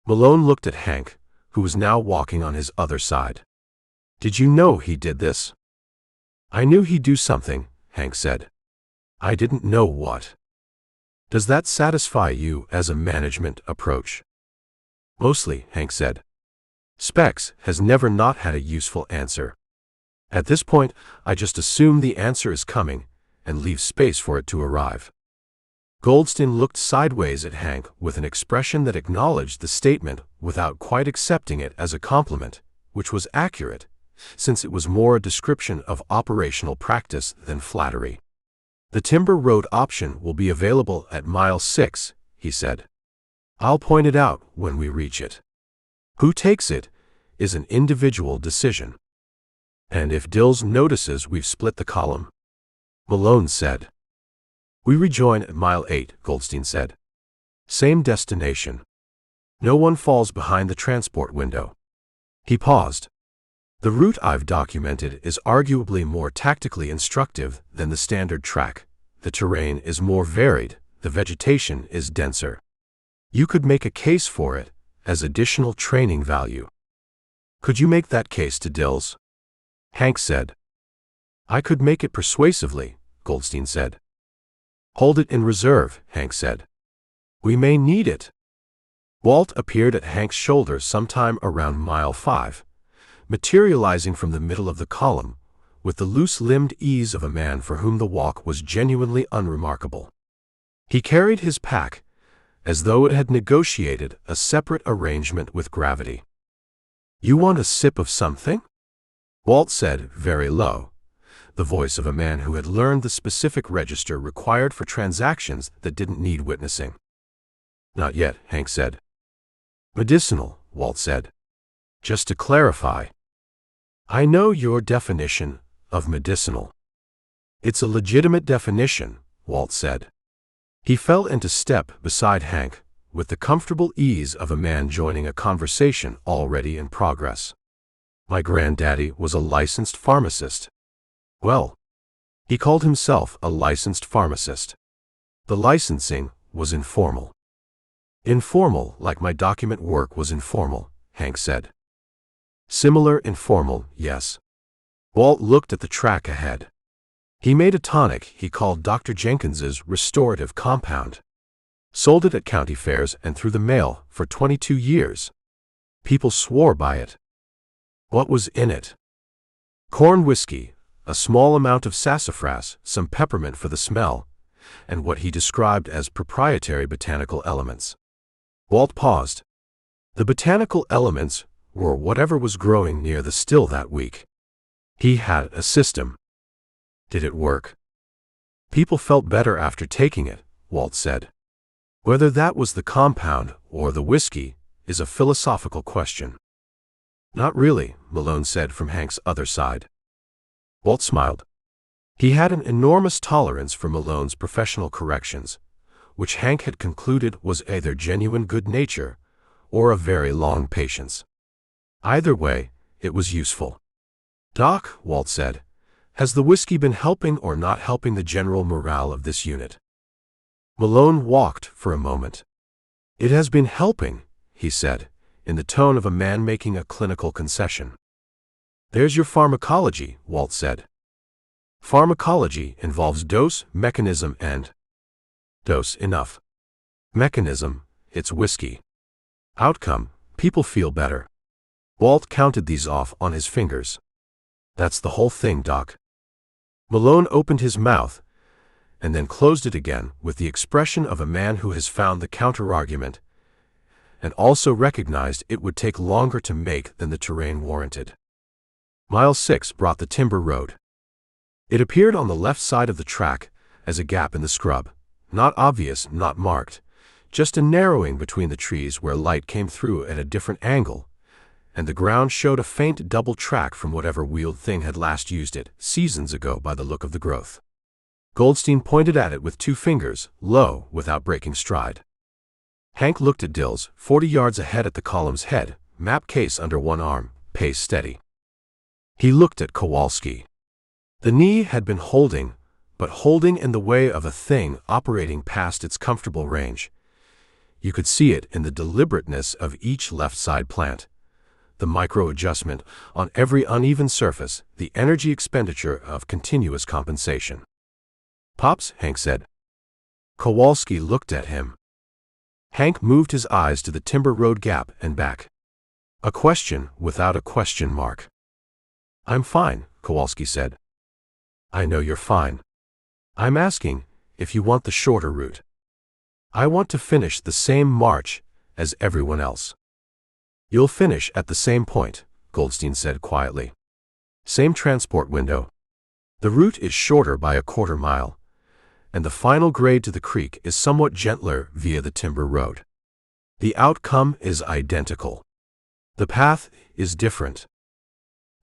Malone looked at Hank, who was now walking on his other side. "Did you know he did this?" "I knew he'd do something," Hank said. "I didn't know what." "Does that satisfy you as a management approach?" "Mostly," Hank said. "Specs has never not had a useful answer. At this point, I just assume the answer is coming and leave space for it to arrive." Goldstein looked sideways at Hank with an expression that acknowledged the statement without quite accepting it as a compliment, which was accurate, since it was more a description of operational practice than flattery. "The timber road option will be available at mile 6, he said. "I'll point it out when we reach it. Who takes it is an individual decision. And if Dills notices we've split the column," Malone said. "We rejoin at mile 8, Goldstein said. "Same destination. No one falls behind the transport window." He paused. "The route I've documented is arguably more tactically instructive than the standard track. The terrain is more varied, the vegetation is denser. You could make a case for it as additional training value." "Could you make that case to Dills?" Hank said. "I could make it persuasively," Goldstein said. "Hold it in reserve," Hank said. "We may need it." Walt appeared at Hank's shoulder sometime around mile 5, materializing from the middle of the column, with the loose-limbed ease of a man for whom the walk was genuinely unremarkable. He carried his pack as though it had negotiated a separate arrangement with gravity. "You want a sip of something?" Walt said, very low, the voice of a man who had learned the specific register required for transactions that didn't need witnessing. "Not yet," Hank said. "Medicinal," Walt said. "Just to clarify, I know your definition of medicinal." "It's a legitimate definition," Walt said. He fell into step beside Hank, with the comfortable ease of a man joining a conversation already in progress. "My granddaddy was a licensed pharmacist." Well, he called himself a licensed pharmacist. The licensing was informal. "Informal, like my document work was informal," Hank said. "Similar informal, yes." Walt looked at the track ahead. He made a tonic he called Dr. Jenkins's Restorative Compound. Sold it at county fairs and through the mail for 22 years. People swore by it. What was in it? Corn whiskey, a small amount of sassafras, some peppermint for the smell, and what he described as proprietary botanical elements. Walt paused. The botanical elements were whatever was growing near the still that week. He had a system. Did it work? "People felt better after taking it," Walt said. "Whether that was the compound or the whiskey is a philosophical question." "Not really," Malone said from Hank's other side. Walt smiled. He had an enormous tolerance for Malone's professional corrections, which Hank had concluded was either genuine good nature or a very long patience. Either way, it was useful. "Doc," Walt said, "has the whiskey been helping or not helping the general morale of this unit?" Malone walked for a moment. "It has been helping," he said, in the tone of a man making a clinical concession. "There's your pharmacology," Walt said. "Pharmacology involves dose, mechanism, and—" "Dose, enough. Mechanism, it's whiskey. Outcome, people feel better." Walt counted these off on his fingers. "That's the whole thing, Doc." Malone opened his mouth and then closed it again with the expression of a man who has found the counterargument and also recognized it would take longer to make than the terrain warranted. Mile 6 brought the timber road. It appeared on the left side of the track as a gap in the scrub, not obvious, not marked, just a narrowing between the trees where light came through at a different angle, and the ground showed a faint double track from whatever wheeled thing had last used it, seasons ago by the look of the growth. Goldstein pointed at it with 2 fingers, low, without breaking stride. Hank looked at Dills, 40 yards ahead at the column's head, map case under one arm, pace steady. He looked at Kowalski. The knee had been holding, but holding in the way of a thing operating past its comfortable range. You could see it in the deliberateness of each left side plant, the micro-adjustment on every uneven surface, the energy expenditure of continuous compensation. "Pops," Hank said. Kowalski looked at him. Hank moved his eyes to the timber road gap and back. A question without a question mark. "I'm fine," Kowalski said. "I know you're fine. I'm asking if you want the shorter route. I want to finish the same march as everyone else." "You'll finish at the same point," Goldstein said quietly. Same transport window. The route is shorter by a quarter mile, and the final grade to the creek is somewhat gentler via the timber road. The outcome is identical. The path is different.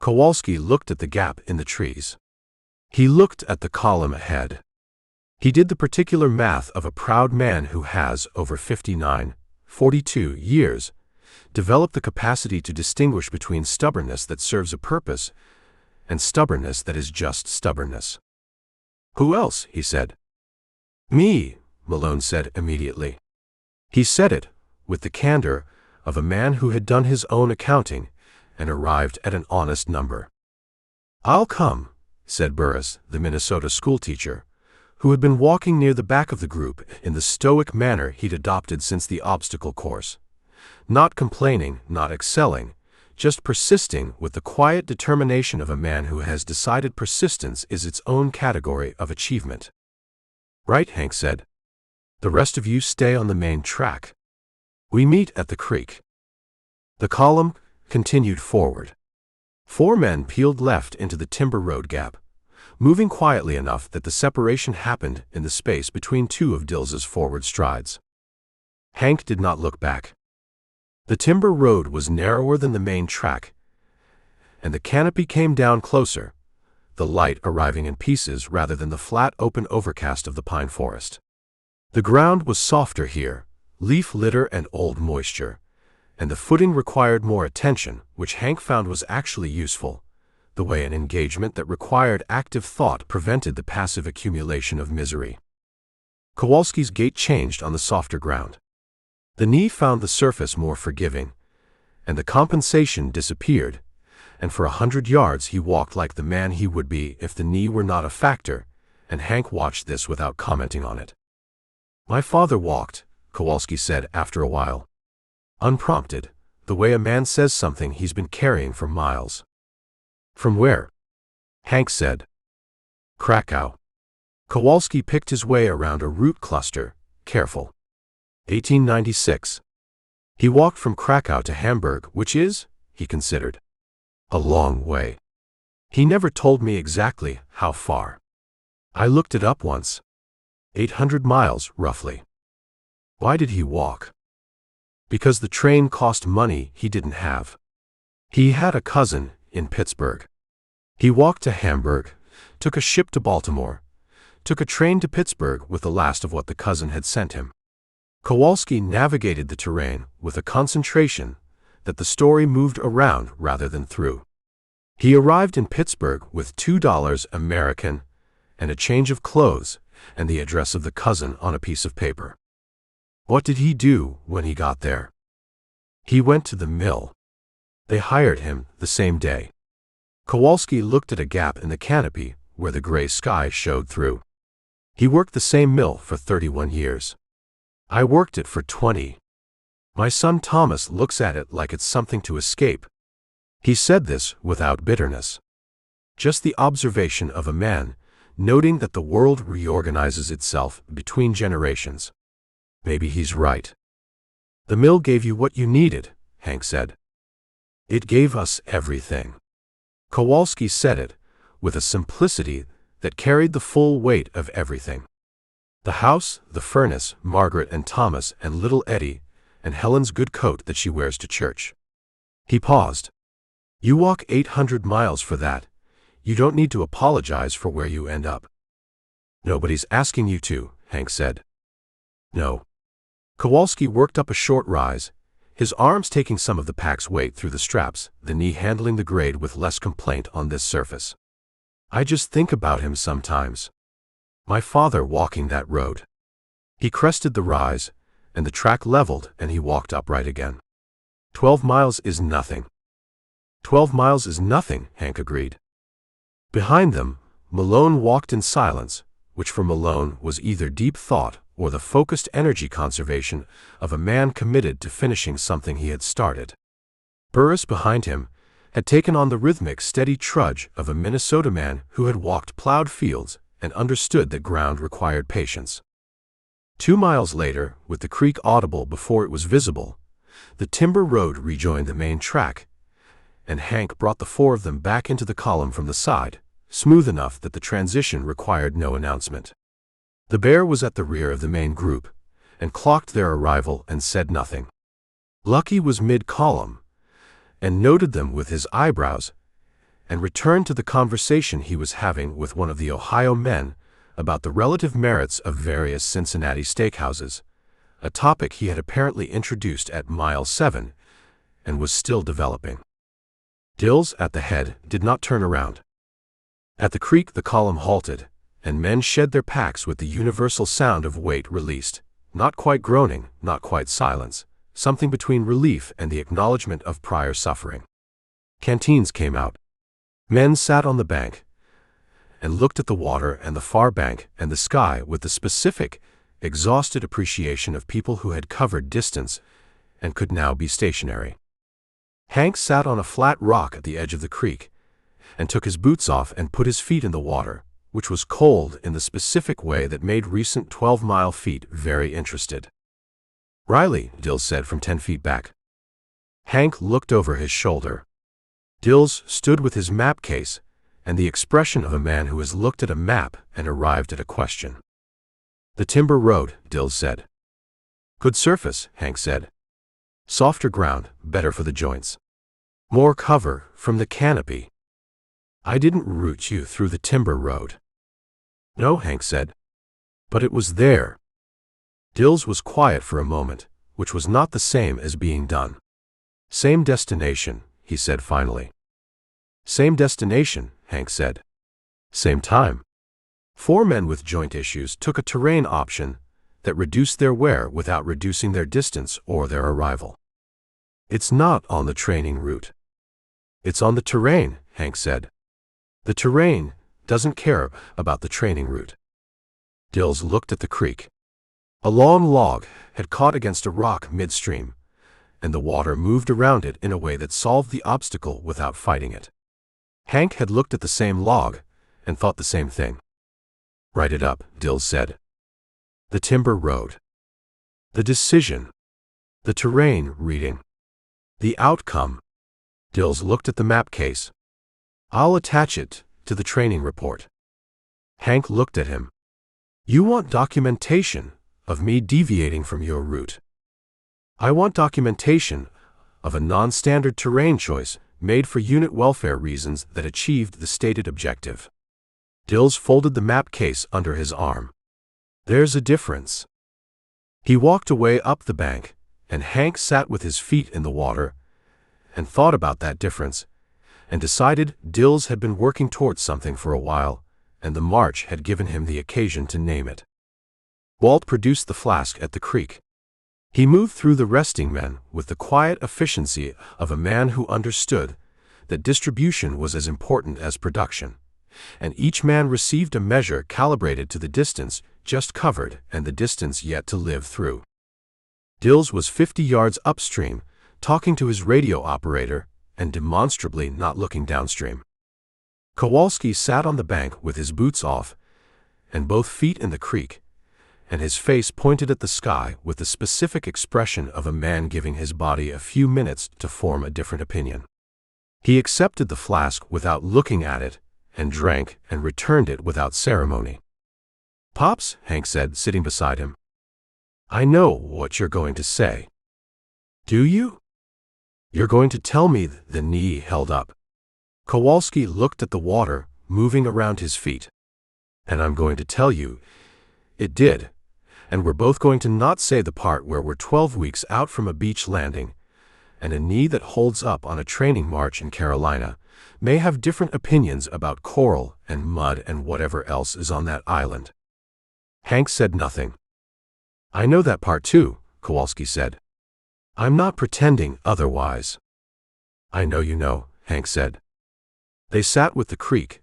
Kowalski looked at the gap in the trees. He looked at the column ahead. He did the particular math of a proud man who has, over 42 years, developed the capacity to distinguish between stubbornness that serves a purpose and stubbornness that is just stubbornness. "Who else?" he said. "Me," Malone said immediately. He said it with the candor of a man who had done his own accounting and arrived at an honest number. "I'll come," said Burris, the Minnesota schoolteacher, who had been walking near the back of the group in the stoic manner he'd adopted since the obstacle course. Not complaining, not excelling, just persisting with the quiet determination of a man who has decided persistence is its own category of achievement. "Right," Hank said. "The rest of you stay on the main track. We meet at the creek." The column continued forward. 4 men peeled left into the timber road gap, moving quietly enough that the separation happened in the space between 2 of Dills's forward strides. Hank did not look back. The timber road was narrower than the main track, and the canopy came down closer, the light arriving in pieces rather than the flat open overcast of the pine forest. The ground was softer here, leaf litter and old moisture, and the footing required more attention, which Hank found was actually useful, the way an engagement that required active thought prevented the passive accumulation of misery. Kowalski's gait changed on the softer ground. The knee found the surface more forgiving, and the compensation disappeared, and for 100 yards he walked like the man he would be if the knee were not a factor, and Hank watched this without commenting on it. "My father walked," Kowalski said after a while. Unprompted, the way a man says something he's been carrying for miles. "From where?" Hank said. "Krakow." Kowalski picked his way around a root cluster, careful. 1896. He walked from Krakow to Hamburg, which is, he considered, a long way. He never told me exactly how far. I looked it up once. 800 miles, roughly. Why did he walk? Because the train cost money he didn't have. He had a cousin in Pittsburgh. He walked to Hamburg, took a ship to Baltimore, took a train to Pittsburgh with the last of what the cousin had sent him. Kowalski navigated the terrain with a concentration that the story moved around rather than through. He arrived in Pittsburgh with $2 American and a change of clothes and the address of the cousin on a piece of paper. What did he do when he got there? He went to the mill. They hired him the same day. Kowalski looked at a gap in the canopy where the gray sky showed through. He worked the same mill for 31 years. I worked it for 20. My son Thomas looks at it like it's something to escape. He said this without bitterness. Just the observation of a man, noting that the world reorganizes itself between generations. Maybe he's right. "The mill gave you what you needed," Hank said. "It gave us everything." Kowalski said it with a simplicity that carried the full weight of everything. The house, the furnace, Margaret and Thomas and little Eddie, and Helen's good coat that she wears to church. He paused. "You walk 800 miles for that. You don't need to apologize for where you end up." "Nobody's asking you to," Hank said. "No." Kowalski worked up a short rise, his arms taking some of the pack's weight through the straps, the knee handling the grade with less complaint on this surface. "I just think about him sometimes. My father walking that road." He crested the rise, and the track leveled and he walked upright again. 12 miles is nothing." 12 miles is nothing, Hank agreed. Behind them, Malone walked in silence, which for Malone was either deep thought or the focused energy conservation of a man committed to finishing something he had started. Burris behind him had taken on the rhythmic, steady trudge of a Minnesota man who had walked plowed fields and understood that ground required patience. 2 miles later, with the creek audible before it was visible, the timber road rejoined the main track, and Hank brought the four of them back into the column from the side, smooth enough that the transition required no announcement. The bear was at the rear of the main group, and clocked their arrival and said nothing. Lucky was mid-column, and noted them with his eyebrows, and returned to the conversation he was having with one of the Ohio men about the relative merits of various Cincinnati steakhouses, a topic he had apparently introduced at mile 7 and was still developing. Dills, at the head, did not turn around. At the creek the column halted, and men shed their packs with the universal sound of weight released, not quite groaning, not quite silence, something between relief and the acknowledgement of prior suffering. Canteens came out. Men sat on the bank and looked at the water and the far bank and the sky with the specific, exhausted appreciation of people who had covered distance and could now be stationary. Hank sat on a flat rock at the edge of the creek and took his boots off and put his feet in the water, which was cold in the specific way that made recent 12-mile feet very interested. "Reilly," Dills said from 10 feet back. Hank looked over his shoulder. Dills stood with his map case and the expression of a man who has looked at a map and arrived at a question. "The timber road," Dills said. "Good surface," Hank said. "Softer ground, better for the joints. More cover from the canopy." "I didn't route you through the timber road." "No," Hank said. "But it was there." Dills was quiet for a moment, which was not the same as being done. "Same destination," he said finally. "Same destination," Hank said. "Same time." 4 men with joint issues took a terrain option that reduced their wear without reducing their distance or their arrival. "It's not on the training route." "It's on the terrain," Hank said. "The terrain doesn't care about the training route." Dills looked at the creek. A long log had caught against a rock midstream, and the water moved around it in a way that solved the obstacle without fighting it. Hank had looked at the same log and thought the same thing. "Write it up," Dills said. "The timber road. The decision. The terrain reading. The outcome." Dills looked at the map case. "I'll attach it to the training report." Hank looked at him. "You want documentation of me deviating from your route." "I want documentation of a non-standard terrain choice made for unit welfare reasons that achieved the stated objective." Dills folded the map case under his arm. "There's a difference." He walked away up the bank, and Hank sat with his feet in the water and thought about that difference, and decided Dills had been working towards something for a while, and the march had given him the occasion to name it. Walt produced the flask at the creek. He moved through the resting men with the quiet efficiency of a man who understood that distribution was as important as production, and each man received a measure calibrated to the distance just covered and the distance yet to live through. Dills was 50 yards upstream, talking to his radio operator and demonstrably not looking downstream. Kowalski sat on the bank with his boots off and both feet in the creek, and his face pointed at the sky with the specific expression of a man giving his body a few minutes to form a different opinion. He accepted the flask without looking at it, and drank and returned it without ceremony. "Pops," Hank said, sitting beside him. "I know what you're going to say." "Do you?" "You're going to tell me the knee held up." Kowalski looked at the water moving around his feet. "And I'm going to tell you it did. And we're both going to not say the part where we're 12 weeks out from a beach landing, and a knee that holds up on a training march in Carolina may have different opinions about coral and mud and whatever else is on that island." Hank said nothing. "I know that part too," Kowalski said. "I'm not pretending otherwise." "I know you know," Hank said. They sat with the creek,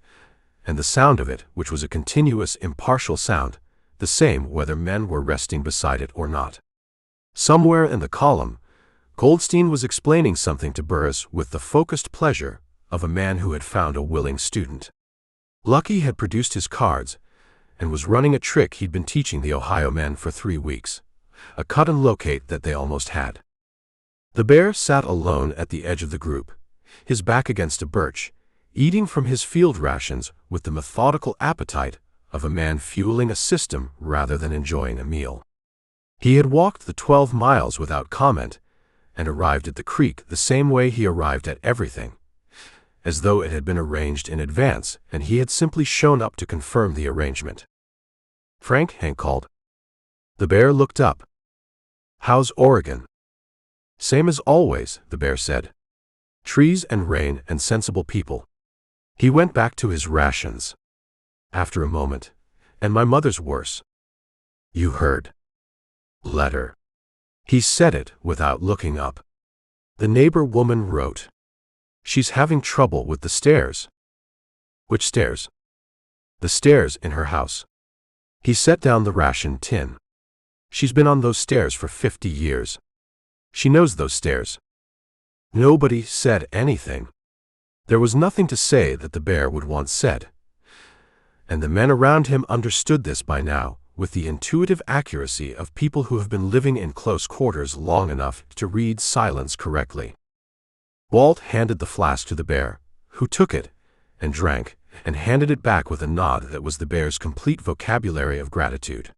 and the sound of it, which was a continuous, impartial sound, the same whether men were resting beside it or not. Somewhere in the column, Goldstein was explaining something to Burris with the focused pleasure of a man who had found a willing student. Lucky had produced his cards and was running a trick he'd been teaching the Ohio men for 3 weeks, a cut and locate that they almost had. The bear sat alone at the edge of the group, his back against a birch, eating from his field rations with the methodical appetite of a man fueling a system rather than enjoying a meal. He had walked the 12 miles without comment and arrived at the creek the same way he arrived at everything, as though it had been arranged in advance and he had simply shown up to confirm the arrangement. "Frank," Hank called. The bear looked up. "How's Oregon?" "Same as always," the bear said. "Trees and rain and sensible people." He went back to his rations. After a moment, "And my mother's worse." "You heard." "Letter." He said it without looking up. The neighbor woman wrote. "She's having trouble with the stairs." "Which stairs?" "The stairs in her house." He set down the ration tin. "She's been on those stairs for 50 years. She knows those stairs." Nobody said anything. There was nothing to say that the bear would want said, and the men around him understood this by now, with the intuitive accuracy of people who have been living in close quarters long enough to read silence correctly. Walt handed the flask to the bear, who took it and drank, and handed it back with a nod that was the bear's complete vocabulary of gratitude.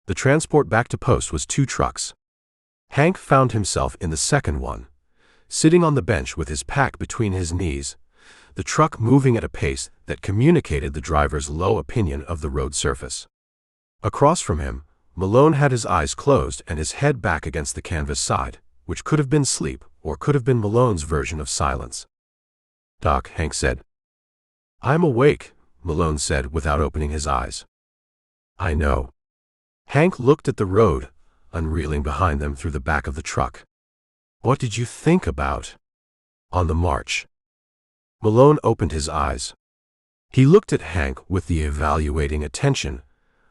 The transport back to post was 2 trucks. Hank found himself in the second one, sitting on the bench with his pack between his knees, the truck moving at a pace that communicated the driver's low opinion of the road surface. Across from him, Malone had his eyes closed and his head back against the canvas side, which could have been sleep or could have been Malone's version of silence. "Doc," Hank said. "I'm awake," Malone said without opening his eyes. "I know." Hank looked at the road, unreeling behind them through the back of the truck. "What did you think about on the march?" Malone opened his eyes. He looked at Hank with the evaluating attention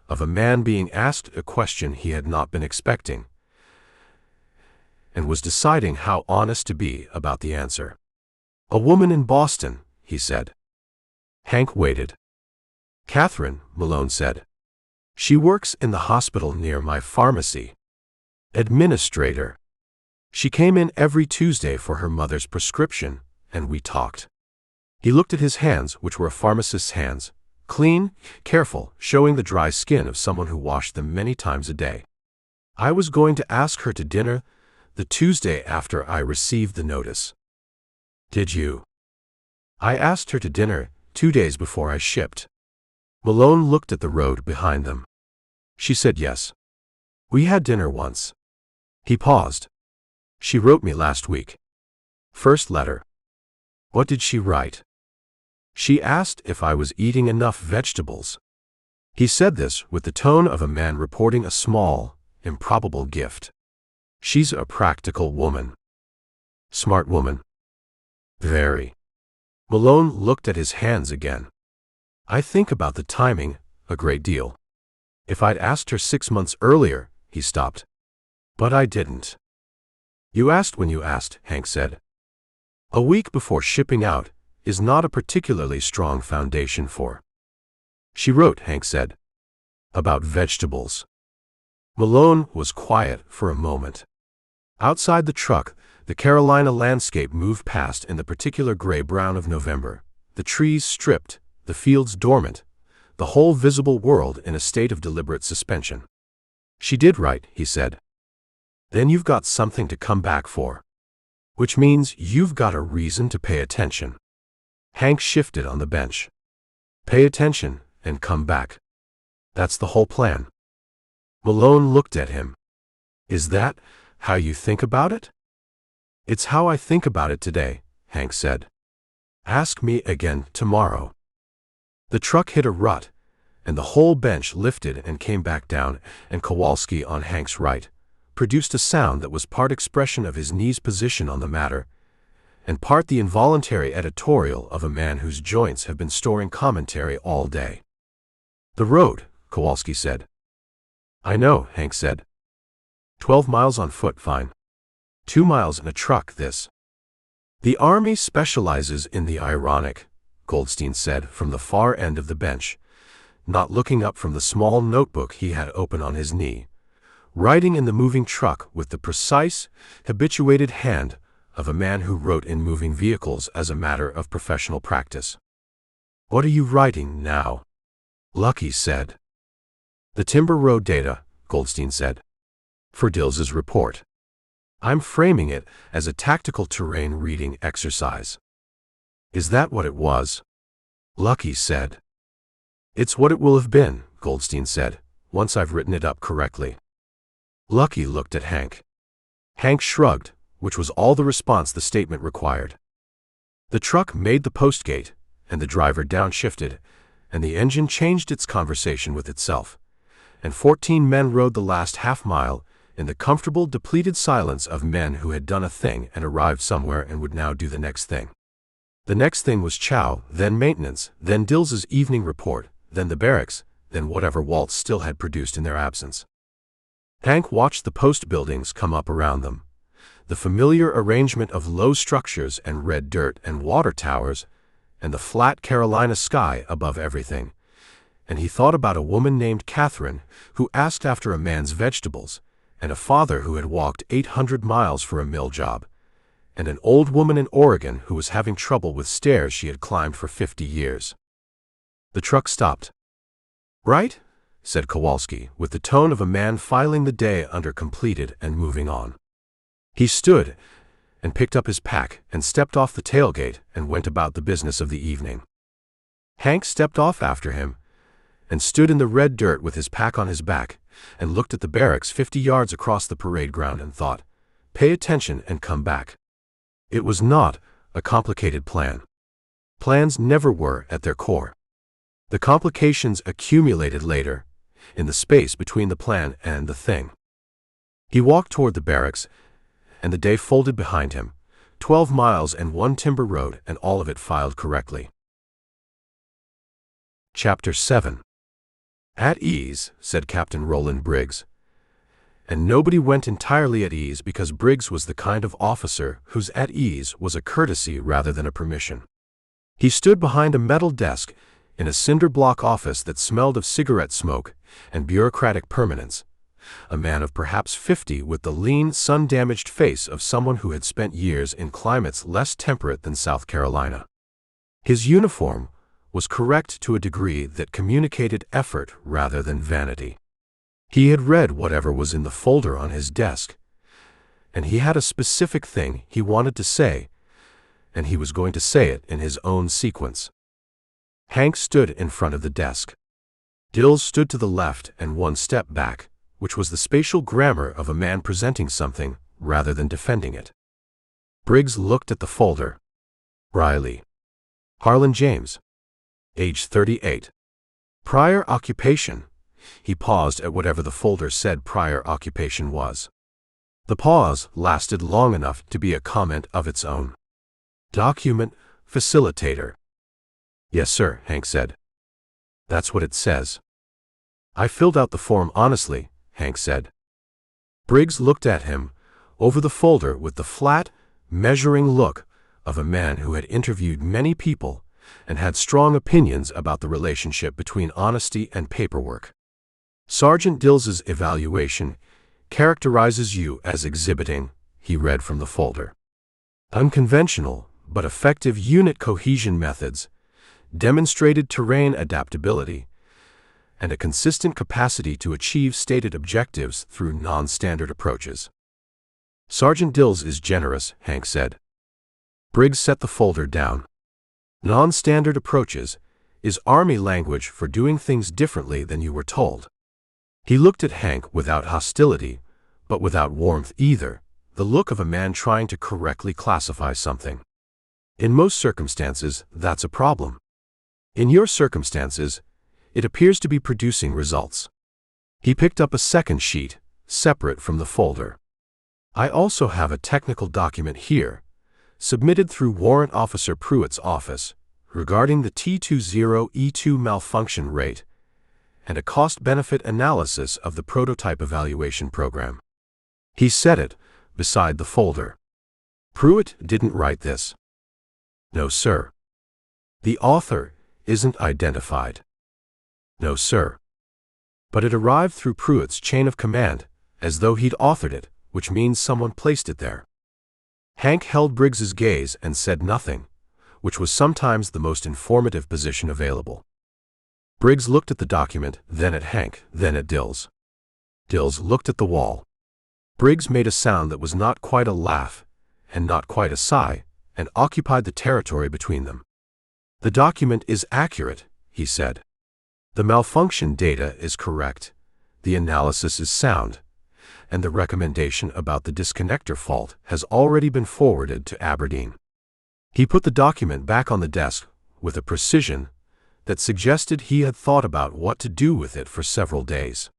of a man being asked a question he had not been expecting, and was deciding how honest to be about the answer. "A woman in Boston," he said. Hank waited. "Catherine," Malone said. "She works in the hospital near my pharmacy. Administrator. She came in every Tuesday for her mother's prescription, and we talked." He looked at his hands, which were a pharmacist's hands, clean, careful, showing the dry skin of someone who washed them many times a day. "I was going to ask her to dinner the Tuesday after I received the notice." "Did you?" "I asked her to dinner 2 days before I shipped." Malone looked at the road behind them. "She said yes. We had dinner once." He paused. "She wrote me last week. First letter." "What did she write?" "She asked if I was eating enough vegetables." He said this with the tone of a man reporting a small, improbable gift. "She's a practical woman." "Smart woman." "Very." Malone looked at his hands again. "I think about the timing a great deal. If I'd asked her 6 months earlier," he stopped. "But I didn't." "You asked when you asked," Hank said. "A week before shipping out is not a particularly strong foundation for." "She wrote," Hank said, "about vegetables." Malone was quiet for a moment. Outside the truck, the Carolina landscape moved past in the particular gray-brown of November, the trees stripped, the fields dormant, the whole visible world in a state of deliberate suspension. "She did write," he said. "Then you've got something to come back for. Which means you've got a reason to pay attention." Hank shifted on the bench. "Pay attention and come back. That's the whole plan." Malone looked at him. "Is that how you think about it?" "It's how I think about it today," Hank said. "Ask me again tomorrow." The truck hit a rut, and the whole bench lifted and came back down, and Kowalski on Hank's right produced a sound that was part expression of his knee's position on the matter, and part the involuntary editorial of a man whose joints have been storing commentary all day. "The road," Kowalski said. "I know," Hank said. 12 miles on foot, fine. 2 miles in a truck, this." "The Army specializes in the ironic," Goldstein said from the far end of the bench, not looking up from the small notebook he had open on his knee, writing in the moving truck with the precise, habituated hand of a man who wrote in moving vehicles as a matter of professional practice. "What are you writing now?" Lucky said. "The Timber Road data," Goldstein said, "for Dills's report. I'm framing it as a tactical terrain reading exercise." "Is that what it was?" Lucky said. "It's what it will have been," Goldstein said, "once I've written it up correctly." Lucky looked at Hank. Hank shrugged, which was all the response the statement required. The truck made the post gate, and the driver downshifted, and the engine changed its conversation with itself, and 14 men rode the last half-mile in the comfortable, depleted silence of men who had done a thing and arrived somewhere and would now do the next thing. The next thing was chow, then maintenance, then Dills's evening report, then the barracks, then whatever Waltz still had produced in their absence. Hank watched the post buildings come up around them, the familiar arrangement of low structures and red dirt and water towers, and the flat Carolina sky above everything, and he thought about a woman named Catherine who asked after a man's vegetables, and a father who had walked 800 miles for a mill job, and an old woman in Oregon who was having trouble with stairs she had climbed for 50 years. The truck stopped. "Right?" said Kowalski, with the tone of a man filing the day under completed and moving on. He stood and picked up his pack and stepped off the tailgate and went about the business of the evening. Hank stepped off after him and stood in the red dirt with his pack on his back and looked at the barracks 50 yards across the parade ground and thought, "Pay attention and come back." It was not a complicated plan. Plans never were at their core. The complications accumulated later, in the space between the plan and the thing. He walked toward the barracks, and the day folded behind him, 12 miles and 1 timber road, and all of it filed correctly. Chapter 7. "At ease," said Captain Roland Briggs. And nobody went entirely at ease because Briggs was the kind of officer whose at ease was a courtesy rather than a permission. He stood behind a metal desk in a cinder block office that smelled of cigarette smoke and bureaucratic permanence, a man of perhaps 50 with the lean, sun-damaged face of someone who had spent years in climates less temperate than South Carolina. His uniform was correct to a degree that communicated effort rather than vanity. He had read whatever was in the folder on his desk, and he had a specific thing he wanted to say, and he was going to say it in his own sequence. Hank stood in front of the desk. Dills stood to the left and 1 step back, which was the spatial grammar of a man presenting something rather than defending it. Briggs looked at the folder. Reilly. Harlan James. Age 38. Prior occupation. He paused at whatever the folder said prior occupation was. The pause lasted long enough to be a comment of its own. Document facilitator. "Yes, sir," Hank said. "That's what it says." "I filled out the form honestly," Hank said. Briggs looked at him over the folder with the flat, measuring look of a man who had interviewed many people and had strong opinions about the relationship between honesty and paperwork. "Sergeant Dills's evaluation characterizes you as exhibiting," he read from the folder, "unconventional but effective unit cohesion methods, demonstrated terrain adaptability, and a consistent capacity to achieve stated objectives through non-standard approaches." "Sergeant Dills is generous," Hank said. Briggs set the folder down. "Non-standard approaches is Army language for doing things differently than you were told." He looked at Hank without hostility, but without warmth either, the look of a man trying to correctly classify something. "In most circumstances, that's a problem. In your circumstances, it appears to be producing results." He picked up a second sheet, separate from the folder. "I also have a technical document here, submitted through Warrant Officer Pruitt's office, regarding the T20E2 malfunction rate, and a cost-benefit analysis of the prototype evaluation program." He set it beside the folder. "Pruitt didn't write this." "No, sir." "The author isn't identified." "No, sir." "But it arrived through Pruitt's chain of command, as though he'd authored it, which means someone placed it there." Hank held Briggs's gaze and said nothing, which was sometimes the most informative position available. Briggs looked at the document, then at Hank, then at Dills. Dills looked at the wall. Briggs made a sound that was not quite a laugh, and not quite a sigh, and occupied the territory between them. "The document is accurate," he said. "The malfunction data is correct, the analysis is sound, and the recommendation about the disconnector fault has already been forwarded to Aberdeen." He put the document back on the desk with a precision that suggested he had thought about what to do with it for several days.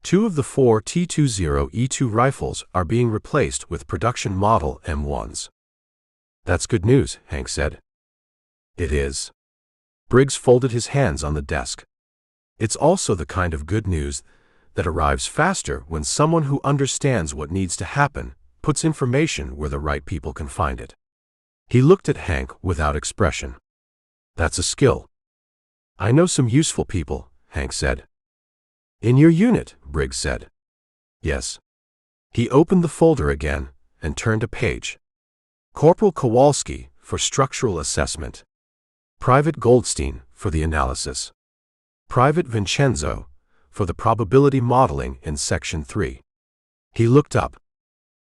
2 of the 4 T-20E2 rifles are being replaced with production model M1s. "That's good news," Hank said. "It is." Briggs folded his hands on the desk. "It's also the kind of good news that arrives faster when someone who understands what needs to happen puts information where the right people can find it." He looked at Hank without expression. "That's a skill." "I know some useful people," Hank said. "In your unit," Briggs said. "Yes." He opened the folder again and turned a page. "Corporal Kowalski for structural assessment. Private Goldstein for the analysis. Private Vincenzo for the probability modeling in Section 3. He looked up.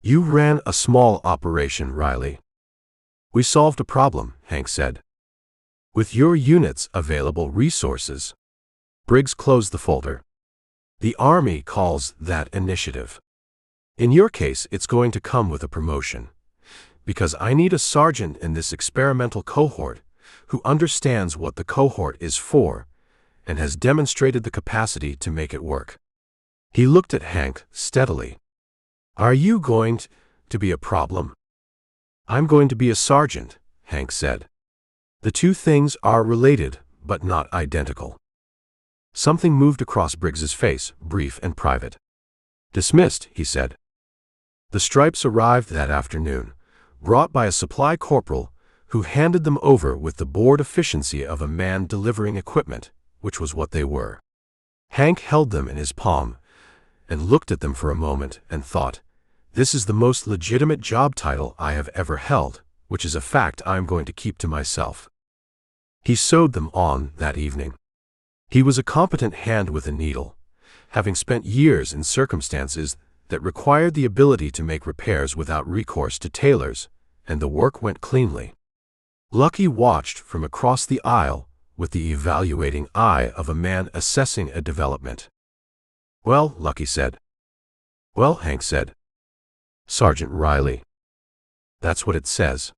"You ran a small operation, Reilly." "We solved a problem," Hank said. "With your unit's available resources." Briggs closed the folder. "The Army calls that initiative. In your case, it's going to come with a promotion, because I need a sergeant in this experimental cohort who understands what the cohort is for and has demonstrated the capacity to make it work." He looked at Hank steadily. "Are you going to be a problem?" "I'm going to be a sergeant," Hank said. "The two things are related, but not identical." Something moved across Briggs's face, brief and private. "Dismissed," he said. The stripes arrived that afternoon, brought by a supply corporal who handed them over with the bored efficiency of a man delivering equipment, which was what they were. Hank held them in his palm and looked at them for a moment and thought, "This is the most legitimate job title I have ever held, which is a fact I'm going to keep to myself." He sewed them on that evening. He was a competent hand with a needle, having spent years in circumstances that required the ability to make repairs without recourse to tailors, and the work went cleanly. Lucky watched from across the aisle with the evaluating eye of a man assessing a development. "Well," Lucky said. "Well," Hank said. "Sergeant Reilly. That's what it says.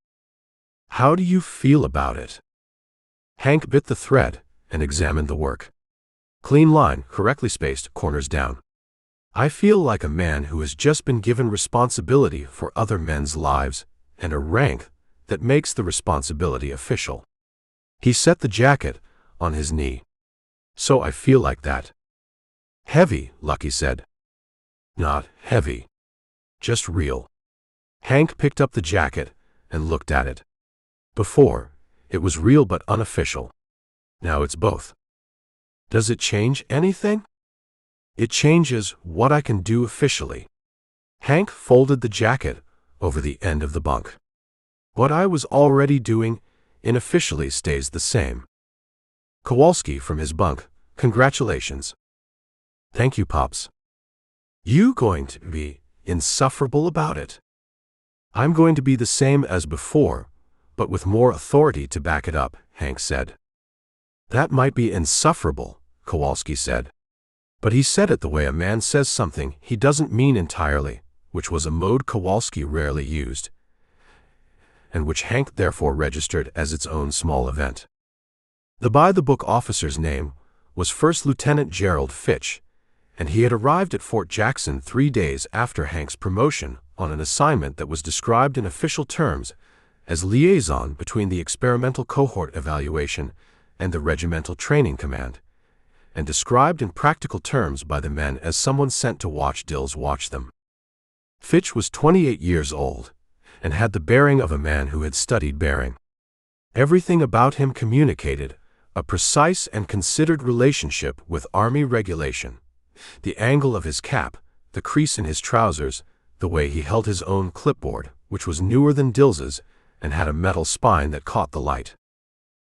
How do you feel about it?" Hank bit the thread and examined the work. Clean line, correctly spaced, corners down. "I feel like a man who has just been given responsibility for other men's lives and a rank that makes the responsibility official." He set the jacket on his knee. "So I feel like that." "Heavy," Lucky said. "Not heavy. Just real." Hank picked up the jacket and looked at it. Before, it was real but unofficial. Now it's both. "Does it change anything?" "It changes what I can do officially." Hank folded the jacket over the end of the bunk. "What I was already doing unofficially stays the same." Kowalski from his bunk, "Congratulations." "Thank you, Pops." "You going to be insufferable about it?" "I'm going to be the same as before, but with more authority to back it up," Hank said. "That might be insufferable," Kowalski said. But he said it the way a man says something he doesn't mean entirely, which was a mode Kowalski rarely used, and which Hank therefore registered as its own small event. The by-the-book officer's name was First Lieutenant Gerald Fitch, and he had arrived at Fort Jackson 3 days after Hank's promotion on an assignment that was described in official terms as liaison between the experimental cohort evaluation and the regimental training command, and described in practical terms by the men as someone sent to watch Dills watch them. Fitch was 28 years old, and had the bearing of a man who had studied bearing. Everything about him communicated a precise and considered relationship with Army regulation. The angle of his cap, the crease in his trousers, the way he held his own clipboard, which was newer than Dills's and had a metal spine that caught the light.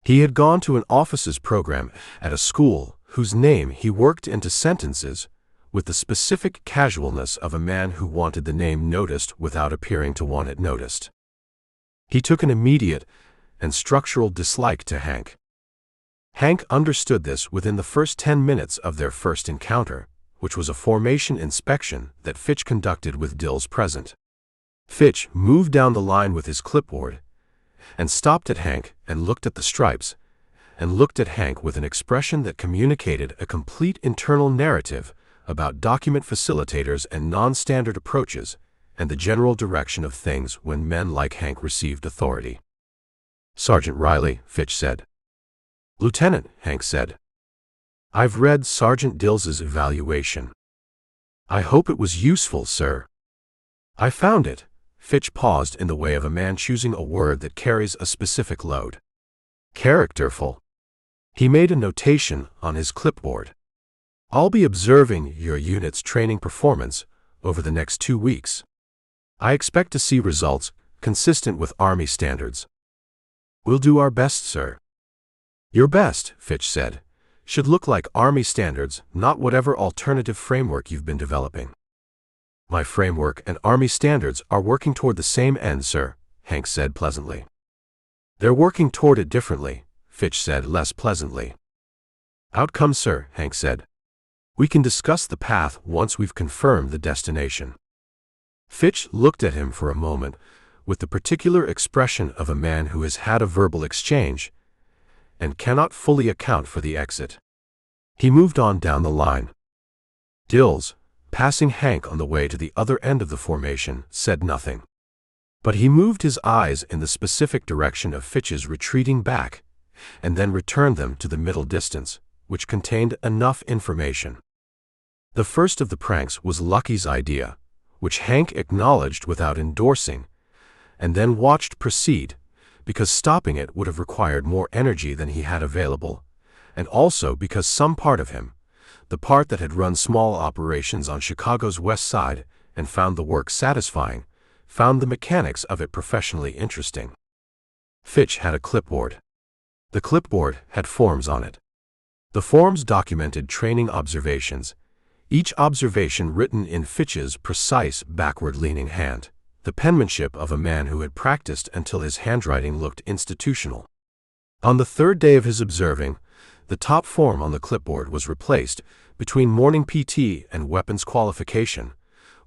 He had gone to an officers program at a school whose name he worked into sentences with the specific casualness of a man who wanted the name noticed without appearing to want it noticed. He took an immediate and structural dislike to Hank. Hank understood this within the first 10 minutes of their first encounter, which was a formation inspection that Fitch conducted with Dills present. Fitch moved down the line with his clipboard and stopped at Hank and looked at the stripes, and looked at Hank with an expression that communicated a complete internal narrative about document facilitators and non-standard approaches and the general direction of things when men like Hank received authority. "Sergeant Reilly," Fitch said. "Lieutenant," Hank said. "I've read Sergeant Dills's evaluation. I hope it was useful, sir." "I found it." Fitch paused in the way of a man choosing a word that carries a specific load. "Characterful." He made a notation on his clipboard. "I'll be observing your unit's training performance over the next 2 weeks. I expect to see results consistent with Army standards." "We'll do our best, sir." "Your best," Fitch said, "should look like Army standards, not whatever alternative framework you've been developing." "My framework and Army standards are working toward the same end, sir," Hank said pleasantly. "They're working toward it differently," Fitch said less pleasantly. "Outcome, sir," Hank said. "We can discuss the path once we've confirmed the destination." Fitch looked at him for a moment with the particular expression of a man who has had a verbal exchange and cannot fully account for the exit. He moved on down the line. Dills, passing Hank on the way to the other end of the formation, said nothing. But he moved his eyes in the specific direction of Fitch's retreating back, and then returned them to the middle distance, which contained enough information. The first of the pranks was Lucky's idea, which Hank acknowledged without endorsing, and then watched proceed, because stopping it would have required more energy than he had available, and also because some part of him, the part that had run small operations on Chicago's west side and found the work satisfying, found the mechanics of it professionally interesting. Fitch had a clipboard. The clipboard had forms on it. The forms documented training observations, each observation written in Fitch's precise backward-leaning hand, the penmanship of a man who had practiced until his handwriting looked institutional. On the third day of his observing, the top form on the clipboard was replaced, between morning PT and weapons qualification,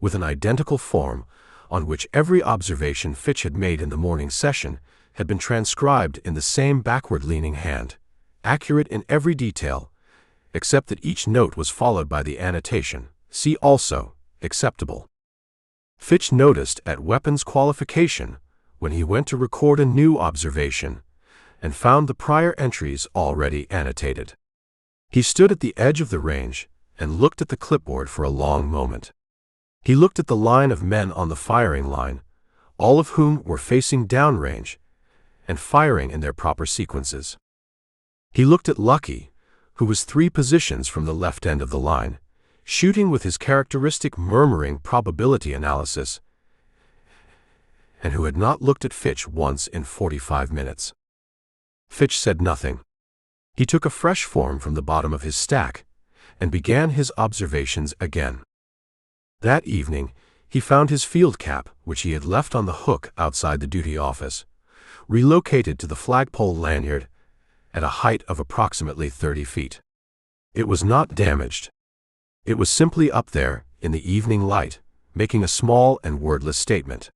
with an identical form on which every observation Fitch had made in the morning session had been transcribed in the same backward-leaning hand, accurate in every detail, except that each note was followed by the annotation, "See also, acceptable." Fitch noticed at weapons qualification, when he went to record a new observation, and found the prior entries already annotated. He stood at the edge of the range and looked at the clipboard for a long moment. He looked at the line of men on the firing line, all of whom were facing downrange and firing in their proper sequences. He looked at Lucky, who was 3 positions from the left end of the line, shooting with his characteristic murmuring probability analysis, and who had not looked at Fitch once in 45 minutes. Fitch said nothing. He took a fresh form from the bottom of his stack and began his observations again. That evening, he found his field cap, which he had left on the hook outside the duty office, relocated to the flagpole lanyard at a height of approximately 30 feet. It was not damaged. It was simply up there, in the evening light, making a small and wordless statement.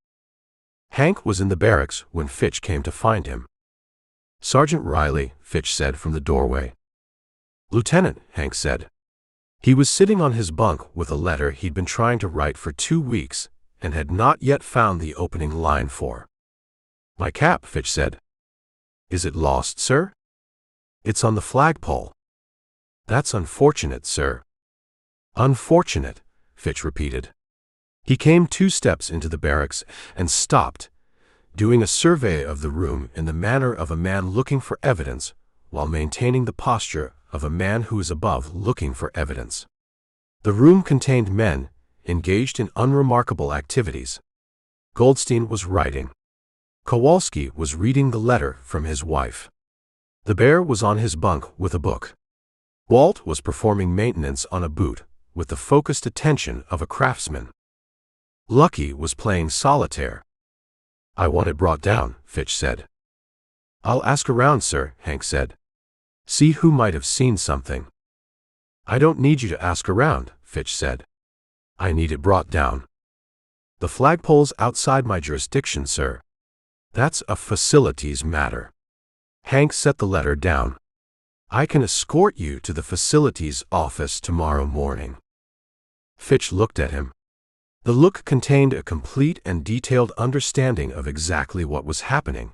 Hank was in the barracks when Fitch came to find him. "Sergeant Reilly," Fitch said from the doorway. "Lieutenant," Hank said. He was sitting on his bunk with a letter he'd been trying to write for 2 weeks and had not yet found the opening line for. "My cap," Fitch said. "Is it lost, sir?" "It's on the flagpole." "That's unfortunate, sir." "Unfortunate," Fitch repeated. He came 2 steps into the barracks and stopped, doing a survey of the room in the manner of a man looking for evidence while maintaining the posture of a man who is above looking for evidence. The room contained men engaged in unremarkable activities. Goldstein was writing. Kowalski was reading the letter from his wife. The bear was on his bunk with a book. Walt was performing maintenance on a boot with the focused attention of a craftsman. Lucky was playing solitaire. "I want it brought down," Fitch said. "I'll ask around, sir," Hank said. "See who might have seen something." "I don't need you to ask around," Fitch said. "I need it brought down." "The flagpole's outside my jurisdiction, sir." "That's a facilities matter." Hank set the letter down. "I can escort you to the facilities office tomorrow morning." Fitch looked at him. The look contained a complete and detailed understanding of exactly what was happening,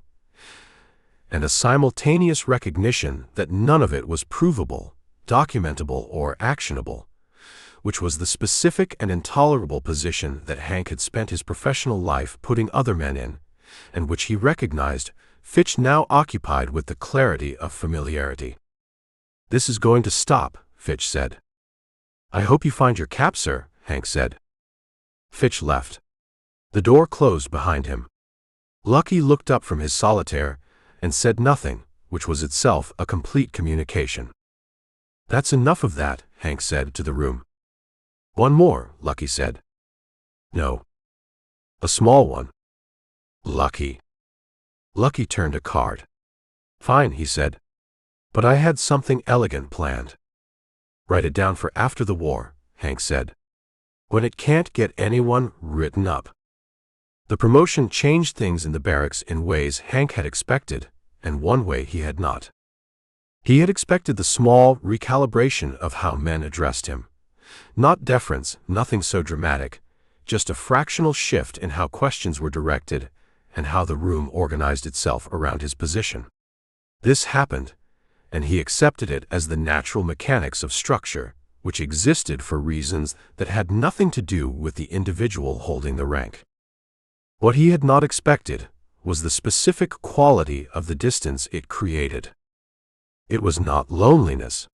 and a simultaneous recognition that none of it was provable, documentable, or actionable, which was the specific and intolerable position that Hank had spent his professional life putting other men in, and which he recognized Fitch now occupied with the clarity of familiarity. "This is going to stop," Fitch said. "I hope you find your cap, sir," Hank said. Fitch left. The door closed behind him. Lucky looked up from his solitaire and said nothing, which was itself a complete communication. "That's enough of that," Hank said to the room. "One more," Lucky said. "No. A small one." "Lucky." Lucky turned a card. "Fine," he said. "But I had something elegant planned." "Write it down for after the war," Hank said. "When it can't get anyone written up." The promotion changed things in the barracks in ways Hank had expected, and one way he had not. He had expected the small recalibration of how men addressed him. Not deference, nothing so dramatic, just a fractional shift in how questions were directed and how the room organized itself around his position. This happened, and he accepted it as the natural mechanics of structure, which existed for reasons that had nothing to do with the individual holding the rank. What he had not expected was the specific quality of the distance it created. It was not loneliness.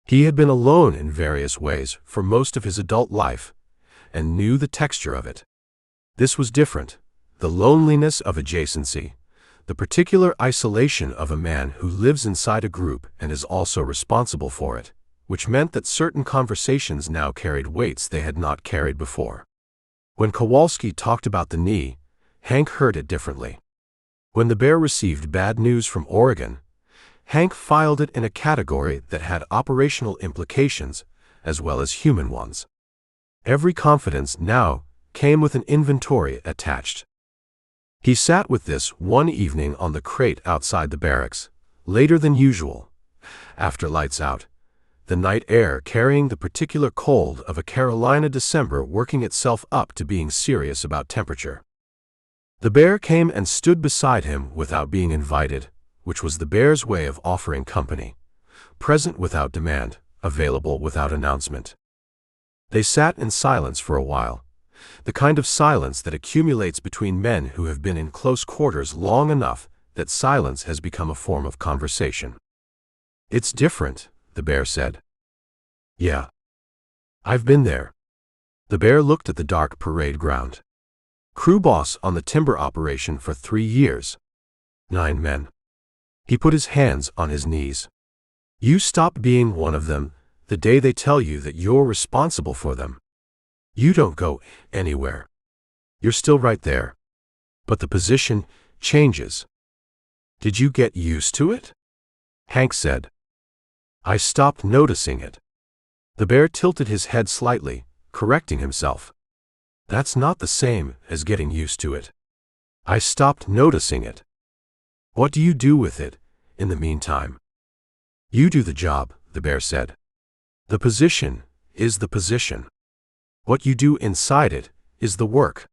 He had been alone in various ways for most of his adult life, and knew the texture of it. This was different. The loneliness of adjacency, the particular isolation of a man who lives inside a group and is also responsible for it, which meant that certain conversations now carried weights they had not carried before. When Kowalski talked about the knee, Hank heard it differently. When the bear received bad news from Oregon, Hank filed it in a category that had operational implications as well as human ones. Every confidence now came with an inventory attached. He sat with this one evening on the crate outside the barracks, later than usual, after lights out, the night air carrying the particular cold of a Carolina December working itself up to being serious about temperature. The bear came and stood beside him without being invited, which was the bear's way of offering company, present without demand, available without announcement. They sat in silence for a while, the kind of silence that accumulates between men who have been in close quarters long enough that silence has become a form of conversation. "It's different," the bear said. "Yeah. I've been there." The bear looked at the dark parade ground. Crew boss on the timber operation for 3 years. 9 men. He put his hands on his knees. "You stop being one of them the day they tell you that you're responsible for them. You don't go anywhere. You're still right there. But the position changes." "Did you get used to it?" Hank said. "I stopped noticing it." The bear tilted his head slightly, correcting himself. "That's not the same as getting used to it. I stopped noticing it." "What do you do with it in the meantime?" "You do the job," the bear said. "The position is the position. What you do inside it is the work."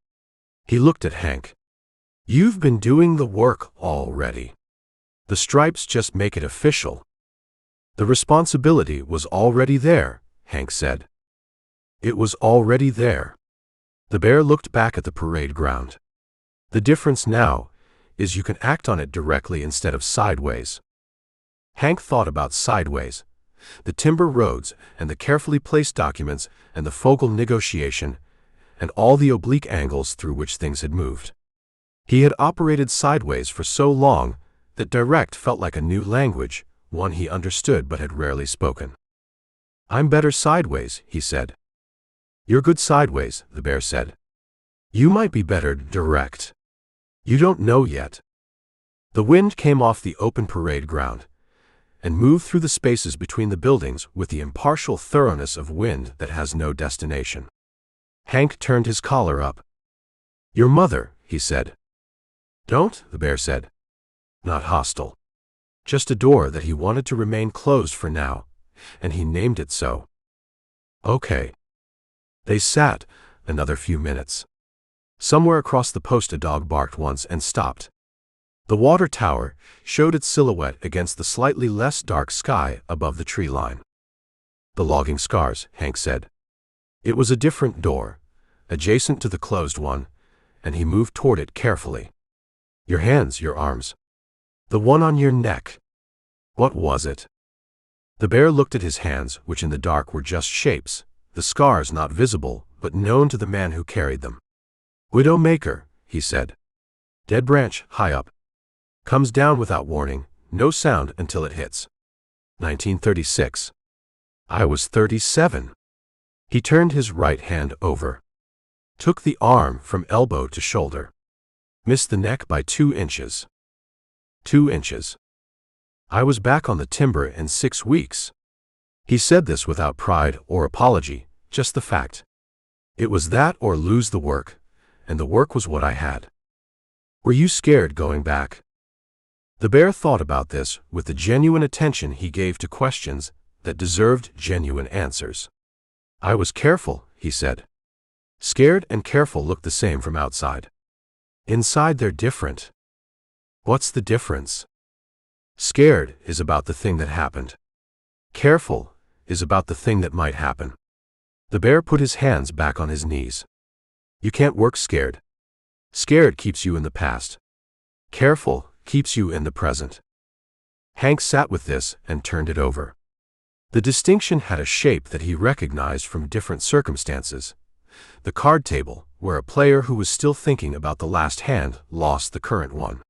He looked at Hank. "You've been doing the work already. The stripes just make it official." "The responsibility was already there," Hank said. "It was already there." The bear looked back at the parade ground. "The difference now is you can act on it directly instead of sideways." Hank thought about sideways, the timber roads and the carefully placed documents and the Fogel negotiation, and all the oblique angles through which things had moved. He had operated sideways for so long that direct felt like a new language, one he understood but had rarely spoken. "I'm better sideways," he said. "You're good sideways," the bear said. "You might be better direct. You don't know yet." The wind came off the open parade ground and moved through the spaces between the buildings with the impartial thoroughness of wind that has no destination. Hank turned his collar up. "Your mother," he said. "Don't," the bear said. Not hostile. Just a door that he wanted to remain closed for now, and he named it so. "Okay." They sat another few minutes. Somewhere across the post a dog barked once and stopped. The water tower showed its silhouette against the slightly less dark sky above the tree line. "The logging scars," Hank said. It was a different door, adjacent to the closed one, and he moved toward it carefully. "Your hands, your arms. The one on your neck. What was it?" The bear looked at his hands, which in the dark were just shapes, the scars not visible, but known to the man who carried them. "Widowmaker," he said. "Dead branch, high up. Comes down without warning, no sound until it hits. 1936. I was 37. He turned his right hand over. Took the arm from elbow to shoulder. Missed the neck by 2 inches. 2 inches. I was back on the timber in 6 weeks. He said this without pride or apology, just the fact. It was that or lose the work, and the work was what I had. Were you scared going back? The bear thought about this with the genuine attention he gave to questions that deserved genuine answers. I was careful, he said. Scared and careful look the same from outside. Inside they're different. What's the difference? Scared is about the thing that happened. Careful is about the thing that might happen. The bear put his hands back on his knees. You can't work scared. Scared keeps you in the past. Careful keeps you in the present. Hank sat with this and turned it over. The distinction had a shape that he recognized from different circumstances. The card table, where a player who was still thinking about the last hand lost the current one.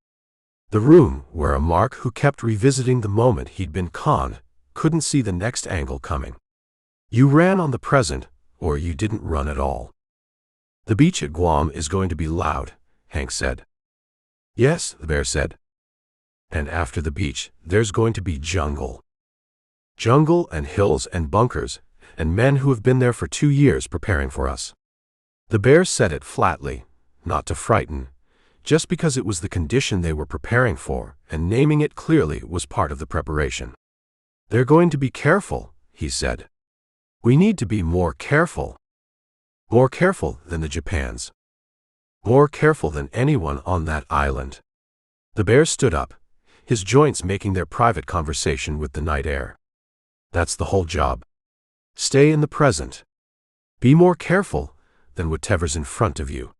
The room, where a mark who kept revisiting the moment he'd been conned couldn't see the next angle coming. You ran on the present, or you didn't run at all. The beach at Guam is going to be loud, Hank said. Yes, the bear said. And after the beach, there's going to be jungle. Jungle and hills and bunkers, and men who have been there for 2 years preparing for us. The bear said it flatly, not to frighten, just because it was the condition they were preparing for, and naming it clearly was part of the preparation. They're going to be careful, he said. We need to be more careful. More careful than the Japans. More careful than anyone on that island. The bear stood up, his joints making their private conversation with the night air. That's the whole job. Stay in the present. Be more careful than whatever's in front of you.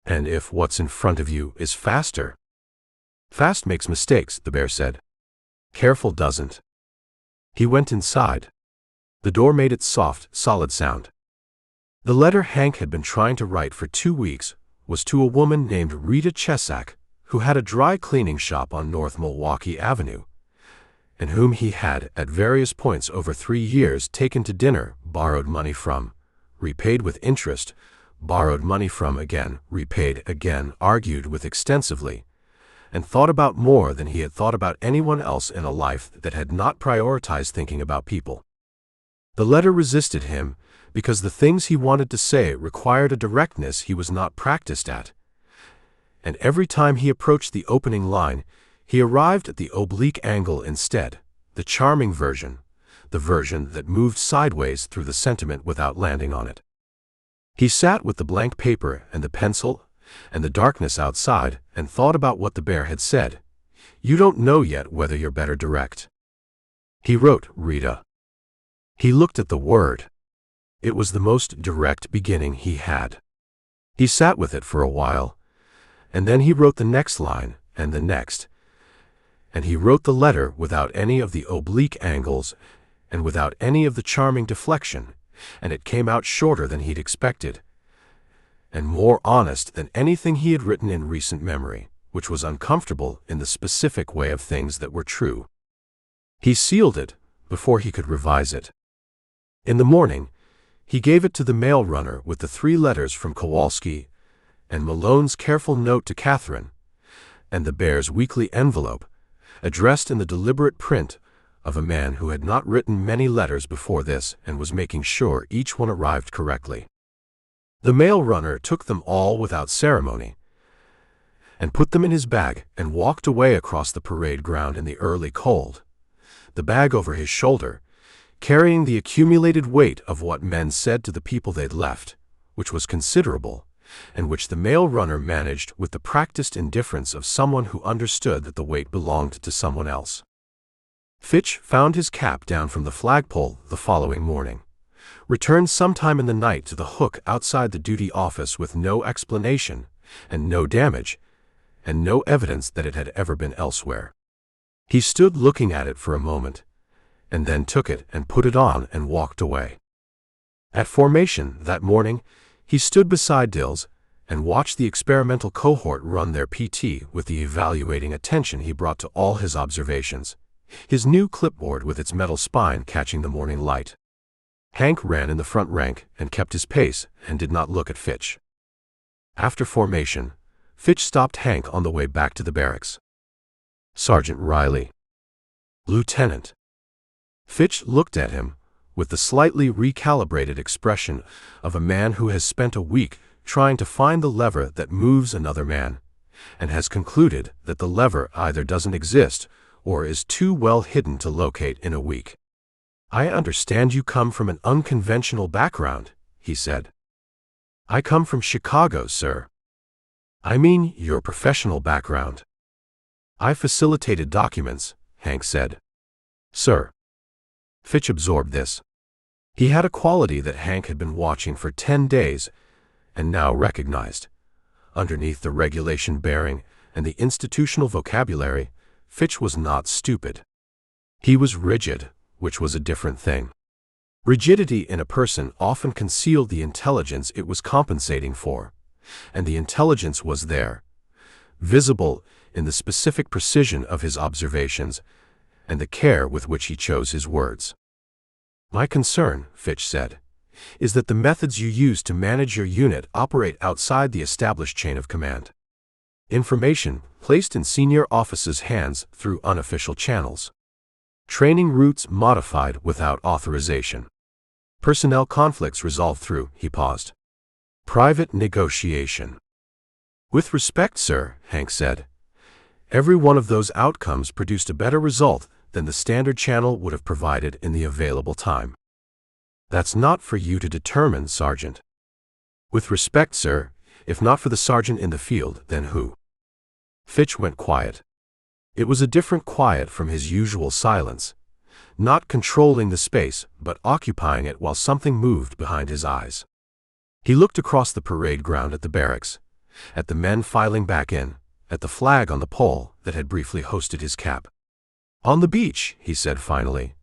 And if what's in front of you is faster. Fast makes mistakes, the bear said. Careful doesn't. He went inside. The door made its soft, solid sound. The letter Hank had been trying to write for 2 weeks was to a woman named Rita Chesak, who had a dry cleaning shop on North Milwaukee Avenue, and whom he had, at various points over 3 years, taken to dinner, borrowed money from, repaid with interest, borrowed money from again, repaid again, argued with extensively, and thought about more than he had thought about anyone else in a life that had not prioritized thinking about people. The letter resisted him because the things he wanted to say required a directness he was not practiced at, and every time he approached the opening line, he arrived at the oblique angle instead, the charming version, the version that moved sideways through the sentiment without landing on it. He sat with the blank paper and the pencil and the darkness outside and thought about what the bear had said. You don't know yet whether you're better direct. He wrote Rita. He looked at the word. It was the most direct beginning he had. He sat with it for a while, and then he wrote the next line and the next, and he wrote the letter without any of the oblique angles and without any of the charming deflection, and it came out shorter than he'd expected, and more honest than anything he had written in recent memory, which was uncomfortable in the specific way of things that were true. He sealed it before he could revise it. In the morning, he gave it to the mail runner with the 3 letters from Kowalski, and Malone's careful note to Catherine, and the Bear's weekly envelope, addressed in the deliberate print of a man who had not written many letters before this and was making sure each one arrived correctly. The mail runner took them all without ceremony, and put them in his bag and walked away across the parade ground in the early cold, the bag over his shoulder, carrying the accumulated weight of what men said to the people they'd left, which was considerable, and which the mail runner managed with the practiced indifference of someone who understood that the weight belonged to someone else. Fitch found his cap down from the flagpole the following morning, returned sometime in the night to the hook outside the duty office with no explanation, and no damage, and no evidence that it had ever been elsewhere. He stood looking at it for a moment, and then took it and put it on and walked away. At formation that morning, he stood beside Dills and watched the experimental cohort run their PT with the evaluating attention he brought to all his observations, his new clipboard with its metal spine catching the morning light. Hank ran in the front rank and kept his pace and did not look at Fitch. After formation, Fitch stopped Hank on the way back to the barracks. "Sergeant Reilly." "Lieutenant." Fitch looked at him with the slightly recalibrated expression of a man who has spent a week trying to find the lever that moves another man, and has concluded that the lever either doesn't exist or is too well hidden to locate in a week. "I understand you come from an unconventional background," he said. "I come from Chicago, sir." "I mean your professional background." "I facilitated documents," Hank said. "Sir." Fitch absorbed this. He had a quality that Hank had been watching for 10 days and now recognized. Underneath the regulation bearing and the institutional vocabulary, Fitch was not stupid. He was rigid, which was a different thing. Rigidity in a person often concealed the intelligence it was compensating for, and the intelligence was there, visible in the specific precision of his observations and the care with which he chose his words. "My concern," Fitch said, "is that the methods you use to manage your unit operate outside the established chain of command. Information placed in senior officers' hands through unofficial channels. Training routes modified without authorization. Personnel conflicts resolved through," he paused, "private negotiation." "With respect, sir," Hank said, "every one of those outcomes produced a better result than the standard channel would have provided in the available time." "That's not for you to determine, Sergeant." "With respect, sir, if not for the sergeant in the field, then who?" Fitch went quiet. It was a different quiet from his usual silence, not controlling the space but occupying it while something moved behind his eyes. He looked across the parade ground at the barracks, at the men filing back in, at the flag on the pole that had briefly hosted his cap. "On the beach," he said finally,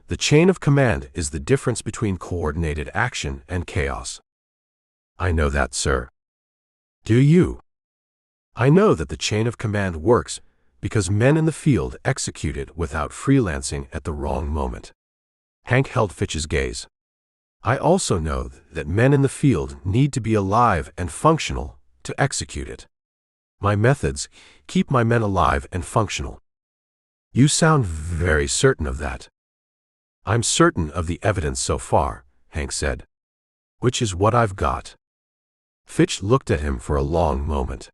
"the chain of command is the difference between coordinated action and chaos." "I know that, sir." "Do you?" "I know that the chain of command works because men in the field execute it without freelancing at the wrong moment." Hank held Fitch's gaze. "I also know that men in the field need to be alive and functional to execute it. My methods keep my men alive and functional." "You sound very certain of that." "I'm certain of the evidence so far," Hank said. "Which is what I've got." Fitch looked at him for a long moment.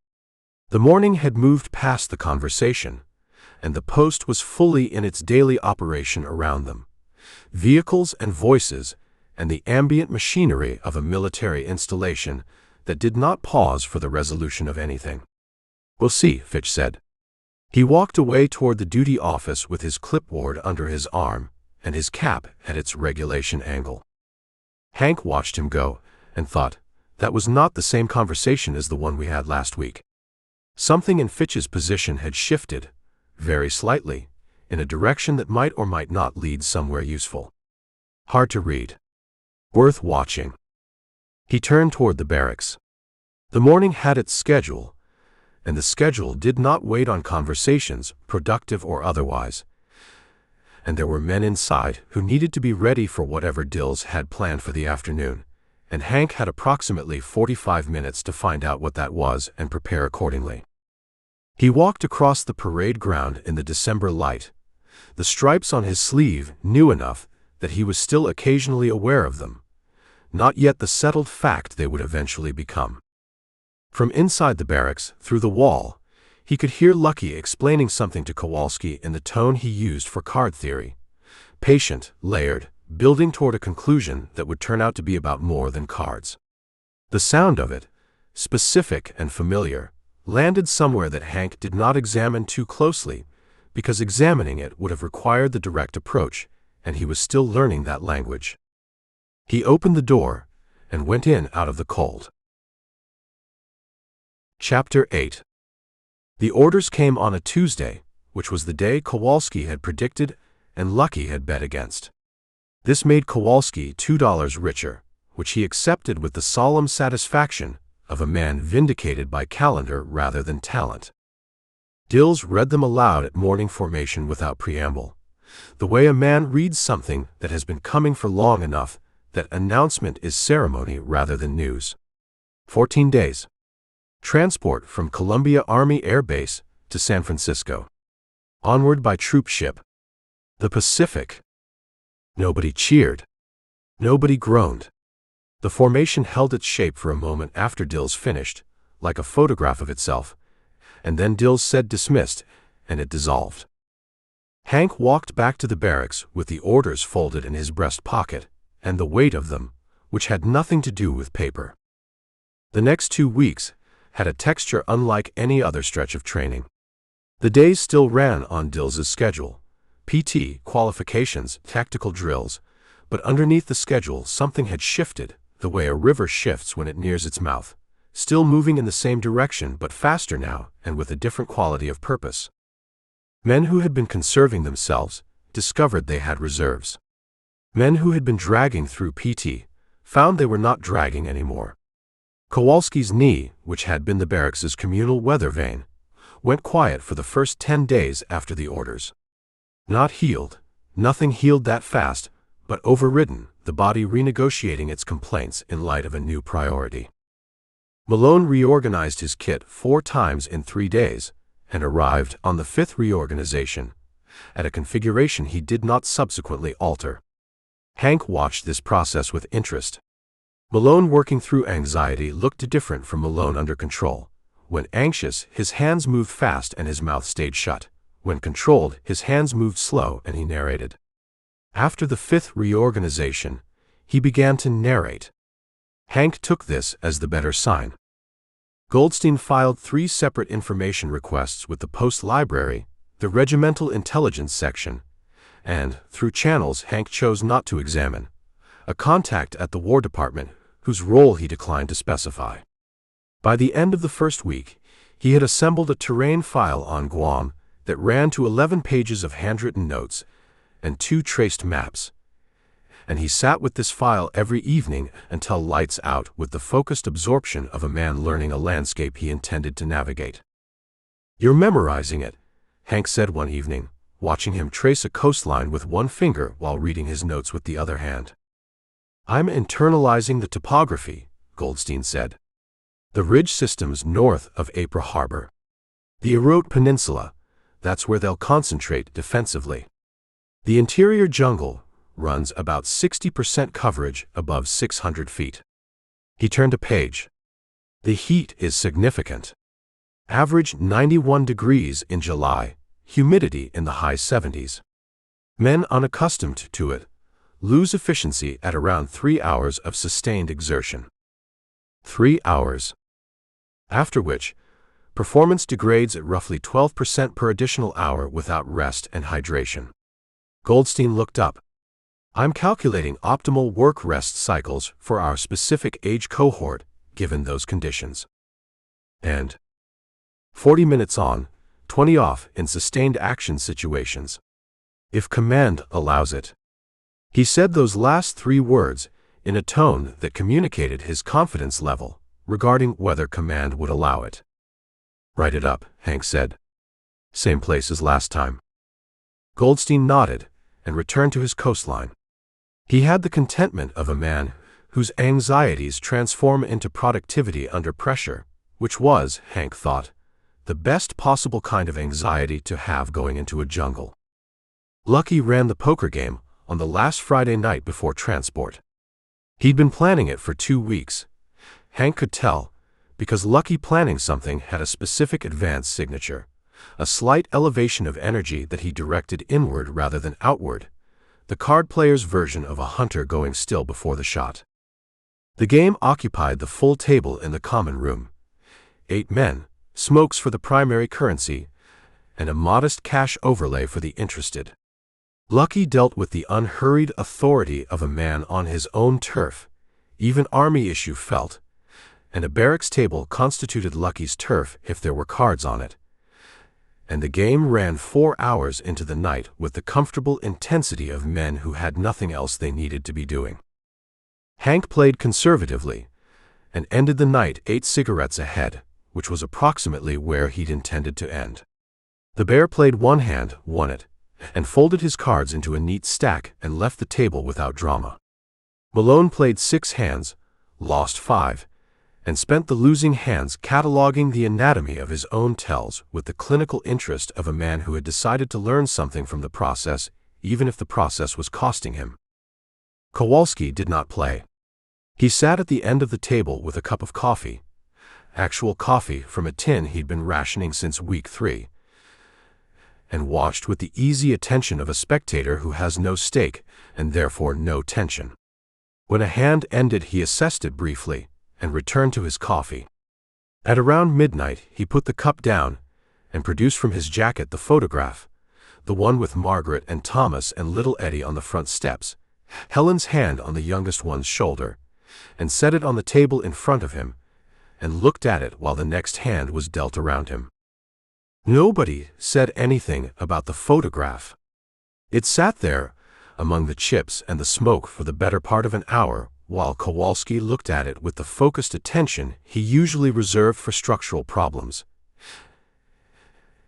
The morning had moved past the conversation, and the post was fully in its daily operation around them. Vehicles and voices, and the ambient machinery of a military installation that did not pause for the resolution of anything. "We'll see," Fitch said. He walked away toward the duty office with his clipboard under his arm and his cap at its regulation angle. Hank watched him go and thought, that was not the same conversation as the one we had last week. Something in Fitch's position had shifted, very slightly, in a direction that might or might not lead somewhere useful. Hard to read. Worth watching. He turned toward the barracks. The morning had its schedule, and the schedule did not wait on conversations, productive or otherwise. And there were men inside who needed to be ready for whatever Dills had planned for the afternoon, and Hank had approximately 45 minutes to find out what that was and prepare accordingly. He walked across the parade ground in the December light, the stripes on his sleeve new enough that he was still occasionally aware of them, not yet the settled fact they would eventually become. From inside the barracks, through the wall, he could hear Lucky explaining something to Kowalski in the tone he used for card theory. Patient, layered, building toward a conclusion that would turn out to be about more than cards. The sound of it, specific and familiar, landed somewhere that Hank did not examine too closely, because examining it would have required the direct approach, and he was still learning that language. He opened the door and went in out of the cold. Chapter 8. The orders came on a Tuesday, which was the day Kowalski had predicted and Lucky had bet against. This made Kowalski $2 richer, which he accepted with the solemn satisfaction of a man vindicated by calendar rather than talent. Dills read them aloud at morning formation without preamble, the way a man reads something that has been coming for long enough that announcement is ceremony rather than news. 14 days. Transport from Columbia Army Air Base to San Francisco. Onward by troop ship. The Pacific. Nobody cheered. Nobody groaned. The formation held its shape for a moment after Dills finished, like a photograph of itself, and then Dills said dismissed, and it dissolved. Hank walked back to the barracks with the orders folded in his breast pocket, and the weight of them, which had nothing to do with paper. The next 2 weeks had a texture unlike any other stretch of training. The days still ran on Dills's schedule, PT, qualifications, tactical drills, but underneath the schedule something had shifted, the way a river shifts when it nears its mouth, still moving in the same direction but faster now and with a different quality of purpose. Men who had been conserving themselves discovered they had reserves. Men who had been dragging through PT found they were not dragging anymore. Kowalski's knee, which had been the barracks' communal weather vane, went quiet for the first 10 days after the orders. Not healed, nothing healed that fast, but overridden, the body renegotiating its complaints in light of a new priority. Malone reorganized his kit 4 times in 3 days, and arrived on the 5th reorganization, at a configuration he did not subsequently alter. Hank watched this process with interest. Malone working through anxiety looked different from Malone under control. When anxious, his hands moved fast and his mouth stayed shut. When controlled, his hands moved slow and he narrated. After the 5th reorganization, he began to narrate. Hank took this as the better sign. Goldstein filed 3 separate information requests with the Post Library, the Regimental Intelligence Section, and, through channels Hank chose not to examine, a contact at the War Department whose role he declined to specify. By the end of the first week, he had assembled a terrain file on Guam that ran to 11 pages of handwritten notes and 2 traced maps, and he sat with this file every evening until lights out with the focused absorption of a man learning a landscape he intended to navigate. "You're memorizing it," Hank said one evening, watching him trace a coastline with one finger while reading his notes with the other hand. "I'm internalizing the topography," Goldstein said. "The ridge systems north of Ypres Harbor. The Erote Peninsula, that's where they'll concentrate defensively. The interior jungle runs about 60% coverage above 600 feet. He turned a page. The heat is significant. Average 91 degrees in July, humidity in the high 70s. Men unaccustomed to it lose efficiency at around 3 hours of sustained exertion. 3 hours. After which, performance degrades at roughly 12% per additional hour without rest and hydration. Goldstein looked up. I'm calculating optimal work-rest cycles for our specific age cohort, given those conditions. And 40 minutes on, 20 off in sustained action situations. If command allows it. He said those last 3 words in a tone that communicated his confidence level, regarding whether command would allow it. "Write it up," Hank said. "Same place as last time." Goldstein nodded and returned to his coastline. He had the contentment of a man whose anxieties transform into productivity under pressure, which was, Hank thought, the best possible kind of anxiety to have going into a jungle. Lucky ran the poker game on the last Friday night before transport. He'd been planning it for 2 weeks. Hank could tell, because Lucky planning something had a specific advance signature, a slight elevation of energy that he directed inward rather than outward, the card player's version of a hunter going still before the shot. The game occupied the full table in the common room. 8 men, smokes for the primary currency, and a modest cash overlay for the interested. Lucky dealt with the unhurried authority of a man on his own turf, even army issue felt, and a barracks table constituted Lucky's turf if there were cards on it. And the game ran 4 hours into the night with the comfortable intensity of men who had nothing else they needed to be doing. Hank played conservatively and ended the night 8 cigarettes ahead, which was approximately where he'd intended to end. The bear played one hand, won it, and folded his cards into a neat stack and left the table without drama. Malone played 6 hands, lost 5, and spent the losing hands cataloging the anatomy of his own tells with the clinical interest of a man who had decided to learn something from the process, even if the process was costing him. Kowalski did not play. He sat at the end of the table with a cup of coffee, actual coffee from a tin he'd been rationing since week 3, and watched with the easy attention of a spectator who has no stake and therefore no tension. When a hand ended, he assessed it briefly and returned to his coffee. At around midnight, he put the cup down and produced from his jacket the photograph, the one with Margaret and Thomas and little Eddie on the front steps, Helen's hand on the youngest one's shoulder, and set it on the table in front of him, and looked at it while the next hand was dealt around him. Nobody said anything about the photograph. It sat there, among the chips and the smoke for the better part of an hour, while Kowalski looked at it with the focused attention he usually reserved for structural problems.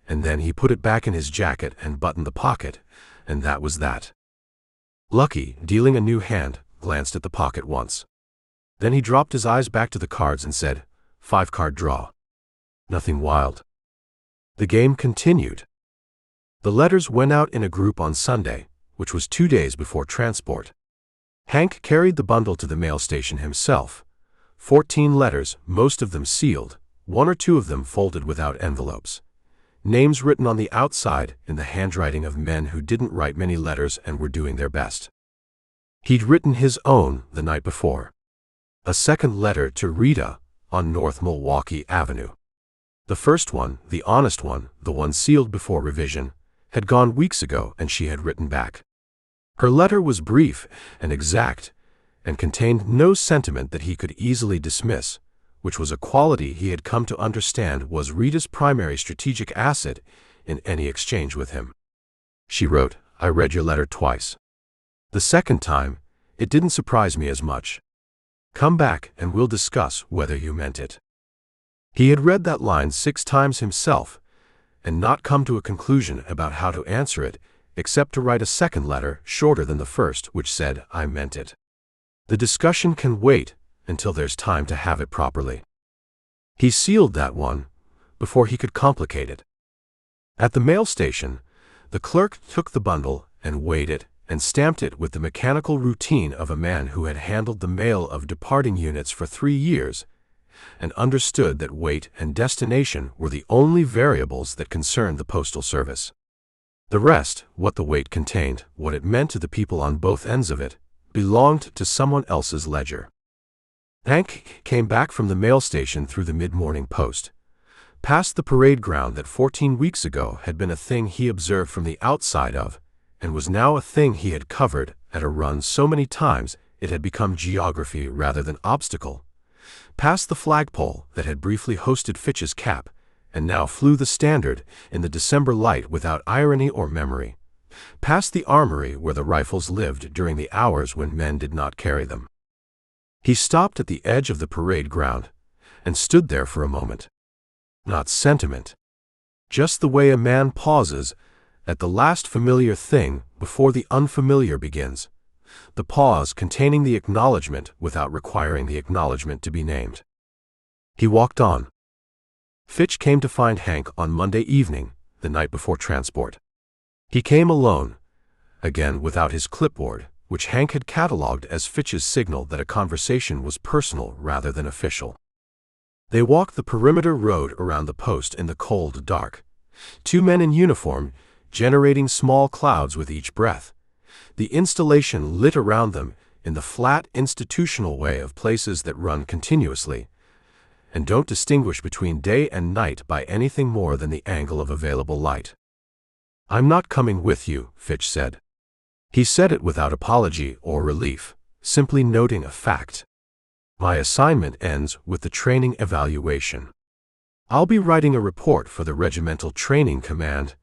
And then he put it back in his jacket and buttoned the pocket, and that was that. Lucky, dealing a new hand, glanced at the pocket once. Then he dropped his eyes back to the cards and said, 5-card draw. Nothing wild. The game continued. The letters went out in a group on Sunday, which was 2 days before transport. Hank carried the bundle to the mail station himself. 14 letters, most of them sealed, 1 or 2 of them folded without envelopes. Names written on the outside in the handwriting of men who didn't write many letters and were doing their best. He'd written his own the night before. A second letter to Rita on North Milwaukee Avenue. The first one, the honest one, the one sealed before revision, had gone weeks ago, and she had written back. Her letter was brief and exact, and contained no sentiment that he could easily dismiss, which was a quality he had come to understand was Rita's primary strategic asset in any exchange with him. She wrote, "I read your letter twice. The second time, it didn't surprise me as much. Come back and we'll discuss whether you meant it." He had read that line 6 times himself, and not come to a conclusion about how to answer it, except to write a second letter shorter than the first, which said, "I meant it." The discussion can wait until there's time to have it properly. He sealed that one before he could complicate it. At the mail station, the clerk took the bundle and weighed it and stamped it with the mechanical routine of a man who had handled the mail of departing units for 3 years and understood that weight and destination were the only variables that concerned the postal service. The rest, what the weight contained, what it meant to the people on both ends of it, belonged to someone else's ledger. Hank came back from the mail station through the mid-morning post, past the parade ground that 14 weeks ago had been a thing he observed from the outside of, and was now a thing he had covered at a run so many times it had become geography rather than obstacle, past the flagpole that had briefly hosted Fitch's cap, and now flew the standard in the December light without irony or memory, past the armory where the rifles lived during the hours when men did not carry them. He stopped at the edge of the parade ground and stood there for a moment. Not sentiment. Just the way a man pauses at the last familiar thing before the unfamiliar begins, the pause containing the acknowledgement without requiring the acknowledgement to be named. He walked on. Fitch came to find Hank on Monday evening, the night before transport. He came alone, again without his clipboard, which Hank had catalogued as Fitch's signal that a conversation was personal rather than official. They walked the perimeter road around the post in the cold dark. Two men in uniform, generating small clouds with each breath. The installation lit around them in the flat institutional way of places that run continuously, and don't distinguish between day and night by anything more than the angle of available light. "I'm not coming with you," Fitch said. He said it without apology or relief, simply noting a fact. "My assignment ends with the training evaluation. I'll be writing a report for the Regimental Training Command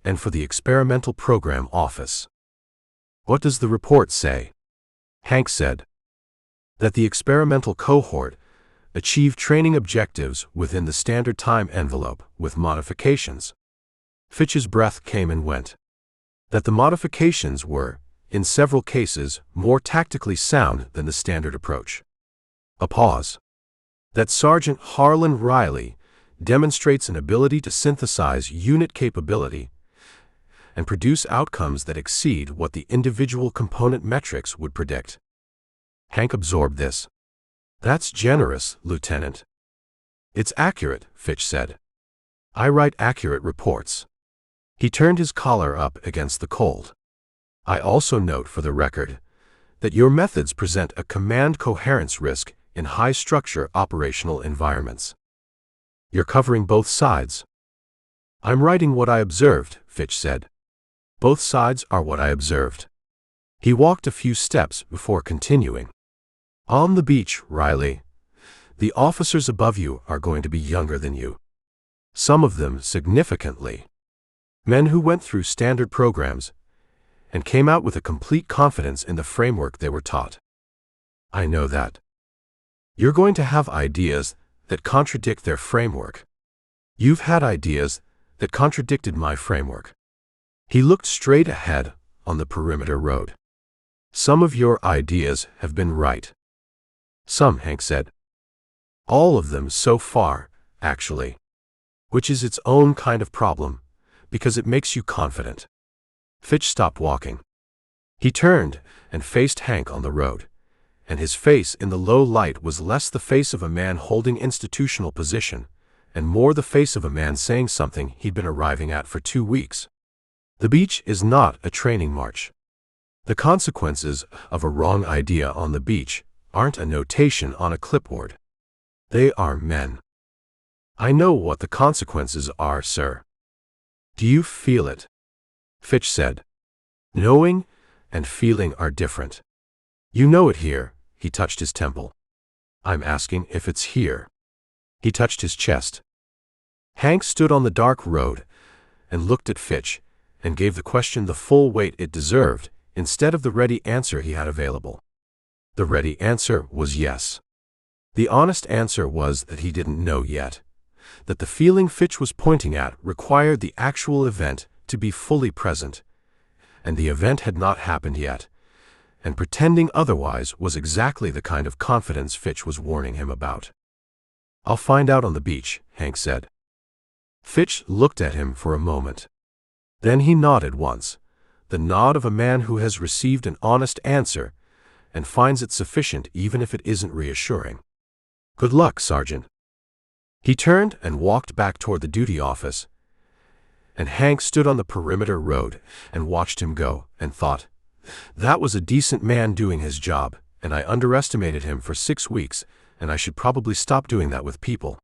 and for the Experimental Program Office." "What does the report say?" Hank said. "That the experimental cohort achieved training objectives within the standard time envelope with modifications." Fitch's breath came and went. "That the modifications were, in several cases, more tactically sound than the standard approach." A pause. "That Sergeant Hank Reilly demonstrates an ability to synthesize unit capability and produce outcomes that exceed what the individual component metrics would predict." Hank absorbed this. "That's generous, Lieutenant." "It's accurate," Fitch said. "I write accurate reports." He turned his collar up against the cold. "I also note for the record that your methods present a command coherence risk in high-structure operational environments." "You're covering both sides." "I'm writing what I observed," Fitch said. "Both sides are what I observed." He walked a few steps before continuing. "On the beach, Reilly, the officers above you are going to be younger than you. Some of them significantly. Men who went through standard programs and came out with a complete confidence in the framework they were taught. I know that. You're going to have ideas that contradict their framework. You've had ideas that contradicted my framework." He looked straight ahead on the perimeter road. "Some of your ideas have been right." "Some," Hank said. "All of them so far, actually. Which is its own kind of problem, because it makes you confident." Fitch stopped walking. He turned and faced Hank on the road, and his face in the low light was less the face of a man holding institutional position, and more the face of a man saying something he'd been arriving at for 2 weeks. The beach is not a training march. The consequences of a wrong idea on the beach aren't a notation on a clipboard. They are men. I know what the consequences are, sir. Do you feel it? Fitch said. Knowing and feeling are different. You know it here. He touched his temple. I'm asking if it's here. He touched his chest. Hank stood on the dark road and looked at Fitch and gave the question the full weight it deserved instead of the ready answer he had available. The ready answer was yes. The honest answer was that he didn't know yet, that the feeling Fitch was pointing at required the actual event to be fully present, and the event had not happened yet, and pretending otherwise was exactly the kind of confidence Fitch was warning him about. I'll find out on the beach, Hank said. Fitch looked at him for a moment. Then he nodded once, the nod of a man who has received an honest answer and finds it sufficient even if it isn't reassuring. Good luck, Sergeant. He turned and walked back toward the duty office, and Hank stood on the perimeter road and watched him go and thought, that was a decent man doing his job, and I underestimated him for 6 weeks, and I should probably stop doing that with people.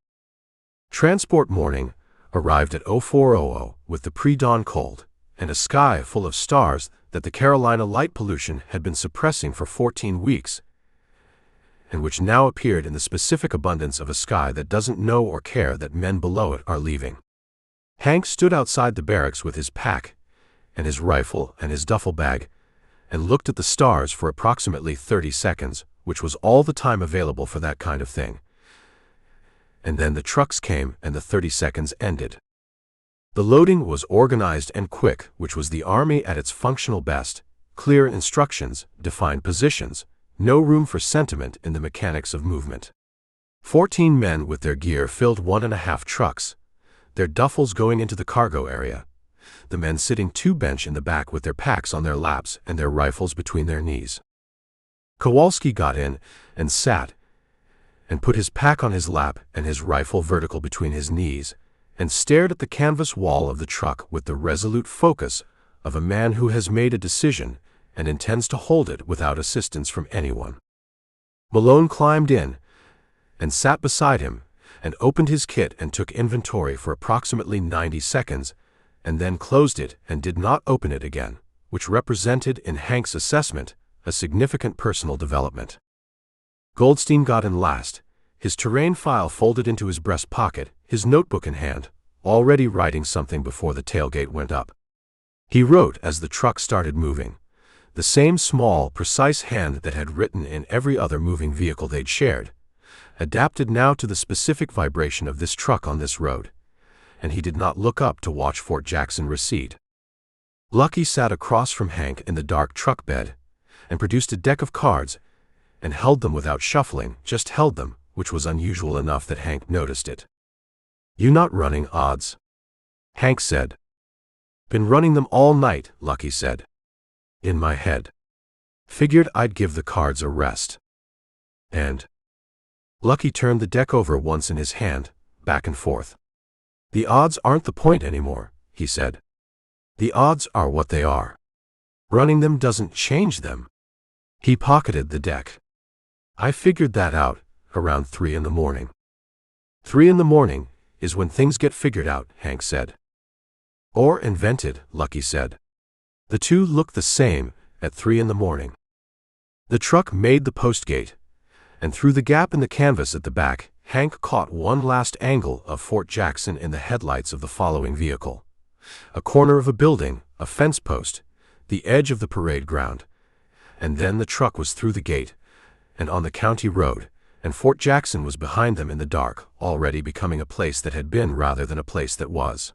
Transport morning arrived at 0400 with the pre-dawn cold and a sky full of stars that the Carolina light pollution had been suppressing for 14 weeks, and which now appeared in the specific abundance of a sky that doesn't know or care that men below it are leaving. Hank stood outside the barracks with his pack and his rifle and his duffel bag and looked at the stars for approximately 30 seconds, which was all the time available for that kind of thing. and then the trucks came and the 30 seconds ended. The loading was organized and quick, which was the army at its functional best. Clear instructions, defined positions, no room for sentiment in the mechanics of movement. 14 men with their gear filled 1.5 trucks, their duffels going into the cargo area, the men sitting 2 bench in the back with their packs on their laps and their rifles between their knees. Kowalski got in and sat and put his pack on his lap and his rifle vertical between his knees and stared at the canvas wall of the truck with the resolute focus of a man who has made a decision and intends to hold it without assistance from anyone. Malone climbed in and sat beside him and opened his kit and took inventory for approximately 90 seconds and then closed it and did not open it again, which represented, in Hank's assessment, a significant personal development. Goldstein got in last, his terrain file folded into his breast pocket, his notebook in hand, already writing something before the tailgate went up. He wrote as the truck started moving, the same small, precise hand that had written in every other moving vehicle they'd shared, adapted now to the specific vibration of this truck on this road, and he did not look up to watch Fort Jackson recede. Lucky sat across from Hank in the dark truck bed and produced a deck of cards and held them without shuffling, just held them, which was unusual enough that Hank noticed it. "You not running odds?" Hank said. "Been running them all night," Lucky said. "In my head. Figured I'd give the cards a rest." And Lucky turned the deck over once in his hand, back and forth. "The odds aren't the point anymore," he said. "The odds are what they are. Running them doesn't change them." He pocketed the deck. "I figured that out around 3 in the morning." 3 in the morning is when things get figured out, Hank said. "Or invented," Lucky said. The two looked the same at 3 in the morning. The truck made the post gate, and through the gap in the canvas at the back, Hank caught one last angle of Fort Jackson in the headlights of the following vehicle. A corner of a building, a fence post, the edge of the parade ground, and then the truck was through the gate and on the county road, and Fort Jackson was behind them in the dark, already becoming a place that had been rather than a place that was.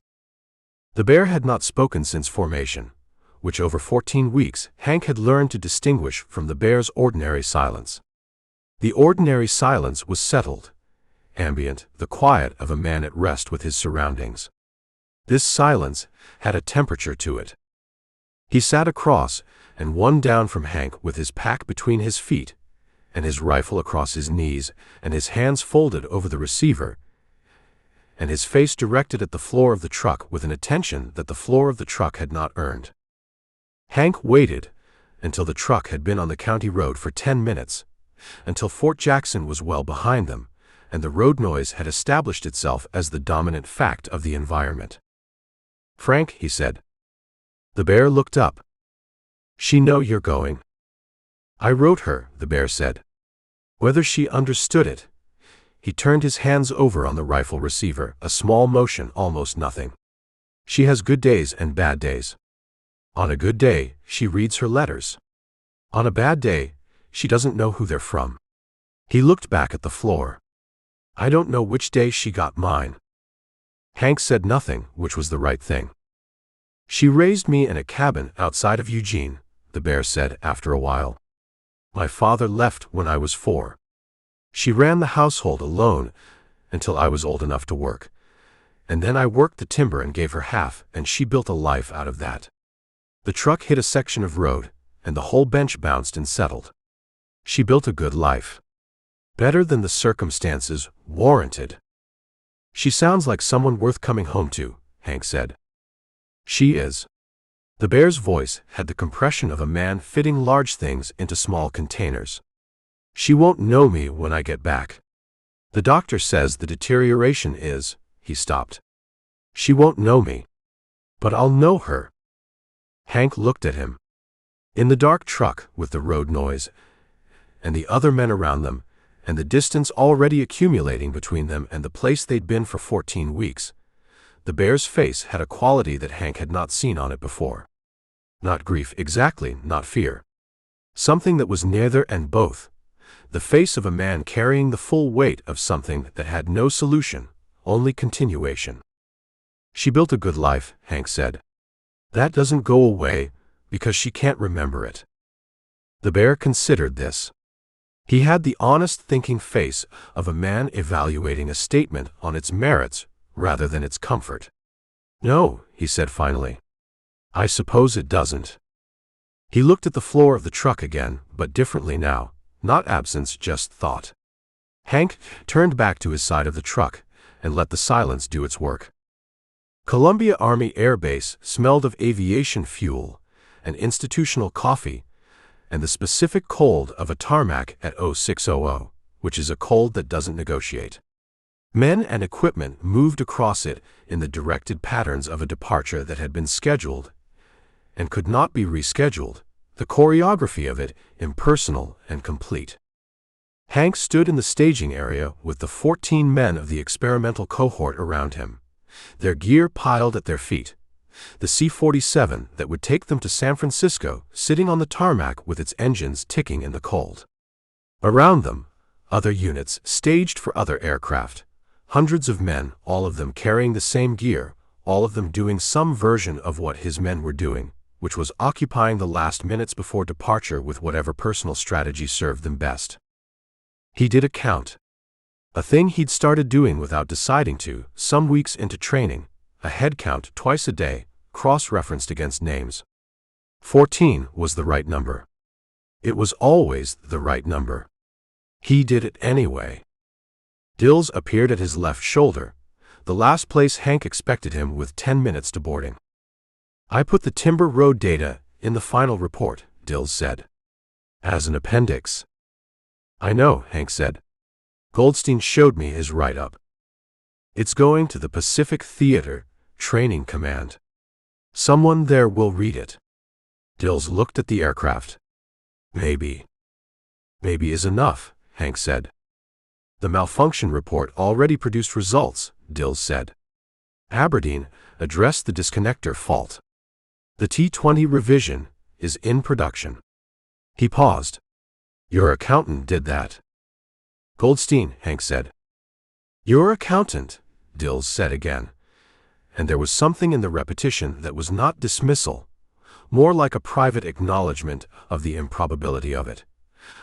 The bear had not spoken since formation, which over 14 weeks Hank had learned to distinguish from the bear's ordinary silence. The ordinary silence was settled, ambient, the quiet of a man at rest with his surroundings. This silence had a temperature to it. He sat across and one down from Hank with his pack between his feet and his rifle across his knees and his hands folded over the receiver and his face directed at the floor of the truck with an attention that the floor of the truck had not earned. Hank waited until the truck had been on the county road for 10 minutes, until Fort Jackson was well behind them, and the road noise had established itself as the dominant fact of the environment. "Frank," he said. The bear looked up. "She know you're going?" "I wrote her," the bear said. Whether she understood it, he turned his hands over on the rifle receiver, a small motion, almost nothing. "She has good days and bad days. On a good day, she reads her letters. On a bad day, she doesn't know who they're from." He looked back at the floor. "I don't know which day she got mine." Hank said nothing, which was the right thing. "She raised me in a cabin outside of Eugene," the bear said after a while. "My father left when I was 4. She ran the household alone until I was old enough to work, and then I worked the timber and gave her half, and she built a life out of that." The truck hit a section of road, and the whole bench bounced and settled. "She built a good life. Better than the circumstances warranted." "She sounds like someone worth coming home to," Hank said. "She is." The bear's voice had the compression of a man fitting large things into small containers. "She won't know me when I get back. The doctor says the deterioration is—" he stopped. "She won't know me. But I'll know her." Hank looked at him. In the dark truck, with the road noise, and the other men around them, and the distance already accumulating between them and the place they'd been for 14 weeks, the bear's face had a quality that Hank had not seen on it before. Not grief exactly, not fear. Something that was neither and both. the face of a man carrying the full weight of something that had no solution, only continuation. "She built a good life," Hank said. "That doesn't go away because she can't remember it." The bear considered this. He had the honest thinking face of a man evaluating a statement on its merits rather than its comfort. "No," he said finally. "I suppose it doesn't." He looked at the floor of the truck again, but differently now, not absence, just thought. Hank turned back to his side of the truck and let the silence do its work. Columbia Army Air Base smelled of aviation fuel and institutional coffee and the specific cold of a tarmac at 0600, which is a cold that doesn't negotiate. Men and equipment moved across it in the directed patterns of a departure that had been scheduled and could not be rescheduled, the choreography of it impersonal and complete. Hank stood in the staging area with the 14 men of the experimental cohort around him, their gear piled at their feet, the C-47 that would take them to San Francisco sitting on the tarmac with its engines ticking in the cold. Around them, other units staged for other aircraft, hundreds of men, all of them carrying the same gear, all of them doing some version of what his men were doing, which was occupying the last minutes before departure with whatever personal strategy served them best. He did a count. A thing he'd started doing without deciding to, some weeks into training, a head count twice a day, cross-referenced against names. 14 was the right number. It was always the right number. He did it anyway. Dills appeared at his left shoulder, the last place Hank expected him with 10 minutes to boarding. "I put the Timber Road data in the final report," Dills said. "As an appendix." "I know," Hank said. "Goldstein showed me his write-up. It's going to the Pacific Theater Training Command. Someone there will read it." Dills looked at the aircraft. "Maybe is enough," Hank said. "The malfunction report already produced results," Dills said. "Aberdeen addressed the disconnector fault. The T-20 revision is in production." He paused. "Your accountant did that." "Goldstein," Hank said. "Your accountant," Dills said again, and there was something in the repetition that was not dismissal, more like a private acknowledgement of the improbability of it,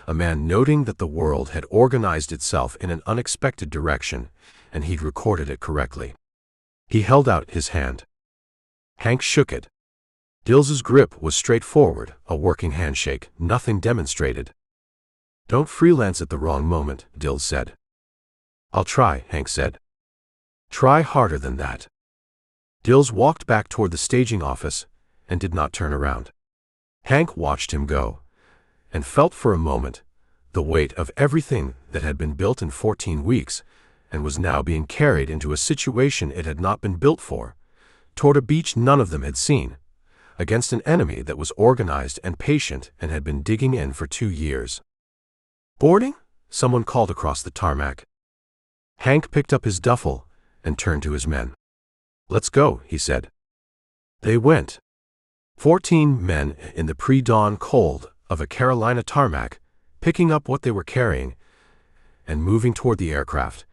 a man noting that the world had organized itself in an unexpected direction and he'd recorded it correctly. He held out his hand. Hank shook it. Dills's grip was straightforward, a working handshake, nothing demonstrated. "Don't freelance at the wrong moment," Dills said. "I'll try," Hank said. "Try harder than that." Dills walked back toward the staging office and did not turn around. Hank watched him go and felt for a moment the weight of everything that had been built in 14 weeks and was now being carried into a situation it had not been built for, toward a beach none of them had seen, against an enemy that was organized and patient and had been digging in for 2 years. "Boarding?" someone called across the tarmac. Hank picked up his duffel and turned to his men. "Let's go," he said. They went. 14 men in the pre-dawn cold of a Carolina tarmac, picking up what they were carrying and moving toward the aircraft,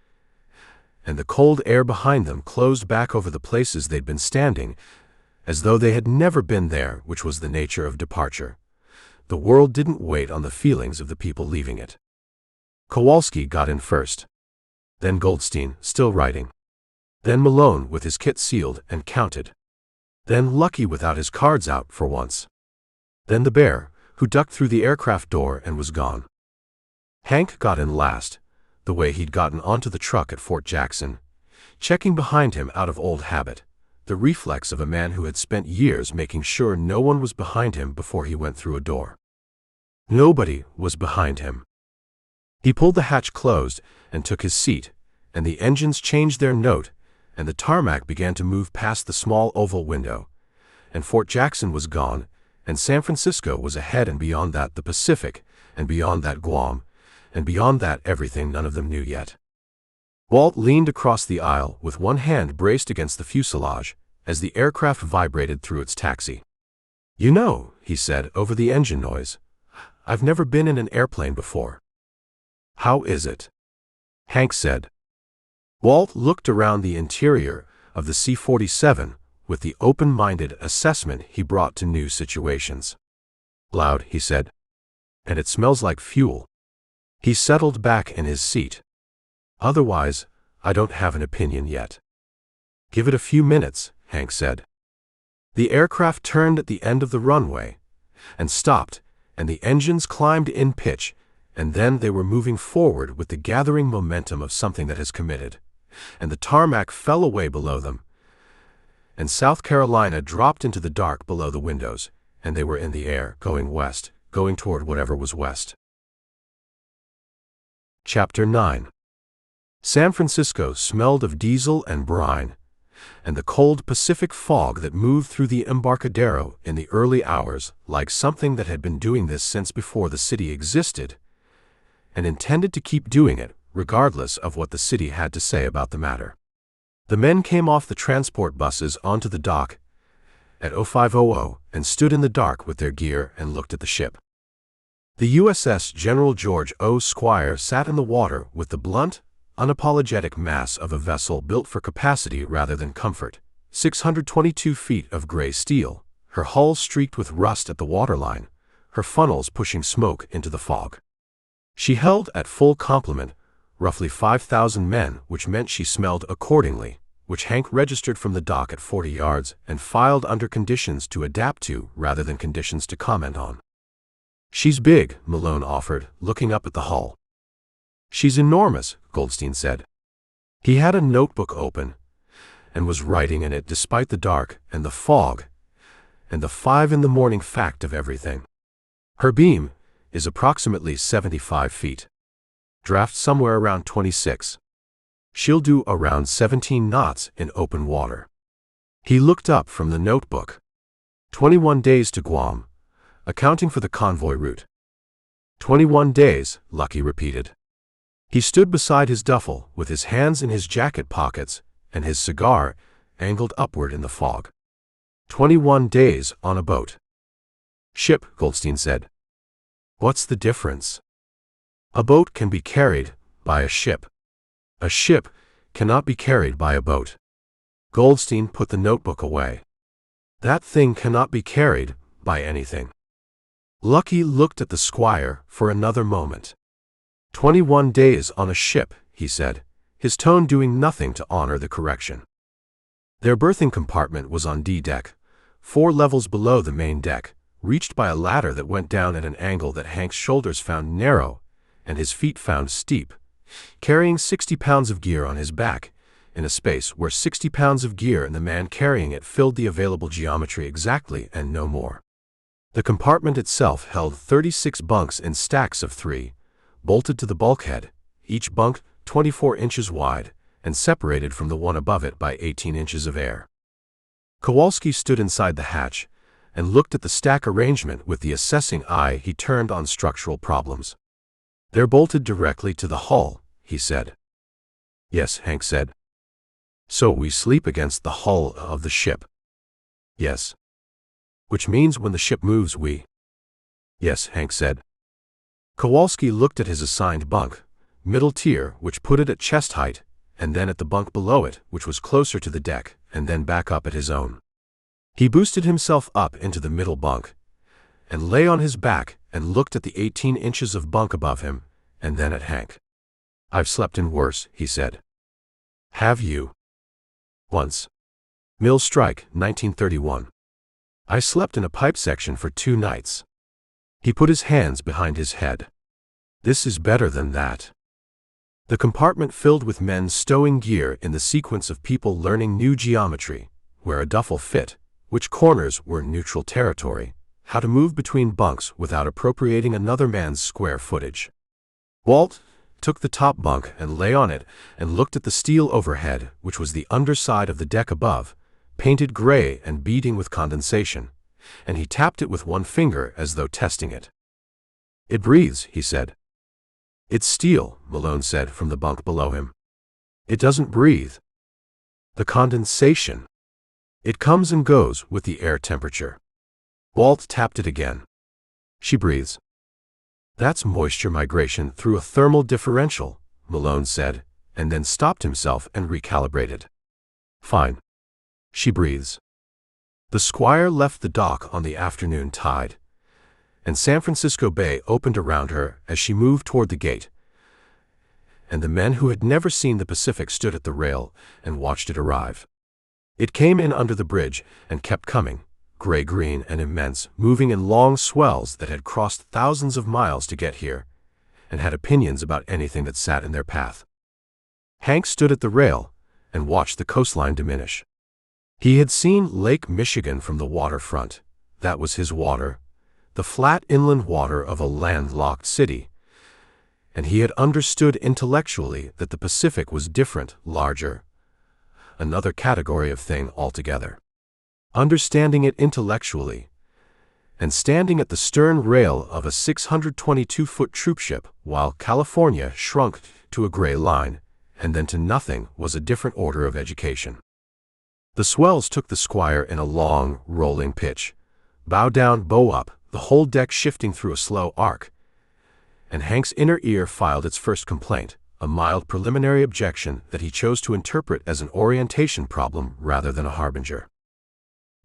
and the cold air behind them closed back over the places they'd been standing, as though they had never been there, which was the nature of departure. The world didn't wait on the feelings of the people leaving it. Kowalski got in first. Then Goldstein, still writing. Then Malone with his kit sealed and counted. Then Lucky without his cards out for once. Then the bear, who ducked through the aircraft door and was gone. Hank got in last, the way he'd gotten onto the truck at Fort Jackson, checking behind him out of old habit, the reflex of a man who had spent years making sure no one was behind him before he went through a door. Nobody was behind him. He pulled the hatch closed and took his seat, and the engines changed their note, and the tarmac began to move past the small oval window, and Fort Jackson was gone, and San Francisco was ahead, and beyond that the Pacific, and beyond that Guam, and beyond that everything none of them knew yet. Walt leaned across the aisle with one hand braced against the fuselage as the aircraft vibrated through its taxi. "You know," he said over the engine noise, "I've never been in an airplane before." How is it? Hank said. Walt looked around the interior of the C-47 with the open-minded assessment he brought to new situations. Loud, he said. And it smells like fuel. He settled back in his seat. Otherwise, I don't have an opinion yet. Give it a few minutes, Hank said. The aircraft turned at the end of the runway and stopped, and the engines climbed in pitch, and then they were moving forward with the gathering momentum of something that has committed, and the tarmac fell away below them, and South Carolina dropped into the dark below the windows, and they were in the air, going west, going toward whatever was west. Chapter 9. San Francisco smelled of diesel and brine, and the cold Pacific fog that moved through the Embarcadero in the early hours like something that had been doing this since before the city existed, and intended to keep doing it, regardless of what the city had to say about the matter. The men came off the transport buses onto the dock at 0500 and stood in the dark with their gear and looked at the ship. The USS General George O. Squire sat in the water with the blunt, unapologetic mass of a vessel built for capacity rather than comfort, 622 feet of gray steel, her hull streaked with rust at the waterline, her funnels pushing smoke into the fog. She held at full complement roughly 5,000 men, which meant she smelled accordingly, which Hank registered from the dock at 40 yards and filed under conditions to adapt to rather than conditions to comment on. She's big, Malone offered, looking up at the hull. She's enormous, Goldstein said. He had a notebook open and was writing in it despite the dark and the fog and the 5 in the morning fact of everything. Her beam is approximately 75 feet. Draft somewhere around 26. She'll do around 17 knots in open water. He looked up from the notebook. 21 days to Guam, accounting for the convoy route. 21 days, Lucky repeated. He stood beside his duffel with his hands in his jacket pockets and his cigar angled upward in the fog. 21 days on a boat. Ship, Goldstein said. What's the difference? A boat can be carried by a ship. A ship cannot be carried by a boat. Goldstein put the notebook away. That thing cannot be carried by anything. Lucky looked at the Squire for another moment. 21 days on a ship, he said, his tone doing nothing to honor the correction. Their berthing compartment was on D deck, 4 levels below the main deck, reached by a ladder that went down at an angle that Hank's shoulders found narrow and his feet found steep, carrying 60 pounds of gear on his back, in a space where 60 pounds of gear and the man carrying it filled the available geometry exactly and no more. The compartment itself held 36 bunks in stacks of 3, bolted to the bulkhead, each bunk 24 inches wide, and separated from the one above it by 18 inches of air. Kowalski stood inside the hatch and looked at the stack arrangement with the assessing eye he turned on structural problems. They're bolted directly to the hull, he said. Yes, Hank said. So we sleep against the hull of the ship. Yes. Which means when the ship moves we. Yes, Hank said. Kowalski looked at his assigned bunk, middle tier, which put it at chest height, and then at the bunk below it, which was closer to the deck, and then back up at his own. He boosted himself up into the middle bunk, and lay on his back and looked at the 18 inches of bunk above him, and then at Hank. I've slept in worse, he said. Have you? Once. Mill strike, 1931. I slept in a pipe section for 2 nights. He put his hands behind his head. This is better than that. The compartment filled with men stowing gear in the sequence of people learning new geometry, where a duffel fit, which corners were neutral territory, how to move between bunks without appropriating another man's square footage. Walt took the top bunk and lay on it and looked at the steel overhead, which was the underside of the deck above, painted gray and beading with condensation, and he tapped it with one finger as though testing it. It breathes, he said. It's steel, Malone said from the bunk below him. It doesn't breathe. The condensation. It comes and goes with the air temperature. Walt tapped it again. She breathes. That's moisture migration through a thermal differential, Malone said, and then stopped himself and recalibrated. Fine. She breathes. The Squire left the dock on the afternoon tide, and San Francisco Bay opened around her as she moved toward the gate, and the men who had never seen the Pacific stood at the rail and watched it arrive. It came in under the bridge and kept coming, gray-green and immense, moving in long swells that had crossed thousands of miles to get here, and had opinions about anything that sat in their path. Hank stood at the rail and watched the coastline diminish. He had seen Lake Michigan from the waterfront. That was his water, the flat inland water of a landlocked city, and he had understood intellectually that the Pacific was different, larger, another category of thing altogether. Understanding it intellectually, and standing at the stern rail of a 622-foot troopship while California shrunk to a gray line, and then to nothing, was a different order of education. The swells took the Squire in a long, rolling pitch, bow down, bow up, the whole deck shifting through a slow arc, and Hank's inner ear filed its first complaint, a mild preliminary objection that he chose to interpret as an orientation problem rather than a harbinger.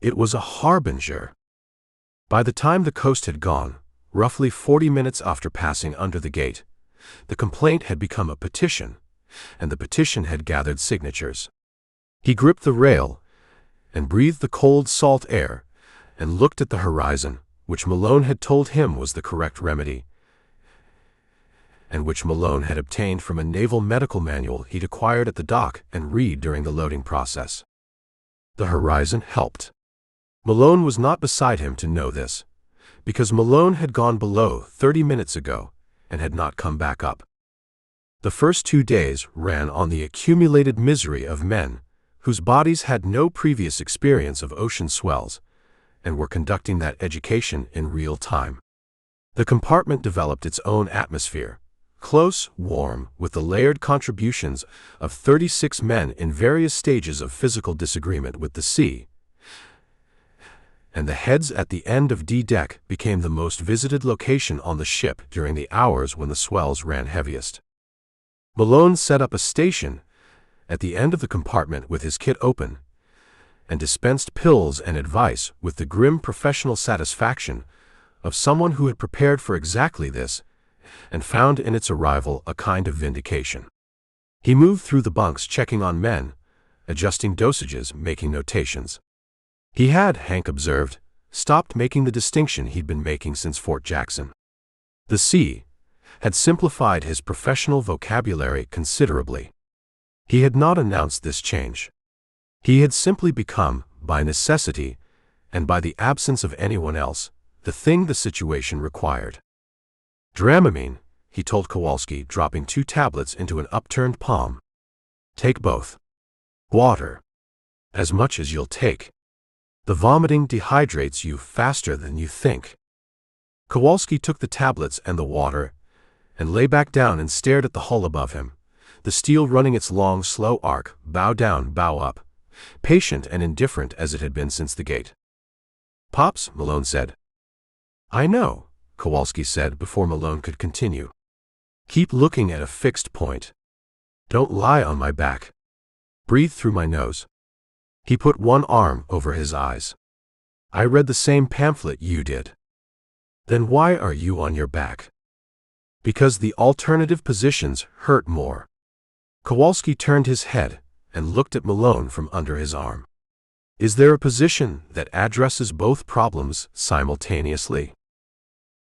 It was a harbinger. By the time the coast had gone, roughly 40 minutes after passing under the gate, the complaint had become a petition, and the petition had gathered signatures. He gripped the rail and breathed the cold, salt air and looked at the horizon, which Malone had told him was the correct remedy, and which Malone had obtained from a naval medical manual he'd acquired at the dock and read during the loading process. The horizon helped. Malone was not beside him to know this, because Malone had gone below 30 minutes ago and had not come back up. The first 2 days ran on the accumulated misery of men whose bodies had no previous experience of ocean swells and were conducting that education in real time. The compartment developed its own atmosphere, close, warm, with the layered contributions of 36 men in various stages of physical disagreement with the sea, and the heads at the end of D-deck became the most visited location on the ship during the hours when the swells ran heaviest. Malone set up a station at the end of the compartment with his kit open, and dispensed pills and advice with the grim professional satisfaction of someone who had prepared for exactly this and found in its arrival a kind of vindication. He moved through the bunks checking on men, adjusting dosages, making notations. He had, Hank observed, stopped making the distinction he'd been making since Fort Jackson. The sea had simplified his professional vocabulary considerably. He had not announced this change. He had simply become, by necessity, and by the absence of anyone else, the thing the situation required. Dramamine, he told Kowalski, dropping 2 tablets into an upturned palm. Take both. Water. As much as you'll take. The vomiting dehydrates you faster than you think. Kowalski took the tablets and the water, and lay back down and stared at the hull above him, the steel running its long, slow arc, bow down, bow up, patient and indifferent as it had been since the gate. Pops, Malone said. I know, Kowalski said before Malone could continue. Keep looking at a fixed point. Don't lie on my back. Breathe through my nose. He put one arm over his eyes. I read the same pamphlet you did. Then why are you on your back? Because the alternative positions hurt more. Kowalski turned his head and looked at Malone from under his arm. Is there a position that addresses both problems simultaneously?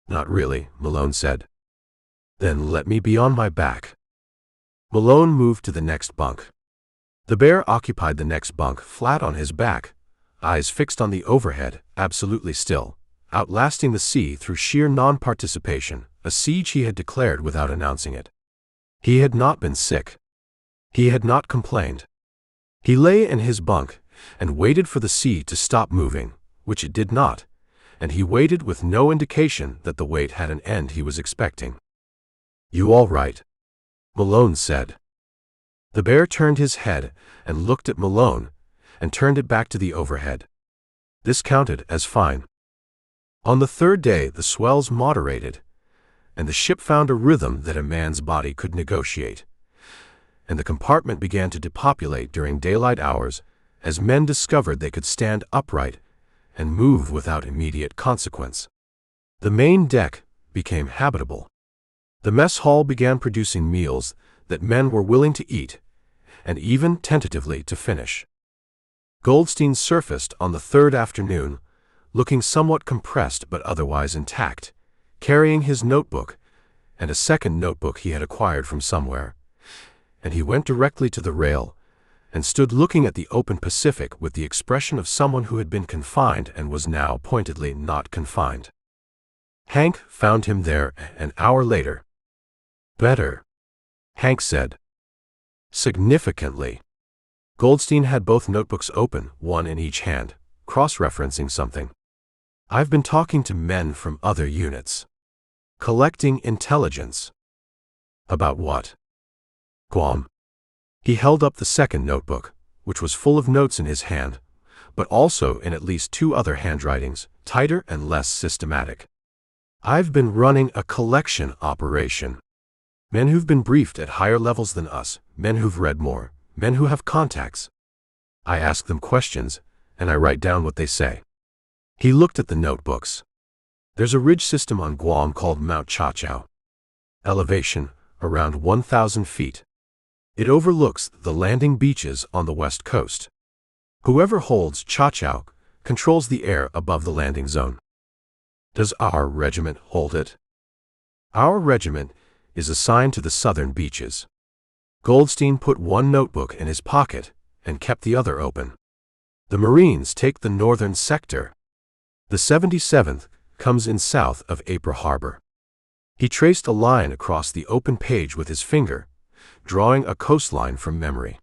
Not really, Malone said. Then let me be on my back. Malone moved to the next bunk. The bear occupied the next bunk, flat on his back, eyes fixed on the overhead, absolutely still, outlasting the sea through sheer non-participation, a siege he had declared without announcing it. He had not been sick. He had not complained. He lay in his bunk and waited for the sea to stop moving, which it did not, and he waited with no indication that the wait had an end he was expecting. You all right? Malone said. The bear turned his head and looked at Malone, and turned it back to the overhead. This counted as fine. On the third day the swells moderated, and the ship found a rhythm that a man's body could negotiate. And the compartment began to depopulate during daylight hours as men discovered they could stand upright and move without immediate consequence. The main deck became habitable. The mess hall began producing meals that men were willing to eat, and even tentatively to finish. Goldstein surfaced on the third afternoon, looking somewhat compressed but otherwise intact, carrying his notebook and a second notebook he had acquired from somewhere, and he went directly to the rail and stood looking at the open Pacific with the expression of someone who had been confined and was now pointedly not confined. Hank found him there an hour later. "Better," Hank said. "Significantly." Goldstein had both notebooks open, one in each hand, cross-referencing something. "I've been talking to men from other units. Collecting intelligence." "About what?" "Guam." He held up the second notebook, which was full of notes in his hand, but also in at least two other handwritings, tighter and less systematic. "I've been running a collection operation. Men who've been briefed at higher levels than us, men who've read more, men who have contacts. I ask them questions, and I write down what they say." He looked at the notebooks. "There's a ridge system on Guam called Mount Chachao. Elevation, around 1,000 feet. It overlooks the landing beaches on the west coast. Whoever holds Chachao controls the air above the landing zone." "Does our regiment hold it?" "Our regiment is assigned to the southern beaches." Goldstein put one notebook in his pocket and kept the other open. "The Marines take the northern sector. The 77th comes in south of April Harbor." He traced a line across the open page with his finger, drawing a coastline from memory.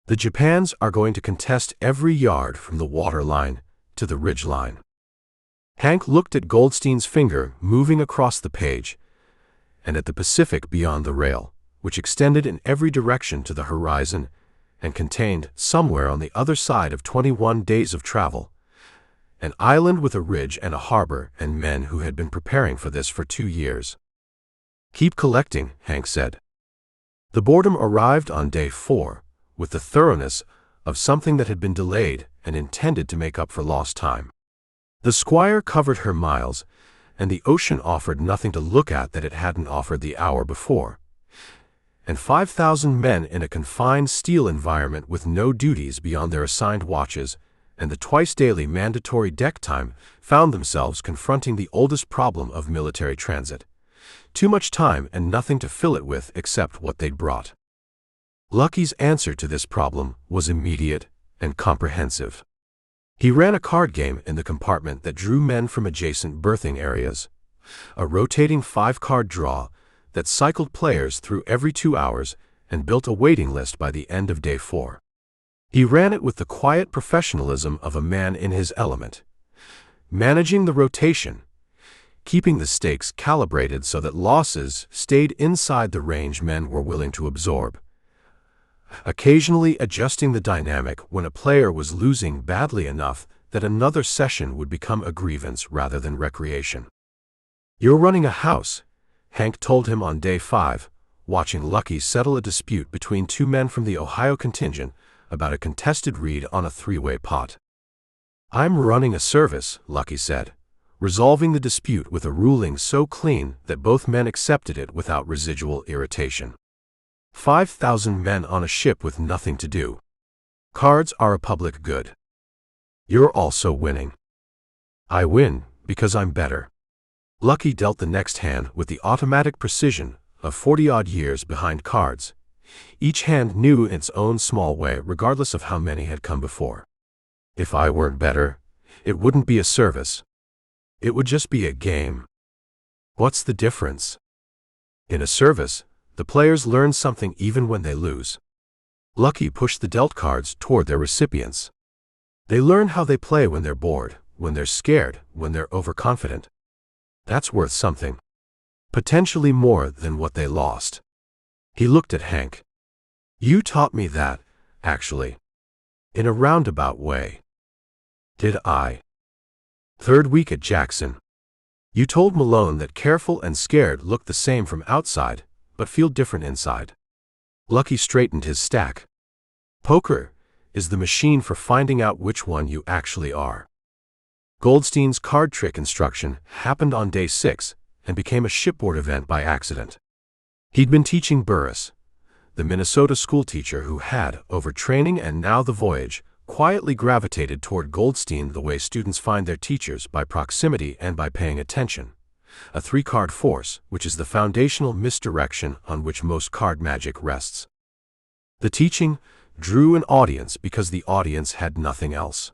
"The Japans are going to contest every yard from the water line to the ridge line." Hank looked at Goldstein's finger moving across the page, and at the Pacific beyond the rail, which extended in every direction to the horizon and contained, somewhere on the other side of 21 days of travel, an island with a ridge and a harbor and men who had been preparing for this for 2 years. "Keep collecting," Hank said. The boredom arrived on day 4, with the thoroughness of something that had been delayed and intended to make up for lost time. The squire covered her miles, and the ocean offered nothing to look at that it hadn't offered the hour before. And 5,000 men in a confined steel environment with no duties beyond their assigned watches and the twice-daily mandatory deck time found themselves confronting the oldest problem of military transit: too much time and nothing to fill it with except what they'd brought. Lucky's answer to this problem was immediate and comprehensive. He ran a card game in the compartment that drew men from adjacent berthing areas, a rotating 5-card draw that cycled players through every 2 hours and built a waiting list by the end of day 4. He ran it with the quiet professionalism of a man in his element, managing the rotation, keeping the stakes calibrated so that losses stayed inside the range men were willing to absorb, occasionally adjusting the dynamic when a player was losing badly enough that another session would become a grievance rather than recreation. "You're running a house," Hank told him on day 5, watching Lucky settle a dispute between 2 men from the Ohio contingent about a contested read on a 3-way pot. "I'm running a service," Lucky said, resolving the dispute with a ruling so clean that both men accepted it without residual irritation. 5,000 men on a ship with nothing to do. Cards are a public good. You're also winning. I win because I'm better. Lucky dealt the next hand with the automatic precision of 40-odd years behind cards. Each hand knew in its own small way regardless of how many had come before. If I weren't better, it wouldn't be a service. It would just be a game. What's the difference? In a service, the players learn something even when they lose. Lucky pushed the dealt cards toward their recipients. They learn how they play when they're bored, when they're scared, when they're overconfident. That's worth something. Potentially more than what they lost. He looked at Hank. You taught me that, actually. In a roundabout way. Did I? Third week at Jackson. You told Malone that careful and scared look the same from outside, but feel different inside. Lucky straightened his stack. Poker is the machine for finding out which one you actually are. Goldstein's card trick instruction happened on day 6 and became a shipboard event by accident. He'd been teaching Burris, the Minnesota schoolteacher who had, over training and now the voyage, quietly gravitated toward Goldstein the way students find their teachers, by proximity and by paying attention. A 3-card force, which is the foundational misdirection on which most card magic rests. The teaching drew an audience because the audience had nothing else.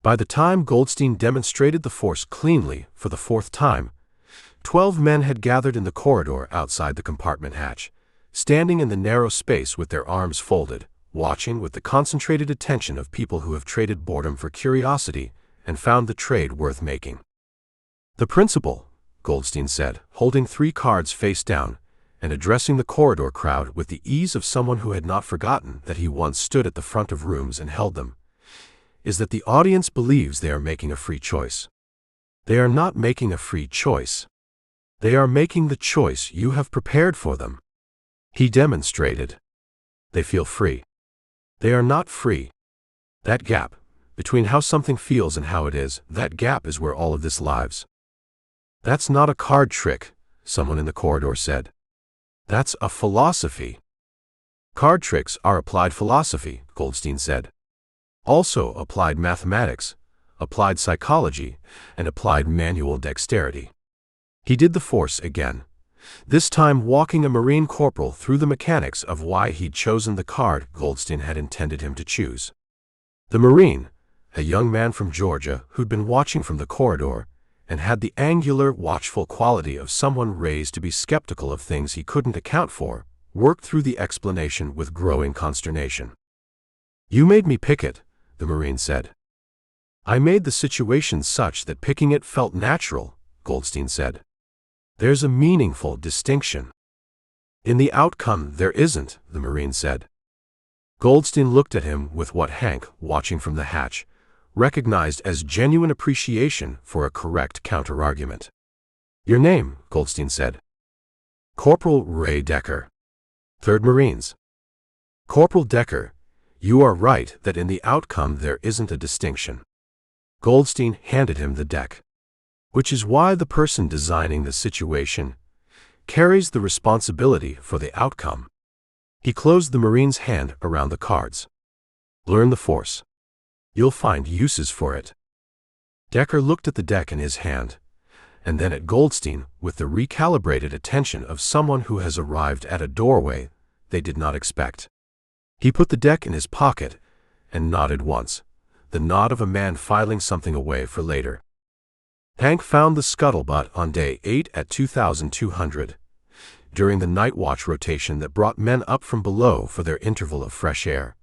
By the time Goldstein demonstrated the force cleanly for the 4th time, 12 men had gathered in the corridor outside the compartment hatch, standing in the narrow space with their arms folded, watching with the concentrated attention of people who have traded boredom for curiosity and found the trade worth making. "The principal," Goldstein said, holding 3 cards face down and addressing the corridor crowd with the ease of someone who had not forgotten that he once stood at the front of rooms and held them, "is that the audience believes they are making a free choice. They are not making a free choice. They are making the choice you have prepared for them." He demonstrated. They feel free. They are not free. That gap, between how something feels and how it is, that gap is where all of this lives. "That's not a card trick," someone in the corridor said. "That's a philosophy." "Card tricks are applied philosophy," Goldstein said. "Also applied mathematics, applied psychology, and applied manual dexterity." He did the force again, this time walking a Marine corporal through the mechanics of why he'd chosen the card Goldstein had intended him to choose. The Marine, a young man from Georgia who'd been watching from the corridor and had the angular, watchful quality of someone raised to be skeptical of things he couldn't account for, worked through the explanation with growing consternation. "You made me pick it," the Marine said. "I made the situation such that picking it felt natural," Goldstein said. "There's a meaningful distinction." "In the outcome there isn't," the Marine said. Goldstein looked at him with what Hank, watching from the hatch, recognized as genuine appreciation for a correct counter-argument. "Your name," Goldstein said. "Corporal Ray Decker, 3rd Marines." "Corporal Decker, you are right that in the outcome there isn't a distinction." Goldstein handed him the deck. "Which is why the person designing the situation carries the responsibility for the outcome." He closed the Marine's hand around the cards. "Learn the force. You'll find uses for it." Decker looked at the deck in his hand, and then at Goldstein with the recalibrated attention of someone who has arrived at a doorway they did not expect. He put the deck in his pocket and nodded once, the nod of a man filing something away for later. Hank found the scuttlebutt on day 8 at 2200, during the night watch rotation that brought men up from below for their interval of fresh air,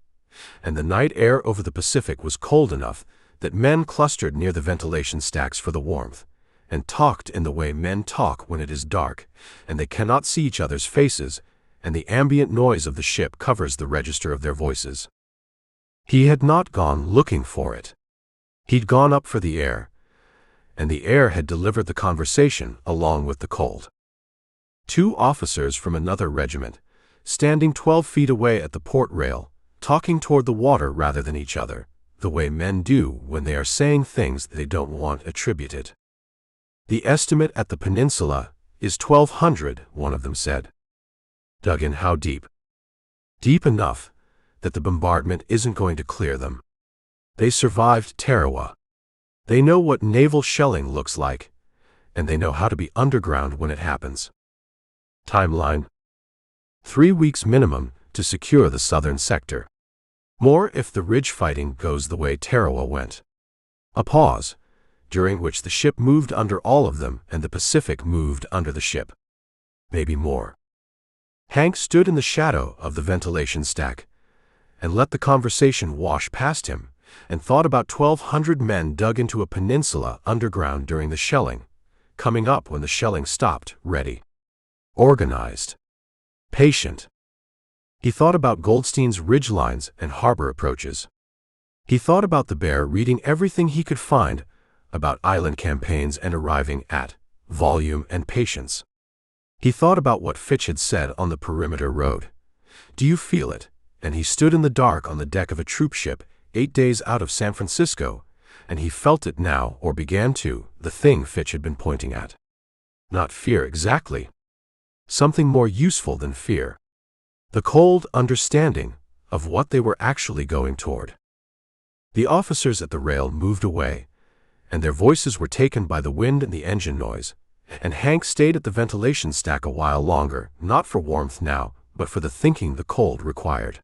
and the night air over the Pacific was cold enough that men clustered near the ventilation stacks for the warmth, and talked in the way men talk when it is dark, and they cannot see each other's faces, and the ambient noise of the ship covers the register of their voices. He had not gone looking for it. He'd gone up for the air, and the air had delivered the conversation along with the cold. 2 officers from another regiment, standing 12 feet away at the port rail, talking toward the water rather than each other, the way men do when they are saying things they don't want attributed. "The estimate at the peninsula is 1,200, one of them said. "Dug in how deep?" "Deep enough that the bombardment isn't going to clear them. They survived Tarawa. They know what naval shelling looks like, and they know how to be underground when it happens." Timeline: 3 weeks minimum to secure the southern sector. More if the ridge fighting goes the way Tarawa went. A pause, during which the ship moved under all of them and the Pacific moved under the ship. Maybe more. Hank stood in the shadow of the ventilation stack and let the conversation wash past him, and thought about 1,200 men dug into a peninsula underground during the shelling, coming up when the shelling stopped, ready, organized, patient. He thought about Goldstein's ridgelines and harbor approaches. He thought about the bear reading everything he could find about island campaigns and arriving at volume, and patience. He thought about what Fitch had said on the perimeter road. Do you feel it? And he stood in the dark on the deck of a troop ship 8 days out of San Francisco, and he felt it now, or began to, the thing Fitch had been pointing at. Not fear exactly. Something more useful than fear. The cold understanding of what they were actually going toward. The officers at the rail moved away, and their voices were taken by the wind and the engine noise, and Hank stayed at the ventilation stack a while longer, not for warmth now, but for the thinking the cold required.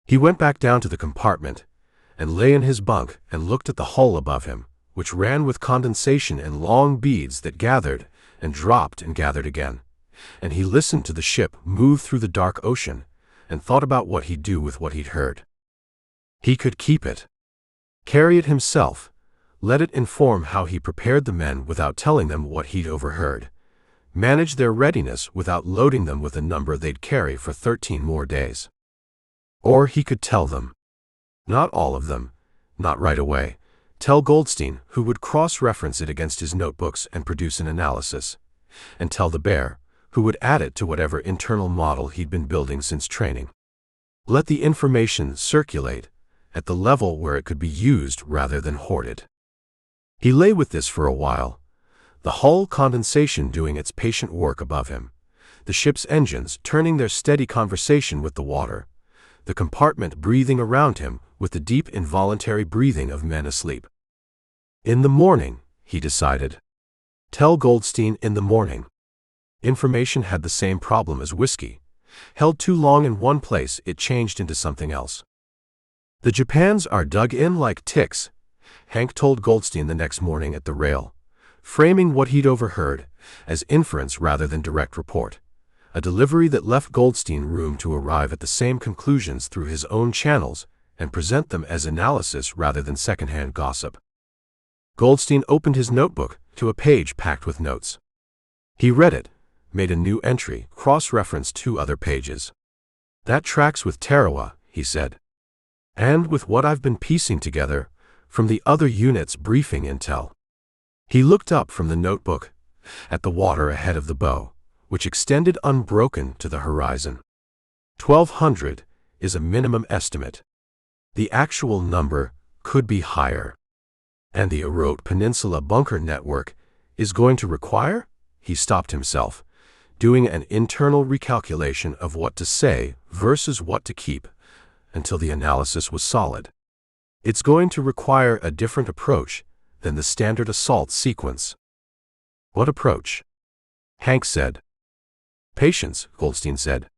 He went back down to the compartment, and lay in his bunk and looked at the hull above him, which ran with condensation and long beads that gathered and dropped and gathered again, and he listened to the ship move through the dark ocean, and thought about what he'd do with what he'd heard. He could keep it. Carry it himself. Let it inform how he prepared the men without telling them what he'd overheard. Manage their readiness without loading them with a number they'd carry for 13 more days. Or he could tell them. Not all of them, not right away. Tell Goldstein, who would cross-reference it against his notebooks and produce an analysis. And tell the bear, who would add it to whatever internal model he'd been building since training. Let the information circulate at the level where it could be used rather than hoarded. He lay with this for a while, the hull condensation doing its patient work above him, the ship's engines turning their steady conversation with the water, the compartment breathing around him with the deep involuntary breathing of men asleep. In the morning, he decided. Tell Goldstein in the morning. Information had the same problem as whiskey. Held too long in one place, it changed into something else. The Japans are dug in like ticks, Hank told Goldstein the next morning at the rail, framing what he'd overheard as inference rather than direct report, a delivery that left Goldstein room to arrive at the same conclusions through his own channels and present them as analysis rather than secondhand gossip. Goldstein opened his notebook to a page packed with notes. He read it, made a new entry, cross-referenced 2 other pages. That tracks with Tarawa, he said. And with what I've been piecing together from the other unit's briefing intel. He looked up from the notebook at the water ahead of the bow, which extended unbroken to the horizon. 1,200 is a minimum estimate. The actual number could be higher. And the Arot Peninsula bunker network is going to require? He stopped himself, doing an internal recalculation of what to say versus what to keep, until the analysis was solid. It's going to require a different approach than the standard assault sequence. What approach? Hank said. Patience, Goldstein said.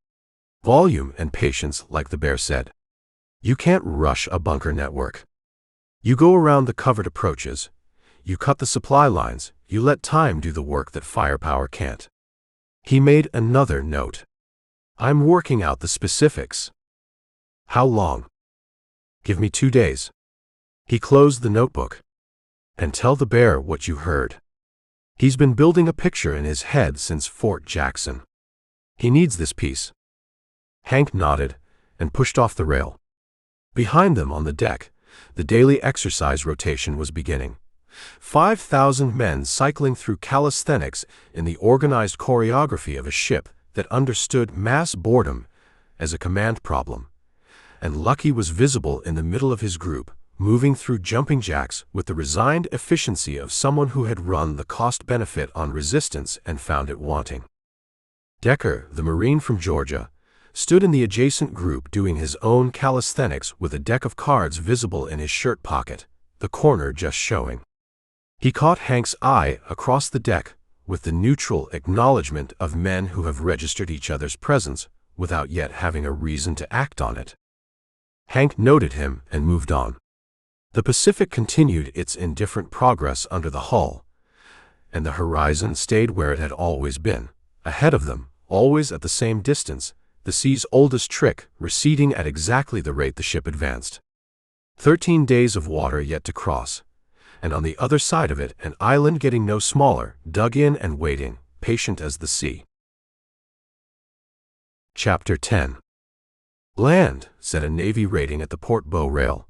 Volume and patience, like the bear said. You can't rush a bunker network. You go around the covered approaches. You cut the supply lines. You let time do the work that firepower can't. He made another note. I'm working out the specifics. How long? Give me 2 days. He closed the notebook. And tell the bear what you heard. He's been building a picture in his head since Fort Jackson. He needs this piece. Hank nodded and pushed off the rail. Behind them on the deck, the daily exercise rotation was beginning. 5,000 men cycling through calisthenics in the organized choreography of a ship that understood mass boredom as a command problem. And Lucky was visible in the middle of his group, moving through jumping jacks with the resigned efficiency of someone who had run the cost-benefit on resistance and found it wanting. Decker, the Marine from Georgia, stood in the adjacent group doing his own calisthenics with a deck of cards visible in his shirt pocket, the corner just showing. He caught Hank's eye across the deck with the neutral acknowledgement of men who have registered each other's presence without yet having a reason to act on it. Hank noted him and moved on. The Pacific continued its indifferent progress under the hull, and the horizon stayed where it had always been, ahead of them, always at the same distance, the sea's oldest trick, receding at exactly the rate the ship advanced. 13 days of water yet to cross, and on the other side of it an island getting no smaller, dug in and waiting, patient as the sea. Chapter 10. Land, said a Navy rating at the port bow rail.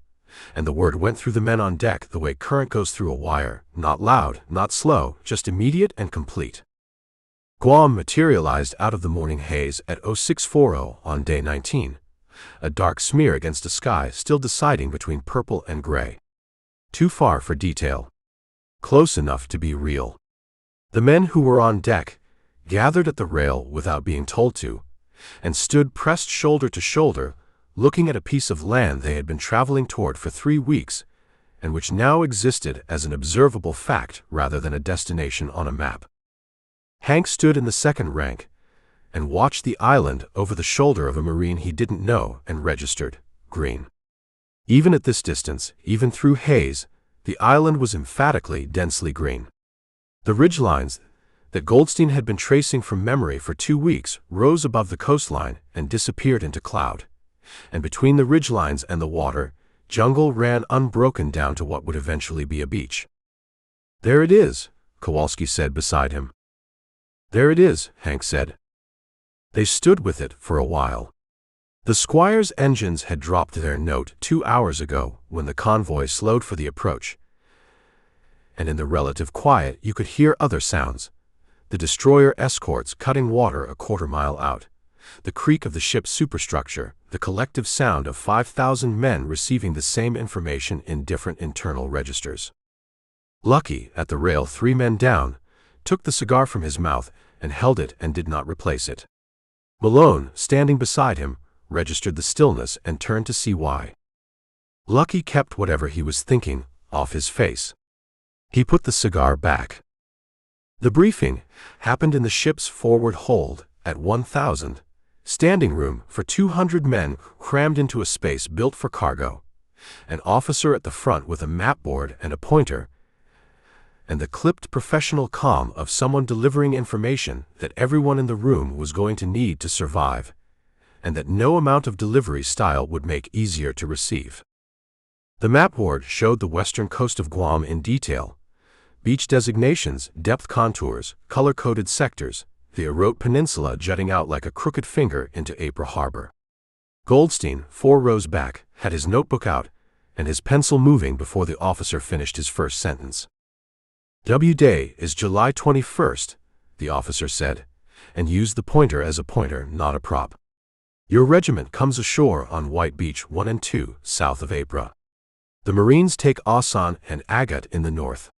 and the word went through the men on deck the way current goes through a wire, not loud, not slow, just immediate and complete. Guam materialized out of the morning haze at 0640 on day 19, a dark smear against a sky still deciding between purple and gray. Too far for detail. Close enough to be real. The men who were on deck gathered at the rail without being told to, and stood pressed shoulder to shoulder, looking at a piece of land they had been traveling toward for 3 weeks, and which now existed as an observable fact rather than a destination on a map. Hank stood in the second rank and watched the island over the shoulder of a Marine he didn't know and registered green. Even at this distance, even through haze, the island was emphatically densely green. The ridgelines that Goldstein had been tracing from memory for 2 weeks rose above the coastline and disappeared into cloud, and between the ridgelines and the water, jungle ran unbroken down to what would eventually be a beach. "There it is," Kowalski said beside him. "There it is," Hank said. They stood with it for a while. The Squire's engines had dropped their note 2 hours ago when the convoy slowed for the approach, and in the relative quiet you could hear other sounds: the destroyer escorts cutting water a quarter-mile out, the creak of the ship's superstructure, the collective sound of 5,000 men receiving the same information in different internal registers. Lucky, at the rail 3 men down, took the cigar from his mouth and held it and did not replace it. Malone, standing beside him, registered the stillness and turned to see why. Lucky kept whatever he was thinking off his face. He put the cigar back. The briefing happened in the ship's forward hold at 1,000, standing room for 200 men crammed into a space built for cargo, an officer at the front with a mapboard and a pointer, and the clipped professional calm of someone delivering information that everyone in the room was going to need to survive, and that no amount of delivery style would make easier to receive. The mapboard showed the western coast of Guam in detail: beach designations, depth contours, color-coded sectors, the Arote Peninsula jutting out like a crooked finger into April Harbor. Goldstein, 4 rows back, had his notebook out and his pencil moving before the officer finished his first sentence. "W-Day is July 21st, the officer said, and used the pointer as a pointer, not a prop. "Your regiment comes ashore on White Beach 1 and 2, south of April. The Marines take Asan and Agat in the north.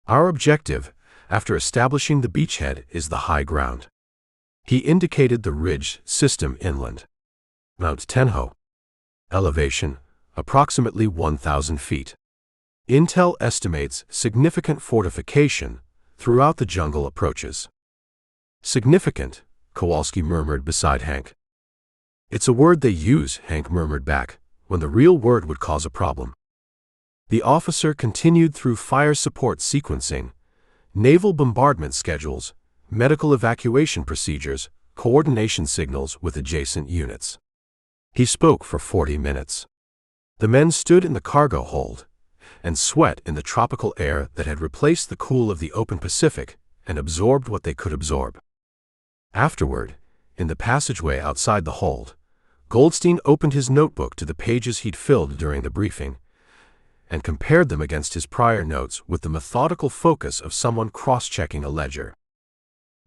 Our objective, after establishing the beachhead, is the high ground." He indicated the ridge system inland. Mount Tenho. Elevation, approximately 1,000 feet. Intel estimates significant fortification throughout the jungle approaches. "Significant," Kowalski murmured beside Hank. "It's a word they use," Hank murmured back, "when the real word would cause a problem." The officer continued through fire support sequencing, naval bombardment schedules, medical evacuation procedures, coordination signals with adjacent units. He spoke for 40 minutes. The men stood in the cargo hold and sweat in the tropical air that had replaced the cool of the open Pacific and absorbed what they could absorb. Afterward, in the passageway outside the hold, Goldstein opened his notebook to the pages he'd filled during the briefing and compared them against his prior notes with the methodical focus of someone cross-checking a ledger.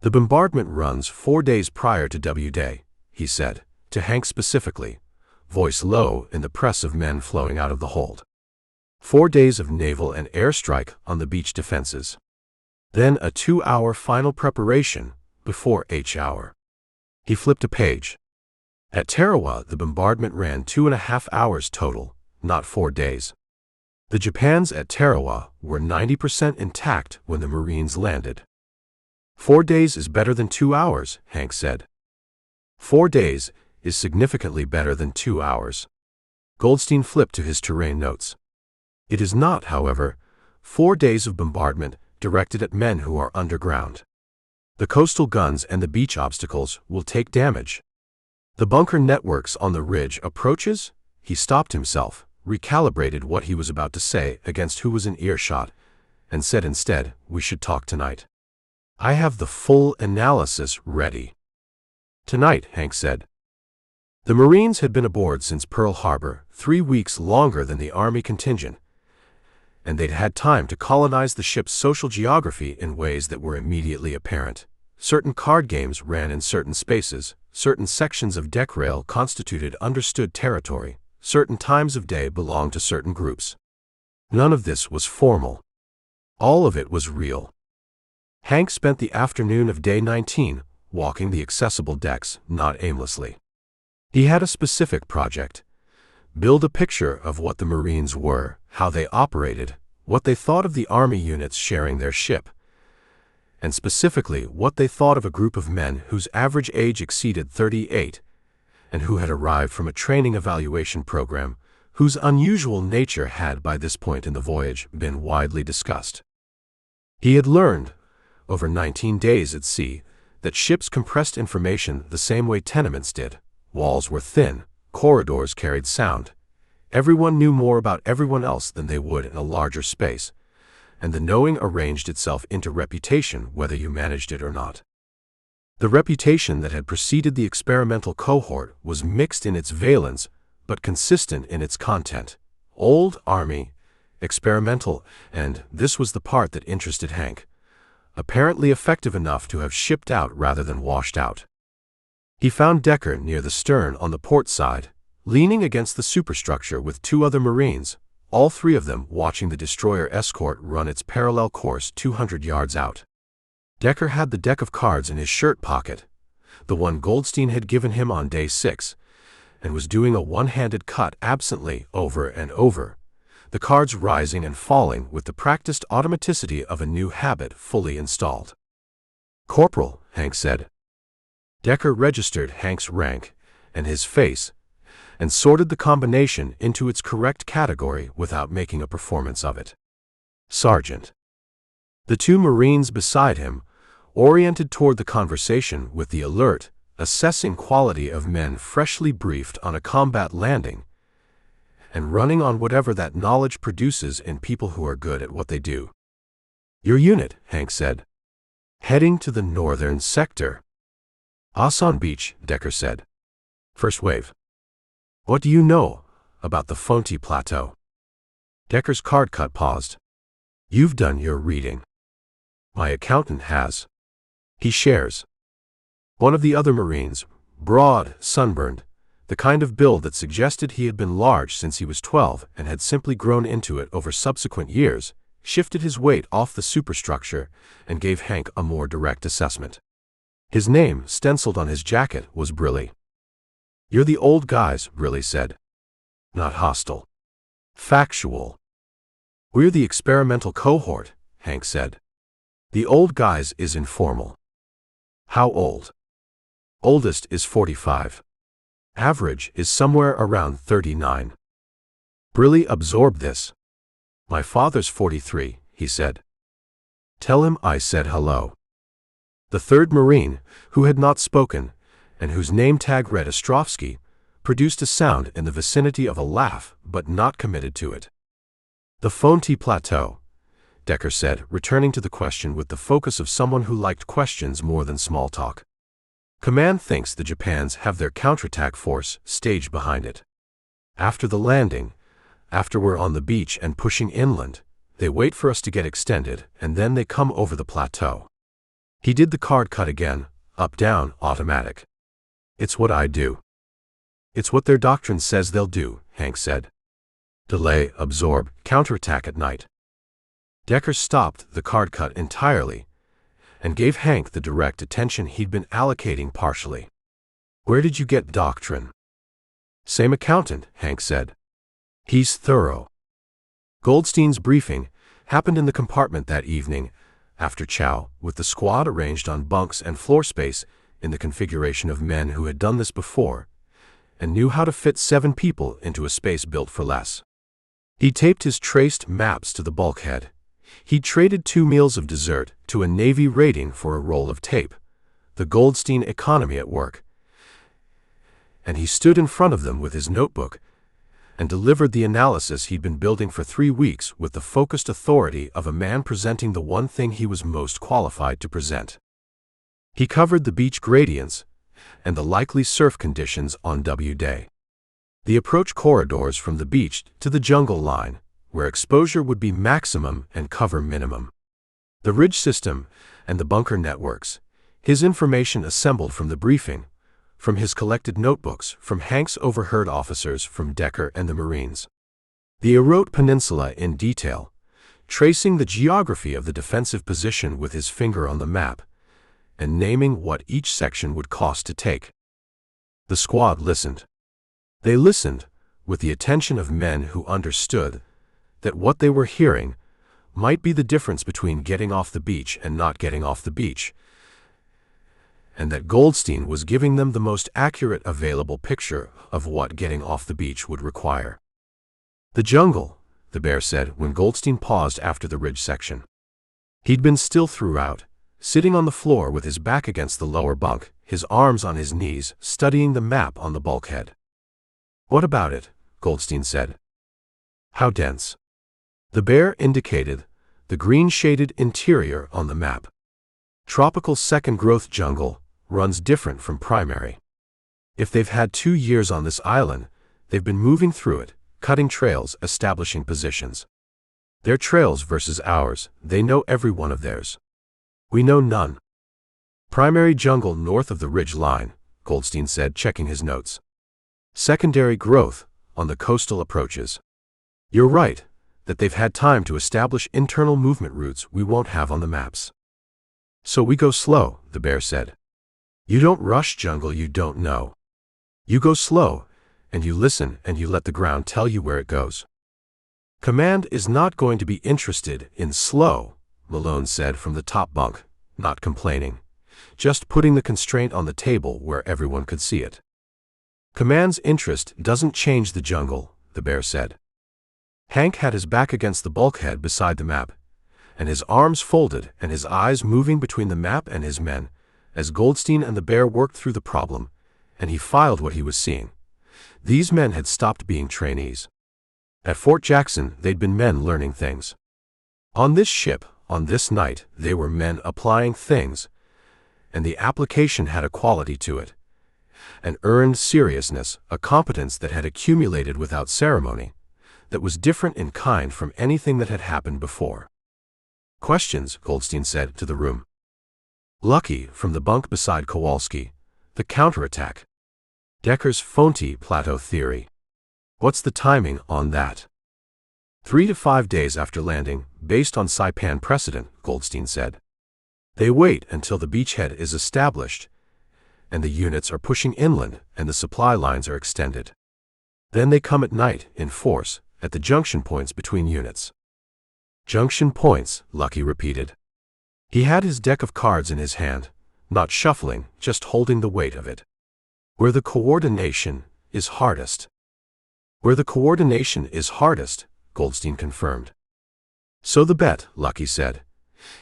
"The bombardment runs 4 days prior to W-Day," he said, to Hank specifically, voice low in the press of men flowing out of the hold. 4 days of naval and airstrike on the beach defenses. Then a 2-hour final preparation before H-hour. He flipped a page. At Tarawa, the bombardment ran 2.5 hours total, not 4 days. The Japans at Tarawa were 90% intact when the Marines landed. 4 days is better than 2 hours, Hank said. 4 days is significantly better than 2 hours. Goldstein flipped to his terrain notes. It is not, however, 4 days of bombardment directed at men who are underground. The coastal guns and the beach obstacles will take damage. The bunker networks on the ridge approaches? He stopped himself, recalibrated what he was about to say against who was in earshot, and said instead, "We should talk tonight. I have the full analysis ready." "Tonight," Hank said. The Marines had been aboard since Pearl Harbor, 3 weeks longer than the Army contingent, and they'd had time to colonize the ship's social geography in ways that were immediately apparent. Certain card games ran in certain spaces, certain sections of deck rail constituted understood territory, certain times of day belonged to certain groups. None of this was formal. All of it was real. Hank spent the afternoon of day 19 walking the accessible decks, not aimlessly. He had a specific project. Build a picture of what the Marines were, how they operated, what they thought of the Army units sharing their ship, and specifically what they thought of a group of men whose average age exceeded 38, and who had arrived from a training evaluation program whose unusual nature had by this point in the voyage been widely discussed. He had learned, over 19 days at sea, that ships compressed information the same way tenements did. Walls were thin, corridors carried sound. Everyone knew more about everyone else than they would in a larger space, and the knowing arranged itself into reputation whether you managed it or not. The reputation that had preceded the experimental cohort was mixed in its valence, but consistent in its content. Old Army, experimental, and this was the part that interested Hank, apparently effective enough to have shipped out rather than washed out. He found Decker near the stern on the port side, leaning against the superstructure with 2 other Marines, all 3 of them watching the destroyer escort run its parallel course 200 yards out. Decker had the deck of cards in his shirt pocket, the one Goldstein had given him on day 6, and was doing a one-handed cut absently over and over, the cards rising and falling with the practiced automaticity of a new habit fully installed. "Corporal," Hank said. Decker registered Hank's rank and his face, and sorted the combination into its correct category without making a performance of it. "Sergeant." The 2 Marines beside him oriented toward the conversation with the alert, assessing quality of men freshly briefed on a combat landing, and running on whatever that knowledge produces in people who are good at what they do. "Your unit," Hank said. "Heading to the northern sector." "Asan Beach," Decker said. "First wave." "What do you know about the Fonte Plateau?" Decker's card cut paused. "You've done your reading." "My accountant has." "He shares." One of the other Marines, broad, sunburned, the kind of build that suggested he had been large since he was 12 and had simply grown into it over subsequent years, shifted his weight off the superstructure and gave Hank a more direct assessment. His name, stenciled on his jacket, was Reilly. "You're the old guys," Reilly said. "Not hostile. Factual." "We're the experimental cohort," Hank said. "The old guys is informal." "How old?" "Oldest is 45. Average is somewhere around 39. Reilly absorbed this. "My father's 43, he said." "Tell him I said hello." The 3rd Marine, who had not spoken, and whose name tag read Ostrovsky, produced a sound in the vicinity of a laugh, but not committed to it. "The Fonte Plateau," Decker said, returning to the question with the focus of someone who liked questions more than small talk. "Command thinks the Japans have their counterattack force staged behind it. After the landing, after we're on the beach and pushing inland, they wait for us to get extended, and then they come over the plateau." He did the card cut again, up, down, automatic. "It's what I do." "It's what their doctrine says they'll do," Hank said. "Delay, absorb, counterattack at night." Decker stopped the card cut entirely and gave Hank the direct attention he'd been allocating partially. "Where did you get doctrine?" "Same accountant," Hank said. "He's thorough." Goldstein's briefing happened in the compartment that evening, after chow, with the squad arranged on bunks and floor space in the configuration of men who had done this before and knew how to fit 7 people into a space built for less. He taped his traced maps to the bulkhead. He traded 2 meals of dessert to a Navy rating for a roll of tape, the Goldstein economy at work, and he stood in front of them with his notebook and delivered the analysis he'd been building for 3 weeks with the focused authority of a man presenting the one thing he was most qualified to present. He covered the beach gradients and the likely surf conditions on WWII. The approach corridors from the beach to the jungle line, where exposure would be maximum and cover minimum. The ridge system and the bunker networks. His information assembled from the briefing, from his collected notebooks, from Hank's overheard officers, from Decker and the Marines. The Arot Peninsula in detail, tracing the geography of the defensive position with his finger on the map, and naming what each section would cost to take. The squad listened. They listened with the attention of men who understood that what they were hearing might be the difference between getting off the beach and not getting off the beach, and that Goldstein was giving them the most accurate available picture of what getting off the beach would require. "The jungle," the bear said when Goldstein paused after the ridge section. He'd been still throughout, sitting on the floor with his back against the lower bunk, his arms on his knees, studying the map on the bulkhead. "What about it?" Goldstein said. "How dense?" The bear indicated the green-shaded interior on the map. "Tropical second-growth jungle runs different from primary. If they've had 2 years on this island, they've been moving through it, cutting trails, establishing positions. Their trails versus ours, they know every one of theirs. We know none. Primary jungle north of the ridge line," Goldstein said, checking his notes. "Secondary growth on the coastal approaches. You're right that they've had time to establish internal movement routes we won't have on the maps. So we go slow," the bear said. "You don't rush jungle you don't know. You go slow, and you listen and you let the ground tell you where it goes." "Command is not going to be interested in slow," Malone said from the top bunk, not complaining, just putting the constraint on the table where everyone could see it. "Command's interest doesn't change the jungle," the bear said. Hank had his back against the bulkhead beside the map, and his arms folded and his eyes moving between the map and his men, as Goldstein and the bear worked through the problem, and he filed what he was seeing. These men had stopped being trainees. At Fort Jackson, they'd been men learning things. On this ship, on this night, they were men applying things, and the application had a quality to it, an earned seriousness, a competence that had accumulated without ceremony, that was different in kind from anything that had happened before. "Questions," Goldstein said to the room. "Lucky," from the bunk beside Kowalski, "the counterattack. Decker's Fonte Plateau theory. What's the timing on that?" 3 to 5 days after landing, based on Saipan precedent, Goldstein said. "They wait until the beachhead is established, and the units are pushing inland and the supply lines are extended. Then they come at night, in force, at the junction points between units." "Junction points," Lucky repeated. He had his deck of cards in his hand, not shuffling, just holding the weight of it. "Where the coordination is hardest." "Where the coordination is hardest," Goldstein confirmed. "So the bet," Lucky said,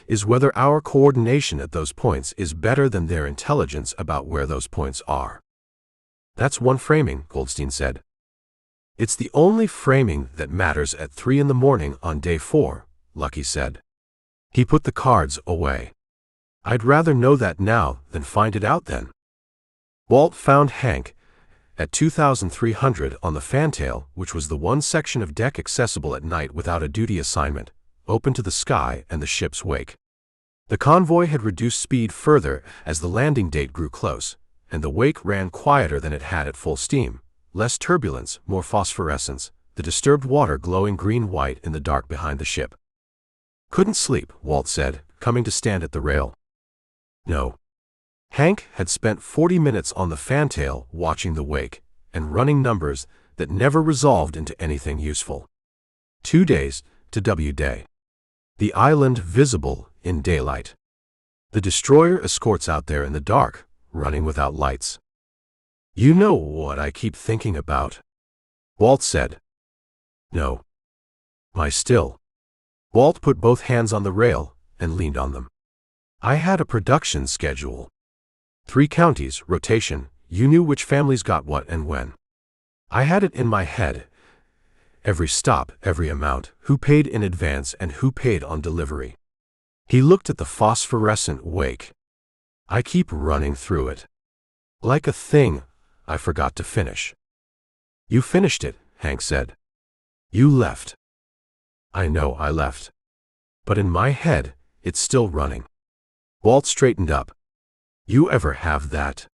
"is whether our coordination at those points is better than their intelligence about where those points are." "That's one framing," Goldstein said. "It's the only framing that matters at 3 in the morning on day 4, Lucky said. He put the cards away. "I'd rather know that now than find it out then." Walt found Hank at 2300 on the fantail, which was the one section of deck accessible at night without a duty assignment, open to the sky and the ship's wake. The convoy had reduced speed further as the landing date grew close, and the wake ran quieter than it had at full steam, less turbulence, more phosphorescence, the disturbed water glowing green-white in the dark behind the ship. "Couldn't sleep," Walt said, coming to stand at the rail. "No." Hank had spent 40 minutes on the fantail watching the wake and running numbers that never resolved into anything useful. 2 days to WWII. The island visible in daylight. The destroyer escorts out there in the dark, running without lights. "You know what I keep thinking about?" Walt said. "No." "My still." Walt put both hands on the rail and leaned on them. "I had a production schedule. 3 counties, rotation, you knew which families got what and when. I had it in my head. Every stop, every amount, who paid in advance and who paid on delivery." He looked at the phosphorescent wake. "I keep running through it. Like a thing I forgot to finish. You finished it, Hank said. You left. I know I left. But in my head, it's still running. Walt straightened up. You ever have that?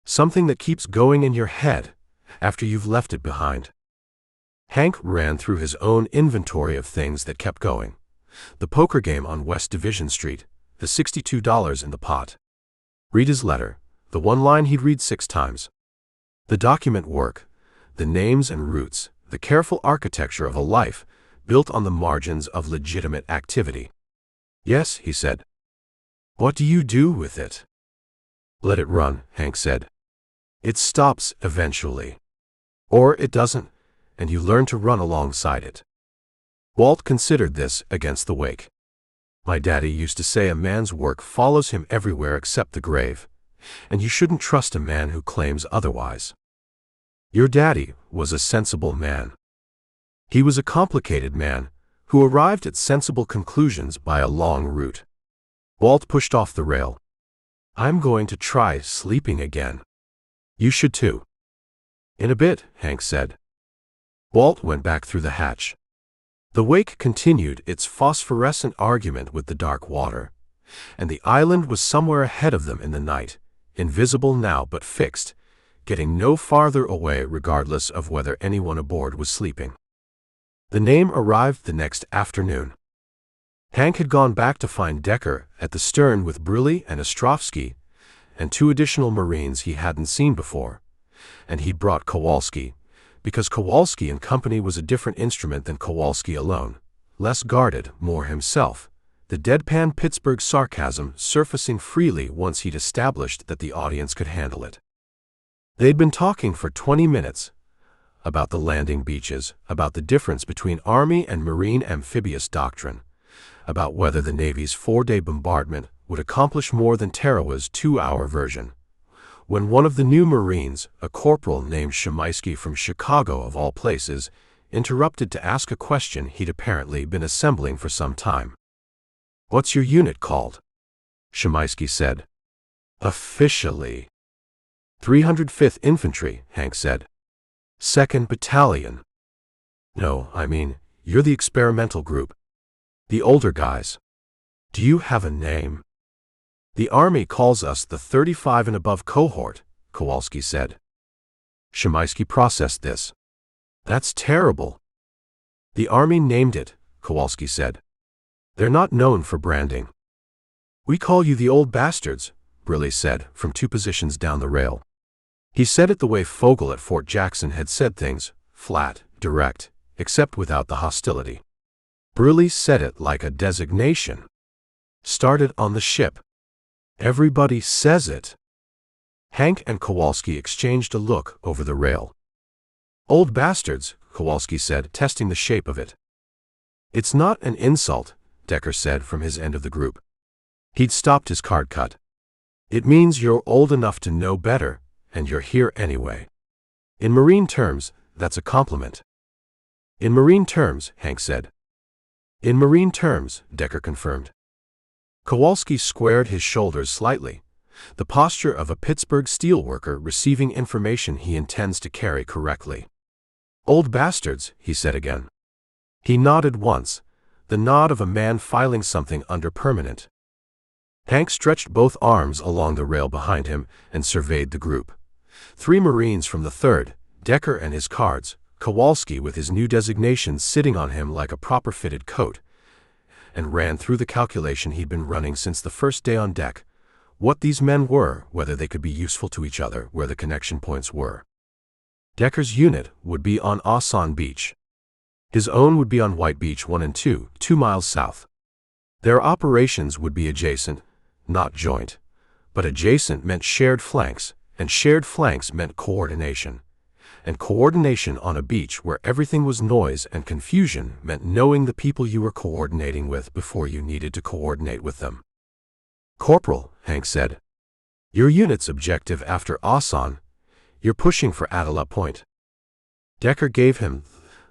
Something that keeps going in your head after you've left it behind. Hank ran through his own inventory of things that kept going. The poker game on West Division Street, the $62 in the pot. Read his letter, the one line he'd read 6 times. The document work, the names and roots, the careful architecture of a life built on the margins of legitimate activity. Yes, he said. What do you do with it? Let it run, Hank said. It stops eventually. Or it doesn't, and you learn to run alongside it. Walt considered this against the wake. My daddy used to say a man's work follows him everywhere except the grave, and you shouldn't trust a man who claims otherwise. Your daddy was a sensible man. He was a complicated man who arrived at sensible conclusions by a long route. Walt pushed off the rail. I'm going to try sleeping again. You should too. In a bit, Hank said. Walt went back through the hatch. The wake continued its phosphorescent argument with the dark water, and the island was somewhere ahead of them in the night, invisible now but fixed, getting no farther away regardless of whether anyone aboard was sleeping. The name arrived the next afternoon. Hank had gone back to find Decker at the stern with Reilly and Ostrovsky and 2 additional Marines he hadn't seen before, and he'd brought Kowalski, because Kowalski and company was a different instrument than Kowalski alone, less guarded, more himself, the deadpan Pittsburgh sarcasm surfacing freely once he'd established that the audience could handle it. They'd been talking for 20 minutes, about the landing beaches, about the difference between Army and Marine amphibious doctrine, about whether the Navy's 4-day bombardment would accomplish more than Tarawa's 2-hour version, when one of the new Marines, a corporal named Shemaisky from Chicago of all places, interrupted to ask a question he'd apparently been assembling for some time. What's your unit called? Shemaisky said. Officially. 305th Infantry, Hank said. 2nd Battalion. No, I mean, you're the experimental group. The older guys. Do you have a name? The Army calls us the 35 and above cohort, Kowalski said. Shemaisky processed this. That's terrible. The Army named it, Kowalski said. They're not known for branding. We call you the old bastards, Reilly said from 2 positions down the rail. He said it the way Fogel at Fort Jackson had said things, flat, direct, except without the hostility. Reilly said it like a designation. Started on the ship. Everybody says it. Hank and Kowalski exchanged a look over the rail. Old bastards, Kowalski said, testing the shape of it. It's not an insult, Decker said from his end of the group. He'd stopped his card cut. It means you're old enough to know better, and you're here anyway. In Marine terms, that's a compliment. In Marine terms, Hank said. In Marine terms, Decker confirmed. Kowalski squared his shoulders slightly, the posture of a Pittsburgh steelworker receiving information he intends to carry correctly. Old bastards, he said again. He nodded once, the nod of a man filing something under permanent. Hank stretched both arms along the rail behind him and surveyed the group. 3 Marines from the 3rd, Decker and his cards, Kowalski with his new designation sitting on him like a proper fitted coat, and ran through the calculation he'd been running since the first day on deck, what these men were, whether they could be useful to each other, where the connection points were. Decker's unit would be on Osan Beach. His own would be on White Beach 1 and 2, 2 miles south. Their operations would be adjacent, not joint, but adjacent meant shared flanks, and shared flanks meant coordination. And coordination on a beach where everything was noise and confusion meant knowing the people you were coordinating with before you needed to coordinate with them. Corporal, Hank said. Your unit's objective after Osan, you're pushing for Attala Point. Decker gave him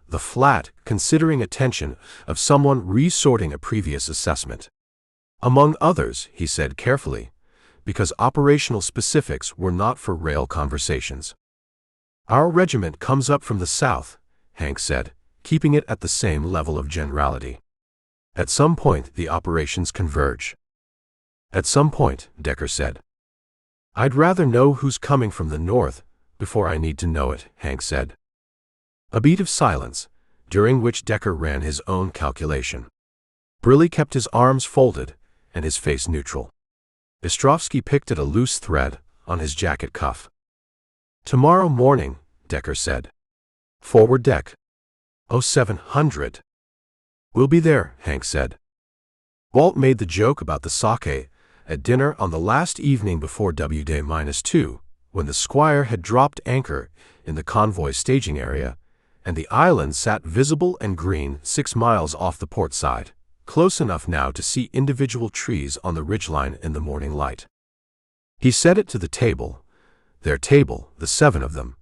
the flat, considering attention of someone resorting a previous assessment. Among others, he said carefully, because operational specifics were not for rail conversations. "Our regiment comes up from the south," Hank said, keeping it at the same level of generality. "At some point, the operations converge." "At some point," Decker said. "I'd rather know who's coming from the north before I need to know it," Hank said. A beat of silence, during which Decker ran his own calculation. Reilly kept his arms folded and his face neutral. Ostrovsky picked at a loose thread on his jacket cuff. "Tomorrow morning," Decker said. "Forward deck. 0700. "We'll be there," Hank said. Walt made the joke about the sake at dinner on the last evening before WWII, when the squire had dropped anchor in the convoy staging area, and the island sat visible and green 6 miles off the port side, close enough now to see individual trees on the ridgeline in the morning light. He said it to the table, their table, the 7 of them,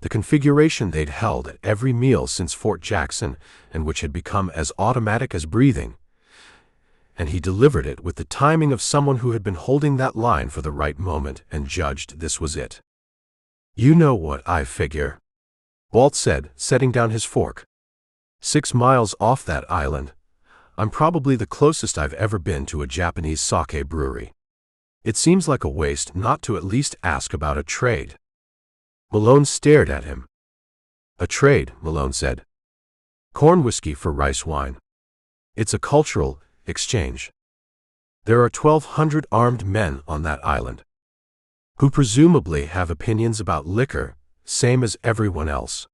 the configuration they'd held at every meal since Fort Jackson and which had become as automatic as breathing, and he delivered it with the timing of someone who had been holding that line for the right moment and judged this was it. "You know what I figure," Walt said, setting down his fork. 6 miles off that island, I'm probably the closest I've ever been to a Japanese sake brewery. It seems like a waste not to at least ask about a trade." Malone stared at him. "A trade," Malone said. "Corn whiskey for rice wine. It's a cultural exchange. There are 1,200 armed men on that island, who presumably have opinions about liquor, same as everyone else."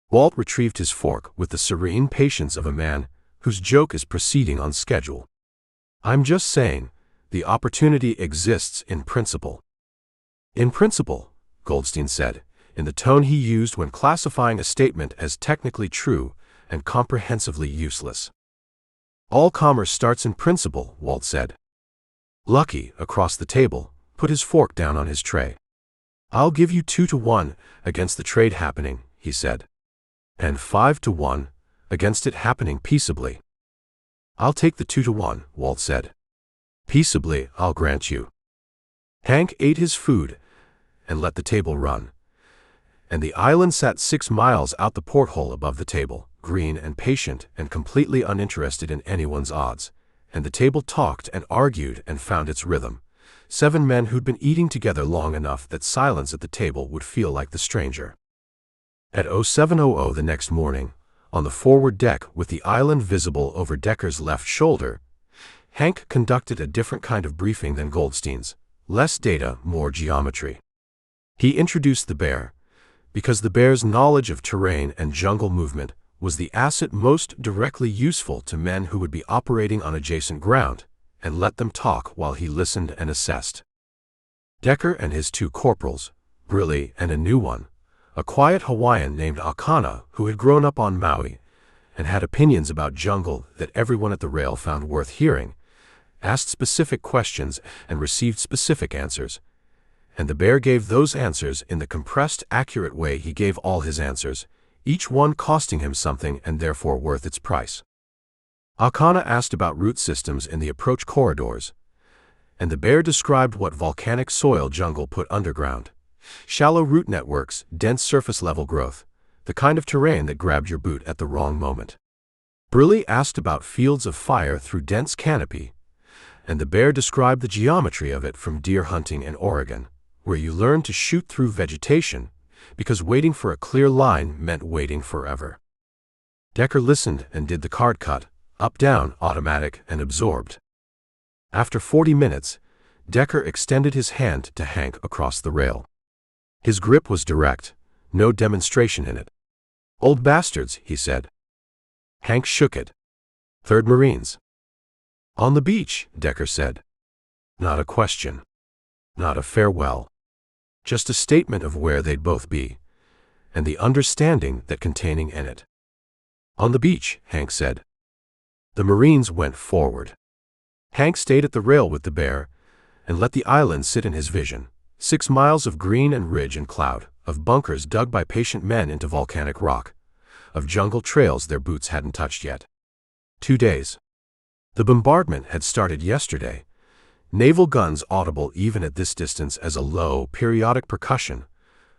Walt retrieved his fork with the serene patience of a man whose joke is proceeding on schedule. "I'm just saying, the opportunity exists in principle." "In principle," Goldstein said, in the tone he used when classifying a statement as technically true and comprehensively useless. "All commerce starts in principle," Walt said. Lucky, across the table, put his fork down on his tray. "I'll give you 2-1 against the trade happening," he said. "And 5-1 against it happening peaceably." "I'll take the 2-1, Walt said. "Peaceably, I'll grant you." Hank ate his food and let the table run, and the island sat 6 miles out the porthole above the table, green and patient and completely uninterested in anyone's odds, and the table talked and argued and found its rhythm. 7 men who'd been eating together long enough that silence at the table would feel like the stranger. At 0700 the next morning, on the forward deck with the island visible over Decker's left shoulder, Hank conducted a different kind of briefing than Goldstein's, less data, more geometry. He introduced the bear, because the bear's knowledge of terrain and jungle movement was the asset most directly useful to men who would be operating on adjacent ground, and let them talk while he listened and assessed. Decker and his 2 corporals, Reilly and a new one, a quiet Hawaiian named Akana who had grown up on Maui and had opinions about jungle that everyone at the rail found worth hearing, asked specific questions and received specific answers, and the bear gave those answers in the compressed, accurate way he gave all his answers, each one costing him something and therefore worth its price. Akana asked about root systems in the approach corridors, and the bear described what volcanic soil jungle put underground. Shallow root networks, dense surface level growth, the kind of terrain that grabbed your boot at the wrong moment. Reilly asked about fields of fire through dense canopy, and the bear described the geometry of it from deer hunting in Oregon, where you learn to shoot through vegetation, because waiting for a clear line meant waiting forever. Decker listened and did the card cut, up-down, automatic, and absorbed. After 40 minutes, Decker extended his hand to Hank across the rail. His grip was direct, no demonstration in it. "Old bastards," he said. Hank shook it. "3rd Marines." "On the beach," Decker said. Not a question. Not a farewell. Just a statement of where they'd both be, and the understanding that containing in it. "On the beach," Hank said. The Marines went forward. Hank stayed at the rail with the bear and let the island sit in his vision. 6 miles of green and ridge and cloud, of bunkers dug by patient men into volcanic rock, of jungle trails their boots hadn't touched yet. 2 days. The bombardment had started yesterday. Naval guns, audible even at this distance as a low, periodic percussion,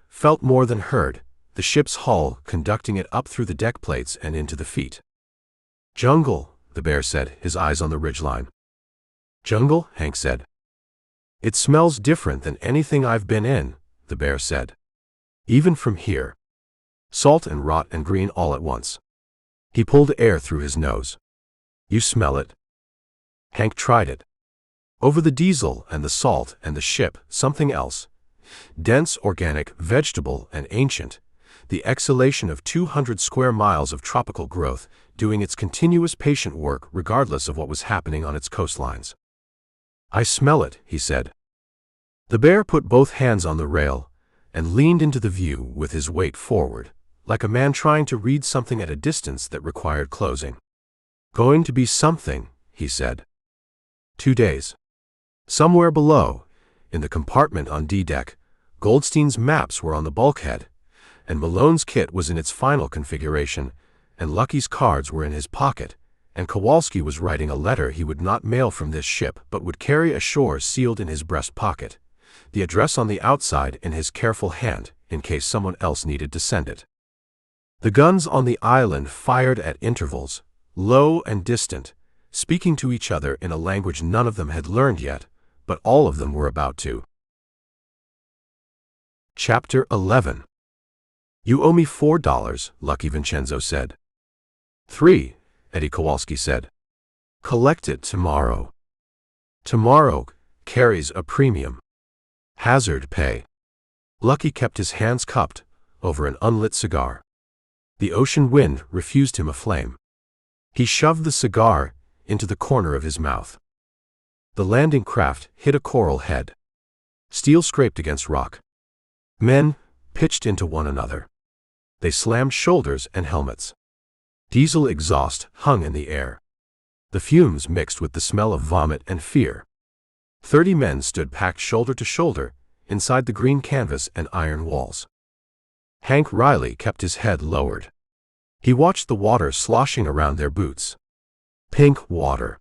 felt more than heard, the ship's hull conducting it up through the deck plates and into the feet. "Jungle," the bear said, his eyes on the ridgeline. "Jungle?" Hank said. "It smells different than anything I've been in," the bear said. "Even from here. Salt and rot and green all at once." He pulled air through his nose. "You smell it?" Hank tried it. Over the diesel and the salt and the ship, something else. Dense, organic, vegetable, and ancient. The exhalation of 200 square miles of tropical growth, doing its continuous patient work regardless of what was happening on its coastlines. "I smell it," he said. The bear put both hands on the rail and leaned into the view with his weight forward, like a man trying to read something at a distance that required closing. "Going to be something," he said. 2 days. Somewhere below, in the compartment on D-deck, Goldstein's maps were on the bulkhead, and Malone's kit was in its final configuration, and Lucky's cards were in his pocket, and Kowalski was writing a letter he would not mail from this ship but would carry ashore sealed in his breast pocket, the address on the outside in his careful hand in case someone else needed to send it. The guns on the island fired at intervals, low and distant, speaking to each other in a language none of them had learned yet, but all of them were about to. Chapter 11. "You owe me $4, Lucky Vincenzo said. "3, Eddie Kowalski said. "Collect it tomorrow." "Tomorrow carries a premium. Hazard pay." Lucky kept his hands cupped over an unlit cigar. The ocean wind refused him a flame. He shoved the cigar into the corner of his mouth. The landing craft hit a coral head. Steel scraped against rock. Men pitched into one another. They slammed shoulders and helmets. Diesel exhaust hung in the air. The fumes mixed with the smell of vomit and fear. 30 men stood packed shoulder to shoulder inside the green canvas and iron walls. Hank Reilly kept his head lowered. He watched the water sloshing around their boots. Pink water.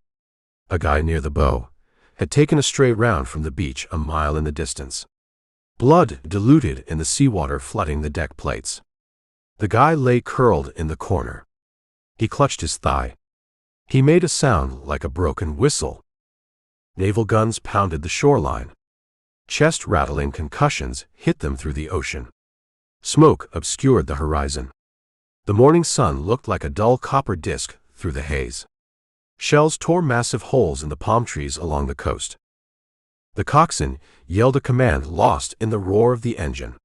A guy near the bow had taken a stray round from the beach a mile in the distance. Blood diluted in the seawater flooding the deck plates. The guy lay curled in the corner. He clutched his thigh. He made a sound like a broken whistle. Naval guns pounded the shoreline. Chest-rattling concussions hit them through the ocean. Smoke obscured the horizon. The morning sun looked like a dull copper disk through the haze. Shells tore massive holes in the palm trees along the coast. The coxswain yelled a command lost in the roar of the engine.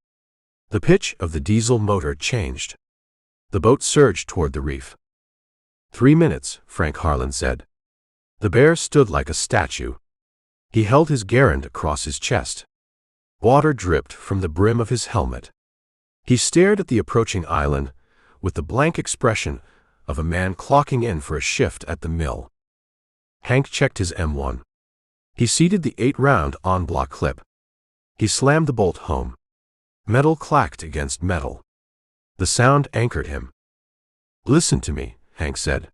The pitch of the diesel motor changed. The boat surged toward the reef. 3 minutes, Frank Harlan said. The bear stood like a statue. He held his garand across his chest. Water dripped from the brim of his helmet. He stared at the approaching island with the blank expression of a man clocking in for a shift at the mill. Hank checked his M1. He seated the 8-round en-bloc clip. He slammed the bolt home. Metal clacked against metal. The sound anchored him. "Listen to me," Hank said.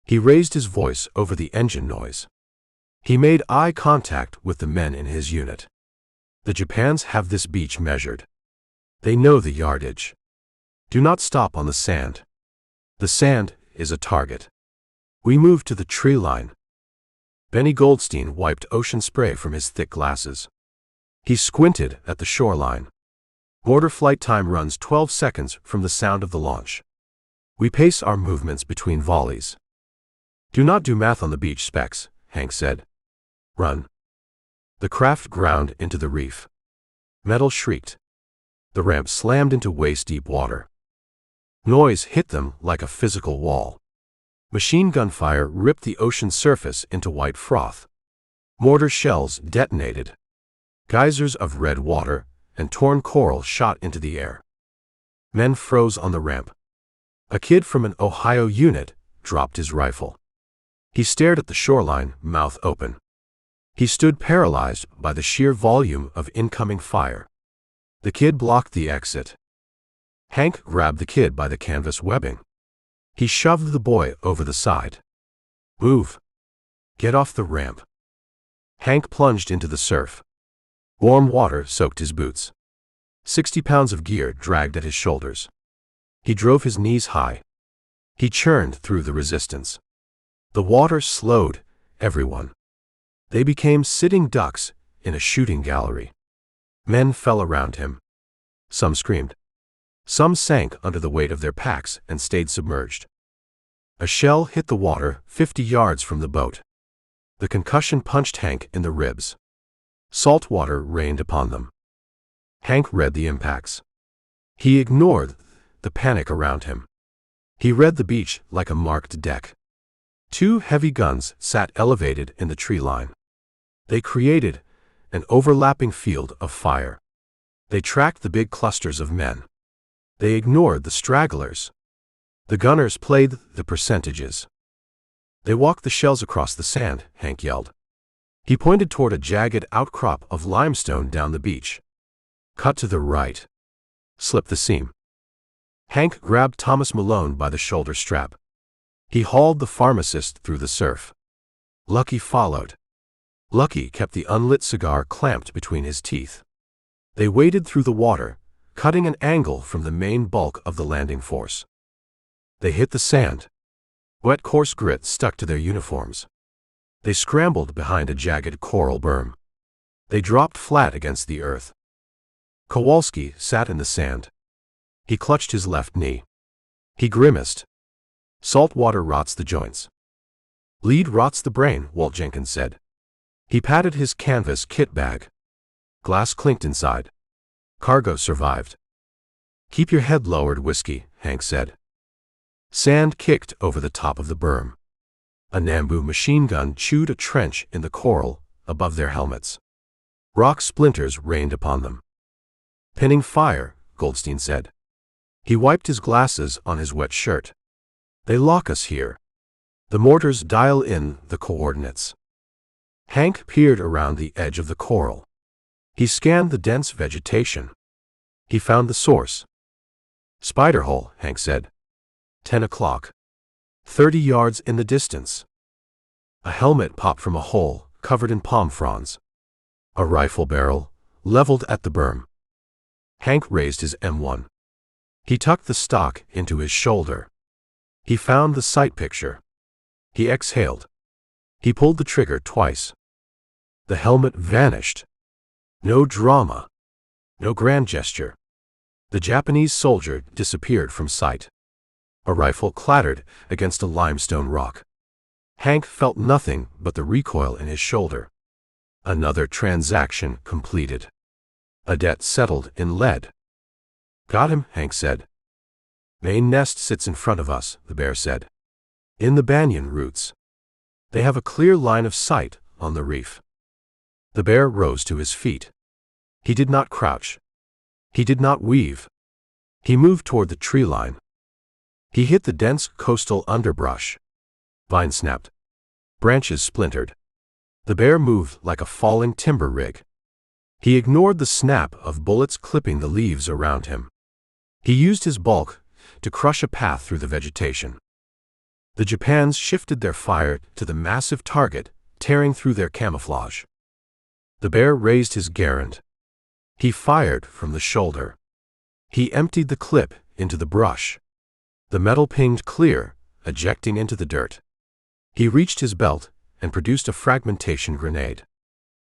He raised his voice over the engine noise. He made eye contact with the men in his unit. "The Japans have this beach measured. They know the yardage. Do not stop on the sand. The sand is a target. We move to the tree line." Benny Goldstein wiped ocean spray from his thick glasses. He squinted at the shoreline. "Mortar flight time runs 12 seconds from the sound of the launch. We pace our movements between volleys." "Do not do math on the beach specs," Hank said. "Run." The craft ground into the reef. Metal shrieked. The ramp slammed into waist-deep water. Noise hit them like a physical wall. Machine gun fire ripped the ocean surface into white froth. Mortar shells detonated. Geysers of red water and torn coral shot into the air. Men froze on the ramp. A kid from an Ohio unit dropped his rifle. He stared at the shoreline, mouth open. He stood paralyzed by the sheer volume of incoming fire. The kid blocked the exit. Hank grabbed the kid by the canvas webbing. He shoved the boy over the side. "Move. Get off the ramp." Hank plunged into the surf. Warm water soaked his boots. 60 pounds of gear dragged at his shoulders. He drove his knees high. He churned through the resistance. The water slowed everyone. They became sitting ducks in a shooting gallery. Men fell around him. Some screamed. Some sank under the weight of their packs and stayed submerged. A shell hit the water 50 yards from the boat. The concussion punched Hank in the ribs. Salt water rained upon them. Hank read the impacts. He ignored the panic around him. He read the beach like a marked deck. 2 heavy guns sat elevated in the tree line. They created an overlapping field of fire. They tracked the big clusters of men. They ignored the stragglers. The gunners played the percentages. They walked the shells across the sand, Hank yelled. He pointed toward a jagged outcrop of limestone down the beach. Cut to the right. Slip the seam. Hank grabbed Thomas Malone by the shoulder strap. He hauled the pharmacist through the surf. Lucky followed. Lucky kept the unlit cigar clamped between his teeth. They waded through the water, cutting an angle from the main bulk of the landing force. They hit the sand. Wet coarse grit stuck to their uniforms. They scrambled behind a jagged coral berm. They dropped flat against the earth. Kowalski sat in the sand. He clutched his left knee. He grimaced. Salt water rots the joints. Lead rots the brain, Walt Jenkins said. He patted his canvas kit bag. Glass clinked inside. Cargo survived. Keep your head lowered, Whiskey, Hank said. Sand kicked over the top of the berm. A Nambu machine gun chewed a trench in the coral above their helmets. Rock splinters rained upon them. Pinning fire, Goldstein said. He wiped his glasses on his wet shirt. They lock us here. The mortars dial in the coordinates. Hank peered around the edge of the coral. He scanned the dense vegetation. He found the source. Spider hole, Hank said. 10 o'clock. 30 yards in the distance. A helmet popped from a hole covered in palm fronds. A rifle barrel, leveled at the berm. Hank raised his M1. He tucked the stock into his shoulder. He found the sight picture. He exhaled. He pulled the trigger twice. The helmet vanished. No drama. No grand gesture. The Japanese soldier disappeared from sight. A rifle clattered against a limestone rock. Hank felt nothing but the recoil in his shoulder. Another transaction completed. A debt settled in lead. Got him, Hank said. Main nest sits in front of us, the bear said. In the banyan roots. They have a clear line of sight on the reef. The bear rose to his feet. He did not crouch. He did not weave. He moved toward the tree line. He hit the dense coastal underbrush. Vines snapped. Branches splintered. The bear moved like a falling timber rig. He ignored the snap of bullets clipping the leaves around him. He used his bulk to crush a path through the vegetation. The Japans shifted their fire to the massive target, tearing through their camouflage. The bear raised his Garand. He fired from the shoulder. He emptied the clip into the brush. The metal pinged clear, ejecting into the dirt. He reached his belt and produced a fragmentation grenade.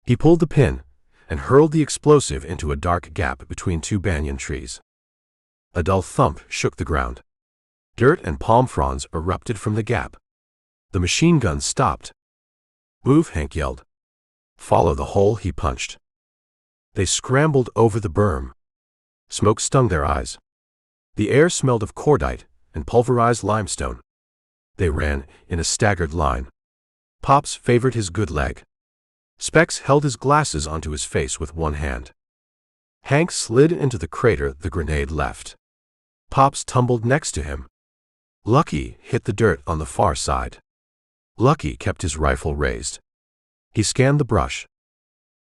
He pulled the pin and hurled the explosive into a dark gap between 2 banyan trees. A dull thump shook the ground. Dirt and palm fronds erupted from the gap. The machine gun stopped. Move, Hank yelled. Follow the hole, he punched. They scrambled over the berm. Smoke stung their eyes. The air smelled of cordite and pulverized limestone. They ran in a staggered line. Pops favored his good leg. Specs held his glasses onto his face with one hand. Hank slid into the crater the grenade left. Pops tumbled next to him. Lucky hit the dirt on the far side. Lucky kept his rifle raised. He scanned the brush.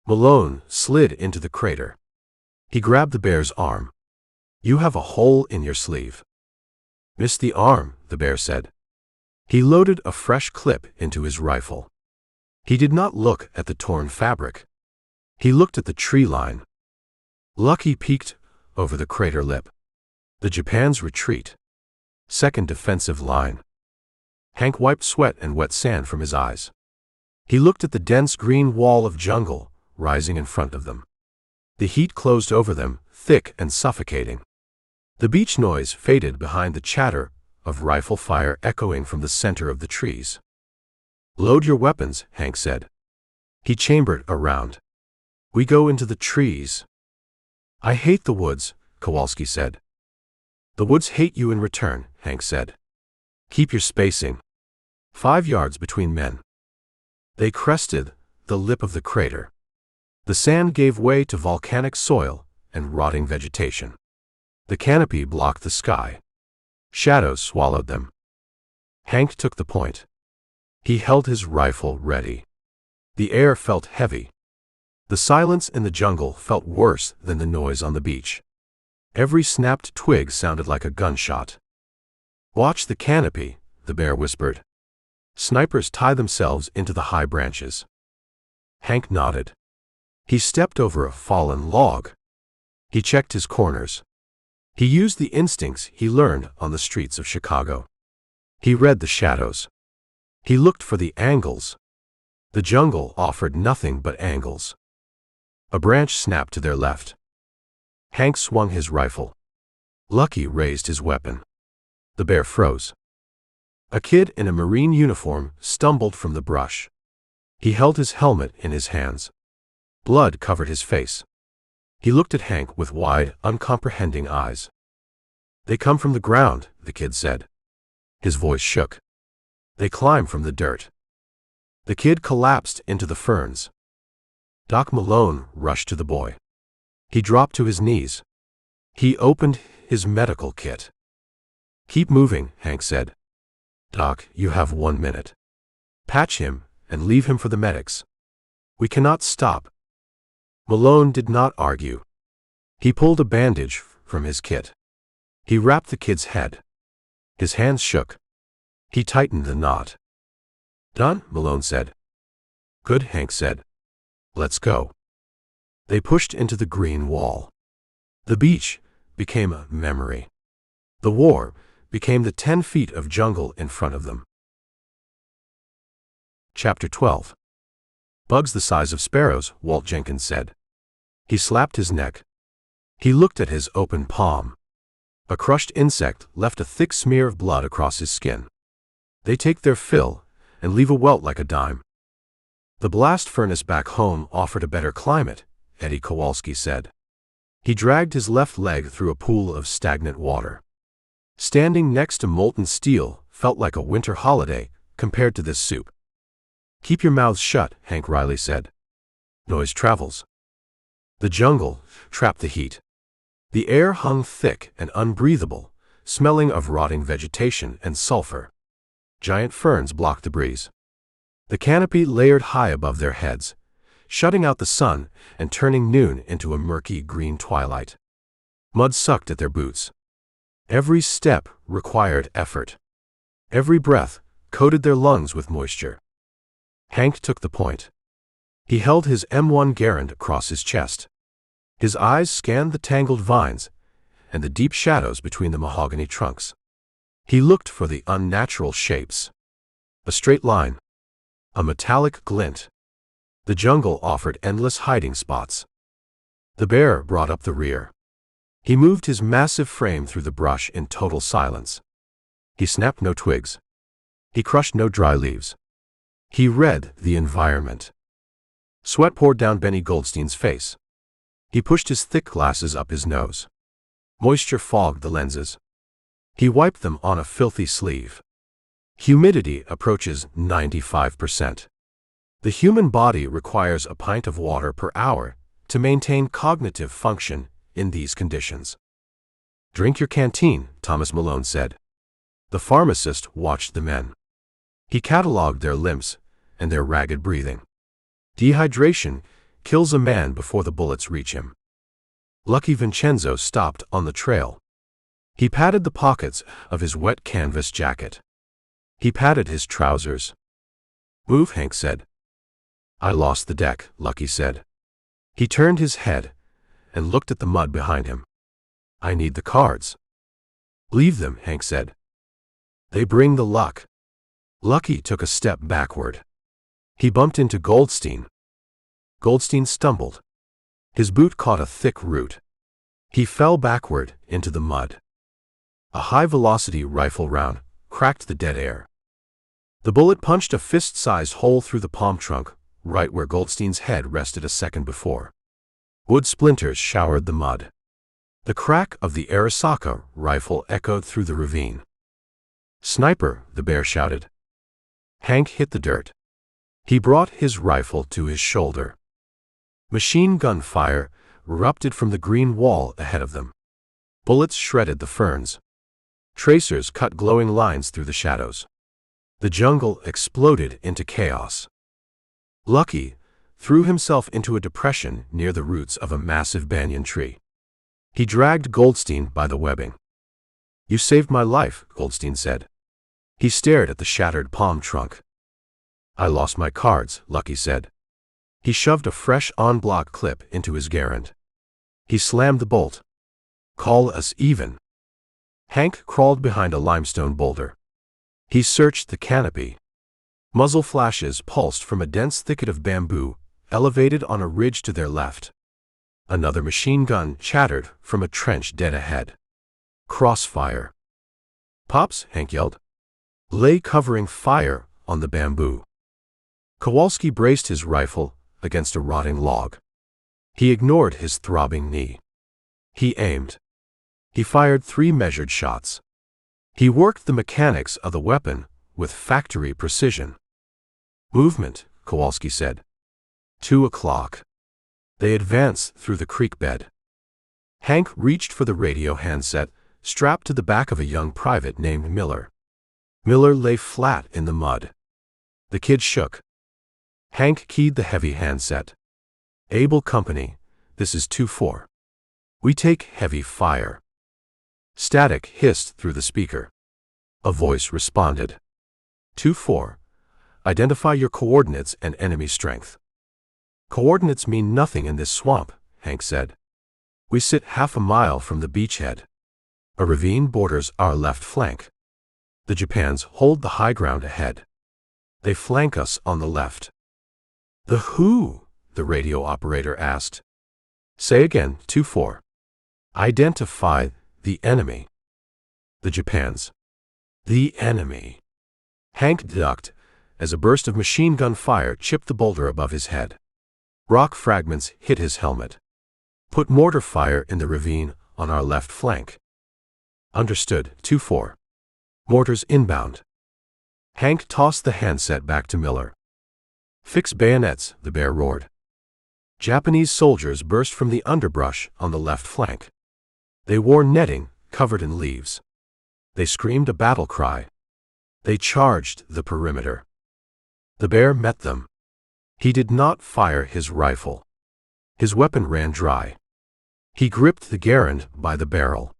Malone slid into the crater. He grabbed the bear's arm. You have a hole in your sleeve. Missed the arm, the bear said. He loaded a fresh clip into his rifle. He did not look at the torn fabric. He looked at the tree line. Lucky peeked over the crater lip. The Japan's retreat. Second defensive line. Hank wiped sweat and wet sand from his eyes. He looked at the dense green wall of jungle rising in front of them. The heat closed over them, thick and suffocating. The beach noise faded behind the chatter of rifle fire echoing from the center of the trees. "Load your weapons," Hank said. He chambered around. "We go into the trees." "I hate the woods," Kowalski said. "The woods hate you in return," Hank said. "Keep your spacing. 5 yards between men." They crested the lip of the crater. The sand gave way to volcanic soil and rotting vegetation. The canopy blocked the sky. Shadows swallowed them. Hank took the point. He held his rifle ready. The air felt heavy. The silence in the jungle felt worse than the noise on the beach. Every snapped twig sounded like a gunshot. "Watch the canopy," the bear whispered. "Snipers tie themselves into the high branches." Hank nodded. He stepped over a fallen log. He checked his corners. He used the instincts he learned on the streets of Chicago. He read the shadows. He looked for the angles. The jungle offered nothing but angles. A branch snapped to their left. Hank swung his rifle. Lucky raised his weapon. The bear froze. A kid in a Marine uniform stumbled from the brush. He held his helmet in his hands. Blood covered his face. He looked at Hank with wide, uncomprehending eyes. "They come from the ground," the kid said. His voice shook. "They climb from the dirt." The kid collapsed into the ferns. Doc Malone rushed to the boy. He dropped to his knees. He opened his medical kit. "Keep moving," Hank said. "Doc, you have 1 minute. Patch him and leave him for the medics. We cannot stop." Malone did not argue. He pulled a bandage from his kit. He wrapped the kid's head. His hands shook. He tightened the knot. "Done," Malone said. "Good," Hank said. "Let's go." They pushed into the green wall. The beach became a memory. The war became the 10 feet of jungle in front of them. Chapter 12. "Bugs the size of sparrows," Walt Jenkins said. He slapped his neck. He looked at his open palm. A crushed insect left a thick smear of blood across his skin. "They take their fill and leave a welt like a dime." "The blast furnace back home offered a better climate," Eddie Kowalski said. He dragged his left leg through a pool of stagnant water. Standing next to molten steel felt like a winter holiday compared to this soup. "Keep your mouths shut," Hank Reilly said. "Noise travels." The jungle trapped the heat. The air hung thick and unbreathable, smelling of rotting vegetation and sulfur. Giant ferns blocked the breeze. The canopy layered high above their heads, shutting out the sun and turning noon into a murky green twilight. Mud sucked at their boots. Every step required effort. Every breath coated their lungs with moisture. Hank took the point. He held his M1 Garand across his chest. His eyes scanned the tangled vines and the deep shadows between the mahogany trunks. He looked for the unnatural shapes. A straight line. A metallic glint. The jungle offered endless hiding spots. The bear brought up the rear. He moved his massive frame through the brush in total silence. He snapped no twigs. He crushed no dry leaves. He read the environment. Sweat poured down Benny Goldstein's face. He pushed his thick glasses up his nose. Moisture fogged the lenses. He wiped them on a filthy sleeve. Humidity approaches 95%. The human body requires a pint of water per hour to maintain cognitive function in these conditions. "Drink your canteen," Thomas Malone said. The pharmacist watched the men. He catalogued their limps and their ragged breathing. Dehydration kills a man before the bullets reach him. Lucky Vincenzo stopped on the trail. He patted the pockets of his wet canvas jacket. He patted his trousers. "Move," Hank said. I lost the deck, Lucky said. He turned his head and looked at the mud behind him. I need the cards. Leave them, Hank said. They bring the luck. Lucky took a step backward. He bumped into Goldstein. Goldstein stumbled. His boot caught a thick root. He fell backward into the mud. A high-velocity rifle round cracked the dead air. The bullet punched a fist-sized hole through the palm trunk, right where Goldstein's head rested a second before. Wood splinters showered the mud. The crack of the Arasaka rifle echoed through the ravine. Sniper, the bear shouted. Hank hit the dirt. He brought his rifle to his shoulder. Machine gun fire erupted from the green wall ahead of them. Bullets shredded the ferns. Tracers cut glowing lines through the shadows. The jungle exploded into chaos. Lucky threw himself into a depression near the roots of a massive banyan tree. He dragged Goldstein by the webbing. You saved my life, Goldstein said. He stared at the shattered palm trunk. I lost my cards, Lucky said. He shoved a fresh en-bloc clip into his garand. He slammed the bolt. Call us even. Hank crawled behind a limestone boulder. He searched the canopy. Muzzle flashes pulsed from a dense thicket of bamboo, elevated on a ridge to their left. Another machine gun chattered from a trench dead ahead. Crossfire. Pops, Hank yelled. Lay covering fire on the bamboo. Kowalski braced his rifle against a rotting log. He ignored his throbbing knee. He aimed. He fired 3 measured shots. He worked the mechanics of the weapon with factory precision. Movement, Kowalski said. 2 o'clock. They advanced through the creek bed. Hank reached for the radio handset, strapped to the back of a young private named Miller. Miller lay flat in the mud. The kid shook. Hank keyed the heavy handset. Able Company, this is 2-4. We take heavy fire. Static hissed through the speaker. A voice responded. 2-4. Identify your coordinates and enemy strength. Coordinates mean nothing in this swamp, Hank said. We sit half a mile from the beachhead. A ravine borders our left flank. The Japans hold the high ground ahead. They flank us on the left. The who? The radio operator asked. Say again, 2-4. Identify the enemy. The Japans. The enemy. Hank ducked as a burst of machine gun fire chipped the boulder above his head. Rock fragments hit his helmet. Put mortar fire in the ravine on our left flank. Understood, 2-4. Mortars inbound. Hank tossed the handset back to Miller. Fix bayonets, the bear roared. Japanese soldiers burst from the underbrush on the left flank. They wore netting covered in leaves. They screamed a battle cry. They charged the perimeter. The bear met them. He did not fire his rifle. His weapon ran dry. He gripped the garand by the barrel.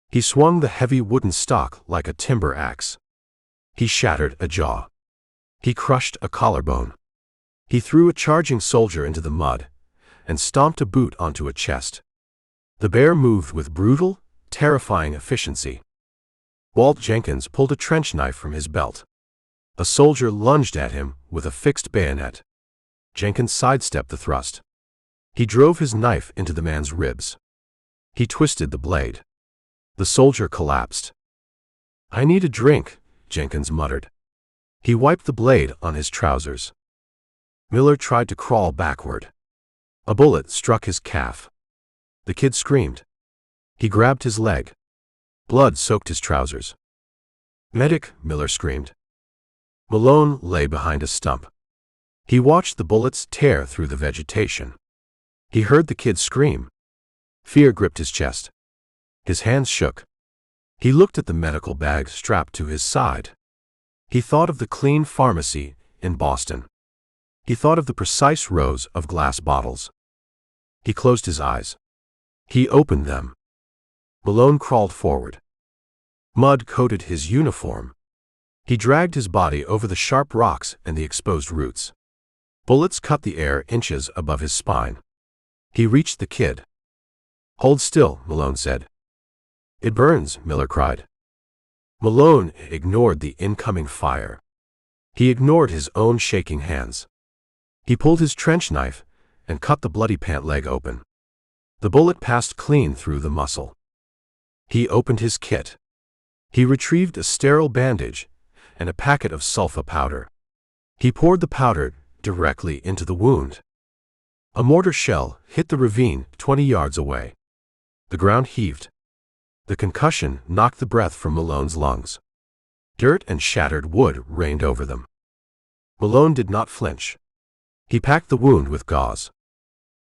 He swung the heavy wooden stock like a timber axe. He shattered a jaw. He crushed a collarbone. He threw a charging soldier into the mud and stomped a boot onto a chest. The bear moved with brutal, terrifying efficiency. Walt Jenkins pulled a trench knife from his belt. A soldier lunged at him with a fixed bayonet. Jenkins sidestepped the thrust. He drove his knife into the man's ribs. He twisted the blade. The soldier collapsed. I need a drink, Jenkins muttered. He wiped the blade on his trousers. Miller tried to crawl backward. A bullet struck his calf. The kid screamed. He grabbed his leg. Blood soaked his trousers. Medic, Miller screamed. Malone lay behind a stump. He watched the bullets tear through the vegetation. He heard the kid scream. Fear gripped his chest. His hands shook. He looked at the medical bag strapped to his side. He thought of the clean pharmacy in Boston. He thought of the precise rows of glass bottles. He closed his eyes. He opened them. Malone crawled forward. Mud coated his uniform. He dragged his body over the sharp rocks and the exposed roots. Bullets cut the air inches above his spine. He reached the kid. "Hold still," Malone said. "It burns," Miller cried. Malone ignored the incoming fire. He ignored his own shaking hands. He pulled his trench knife and cut the bloody pant leg open. The bullet passed clean through the muscle. He opened his kit. He retrieved a sterile bandage and a packet of sulfa powder. He poured the powder directly into the wound. A mortar shell hit the ravine 20 yards away. The ground heaved. The concussion knocked the breath from Malone's lungs. Dirt and shattered wood rained over them. Malone did not flinch. He packed the wound with gauze.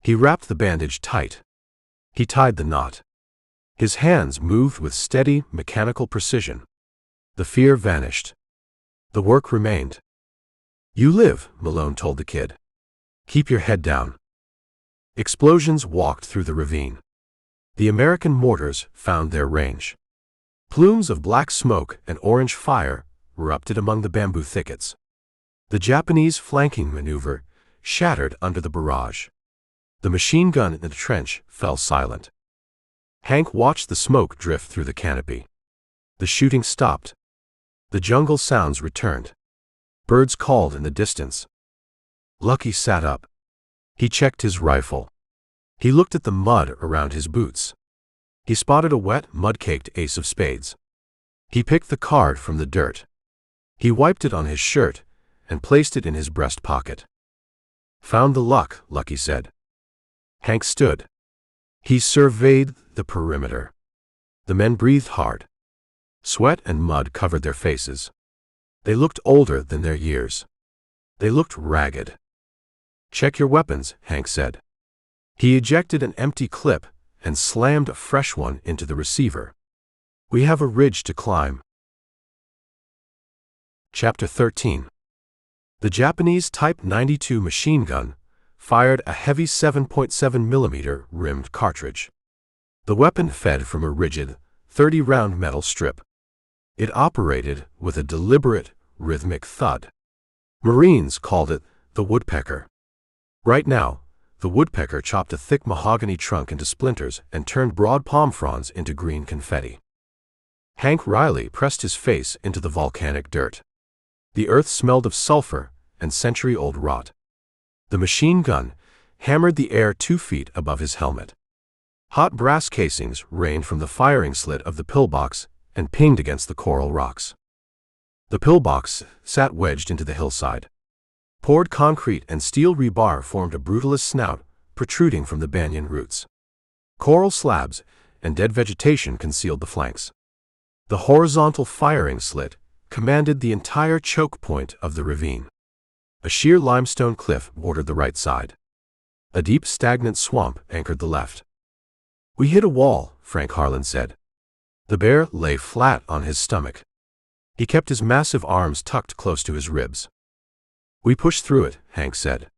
He wrapped the bandage tight. He tied the knot. His hands moved with steady, mechanical precision. The fear vanished. The work remained. "You live," Malone told the kid. "Keep your head down." Explosions walked through the ravine. The American mortars found their range. Plumes of black smoke and orange fire erupted among the bamboo thickets. The Japanese flanking maneuver shattered under the barrage. The machine gun in the trench fell silent. Hank watched the smoke drift through the canopy. The shooting stopped. The jungle sounds returned. Birds called in the distance. Lucky sat up. He checked his rifle. He looked at the mud around his boots. He spotted a wet, mud-caked ace of spades. He picked the card from the dirt. He wiped it on his shirt and placed it in his breast pocket. "Found the luck," Lucky said. Hank stood. He surveyed the perimeter. The men breathed hard. Sweat and mud covered their faces. They looked older than their years. They looked ragged. "Check your weapons," Hank said. He ejected an empty clip and slammed a fresh one into the receiver. "We have a ridge to climb." Chapter 13. The Japanese Type 92 machine gun fired a heavy 7.7 mm rimmed cartridge. The weapon fed from a rigid, 30-round metal strip. It operated with a deliberate, rhythmic thud. Marines called it the woodpecker. Right now, the woodpecker chopped a thick mahogany trunk into splinters and turned broad palm fronds into green confetti. Hank Reilly pressed his face into the volcanic dirt. The earth smelled of sulfur and century-old rot. The machine gun hammered the air 2 feet above his helmet. Hot brass casings rained from the firing slit of the pillbox and pinged against the coral rocks. The pillbox sat wedged into the hillside. Poured concrete and steel rebar formed a brutalist snout protruding from the banyan roots. Coral slabs and dead vegetation concealed the flanks. The horizontal firing slit commanded the entire choke point of the ravine. A sheer limestone cliff bordered the right side. A deep, stagnant swamp anchored the left. "We hit a wall," Frank Harlan said. The bear lay flat on his stomach. He kept his massive arms tucked close to his ribs. "We pushed through it," Hank said.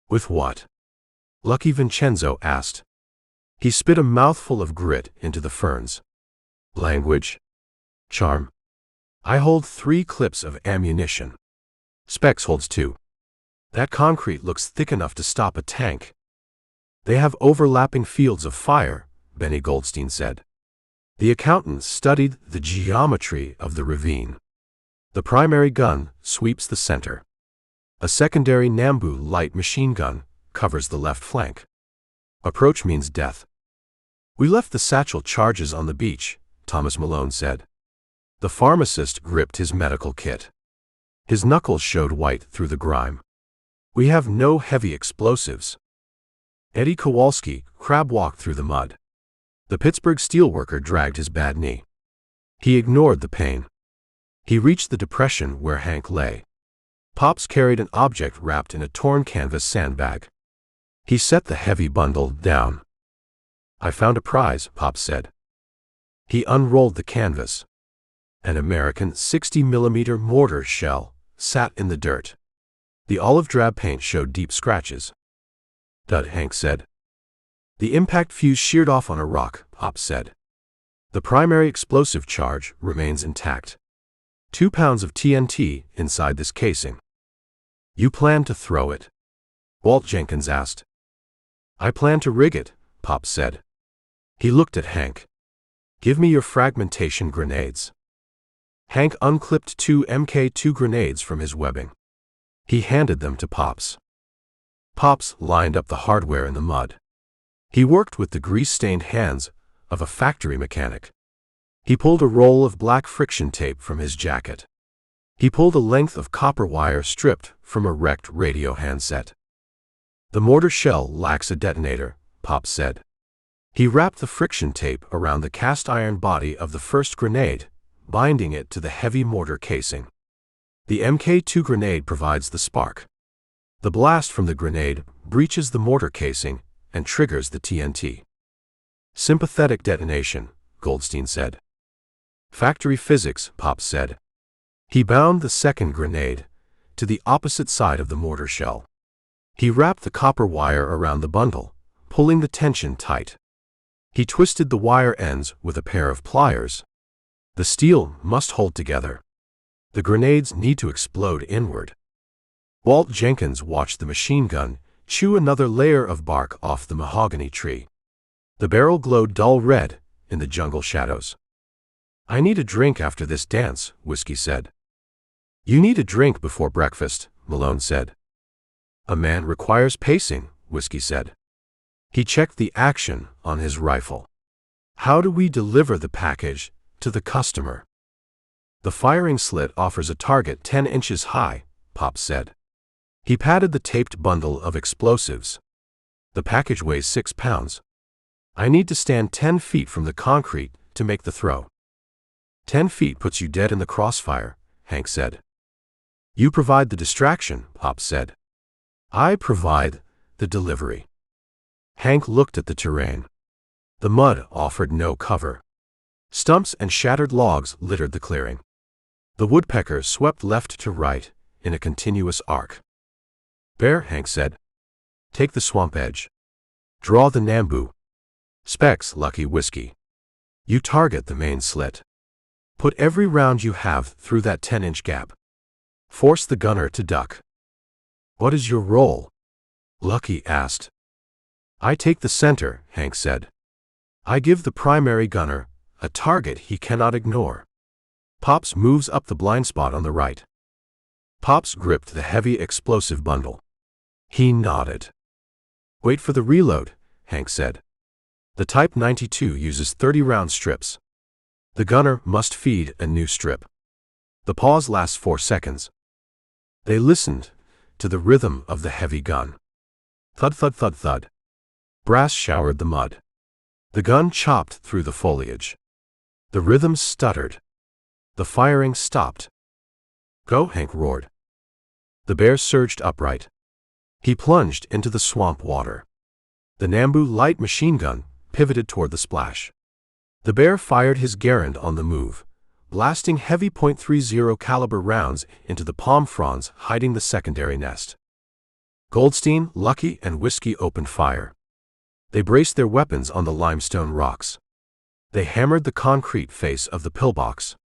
"With what?" Lucky Vincenzo asked. He spit a mouthful of grit into the ferns. "Language. Charm. I hold 3 clips of ammunition. Specs holds 2. That concrete looks thick enough to stop a tank." "They have overlapping fields of fire," Benny Goldstein said. The accountant studied the geometry of the ravine. The primary gun sweeps the center. A secondary Nambu light machine gun covers the left flank. Approach means death. "We left the satchel charges on the beach," Thomas Malone said. The pharmacist gripped his medical kit. His knuckles showed white through the grime. "We have no heavy explosives." Eddie Kowalski crab-walked through the mud. The Pittsburgh steelworker dragged his bad knee. He ignored the pain. He reached the depression where Hank lay. Pops carried an object wrapped in a torn canvas sandbag. He set the heavy bundle down. "I found a prize," Pops said. He unrolled the canvas. An American 60mm mortar shell sat in the dirt. The olive drab paint showed deep scratches. "Dud," Hank said. "The impact fuse sheared off on a rock," Pops said. "The primary explosive charge remains intact. 2 pounds of TNT inside this casing." "You plan to throw it?" Walt Jenkins asked. I plan to rig it, Pop said. He looked at Hank. Give me your fragmentation grenades. Hank unclipped 2 Mk2 grenades from his webbing. He handed them to Pops. Pops lined up the hardware in the mud. He worked with the grease-stained hands of a factory mechanic. He pulled a roll of black friction tape from his jacket. He pulled a length of copper wire stripped from a wrecked radio handset. The mortar shell lacks a detonator, Pop said. He wrapped the friction tape around the cast iron body of the first grenade, binding it to the heavy mortar casing. The Mk2 grenade provides the spark. The blast from the grenade breaches the mortar casing and triggers the TNT. Sympathetic detonation, Goldstein said. Factory physics, Pop said. He bound the second grenade to the opposite side of the mortar shell. He wrapped the copper wire around the bundle, pulling the tension tight. He twisted the wire ends with a pair of pliers. The steel must hold together. The grenades need to explode inward. Walt Jenkins watched the machine gun chew another layer of bark off the mahogany tree. The barrel glowed dull red in the jungle shadows. I need a drink after this dance, Whiskey said. You need a drink before breakfast, Malone said. A man requires pacing, Whiskey said. He checked the action on his rifle. How do we deliver the package to the customer? The firing slit offers a target 10 inches high, Pop said. He patted the taped bundle of explosives. The package weighs 6 pounds. I need to stand 10 feet from the concrete to make the throw. 10 feet puts you dead in the crossfire, Hank said. You provide the distraction, Pop said. I provide the delivery. Hank looked at the terrain. The mud offered no cover. Stumps and shattered logs littered the clearing. The woodpeckers swept left to right in a continuous arc. Bear, Hank said. Take the swamp edge. Draw the Nambu. Specs, Lucky Whiskey. You target the main slit. Put every round you have through that 10-inch gap. Force the gunner to duck. What is your role? Lucky asked. I take the center, Hank said. I give the primary gunner a target he cannot ignore. Pops moves up the blind spot on the right. Pops gripped the heavy explosive bundle. He nodded. Wait for the reload, Hank said. The Type 92 uses 30-round strips. The gunner must feed a new strip. The pause lasts 4 seconds. They listened to the rhythm of the heavy gun. Thud, thud, thud, thud. Brass showered the mud. The gun chopped through the foliage. The rhythm stuttered. The firing stopped. Go, Hank roared. The bear surged upright. He plunged into the swamp water. The Nambu light machine gun pivoted toward the splash. The bear fired his Garand on the move, blasting heavy .30 caliber rounds into the palm fronds hiding the secondary nest. Goldstein, Lucky, and Whiskey opened fire. They braced their weapons on the limestone rocks. They hammered the concrete face of the pillbox.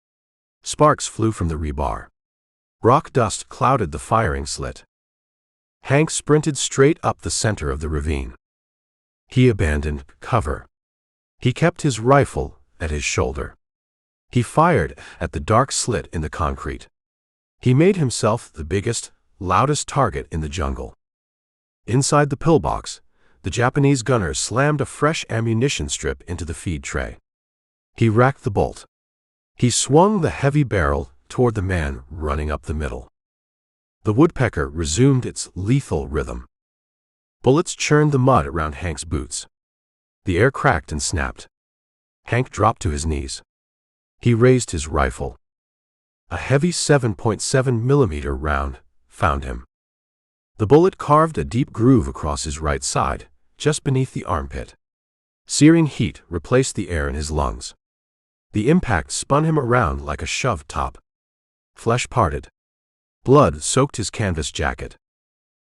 Sparks flew from the rebar. Rock dust clouded the firing slit. Hank sprinted straight up the center of the ravine. He abandoned cover. He kept his rifle at his shoulder. He fired at the dark slit in the concrete. He made himself the biggest, loudest target in the jungle. Inside the pillbox, the Japanese gunner slammed a fresh ammunition strip into the feed tray. He racked the bolt. He swung the heavy barrel toward the man running up the middle. The woodpecker resumed its lethal rhythm. Bullets churned the mud around Hank's boots. The air cracked and snapped. Hank dropped to his knees. He raised his rifle. A heavy 7.7 millimeter round found him. The bullet carved a deep groove across his right side, just beneath the armpit. Searing heat replaced the air in his lungs. The impact spun him around like a shoved top. Flesh parted. Blood soaked his canvas jacket.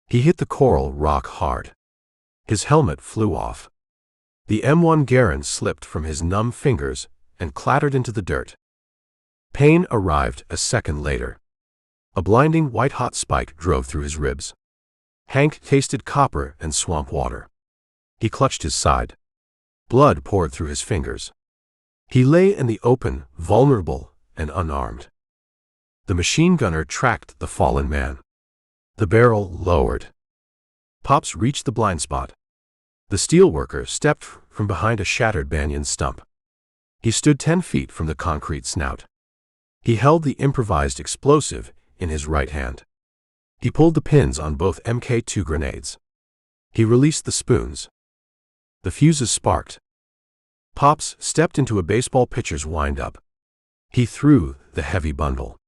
He hit the coral rock hard. His helmet flew off. The M1 Garand slipped from his numb fingers and clattered into the dirt. Pain arrived a second later. A blinding white-hot spike drove through his ribs. Hank tasted copper and swamp water. He clutched his side. Blood poured through his fingers. He lay in the open, vulnerable and unarmed. The machine gunner tracked the fallen man. The barrel lowered. Pops reached the blind spot. The steelworker stepped from behind a shattered banyan stump. He stood 10 feet from the concrete snout. He held the improvised explosive in his right hand. He pulled the pins on both Mk2 grenades. He released the spoons. The fuses sparked. Pops stepped into a baseball pitcher's wind-up. He threw the heavy bundle.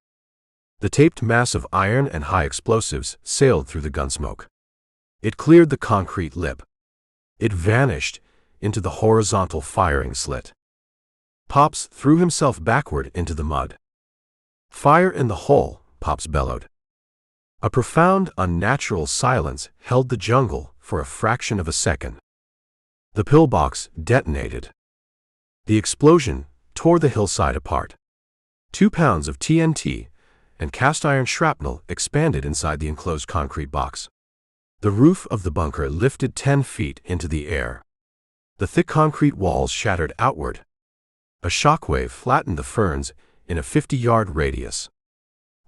The taped mass of iron and high explosives sailed through the gunsmoke. It cleared the concrete lip. It vanished into the horizontal firing slit. Pops threw himself backward into the mud. "Fire in the hole," Pops bellowed. A profound, unnatural silence held the jungle for a fraction of a second. The pillbox detonated. The explosion tore the hillside apart. 2 pounds of TNT and cast-iron shrapnel expanded inside the enclosed concrete box. The roof of the bunker lifted 10 feet into the air. The thick concrete walls shattered outward. A shockwave flattened the ferns in a 50-yard radius.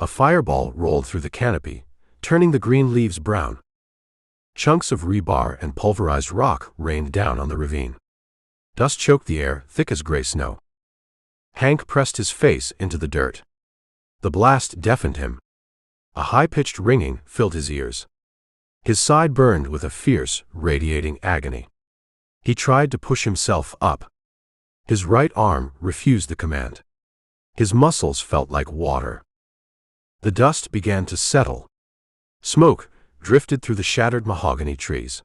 A fireball rolled through the canopy, turning the green leaves brown. Chunks of rebar and pulverized rock rained down on the ravine. Dust choked the air, thick as gray snow. Hank pressed his face into the dirt. The blast deafened him. A high-pitched ringing filled his ears. His side burned with a fierce, radiating agony. He tried to push himself up. His right arm refused the command. His muscles felt like water. The dust began to settle. Smoke drifted through the shattered mahogany trees.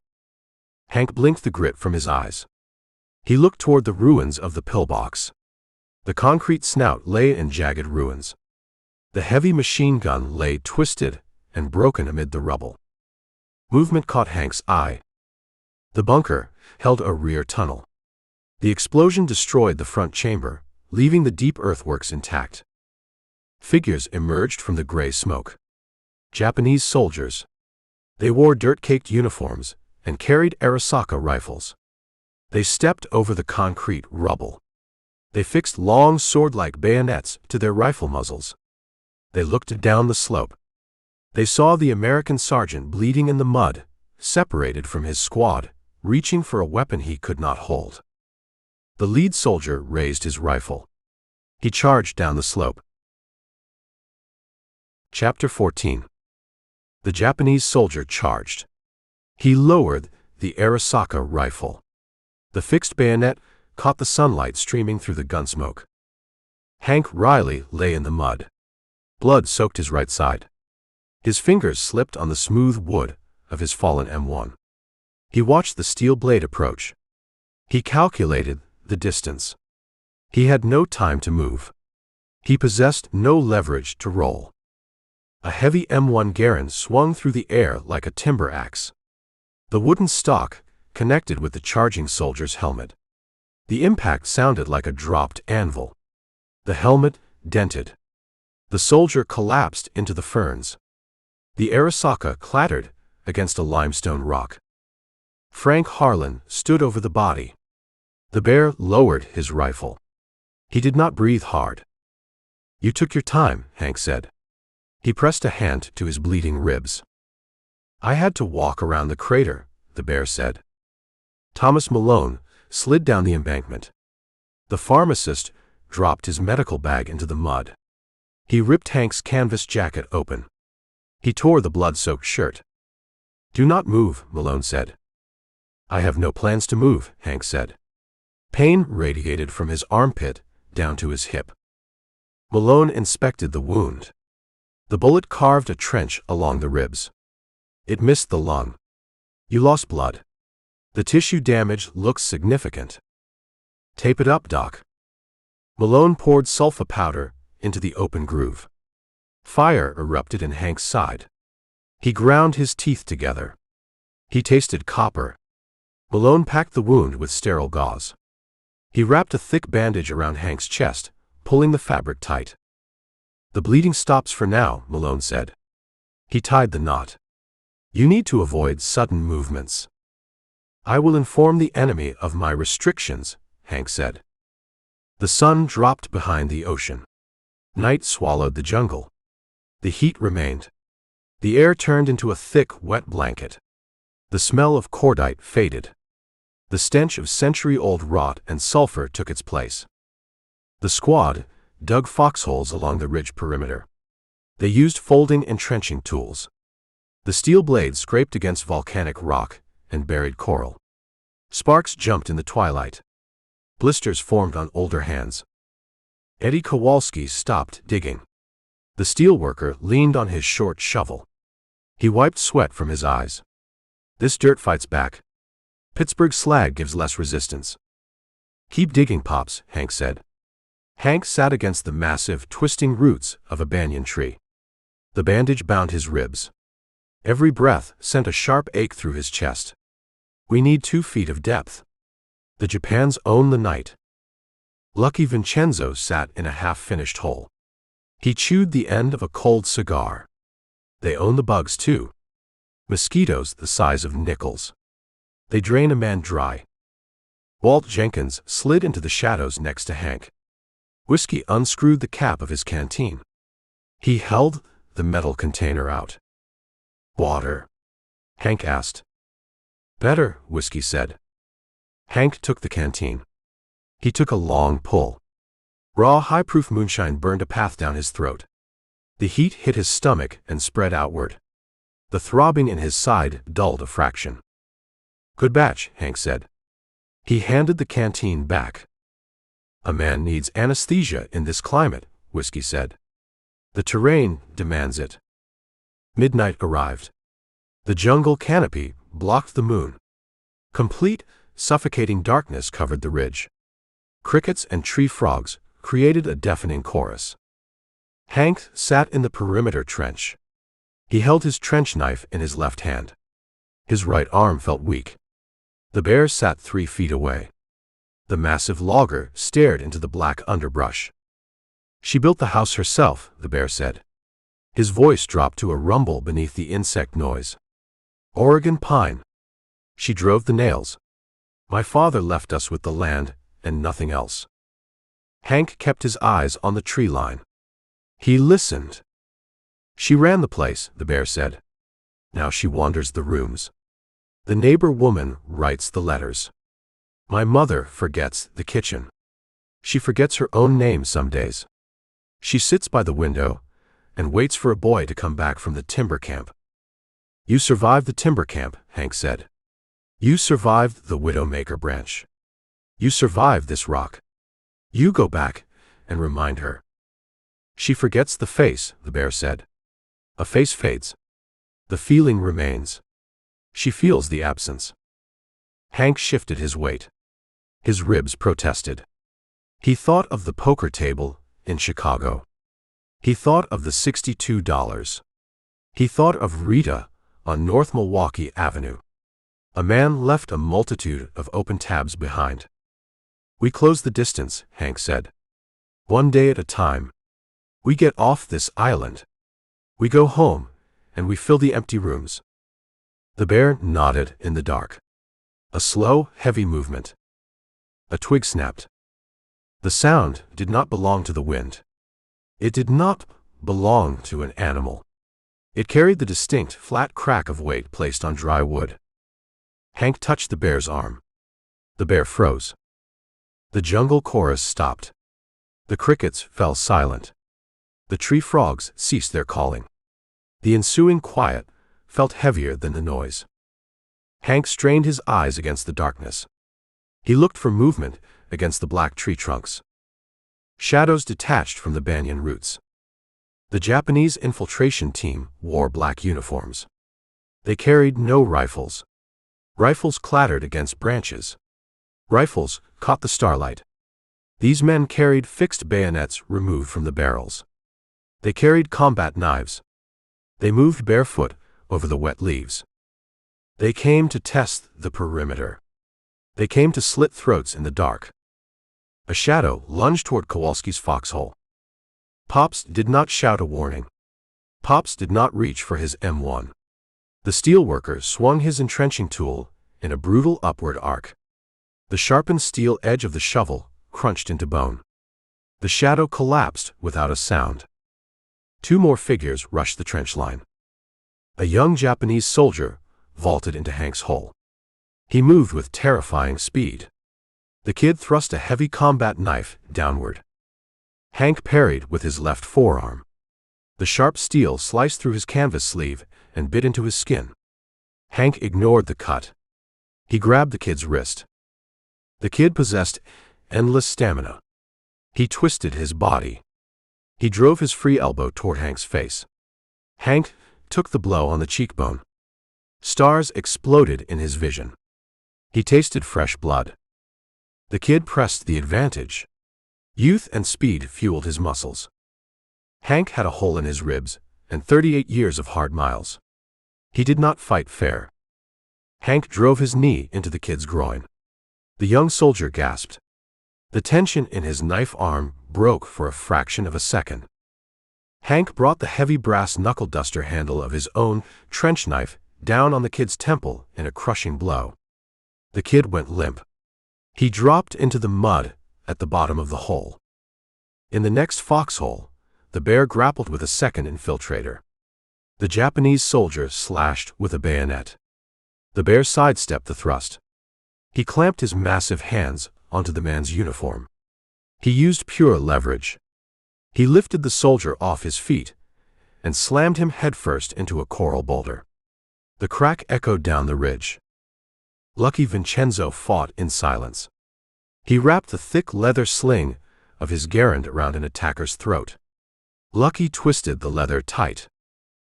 Hank blinked the grit from his eyes. He looked toward the ruins of the pillbox. The concrete snout lay in jagged ruins. The heavy machine gun lay twisted and broken amid the rubble. Movement caught Hank's eye. The bunker held a rear tunnel. The explosion destroyed the front chamber, leaving the deep earthworks intact. Figures emerged from the gray smoke. Japanese soldiers. They wore dirt-caked uniforms and carried Arisaka rifles. They stepped over the concrete rubble. They fixed long sword-like bayonets to their rifle muzzles. They looked down the slope. They saw the American sergeant bleeding in the mud, separated from his squad, reaching for a weapon he could not hold. The lead soldier raised his rifle. He charged down the slope. Chapter 14. The Japanese soldier charged. He lowered the Arisaka rifle. The fixed bayonet caught the sunlight streaming through the gunsmoke. Hank Reilly lay in the mud. Blood soaked his right side. His fingers slipped on the smooth wood of his fallen M1. He watched the steel blade approach. He calculated the distance. He had no time to move. He possessed no leverage to roll. A heavy M1 Garand swung through the air like a timber axe. The wooden stock connected with the charging soldier's helmet. The impact sounded like a dropped anvil. The helmet dented. The soldier collapsed into the ferns. The Arisaka clattered against a limestone rock. Frank Harlan stood over the body. The bear lowered his rifle. He did not breathe hard. "You took your time," Hank said. He pressed a hand to his bleeding ribs. "I had to walk around the crater," the bear said. Thomas Malone slid down the embankment. The pharmacist dropped his medical bag into the mud. He ripped Hank's canvas jacket open. He tore the blood-soaked shirt. "Do not move," Malone said. "I have no plans to move," Hank said. Pain radiated from his armpit down to his hip. Malone inspected the wound. The bullet carved a trench along the ribs. It missed the lung. "You lost blood. The tissue damage looks significant." "Tape it up, Doc." Malone poured sulfa powder into the open groove. Fire erupted in Hank's side. He ground his teeth together. He tasted copper. Malone packed the wound with sterile gauze. He wrapped a thick bandage around Hank's chest, pulling the fabric tight. "The bleeding stops for now," Malone said. He tied the knot. You need to avoid sudden movements. I will inform the enemy of my restrictions, Hank said. The sun dropped behind the ocean. Night swallowed the jungle. The heat remained. The air turned into a thick, wet blanket. The smell of cordite faded. The stench of century-old rot and sulfur took its place. The squad dug foxholes along the ridge perimeter. They used folding and trenching tools. The steel blades scraped against volcanic rock and buried coral. Sparks jumped in the twilight. Blisters formed on older hands. Eddie Kowalski stopped digging. The steelworker leaned on his short shovel. He wiped sweat from his eyes. This dirt fights back. Pittsburgh slag gives less resistance. Keep digging, Pops, Hank said. Hank sat against the massive, twisting roots of a banyan tree. The bandage bound his ribs. Every breath sent a sharp ache through his chest. We need 2 feet of depth. The Japans own the night. Lucky Vincenzo sat in a half-finished hole. He chewed the end of a cold cigar. They own the bugs, too. Mosquitoes the size of nickels. They drain a man dry. Walt Jenkins slid into the shadows next to Hank. Whiskey unscrewed the cap of his canteen. He held the metal container out. Water? Hank asked. Better, Whiskey said. Hank took the canteen. He took a long pull. Raw, high-proof moonshine burned a path down his throat. The heat hit his stomach and spread outward. The throbbing in his side dulled a fraction. Good batch, Hank said. He handed the canteen back. A man needs anesthesia in this climate, Whiskey said. The terrain demands it. Midnight arrived. The jungle canopy blocked the moon. Complete, suffocating darkness covered the ridge. Crickets and tree frogs created a deafening chorus. Hank sat in the perimeter trench. He held his trench knife in his left hand. His right arm felt weak. The bear sat 3 feet away. The massive logger stared into the black underbrush. She built the house herself, the bear said. His voice dropped to a rumble beneath the insect noise. Oregon pine. She drove the nails. My father left us with the land and nothing else. Hank kept his eyes on the tree line. He listened. She ran the place, the bear said. Now she wanders the rooms. The neighbor woman writes the letters. My mother forgets the kitchen. She forgets her own name some days. She sits by the window and waits for a boy to come back from the timber camp. You survived the timber camp, Hank said. You survived the Widowmaker branch. You survived this rock. You go back and remind her. She forgets the face, the bear said. A face fades. The feeling remains. She feels the absence. Hank shifted his weight. His ribs protested. He thought of the poker table in Chicago. He thought of the $62. He thought of Rita on North Milwaukee Avenue. A man left a multitude of open tabs behind. We close the distance, Hank said. One day at a time. We get off this island. We go home, and we fill the empty rooms. The bear nodded in the dark. A slow, heavy movement. A twig snapped. The sound did not belong to the wind. It did not belong to an animal. It carried the distinct, flat crack of weight placed on dry wood. Hank touched the bear's arm. The bear froze. The jungle chorus stopped. The crickets fell silent. The tree frogs ceased their calling. The ensuing quiet felt heavier than the noise. Hank strained his eyes against the darkness. He looked for movement against the black tree trunks. Shadows detached from the banyan roots. The Japanese infiltration team wore black uniforms. They carried no rifles. Rifles clattered against branches. Rifles caught the starlight. These men carried fixed bayonets removed from the barrels. They carried combat knives. They moved barefoot over the wet leaves. They came to test the perimeter. They came to slit throats in the dark. A shadow lunged toward Kowalski's foxhole. Pops did not shout a warning. Pops did not reach for his M1. The The steelworker swung his entrenching tool in a brutal upward arc. The sharpened steel edge of the shovel crunched into bone. The shadow collapsed without a sound. Two more figures rushed the trench line. A young Japanese soldier vaulted into Hank's hole. He moved with terrifying speed. The kid thrust a heavy combat knife downward. Hank parried with his left forearm. The sharp steel sliced through his canvas sleeve and bit into his skin. Hank ignored the cut. He grabbed the kid's wrist. The kid possessed endless stamina. He twisted his body. He drove his free elbow toward Hank's face. Hank took the blow on the cheekbone. Stars exploded in his vision. He tasted fresh blood. The kid pressed the advantage. Youth and speed fueled his muscles. Hank had a hole in his ribs and 38 years of hard miles. He did not fight fair. Hank drove his knee into the kid's groin. The young soldier gasped. The tension in his knife arm broke for a fraction of a second. Hank brought the heavy brass knuckle duster handle of his own trench knife down on the kid's temple in a crushing blow. The kid went limp. He dropped into the mud at the bottom of the hole. In the next foxhole, the bear grappled with a second infiltrator. The Japanese soldier slashed with a bayonet. The bear sidestepped the thrust. He clamped his massive hands onto the man's uniform. He used pure leverage. He lifted the soldier off his feet and slammed him headfirst into a coral boulder. The crack echoed down the ridge. Lucky Vincenzo fought in silence. He wrapped the thick leather sling of his gerund around an attacker's throat. Lucky twisted the leather tight.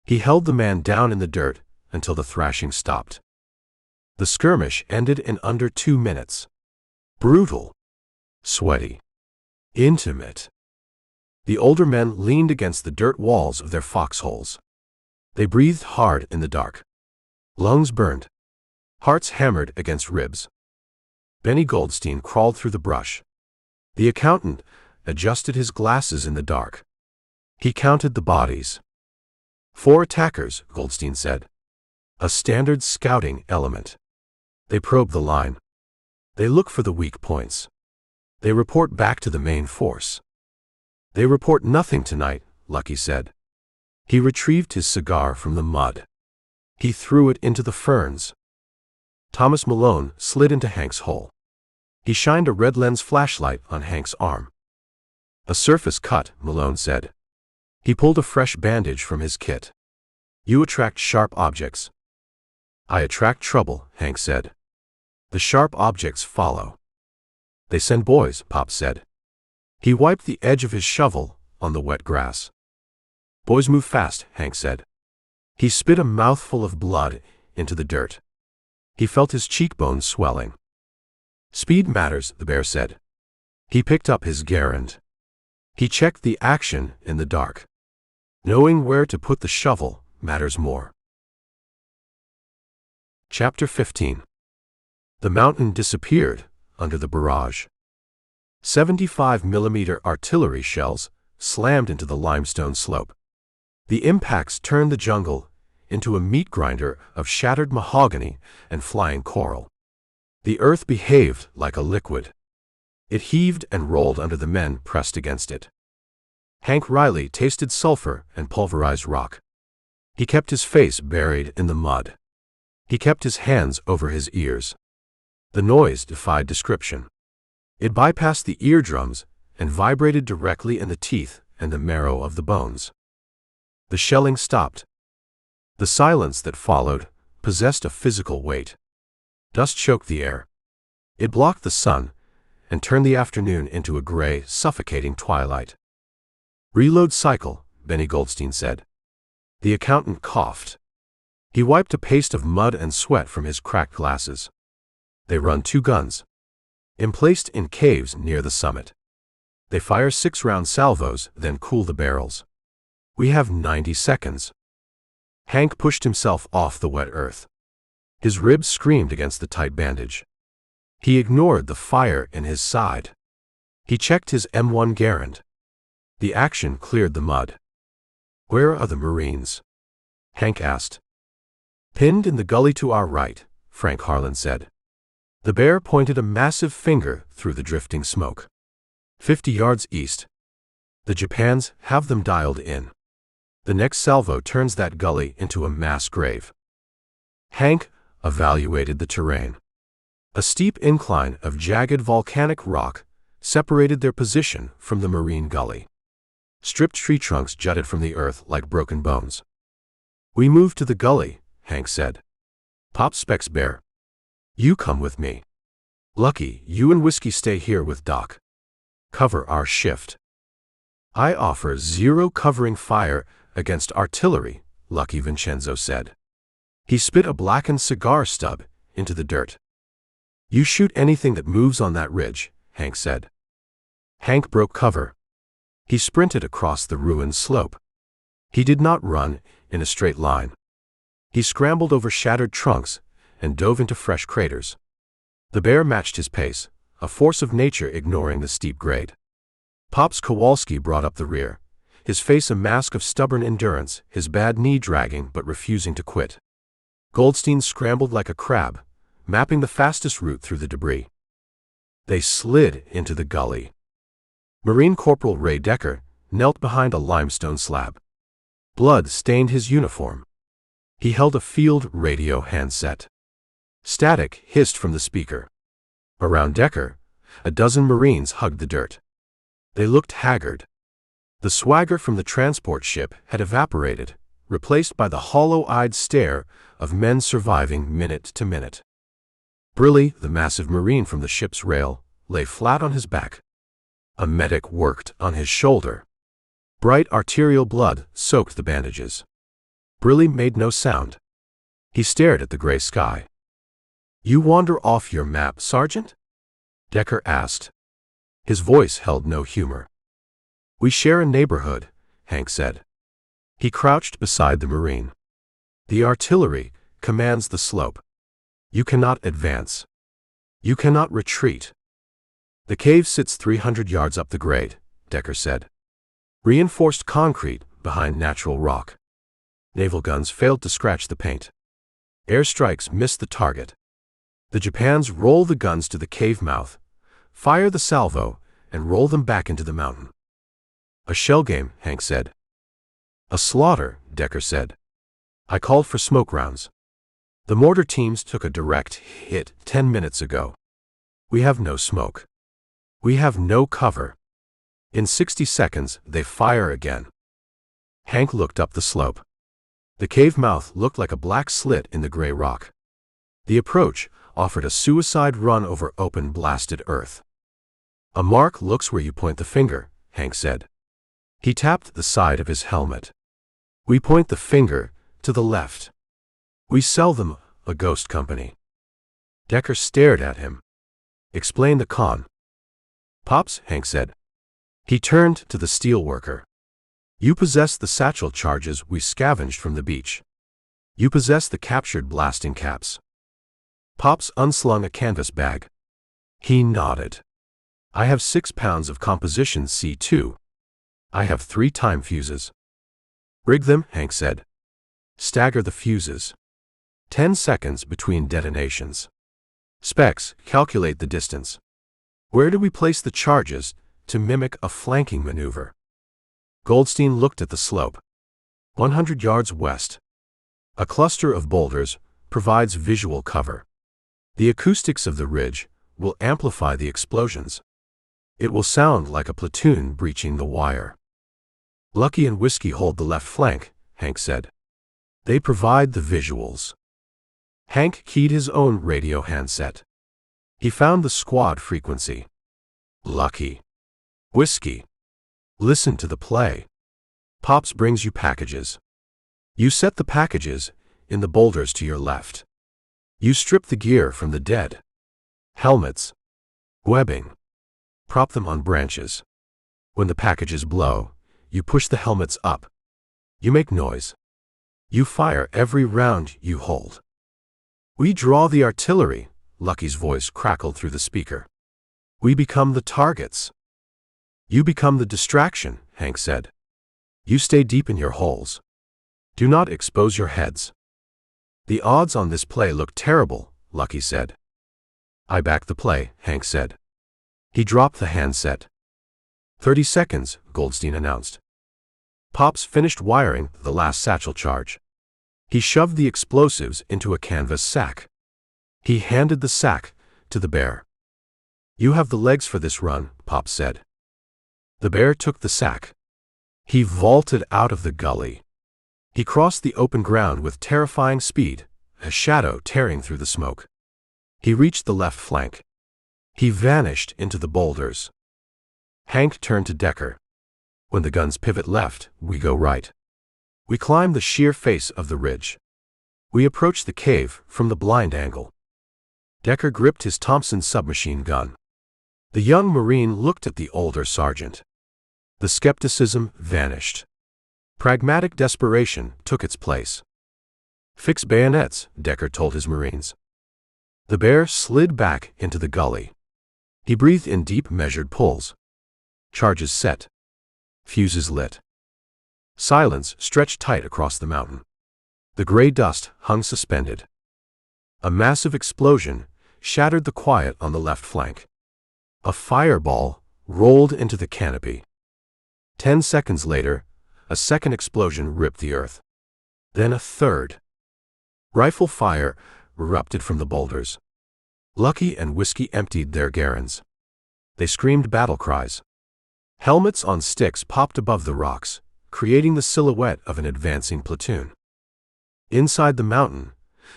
He held the man down in the dirt until the thrashing stopped. The skirmish ended in under 2 minutes. Brutal, sweaty, intimate. The older men leaned against the dirt walls of their foxholes. They breathed hard in the dark. Lungs burned. Hearts hammered against ribs. Benny Goldstein crawled through the brush. The accountant adjusted his glasses in the dark. He counted the bodies. 4 attackers, Goldstein said. A standard scouting element. They probe the line. They look for the weak points. They report back to the main force. They report nothing tonight, Lucky said. He retrieved his cigar from the mud. He threw it into the ferns. Thomas Malone slid into Hank's hole. He shined a red lens flashlight on Hank's arm. A surface cut, Malone said. He pulled a fresh bandage from his kit. You attract sharp objects. I attract trouble, Hank said. The sharp objects follow. They send boys, Pop said. He wiped the edge of his shovel on the wet grass. Boys move fast, Hank said. He spit a mouthful of blood into the dirt. He felt his cheekbones swelling. Speed matters, the bear said. He picked up his gerund. He checked the action in the dark. Knowing where to put the shovel matters more. Chapter 15. The mountain disappeared under the barrage. 75mm artillery shells slammed into the limestone slope. The impacts turned the jungle into a meat grinder of shattered mahogany and flying coral. The earth behaved like a liquid. It heaved and rolled under the men pressed against it. Hank Reilly tasted sulfur and pulverized rock. He kept his face buried in the mud. He kept his hands over his ears. The noise defied description. It bypassed the eardrums and vibrated directly in the teeth and the marrow of the bones. The shelling stopped. The silence that followed possessed a physical weight. Dust choked the air. It blocked the sun and turned the afternoon into a gray, suffocating twilight. Reload cycle, Benny Goldstein said. The accountant coughed. He wiped a paste of mud and sweat from his cracked glasses. They run 2 guns. Emplaced in caves near the summit. They fire 6-round salvos, then cool the barrels. We have 90 seconds. Hank pushed himself off the wet earth. His ribs screamed against the tight bandage. He ignored the fire in his side. He checked his M1 Garand. The action cleared the mud. Where are the Marines? Hank asked. Pinned in the gully to our right, Frank Harlan said. The bear pointed a massive finger through the drifting smoke. 50 yards east. The Japans have them dialed in. The next salvo turns that gully into a mass grave. Hank evaluated the terrain. A steep incline of jagged volcanic rock separated their position from the marine gully. Stripped tree trunks jutted from the earth like broken bones. We move to the gully, Hank said. Pop specs bear. You come with me. Lucky, you and Whiskey stay here with Doc. Cover our shift. I offer zero covering fire against artillery, Lucky Vincenzo said. He spit a blackened cigar stub into the dirt. You shoot anything that moves on that ridge, Hank said. Hank broke cover. He sprinted across the ruined slope. He did not run in a straight line. He scrambled over shattered trunks and dove into fresh craters. The bear matched his pace, a force of nature ignoring the steep grade. Pops Kowalski brought up the rear, his face a mask of stubborn endurance, his bad knee dragging but refusing to quit. Goldstein scrambled like a crab, mapping the fastest route through the debris. They slid into the gully. Marine Corporal Ray Decker knelt behind a limestone slab. Blood stained his uniform. He held a field radio handset. Static hissed from the speaker. Around Decker, a dozen Marines hugged the dirt. They looked haggard. The swagger from the transport ship had evaporated, replaced by the hollow-eyed stare of men surviving minute to minute. Briley, the massive Marine from the ship's rail, lay flat on his back. A medic worked on his shoulder. Bright arterial blood soaked the bandages. Briley made no sound. He stared at the gray sky. You wander off your map, Sergeant? Decker asked. His voice held no humor. We share a neighborhood, Hank said. He crouched beside the Marine. The artillery commands the slope. You cannot advance. You cannot retreat. The cave sits 300 yards up the grade, Decker said. Reinforced concrete behind natural rock. Naval guns failed to scratch the paint. Airstrikes missed the target. The Japans roll the guns to the cave mouth, fire the salvo, and roll them back into the mountain. A shell game, Hank said. A slaughter, Decker said. I called for smoke rounds. The mortar teams took a direct hit 10 minutes ago. We have no smoke. We have no cover. In 60 seconds, they fire again. Hank looked up the slope. The cave mouth looked like a black slit in the gray rock. The approach offered a suicide run over open, blasted earth. A mark looks where you point the finger, Hank said. He tapped the side of his helmet. We point the finger to the left. We sell them a ghost company. Decker stared at him. Explain the con. Pops, Hank said. He turned to the steelworker. You possess the satchel charges we scavenged from the beach. You possess the captured blasting caps. Pops unslung a canvas bag. He nodded. I have 6 pounds of composition C2. I have 3 time fuses. Rig them, Hank said. Stagger the fuses. 10 seconds between detonations. Specs, calculate the distance. Where do we place the charges to mimic a flanking maneuver? Goldstein looked at the slope. 100 yards west. A cluster of boulders provides visual cover. The acoustics of the ridge will amplify the explosions. It will sound like a platoon breaching the wire. Lucky and Whiskey hold the left flank, Hank said. They provide the visuals. Hank keyed his own radio handset. He found the squad frequency. Lucky. Whiskey. Listen to the play. Pops brings you packages. You set the packages in the boulders to your left. You strip the gear from the dead. Helmets. Webbing. Prop them on branches. When the packages blow, you push the helmets up. You make noise. You fire every round you hold. We draw the artillery, Lucky's voice crackled through the speaker. We become the targets. You become the distraction, Hank said. You stay deep in your holes. Do not expose your heads. The odds on this play look terrible, Lucky said. I back the play, Hank said. He dropped the handset. 30 seconds, Goldstein announced. Pops finished wiring the last satchel charge. He shoved the explosives into a canvas sack. He handed the sack to the bear. You have the legs for this run, Pop said. The bear took the sack. He vaulted out of the gully. He crossed the open ground with terrifying speed, a shadow tearing through the smoke. He reached the left flank. He vanished into the boulders. Hank turned to Decker. When the guns pivot left, we go right. We climb the sheer face of the ridge. We approach the cave from the blind angle. Decker gripped his Thompson submachine gun. The young Marine looked at the older sergeant. The skepticism vanished. Pragmatic desperation took its place. Fix bayonets, Decker told his Marines. The bear slid back into the gully. He breathed in deep, measured pulls. Charges set. Fuses lit. Silence stretched tight across the mountain. The gray dust hung suspended. A massive explosion shattered the quiet on the left flank. A fireball rolled into the canopy. 10 seconds later, a second explosion ripped the earth. Then a third. Rifle fire erupted from the boulders. Lucky and Whiskey emptied their garrons. They screamed battle cries. Helmets on sticks popped above the rocks, creating the silhouette of an advancing platoon. Inside the mountain,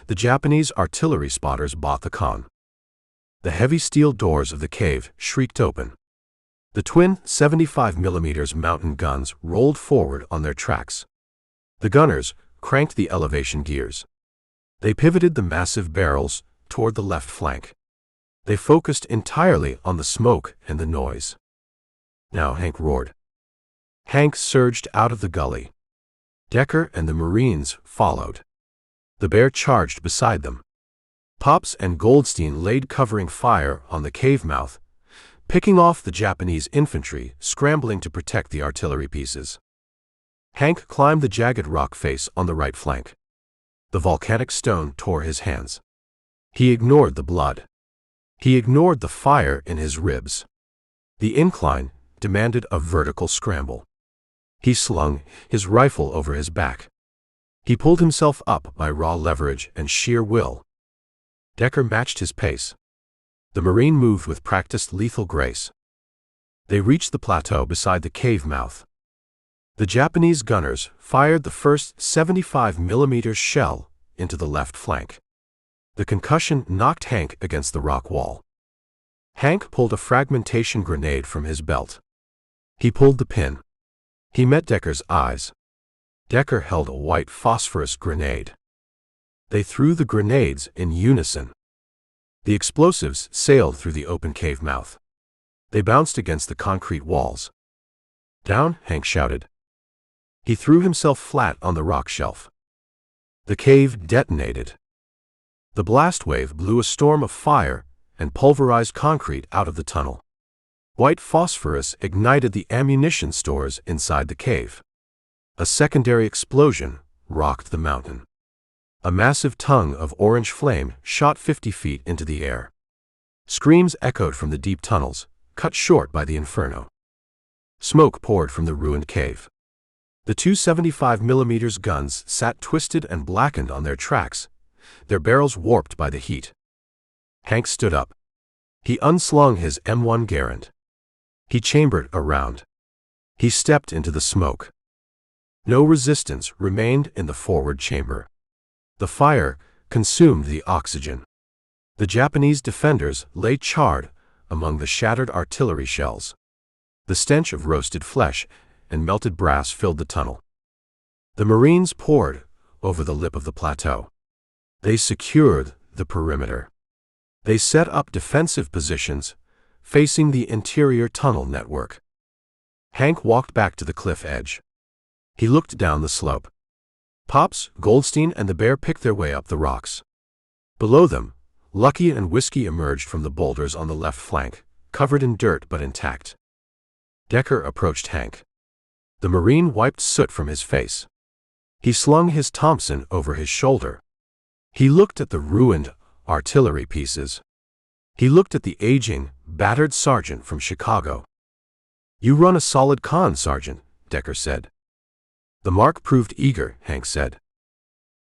the Japanese artillery spotters bought the con. The heavy steel doors of the cave shrieked open. The twin 75mm mountain guns rolled forward on their tracks. The gunners cranked the elevation gears. They pivoted the massive barrels toward the left flank. They focused entirely on the smoke and the noise. Now Hank roared. Hank surged out of the gully. Decker and the Marines followed. The bear charged beside them. Pops and Goldstein laid covering fire on the cave mouth, picking off the Japanese infantry scrambling to protect the artillery pieces. Hank climbed the jagged rock face on the right flank. The volcanic stone tore his hands. He ignored the blood. He ignored the fire in his ribs. The incline demanded a vertical scramble. He slung his rifle over his back. He pulled himself up by raw leverage and sheer will. Decker matched his pace. The Marine moved with practiced lethal grace. They reached the plateau beside the cave mouth. The Japanese gunners fired the first 75mm shell into the left flank. The concussion knocked Hank against the rock wall. Hank pulled a fragmentation grenade from his belt. He pulled the pin. He met Decker's eyes. Decker held a white phosphorus grenade. They threw the grenades in unison. The explosives sailed through the open cave mouth. They bounced against the concrete walls. Down, Hank shouted. He threw himself flat on the rock shelf. The cave detonated. The blast wave blew a storm of fire and pulverized concrete out of the tunnel. White phosphorus ignited the ammunition stores inside the cave. A secondary explosion rocked the mountain. A massive tongue of orange flame shot 50 feet into the air. Screams echoed from the deep tunnels, cut short by the inferno. Smoke poured from the ruined cave. The two 75mm guns sat twisted and blackened on their tracks, their barrels warped by the heat. Hank stood up. He unslung his M1 Garand. He chambered a round. He stepped into the smoke. No resistance remained in the forward chamber. The fire consumed the oxygen. The Japanese defenders lay charred among the shattered artillery shells. The stench of roasted flesh and melted brass filled the tunnel. The Marines poured over the lip of the plateau. They secured the perimeter. They set up defensive positions facing the interior tunnel network. Hank walked back to the cliff edge. He looked down the slope. Pops, Goldstein, and the bear picked their way up the rocks. Below them, Lucky and Whiskey emerged from the boulders on the left flank, covered in dirt but intact. Decker approached Hank. The Marine wiped soot from his face. He slung his Thompson over his shoulder. He looked at the ruined artillery pieces. He looked at the aging, battered sergeant from Chicago. "You run a solid con, Sergeant," Decker said. "The mark proved eager," Hank said.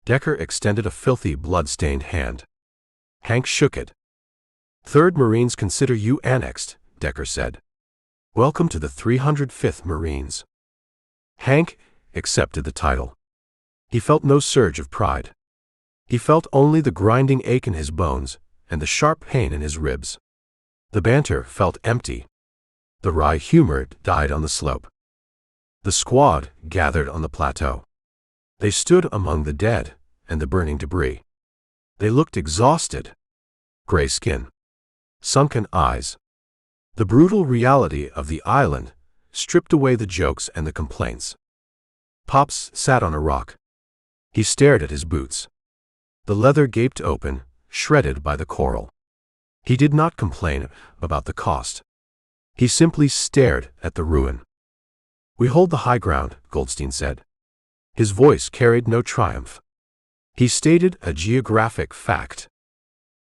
Decker extended a filthy, blood-stained hand. Hank shook it. "3rd Marines consider you annexed," Decker said. "Welcome to the 305th Marines." Hank accepted the title. He felt no surge of pride. He felt only the grinding ache in his bones and the sharp pain in his ribs. The banter felt empty. The wry humor died on the slope. The squad gathered on the plateau. They stood among the dead and the burning debris. They looked exhausted. Gray skin. Sunken eyes. The brutal reality of the island stripped away the jokes and the complaints. Pops sat on a rock. He stared at his boots. The leather gaped open, shredded by the coral. He did not complain about the cost. He simply stared at the ruin. "We hold the high ground," Goldstein said. His voice carried no triumph. He stated a geographic fact.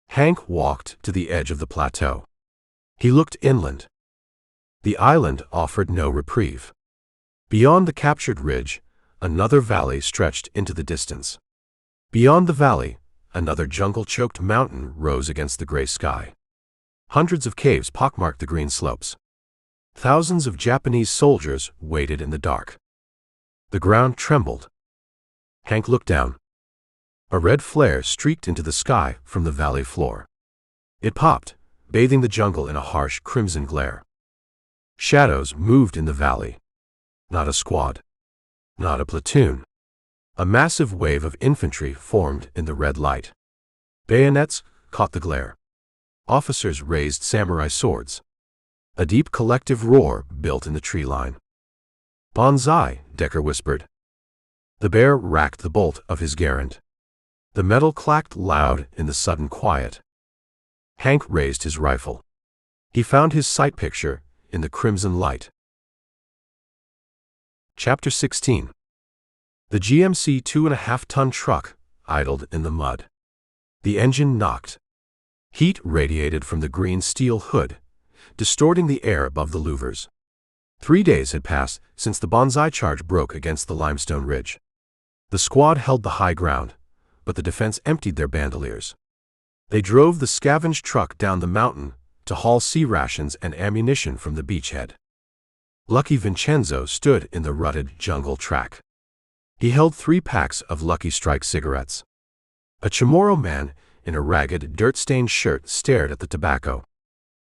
Hank walked to the edge of the plateau. He looked inland. The island offered no reprieve. Beyond the captured ridge, another valley stretched into the distance. Beyond the valley, another jungle-choked mountain rose against the gray sky. Hundreds of caves pockmarked the green slopes. Thousands of Japanese soldiers waited in the dark. The ground trembled. Hank looked down. A red flare streaked into the sky from the valley floor. It popped, bathing the jungle in a harsh crimson glare. Shadows moved in the valley. Not a squad. Not a platoon. A massive wave of infantry formed in the red light. Bayonets caught the glare. Officers raised samurai swords. A deep collective roar built in the tree line. "Banzai," Decker whispered. The bear racked the bolt of his gerund. The metal clacked loud in the sudden quiet. Hank raised his rifle. He found his sight picture in the crimson light. Chapter 16. The GMC 2.5-ton truck idled in the mud. The engine knocked. Heat radiated from the green steel hood, distorting the air above the louvers. 3 days had passed since the banzai charge broke against the limestone ridge. The squad held the high ground, but the defense emptied their bandoliers. They drove the scavenged truck down the mountain to haul sea rations and ammunition from the beachhead. Lucky Vincenzo stood in the rutted jungle track. He held 3 packs of Lucky Strike cigarettes. A Chamorro man in a ragged, dirt-stained shirt stared at the tobacco.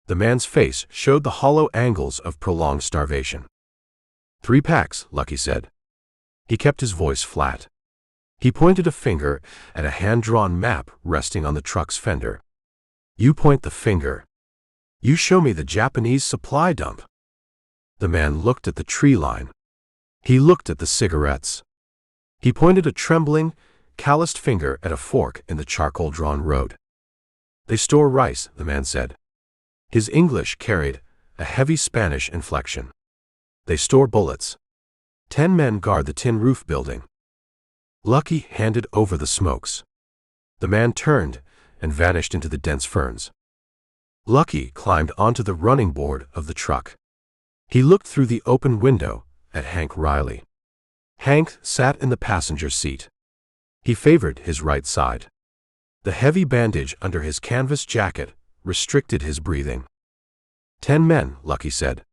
The man's face showed the hollow angles of prolonged starvation. 3 packs, Lucky said. He kept his voice flat. He pointed a finger at a hand-drawn map resting on the truck's fender. "You point the finger. You show me the Japanese supply dump." The man looked at the tree line. He looked at the cigarettes. He pointed a trembling, calloused finger at a fork in the charcoal-drawn road. "They store rice," the man said. His English carried a heavy Spanish inflection. "They store bullets. 10 men guard the tin roof building." Lucky handed over the smokes. The man turned and vanished into the dense ferns. Lucky climbed onto the running board of the truck. He looked through the open window at Hank Reilly. Hank sat in the passenger seat. He favored his right side. The heavy bandage under his canvas jacket restricted his breathing. 10 men, Lucky said.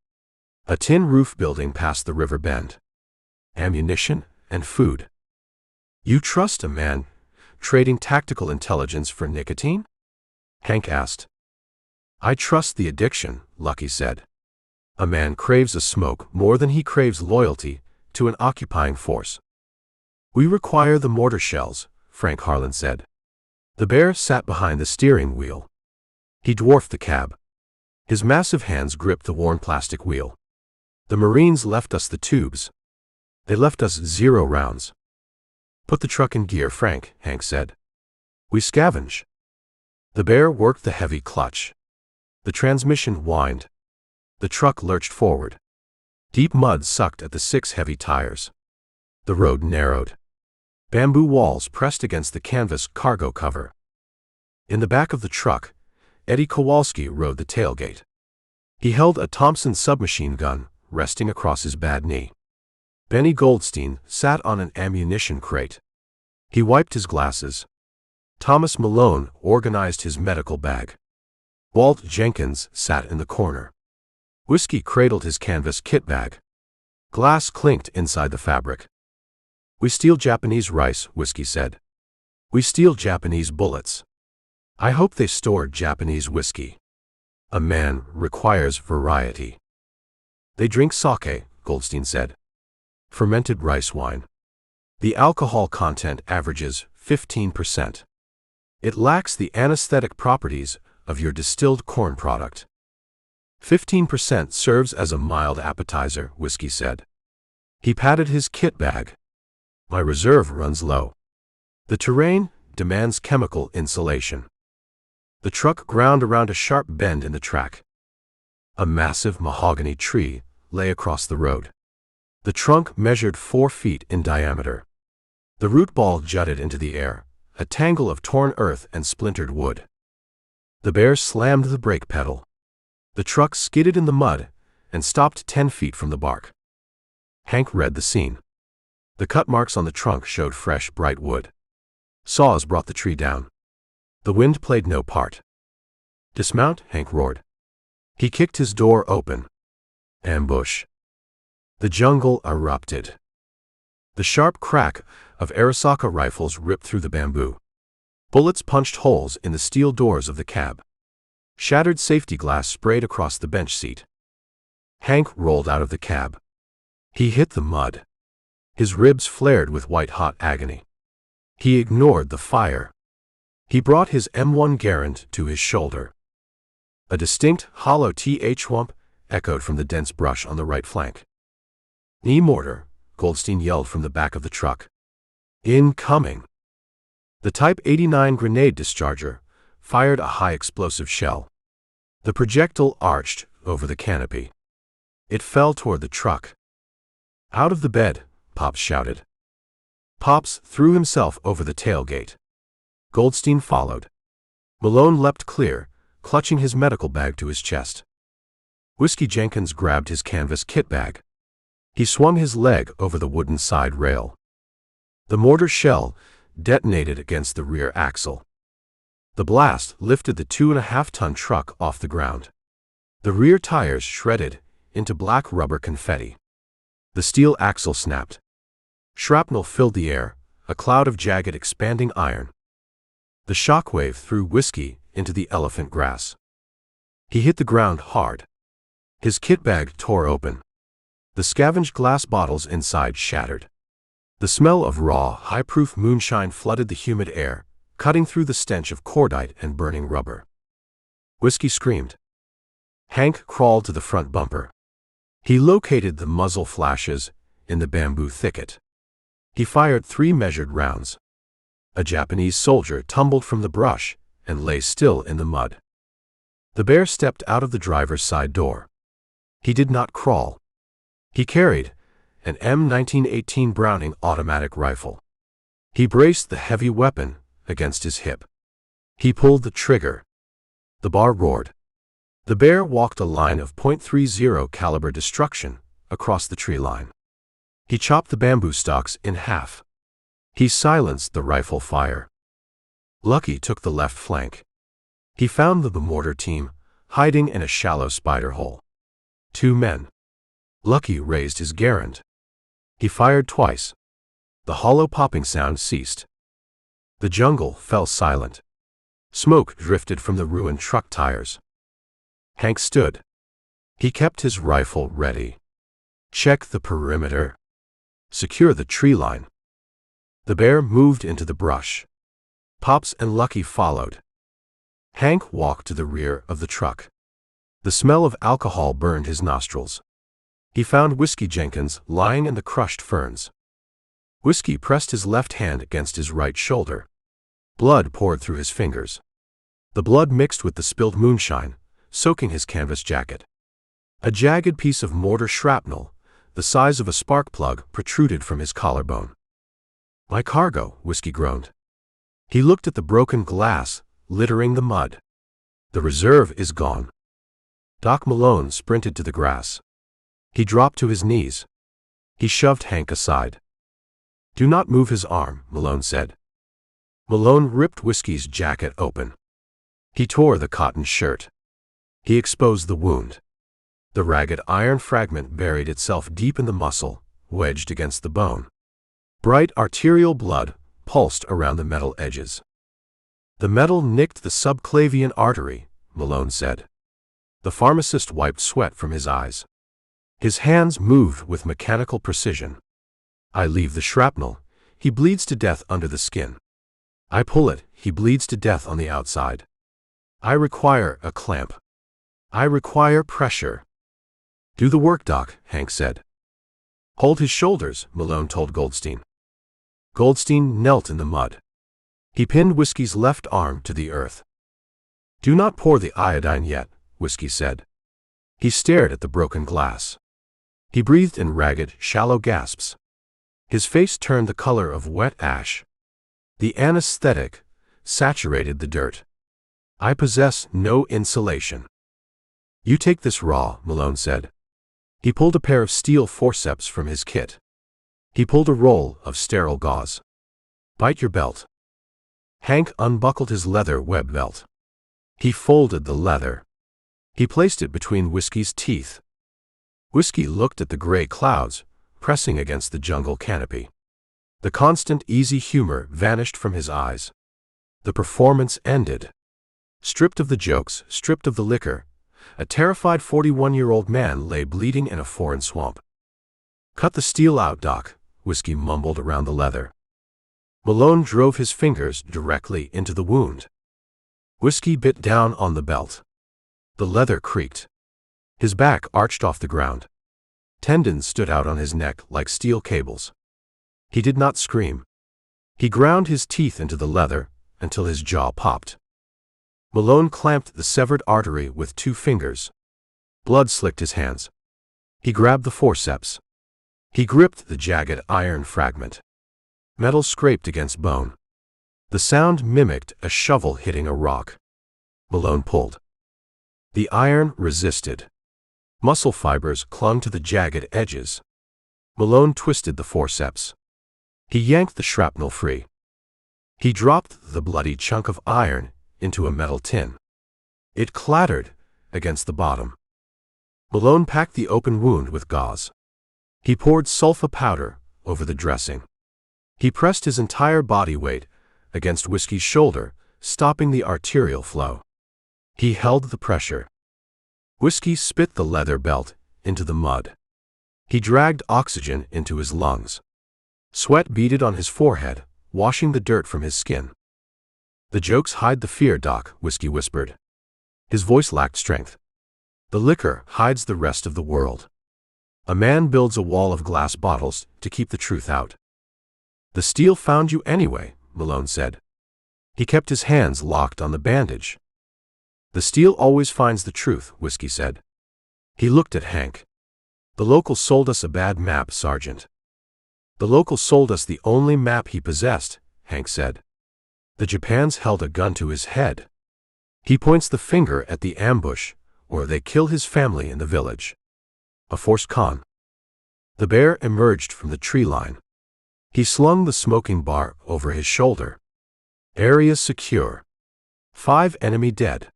A tin roof building past the river bend. Ammunition and food. "You trust a man trading tactical intelligence for nicotine?" Hank asked. "I trust the addiction," Lucky said. "A man craves a smoke more than he craves loyalty to an occupying force." "We require the mortar shells," Frank Harlan said. The bear sat behind the steering wheel. He dwarfed the cab. His massive hands gripped the worn plastic wheel. "The Marines left us the tubes. They left us 0 rounds." "Put the truck in gear, Frank," Hank said. "We scavenge." The bear worked the heavy clutch. The transmission whined. The truck lurched forward. Deep mud sucked at the 6 heavy tires. The road narrowed. Bamboo walls pressed against the canvas cargo cover. In the back of the truck, Eddie Kowalski rode the tailgate. He held a Thompson submachine gun resting across his bad knee. Benny Goldstein sat on an ammunition crate. He wiped his glasses. Thomas Malone organized his medical bag. Walt Jenkins sat in the corner. Whiskey cradled his canvas kit bag. Glass clinked inside the fabric. "We steal Japanese rice," Whiskey said. "We steal Japanese bullets. I hope they store Japanese whiskey. A man requires variety." "They drink sake," Goldstein said. "Fermented rice wine. The alcohol content averages 15%. It lacks the anesthetic properties of your distilled corn product." 15% serves as a mild appetizer," Whiskey said. He patted his kit bag. "My reserve runs low. The terrain demands chemical insulation." The truck ground around a sharp bend in the track. A massive mahogany tree lay across the road. The trunk measured 4 feet in diameter. The root ball jutted into the air, a tangle of torn earth and splintered wood. The bear slammed the brake pedal. The truck skidded in the mud and stopped 10 feet from the bark. Hank read the scene. The cut marks on the trunk showed fresh, bright wood. Saws brought the tree down. The wind played no part. "Dismount," Hank roared. He kicked his door open. Ambush. The jungle erupted. The sharp crack of Arisaka rifles ripped through the bamboo. Bullets punched holes in the steel doors of the cab. Shattered safety glass sprayed across the bench seat. Hank rolled out of the cab. He hit the mud. His ribs flared with white-hot agony. He ignored the fire. He brought his M1 Garand to his shoulder. A distinct, hollow th-whump echoed from the dense brush on the right flank. "Knee mortar," Goldstein yelled from the back of the truck. "Incoming!" The Type 89 grenade discharger fired a high-explosive shell. The projectile arched over the canopy. It fell toward the truck. "Out of the bed," Pops shouted. Pops threw himself over the tailgate. Goldstein followed. Malone leapt clear, clutching his medical bag to his chest. Whiskey Jenkins grabbed his canvas kit bag. He swung his leg over the wooden side rail. The mortar shell detonated against the rear axle. The blast lifted the 2.5-ton truck off the ground. The rear tires shredded into black rubber confetti. The steel axle snapped. Shrapnel filled the air, a cloud of jagged expanding iron. The shockwave threw Whiskey into the elephant grass. He hit the ground hard. His kit bag tore open. The scavenged glass bottles inside shattered. The smell of raw, high-proof moonshine flooded the humid air, cutting through the stench of cordite and burning rubber. Whiskey screamed. Hank crawled to the front bumper. He located the muzzle flashes in the bamboo thicket. He fired 3 measured rounds. A Japanese soldier tumbled from the brush and lay still in the mud. The bear stepped out of the driver's side door. He did not crawl. He carried an M1918 Browning automatic rifle. He braced the heavy weapon against his hip. He pulled the trigger. The bar roared. The bear walked a line of .30 caliber destruction across the tree line. He chopped the bamboo stalks in half. He silenced the rifle fire. Lucky took the left flank. He found the mortar team hiding in a shallow spider hole. 2 men. Lucky raised his Garand. He fired twice. The hollow popping sound ceased. The jungle fell silent. Smoke drifted from the ruined truck tires. Hank stood. He kept his rifle ready. Check the perimeter. Secure the tree line. The bear moved into the brush. Pops and Lucky followed. Hank walked to the rear of the truck. The smell of alcohol burned his nostrils. He found Whiskey Jenkins lying in the crushed ferns. Whiskey pressed his left hand against his right shoulder. Blood poured through his fingers. The blood mixed with the spilled moonshine, soaking his canvas jacket. A jagged piece of mortar shrapnel, the size of a spark plug, protruded from his collarbone. My cargo, Whiskey groaned. He looked at the broken glass, littering the mud. The reserve is gone. Doc Malone sprinted to the grass. He dropped to his knees. He shoved Hank aside. Do not move his arm, Malone said. Malone ripped Whiskey's jacket open. He tore the cotton shirt. He exposed the wound. The ragged iron fragment buried itself deep in the muscle, wedged against the bone. Bright arterial blood pulsed around the metal edges. The metal nicked the subclavian artery, Malone said. The pharmacist wiped sweat from his eyes. His hands moved with mechanical precision. I leave the shrapnel. He bleeds to death under the skin. I pull it. He bleeds to death on the outside. I require a clamp. I require pressure. Do the work, Doc, Hank said. Hold his shoulders, Malone told Goldstein. Goldstein knelt in the mud. He pinned Whiskey's left arm to the earth. Do not pour the iodine yet, Whiskey said. He stared at the broken glass. He breathed in ragged, shallow gasps. His face turned the color of wet ash. The anesthetic saturated the dirt. I possess no insulation. You take this raw, Malone said. He pulled a pair of steel forceps from his kit. He pulled a roll of sterile gauze. Bite your belt. Hank unbuckled his leather web belt. He folded the leather. He placed it between Whiskey's teeth. Whiskey looked at the gray clouds pressing against the jungle canopy. The constant easy humor vanished from his eyes. The performance ended. Stripped of the jokes, stripped of the liquor, a terrified 41-year-old man lay bleeding in a foreign swamp. Cut the steel out, Doc, Whiskey mumbled around the leather. Malone drove his fingers directly into the wound. Whiskey bit down on the belt. The leather creaked. His back arched off the ground. Tendons stood out on his neck like steel cables. He did not scream. He ground his teeth into the leather until his jaw popped. Malone clamped the severed artery with 2 fingers. Blood slicked his hands. He grabbed the forceps. He gripped the jagged iron fragment. Metal scraped against bone. The sound mimicked a shovel hitting a rock. Malone pulled. The iron resisted. Muscle fibers clung to the jagged edges. Malone twisted the forceps. He yanked the shrapnel free. He dropped the bloody chunk of iron into a metal tin. It clattered against the bottom. Malone packed the open wound with gauze. He poured sulfa powder over the dressing. He pressed his entire body weight against Whiskey's shoulder, stopping the arterial flow. He held the pressure. Whiskey spit the leather belt into the mud. He dragged oxygen into his lungs. Sweat beaded on his forehead, washing the dirt from his skin. The jokes hide the fear, Doc, Whiskey whispered. His voice lacked strength. The liquor hides the rest of the world. A man builds a wall of glass bottles to keep the truth out. The steel found you anyway, Malone said. He kept his hands locked on the bandage. The steel always finds the truth, Whiskey said. He looked at Hank. The local sold us a bad map, Sergeant. The local sold us the only map he possessed, Hank said. The Japans held a gun to his head. He points the finger at the ambush, or they kill his family in the village. A forced con. The bear emerged from the tree line. He slung the smoking bar over his shoulder. Area secure. 5 enemy dead.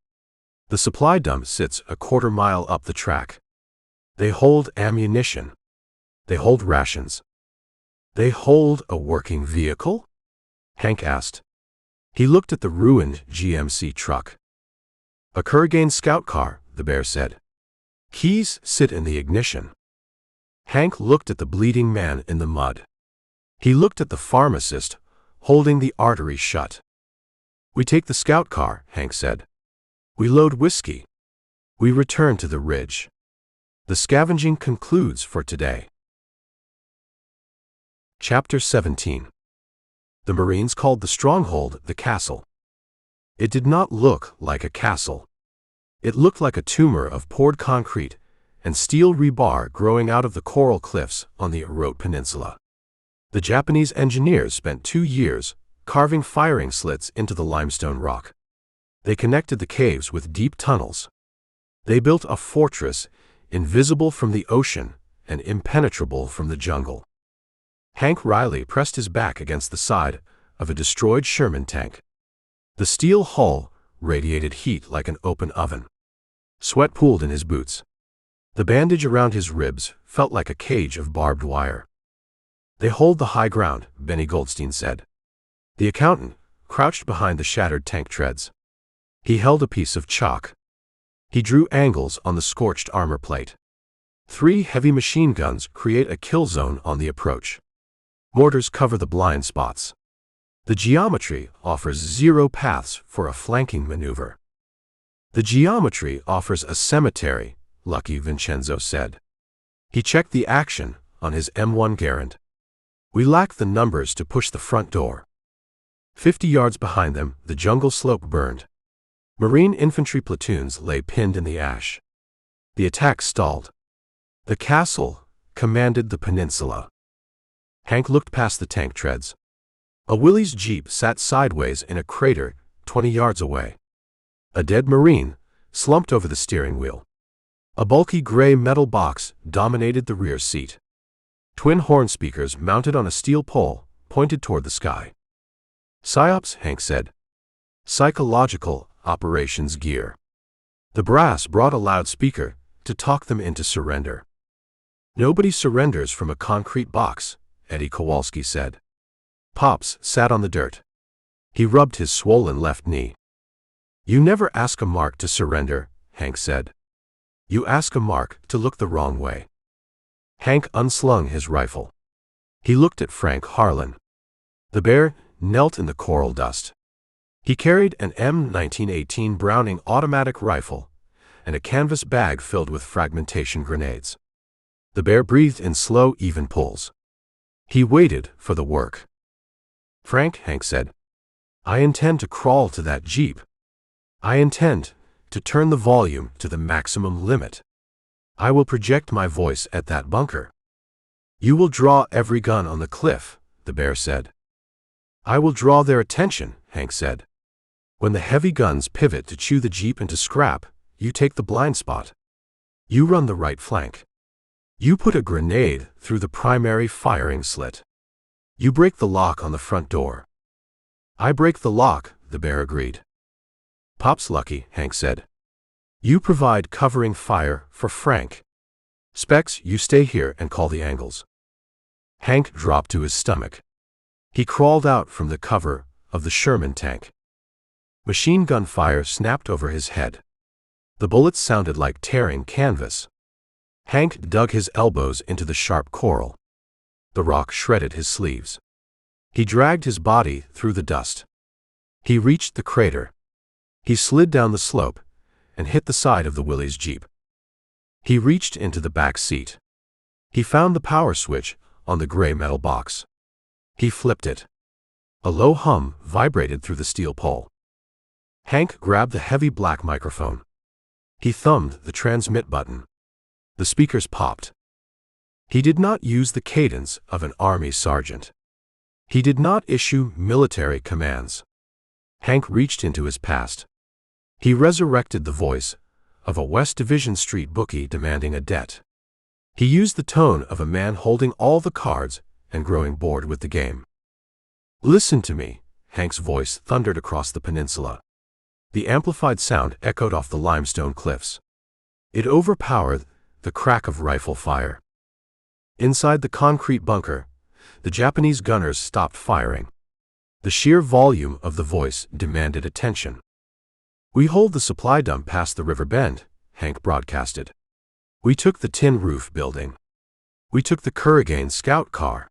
The supply dump sits a quarter-mile up the track. They hold ammunition. They hold rations. They hold a working vehicle? Hank asked. He looked at the ruined GMC truck. A Kurgan scout car, the bear said. Keys sit in the ignition. Hank looked at the bleeding man in the mud. He looked at the pharmacist, holding the artery shut. We take the scout car, Hank said. We load whiskey. We return to the ridge. The scavenging concludes for today. Chapter 17. The Marines called the stronghold the castle. It did not look like a castle. It looked like a tumor of poured concrete and steel rebar growing out of the coral cliffs on the Arot Peninsula. The Japanese engineers spent 2 years carving firing slits into the limestone rock. They connected the caves with deep tunnels. They built a fortress invisible from the ocean and impenetrable from the jungle. Hank Reilly pressed his back against the side of a destroyed Sherman tank. The steel hull radiated heat like an open oven. Sweat pooled in his boots. The bandage around his ribs felt like a cage of barbed wire. "They hold the high ground," Benny Goldstein said. The accountant crouched behind the shattered tank treads. He held a piece of chalk. He drew angles on the scorched armor plate. 3 heavy machine guns create a kill zone on the approach. Mortars cover the blind spots. The geometry offers 0 paths for a flanking maneuver. "The geometry offers a cemetery," Lucky Vincenzo said. He checked the action on his M1 Garand. "We lack the numbers to push the front door." 50 yards behind them, the jungle slope burned. Marine infantry platoons lay pinned in the ash. The attack stalled. The castle commanded the peninsula. Hank looked past the tank treads. A Willys Jeep sat sideways in a crater 20 yards away. A dead Marine slumped over the steering wheel. A bulky gray metal box dominated the rear seat. Twin horn speakers mounted on a steel pole pointed toward the sky. "PSYOPs," Hank said. "Psychological operations gear." The brass brought a loudspeaker to talk them into surrender. "Nobody surrenders from a concrete box," Eddie Kowalski said. Pops sat on the dirt. He rubbed his swollen left knee. "You never ask a mark to surrender," Hank said. "You ask a mark to look the wrong way." Hank unslung his rifle. He looked at Frank Harlan. The bear knelt in the coral dust. He carried an M1918 Browning automatic rifle and a canvas bag filled with fragmentation grenades. The bear breathed in slow, even pulls. He waited for the work. "Frank," Hank said, "I intend to crawl to that Jeep. I intend to turn the volume to the maximum limit. I will project my voice at that bunker." "You will draw every gun on the cliff," the bear said. "I will draw their attention," Hank said. "When the heavy guns pivot to chew the Jeep into scrap, you take the blind spot. You run the right flank. You put a grenade through the primary firing slit. You break the lock on the front door." "I break the lock," the bear agreed. "Pop's lucky," Hank said. "You provide covering fire for Frank. Specs, you stay here and call the angles." Hank dropped to his stomach. He crawled out from the cover of the Sherman tank. Machine gun fire snapped over his head. The bullets sounded like tearing canvas. Hank dug his elbows into the sharp coral. The rock shredded his sleeves. He dragged his body through the dust. He reached the crater. He slid down the slope and hit the side of the Willys Jeep. He reached into the back seat. He found the power switch on the gray metal box. He flipped it. A low hum vibrated through the steel pole. Hank grabbed the heavy black microphone. He thumbed the transmit button. The speakers popped. He did not use the cadence of an army sergeant. He did not issue military commands. Hank reached into his past. He resurrected the voice of a West Division Street bookie demanding a debt. He used the tone of a man holding all the cards and growing bored with the game. "Listen to me," Hank's voice thundered across the peninsula. The amplified sound echoed off the limestone cliffs. It overpowered the crack of rifle fire. Inside the concrete bunker, the Japanese gunners stopped firing. The sheer volume of the voice demanded attention. "We hold the supply dump past the river bend," Hank broadcasted. "We took the tin roof building. We took the Kurragane scout car.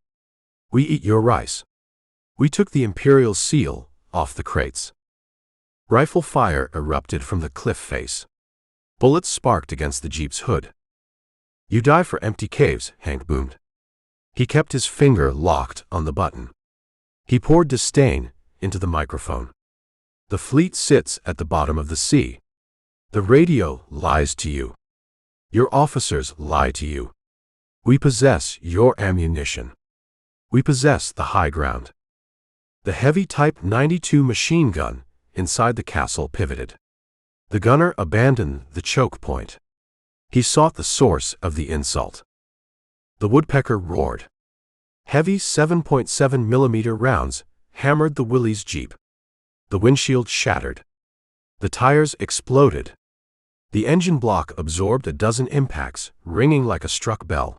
We eat your rice. We took the Imperial seal off the crates." Rifle fire erupted from the cliff face. Bullets sparked against the Jeep's hood. "You die for empty caves," Hank boomed. He kept his finger locked on the button. He poured disdain into the microphone. "The fleet sits at the bottom of the sea. The radio lies to you. Your officers lie to you. We possess your ammunition. We possess the high ground. The heavy Type 92 machine gun inside the castle pivoted. The gunner abandoned the choke point. He sought the source of the insult. The woodpecker roared. Heavy 7.7 millimeter rounds hammered the Willie's Jeep. The windshield shattered. The tires exploded. The engine block absorbed a dozen impacts, ringing like a struck bell.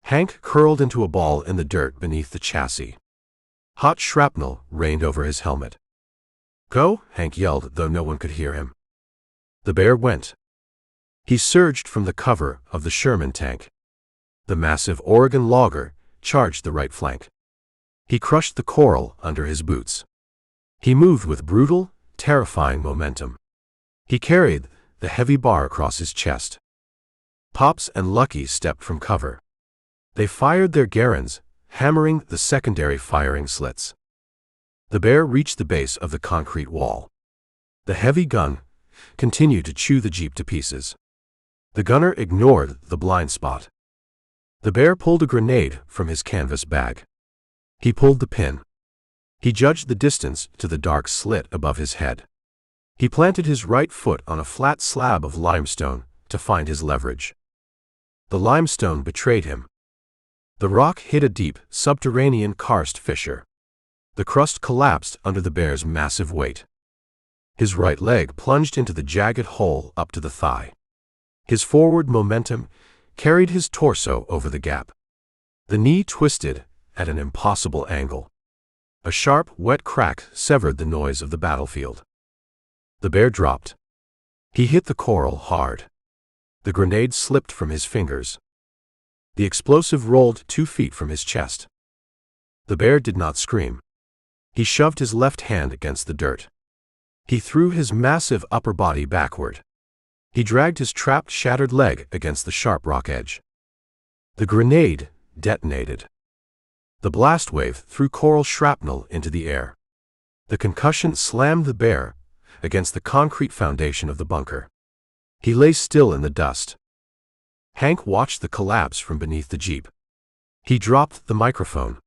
Hank curled into a ball in the dirt beneath the chassis. Hot shrapnel rained over his helmet. "Go!" Hank yelled, though no one could hear him. The bear went. He surged from the cover of the Sherman tank. The massive Oregon logger charged the right flank. He crushed the coral under his boots. He moved with brutal, terrifying momentum. He carried the heavy bar across his chest. Pops and Lucky stepped from cover. They fired their Garens, hammering the secondary firing slits. The bear reached the base of the concrete wall. The heavy gun continued to chew the Jeep to pieces. The gunner ignored the blind spot. The bear pulled a grenade from his canvas bag. He pulled the pin. He judged the distance to the dark slit above his head. He planted his right foot on a flat slab of limestone to find his leverage. The limestone betrayed him. The rock hit a deep, subterranean karst fissure. The crust collapsed under the bear's massive weight. His right leg plunged into the jagged hole up to the thigh. His forward momentum carried his torso over the gap. The knee twisted at an impossible angle. A sharp, wet crack severed the noise of the battlefield. The bear dropped. He hit the coral hard. The grenade slipped from his fingers. The explosive rolled 2 feet from his chest. The bear did not scream. He shoved his left hand against the dirt. He threw his massive upper body backward. He dragged his trapped, shattered leg against the sharp rock edge. The grenade detonated. The blast wave threw coral shrapnel into the air. The concussion slammed the bear against the concrete foundation of the bunker. He lay still in the dust. Hank watched the collapse from beneath the Jeep. He dropped the microphone.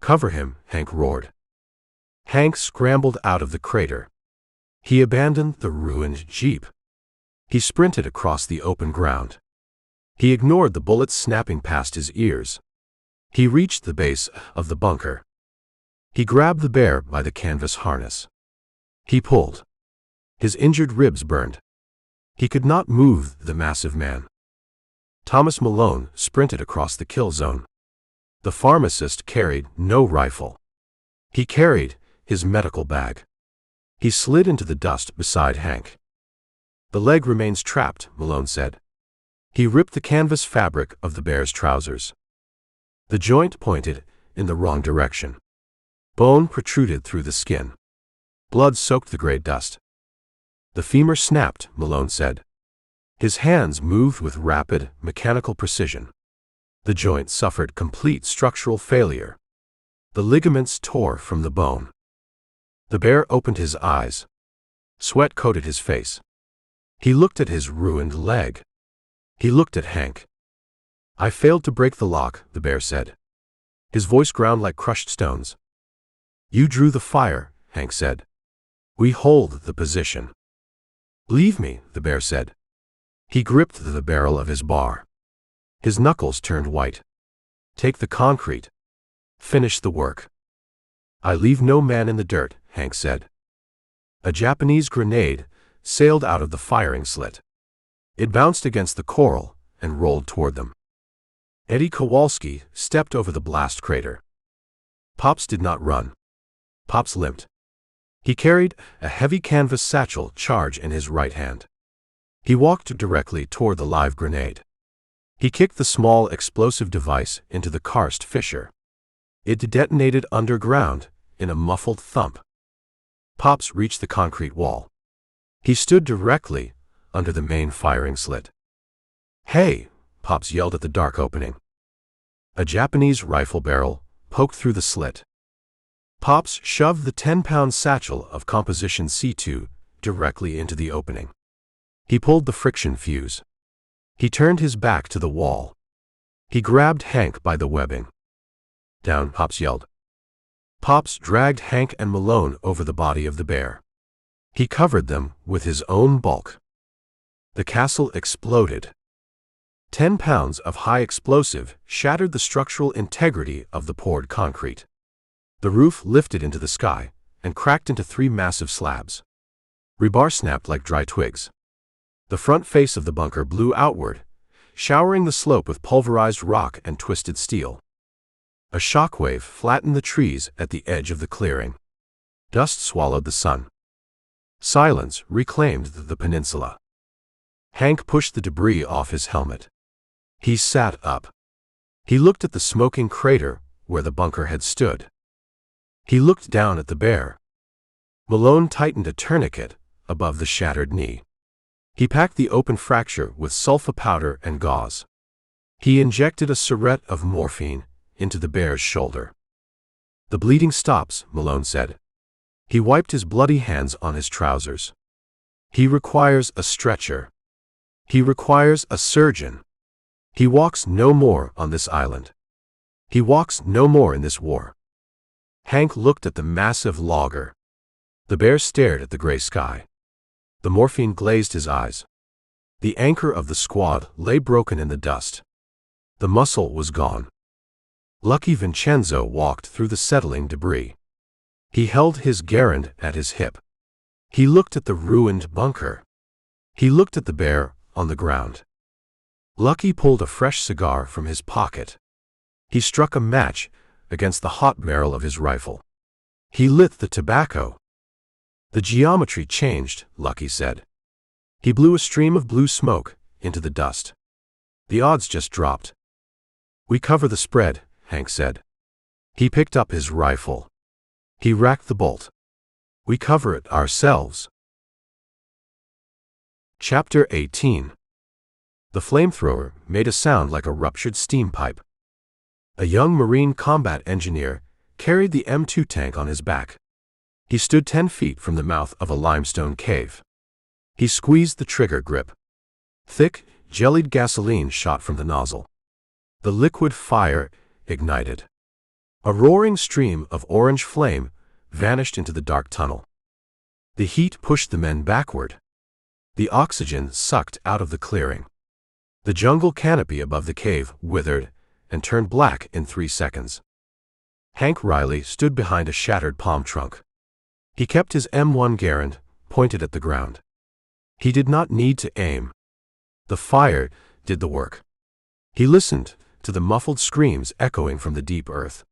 "Cover him," Hank roared. Hank scrambled out of the crater. He abandoned the ruined Jeep. He sprinted across the open ground. He ignored the bullets snapping past his ears. He reached the base of the bunker. He grabbed the bear by the canvas harness. He pulled. His injured ribs burned. He could not move the massive man. Thomas Malone sprinted across the kill zone. The pharmacist carried no rifle. He carried his medical bag. He slid into the dust beside Hank. "The leg remains trapped," Malone said. He ripped the canvas fabric of the bear's trousers. The joint pointed in the wrong direction. Bone protruded through the skin. Blood soaked the gray dust. "The femur snapped," Malone said. His hands moved with rapid, mechanical precision. The joint suffered complete structural failure. The ligaments tore from the bone. The bear opened his eyes. Sweat coated his face. He looked at his ruined leg. He looked at Hank. "I failed to break the lock," the bear said. His voice ground like crushed stones. "You drew the fire," Hank said. "We hold the position." "Leave me," the bear said. He gripped the barrel of his bar. His knuckles turned white. "Take the concrete. Finish the work." "I leave no man in the dirt," Hank said. A Japanese grenade sailed out of the firing slit. It bounced against the coral and rolled toward them. Eddie Kowalski stepped over the blast crater. Pops did not run. Pops limped. He carried a heavy canvas satchel charge in his right hand. He walked directly toward the live grenade. He kicked the small explosive device into the karst fissure. It detonated underground in a muffled thump. Pops reached the concrete wall. He stood directly under the main firing slit. "Hey!" Pops yelled at the dark opening. A Japanese rifle barrel poked through the slit. Pops shoved the 10-pound satchel of composition C2 directly into the opening. He pulled the friction fuse. He turned his back to the wall. He grabbed Hank by the webbing. Down, Pops yelled. Pops dragged Hank and Malone over the body of the bear. He covered them with his own bulk. The castle exploded. 10 pounds of high explosive shattered the structural integrity of the poured concrete. The roof lifted into the sky and cracked into 3 massive slabs. Rebar snapped like dry twigs. The front face of the bunker blew outward, showering the slope with pulverized rock and twisted steel. A shockwave flattened the trees at the edge of the clearing. Dust swallowed the sun. Silence reclaimed the peninsula. Hank pushed the debris off his helmet. He sat up. He looked at the smoking crater where the bunker had stood. He looked down at the bear. Malone tightened a tourniquet above the shattered knee. He packed the open fracture with sulfa powder and gauze. He injected a syringe of morphine into the bear's shoulder. "The bleeding stops," Malone said. He wiped his bloody hands on his trousers. "He requires a stretcher. He requires a surgeon. He walks no more on this island. He walks no more in this war." Hank looked at the massive logger. The bear stared at the gray sky. The morphine glazed his eyes. The anchor of the squad lay broken in the dust. The muscle was gone. Lucky Vincenzo walked through the settling debris. He held his garand at his hip. He looked at the ruined bunker. He looked at the bear on the ground. Lucky pulled a fresh cigar from his pocket. He struck a match against the hot barrel of his rifle. He lit the tobacco. "The geometry changed," Lucky said. He blew a stream of blue smoke into the dust. "The odds just dropped." "We cover the spread," Hank said. He picked up his rifle. He racked the bolt. "We cover it ourselves." Chapter 18. The flamethrower made a sound like a ruptured steam pipe. A young Marine combat engineer carried the M2 tank on his back. He stood 10 feet from the mouth of a limestone cave. He squeezed the trigger grip. Thick, jellied gasoline shot from the nozzle. The liquid fire ignited. A roaring stream of orange flame vanished into the dark tunnel. The heat pushed the men backward. The oxygen sucked out of the clearing. The jungle canopy above the cave withered and turned black in 3 seconds. Hank Reilly stood behind a shattered palm trunk. He kept his M1 Garand pointed at the ground. He did not need to aim. The fire did the work. He listened to the muffled screams echoing from the deep earth.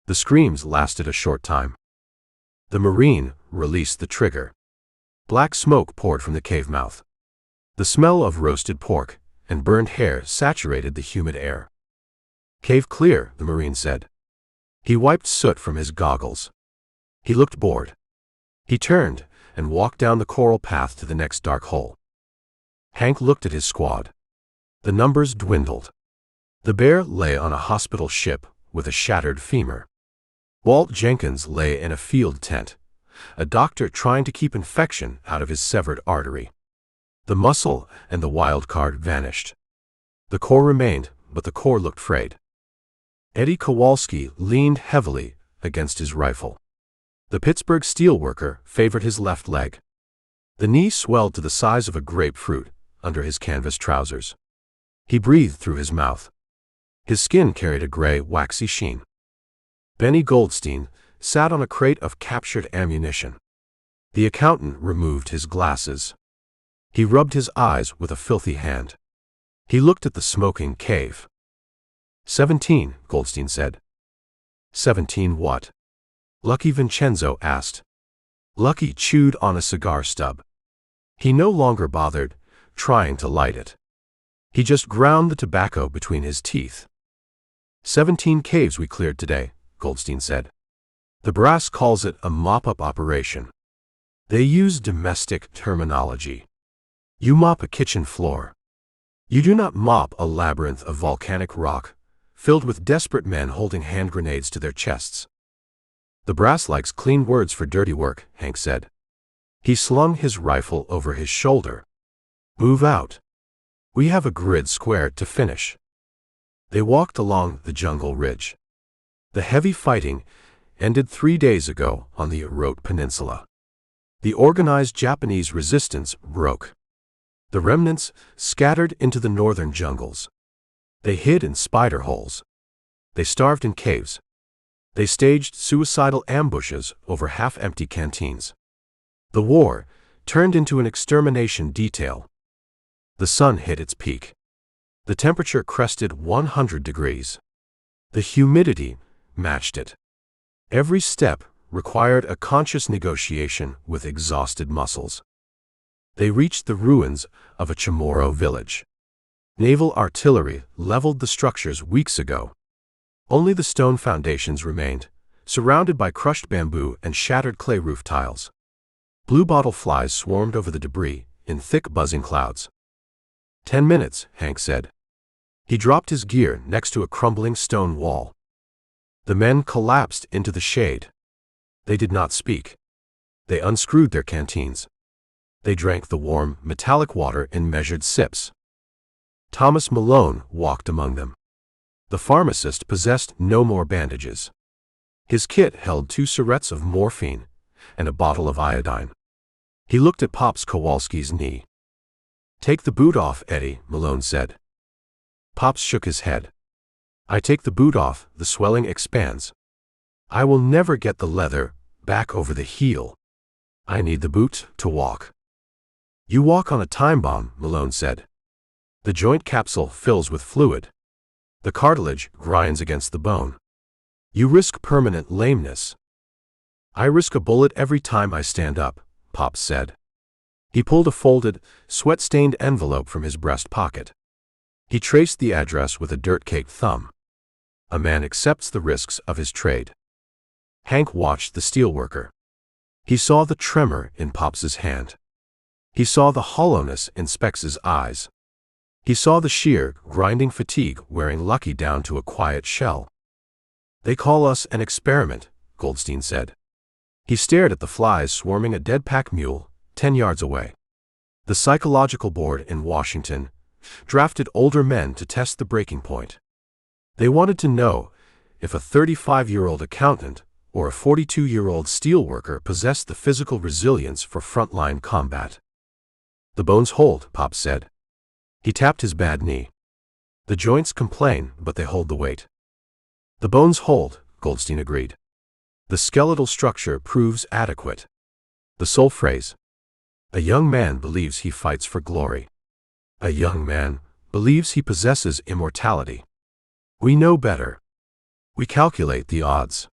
The screams lasted a short time. The Marine released the trigger. Black smoke poured from the cave mouth. The smell of roasted pork and burned hair saturated the humid air. "Cave clear," the Marine said. He wiped soot from his goggles. He looked bored. He turned and walked down the coral path to the next dark hole. Hank looked at his squad. The numbers dwindled. The bear lay on a hospital ship with a shattered femur. Walt Jenkins lay in a field tent, a doctor trying to keep infection out of his severed artery. The muscle and the wild card vanished. The core remained, but the core looked frayed. Eddie Kowalski leaned heavily against his rifle. The Pittsburgh steelworker favored his left leg. The knee swelled to the size of a grapefruit under his canvas trousers. He breathed through his mouth. His skin carried a gray, waxy sheen. Benny Goldstein sat on a crate of captured ammunition. The accountant removed his glasses. He rubbed his eyes with a filthy hand. He looked at the smoking cave. 17, Goldstein said. 17 what? Lucky Vincenzo asked. Lucky chewed on a cigar stub. He no longer bothered trying to light it. He just ground the tobacco between his teeth. 17 caves we cleared today, Goldstein said. The brass calls it a mop-up operation. They use domestic terminology. You mop a kitchen floor. You do not mop a labyrinth of volcanic rock filled with desperate men holding hand grenades to their chests. The brass likes clean words for dirty work, Hank said. He slung his rifle over his shoulder. Move out. We have a grid square to finish. They walked along the jungle ridge. The heavy fighting ended 3 days ago on the Orote Peninsula. The organized Japanese resistance broke. The remnants scattered into the northern jungles. They hid in spider holes. They starved in caves. They staged suicidal ambushes over half-empty canteens. The war turned into an extermination detail. The sun hit its peak. The temperature crested 100 degrees. The humidity matched it. Every step required a conscious negotiation with exhausted muscles. They reached the ruins of a Chamorro village. Naval artillery leveled the structures weeks ago. Only the stone foundations remained, surrounded by crushed bamboo and shattered clay roof tiles. Bluebottle flies swarmed over the debris in thick buzzing clouds. 10 minutes, Hank said. He dropped his gear next to a crumbling stone wall. The men collapsed into the shade. They did not speak. They unscrewed their canteens. They drank the warm, metallic water in measured sips. Thomas Malone walked among them. The pharmacist possessed no more bandages. His kit held 2 syrettes of morphine and a bottle of iodine. He looked at Pops Kowalski's knee. "Take the boot off, Eddie," Malone said. Pops shook his head. "I take the boot off, the swelling expands. I will never get the leather back over the heel. I need the boot to walk." "You walk on a time bomb," Malone said. "The joint capsule fills with fluid. The cartilage grinds against the bone. You risk permanent lameness." "I risk a bullet every time I stand up," Pops said. He pulled a folded, sweat-stained envelope from his breast pocket. He traced the address with a dirt-caked thumb. A man accepts the risks of his trade. Hank watched the steelworker. He saw the tremor in Pops's hand. He saw the hollowness in Spex's eyes. He saw the sheer, grinding fatigue wearing Lucky down to a quiet shell. "They call us an experiment," Goldstein said. He stared at the flies swarming a dead pack mule 10 yards away. The psychological board in Washington drafted older men to test the breaking point. They wanted to know if a 35-year-old accountant or a 42-year-old steelworker possessed the physical resilience for frontline combat. "The bones hold," Pop said. He tapped his bad knee. "The joints complain, but they hold the weight." "The bones hold," Goldstein agreed. "The skeletal structure proves adequate." The sole phrase. A young man believes he fights for glory. A young man believes he possesses immortality. We know better. We calculate the odds.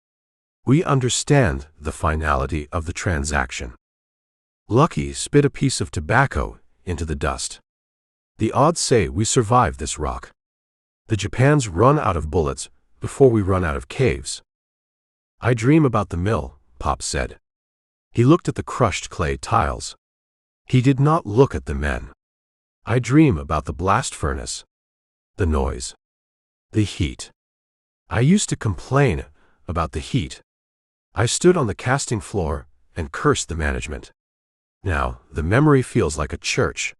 We understand the finality of the transaction. Lucky spit a piece of tobacco into the dust. "The odds say we survive this rock. The Japans run out of bullets before we run out of caves." "I dream about the mill," Pop said. He looked at the crushed clay tiles. He did not look at the men. "I dream about the blast furnace. The noise. The heat. I used to complain about the heat. I stood on the casting floor and cursed the management. Now, the memory feels like a church."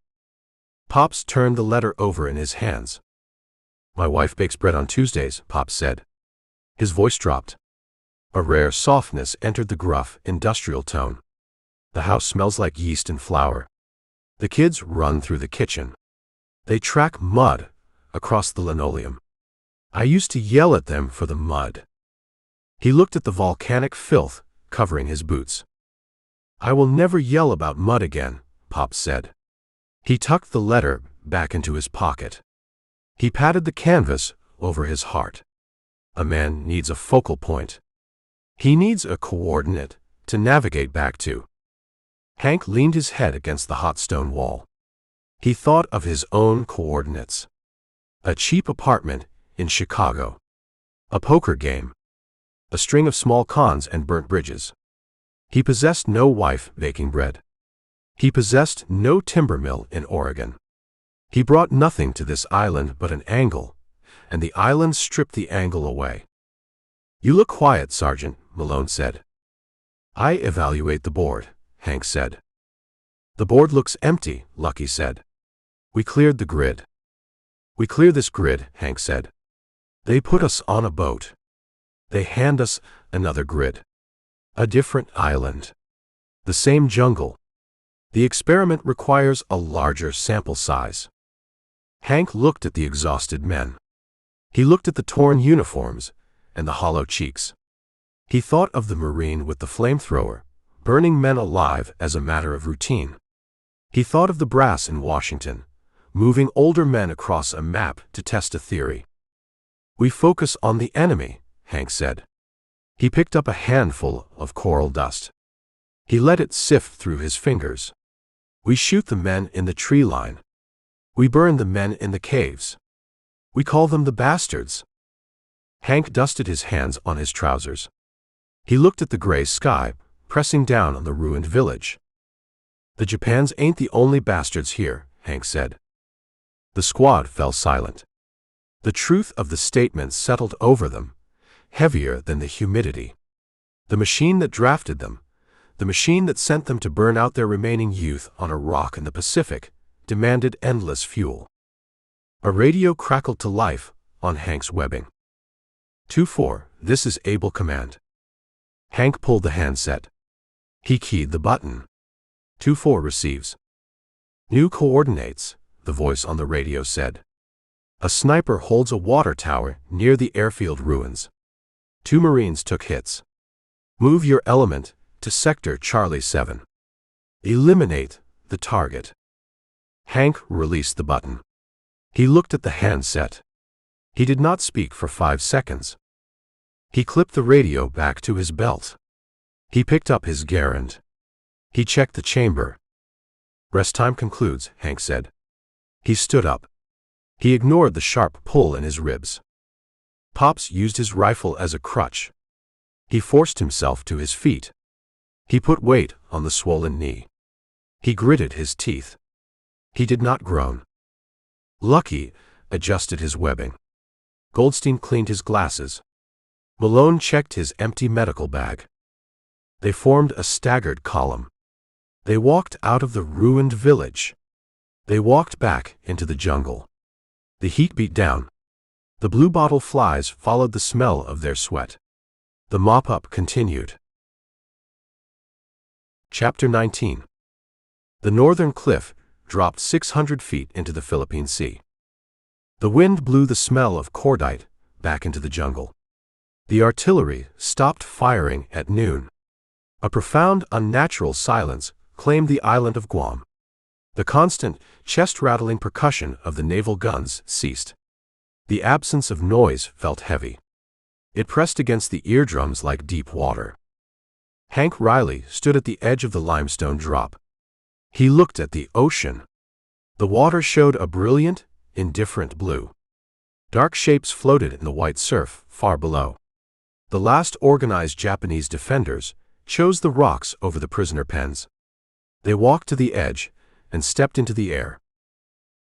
Pops turned the letter over in his hands. "My wife bakes bread on Tuesdays," Pops said. His voice dropped. A rare softness entered the gruff, industrial tone. "The house smells like yeast and flour. The kids run through the kitchen. They track mud across the linoleum. I used to yell at them for the mud." He looked at the volcanic filth covering his boots. "I will never yell about mud again," Pop said. He tucked the letter back into his pocket. He patted the canvas over his heart. A man needs a focal point. He needs a coordinate to navigate back to. Hank leaned his head against the hot stone wall. He thought of his own coordinates. A cheap apartment in Chicago. A poker game. A string of small cons and burnt bridges. He possessed no wife baking bread. He possessed no timber mill in Oregon. He brought nothing to this island but an angle, and the island stripped the angle away. "You look quiet, Sergeant," Malone said. "I evaluate the board," Hank said. "The board looks empty," Lucky said. "We cleared the grid." "We clear this grid," Hank said. "They put us on a boat. They hand us another grid. A different island. The same jungle. The experiment requires a larger sample size. Hank looked at the exhausted men. He looked at the torn uniforms and the hollow cheeks. He thought of the Marine with the flamethrower, burning men alive as a matter of routine. He thought of the brass in Washington, moving older men across a map to test a theory. "We focus on the enemy," Hank said. He picked up a handful of coral dust. He let it sift through his fingers. "We shoot the men in the tree line. We burn the men in the caves. We call them the bastards." Hank dusted his hands on his trousers. He looked at the gray sky, pressing down on the ruined village. "The Japans ain't the only bastards here," Hank said. The squad fell silent. The truth of the statement settled over them, heavier than the humidity. The machine that drafted them, the machine that sent them to burn out their remaining youth on a rock in the Pacific, demanded endless fuel. A radio crackled to life on Hank's webbing. 2-4, this is Able Command. Hank pulled the handset. He keyed the button. 2-4 receives. "New coordinates," the voice on the radio said. "A sniper holds a water tower near the airfield ruins. 2 Marines took hits. Move your element to Sector Charlie 7. Eliminate the target." Hank released the button. He looked at the handset. He did not speak for 5 seconds. He clipped the radio back to his belt. He picked up his garand. He checked the chamber. "Rest time concludes," Hank said. He stood up. He ignored the sharp pull in his ribs. Pops used his rifle as a crutch. He forced himself to his feet. He put weight on the swollen knee. He gritted his teeth. He did not groan. Lucky adjusted his webbing. Goldstein cleaned his glasses. Malone checked his empty medical bag. They formed a staggered column. They walked out of the ruined village. They walked back into the jungle. The heat beat down. The bluebottle flies followed the smell of their sweat. The mop-up continued. Chapter 19. The northern cliff dropped 600 feet into the Philippine Sea. The wind blew the smell of cordite back into the jungle. The artillery stopped firing at noon. A profound, unnatural silence claimed the island of Guam. The constant, chest-rattling percussion of the naval guns ceased. The absence of noise felt heavy. It pressed against the eardrums like deep water. Hank Reilly stood at the edge of the limestone drop. He looked at the ocean. The water showed a brilliant, indifferent blue. Dark shapes floated in the white surf far below. The last organized Japanese defenders chose the rocks over the prisoner pens. They walked to the edge and stepped into the air.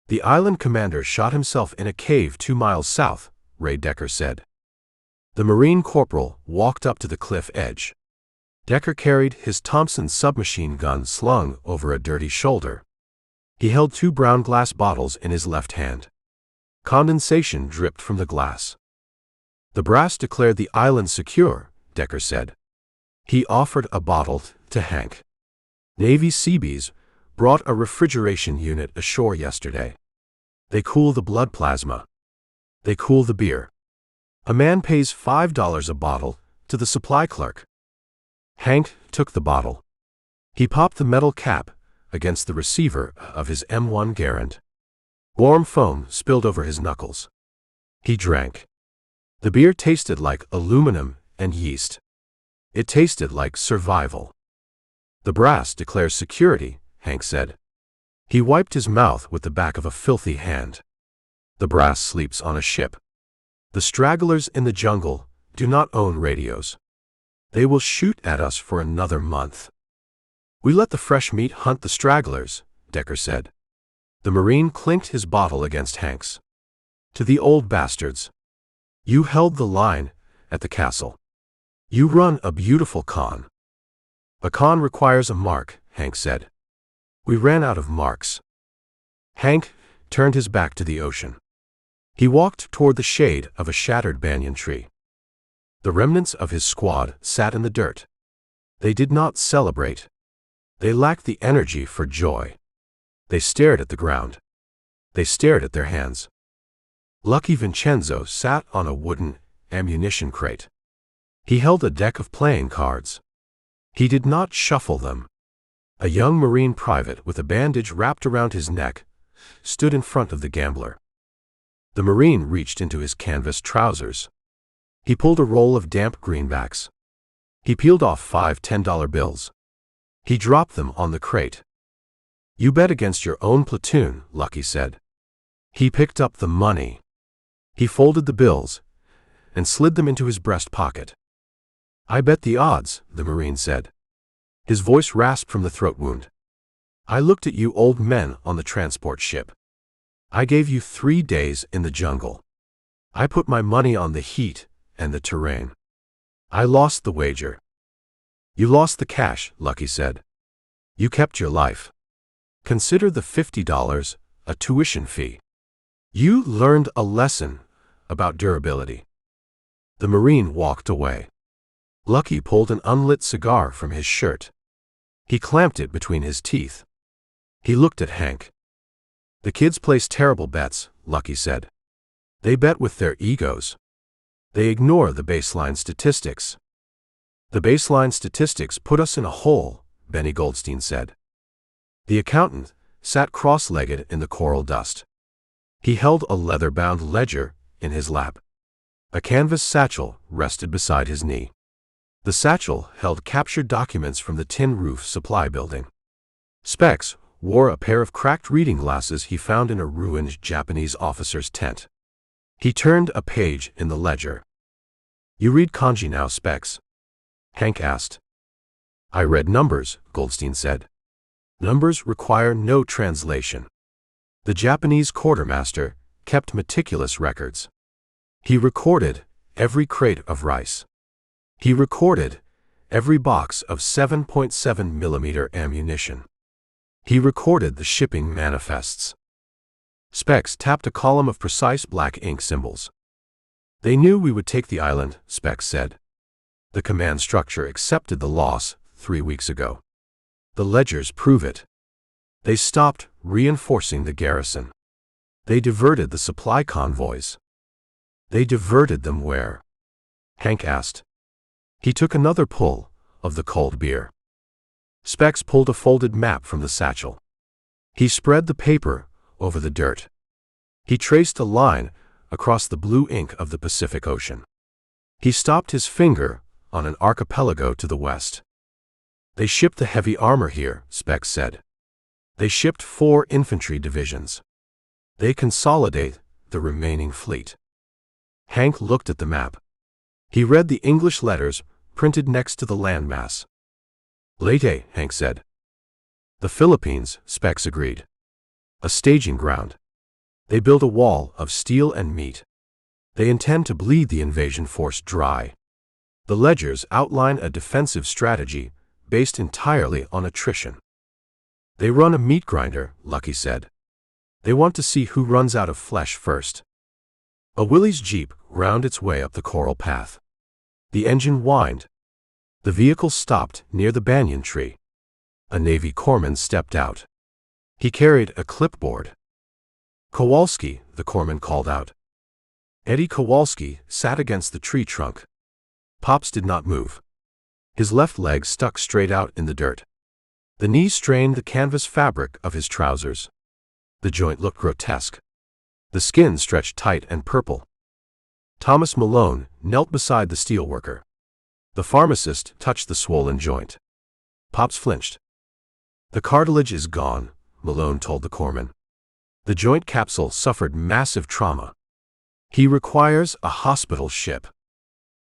"The island commander shot himself in a cave 2 miles south," Ray Decker said. The Marine corporal walked up to the cliff edge. Decker carried his Thompson submachine gun slung over a dirty shoulder. He held 2 brown glass bottles in his left hand. Condensation dripped from the glass. "The brass declared the island secure," Decker said. He offered a bottle to Hank. "Navy Seabees brought a refrigeration unit ashore yesterday. They cool the blood plasma. They cool the beer. A man pays $5 a bottle to the supply clerk." Hank took the bottle. He popped the metal cap against the receiver of his M1 Garand. Warm foam spilled over his knuckles. He drank. The beer tasted like aluminum and yeast. It tasted like survival. "The brass declares security," Hank said. He wiped his mouth with the back of a filthy hand. "The brass sleeps on a ship. The stragglers in the jungle do not own radios. They will shoot at us for another month." "We let the fresh meat hunt the stragglers," Decker said. The Marine clinked his bottle against Hank's. "To the old bastards. You held the line at the castle. You run a beautiful con." "A con requires a mark," Hank said. "We ran out of marks." Hank turned his back to the ocean. He walked toward the shade of a shattered banyan tree. The remnants of his squad sat in the dirt. They did not celebrate. They lacked the energy for joy. They stared at the ground. They stared at their hands. Lucky Vincenzo sat on a wooden ammunition crate. He held a deck of playing cards. He did not shuffle them. A young Marine private with a bandage wrapped around his neck stood in front of the gambler. The Marine reached into his canvas trousers. He pulled a roll of damp greenbacks. He peeled off 5 $10 bills. He dropped them on the crate. "You bet against your own platoon," Lucky said. He picked up the money. He folded the bills and slid them into his breast pocket. "I bet the odds," the Marine said. His voice rasped from the throat wound. "I looked at you old men on the transport ship. I gave you 3 days in the jungle. I put my money on the heat and the terrain. I lost the wager." "You lost the cash," Lucky said. "You kept your life. Consider the $50 a tuition fee. You learned a lesson about durability." The Marine walked away. Lucky pulled an unlit cigar from his shirt. He clamped it between his teeth. He looked at Hank. "The kids place terrible bets," Lucky said. "They bet with their egos. They ignore the baseline statistics." "The baseline statistics put us in a hole," Benny Goldstein said. The accountant sat cross-legged in the coral dust. He held a leather-bound ledger in his lap. A canvas satchel rested beside his knee. The satchel held captured documents from the Tin Roof Supply Building. Specs wore a pair of cracked reading glasses he found in a ruined Japanese officer's tent. He turned a page in the ledger. "You read kanji now, Specs?" Hank asked. "I read numbers," Goldstein said. "Numbers require no translation." The Japanese quartermaster kept meticulous records. He recorded every crate of rice. He recorded every box of 7.7 millimeter ammunition. He recorded the shipping manifests. Specs tapped a column of precise black ink symbols. "They knew we would take the island," Specs said. "The command structure accepted the loss 3 weeks ago. The ledgers prove it. They stopped reinforcing the garrison. They diverted the supply convoys." "They diverted them where?" Hank asked. He took another pull of the cold beer. Specs pulled a folded map from the satchel. He spread the paper over the dirt. He traced a line across the blue ink of the Pacific Ocean. He stopped his finger on an archipelago to the west. "They shipped the heavy armor here," Specs said. "They shipped 4 infantry divisions. They consolidate the remaining fleet." Hank looked at the map. He read the English letters printed next to the landmass. "Leyte," Hank said. "The Philippines," Specs agreed. "A staging ground. They build a wall of steel and meat. They intend to bleed the invasion force dry. The ledgers outline a defensive strategy based entirely on attrition." "They run a meat grinder," Lucky said. "They want to see who runs out of flesh first." A Willys Jeep ground its way up the coral path. The engine whined. The vehicle stopped near the banyan tree. A Navy corpsman stepped out. He carried a clipboard. "Kowalski," the corpsman called out. Eddie Kowalski sat against the tree trunk. Pops did not move. His left leg stuck straight out in the dirt. The knee strained the canvas fabric of his trousers. The joint looked grotesque. The skin stretched tight and purple. Thomas Malone knelt beside the steelworker. The pharmacist touched the swollen joint. Pops flinched. "The cartilage is gone," Malone told the corpsman. "The joint capsule suffered massive trauma. He requires a hospital ship.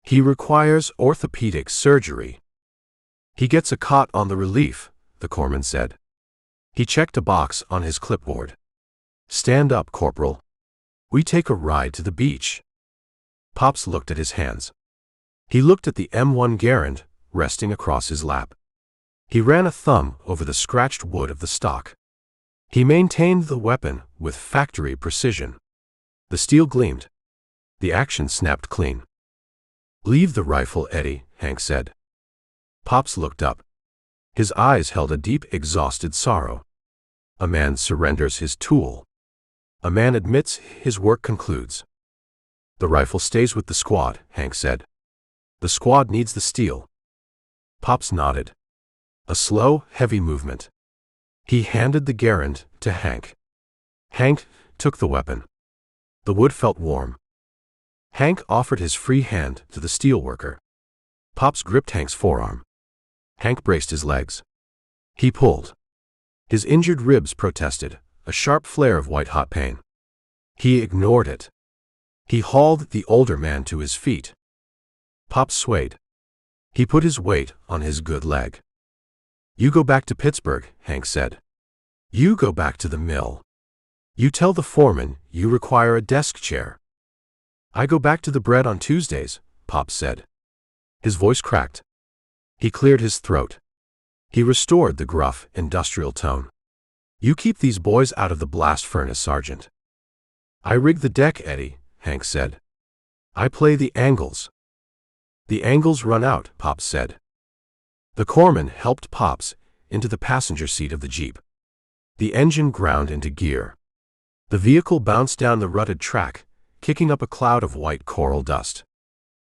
He requires orthopedic surgery." "He gets a cot on the Relief," the corpsman said. He checked a box on his clipboard. "Stand up, Corporal. We take a ride to the beach." Pops looked at his hands. He looked at the M1 Garand resting across his lap. He ran a thumb over the scratched wood of the stock. He maintained the weapon with factory precision. The steel gleamed. The action snapped clean. "Leave the rifle, Eddie," Hank said. Pops looked up. His eyes held a deep, exhausted sorrow. A man surrenders his tool. A man admits his work concludes. "The rifle stays with the squad," Hank said. "The squad needs the steel." Pops nodded. A slow, heavy movement. He handed the Garand to Hank. Hank took the weapon. The wood felt warm. Hank offered his free hand to the steelworker. Pops gripped Hank's forearm. Hank braced his legs. He pulled. His injured ribs protested, a sharp flare of white-hot pain. He ignored it. He hauled the older man to his feet. Pops swayed. He put his weight on his good leg. "You go back to Pittsburgh," Hank said. "You go back to the mill. You tell the foreman you require a desk chair." "I go back to the bread on Tuesdays," Pops said. His voice cracked. He cleared his throat. He restored the gruff, industrial tone. "You keep these boys out of the blast furnace, Sergeant." "I rig the deck, Eddie," Hank said. "I play the angles." "The angles run out," Pops said. The corpsman helped Pops into the passenger seat of the Jeep. The engine ground into gear. The vehicle bounced down the rutted track, kicking up a cloud of white coral dust.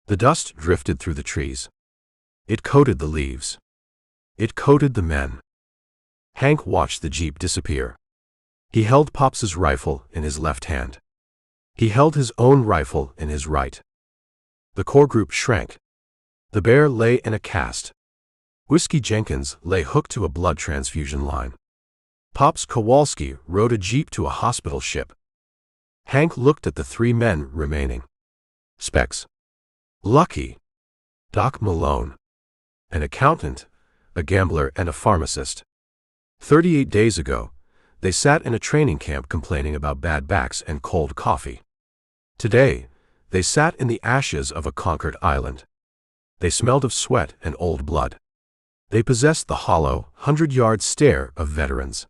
The dust drifted through the trees. It coated the leaves. It coated the men. Hank watched the Jeep disappear. He held Pops's rifle in his left hand. He held his own rifle in his right. The core group shrank. The bear lay in a cast. Whiskey Jenkins lay hooked to a blood transfusion line. Pops Kowalski rode a Jeep to a hospital ship. Hank looked at the three men remaining. Specs. Lucky. Doc Malone. An accountant, a gambler, and a pharmacist. 38 days ago, they sat in a training camp complaining about bad backs and cold coffee. Today, they sat in the ashes of a conquered island. They smelled of sweat and old blood. They possessed the hollow, 100-yard stare of veterans.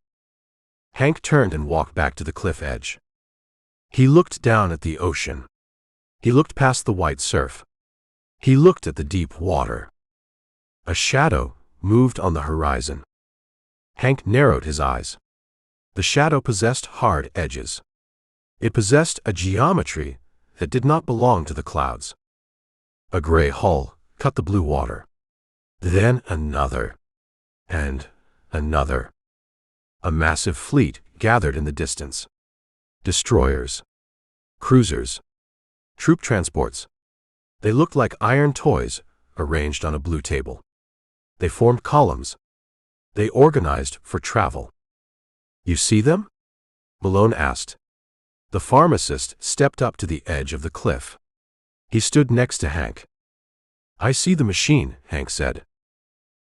Hank turned and walked back to the cliff edge. He looked down at the ocean. He looked past the white surf. He looked at the deep water. A shadow moved on the horizon. Hank narrowed his eyes. The shadow possessed hard edges. It possessed a geometry that did not belong to the clouds. A gray hull cut the blue water. Then another. And another. A massive fleet gathered in the distance. Destroyers. Cruisers. Troop transports. They looked like iron toys arranged on a blue table. They formed columns. They organized for travel. "You see them?" Malone asked. The pharmacist stepped up to the edge of the cliff. He stood next to Hank. "I see the machine," Hank said.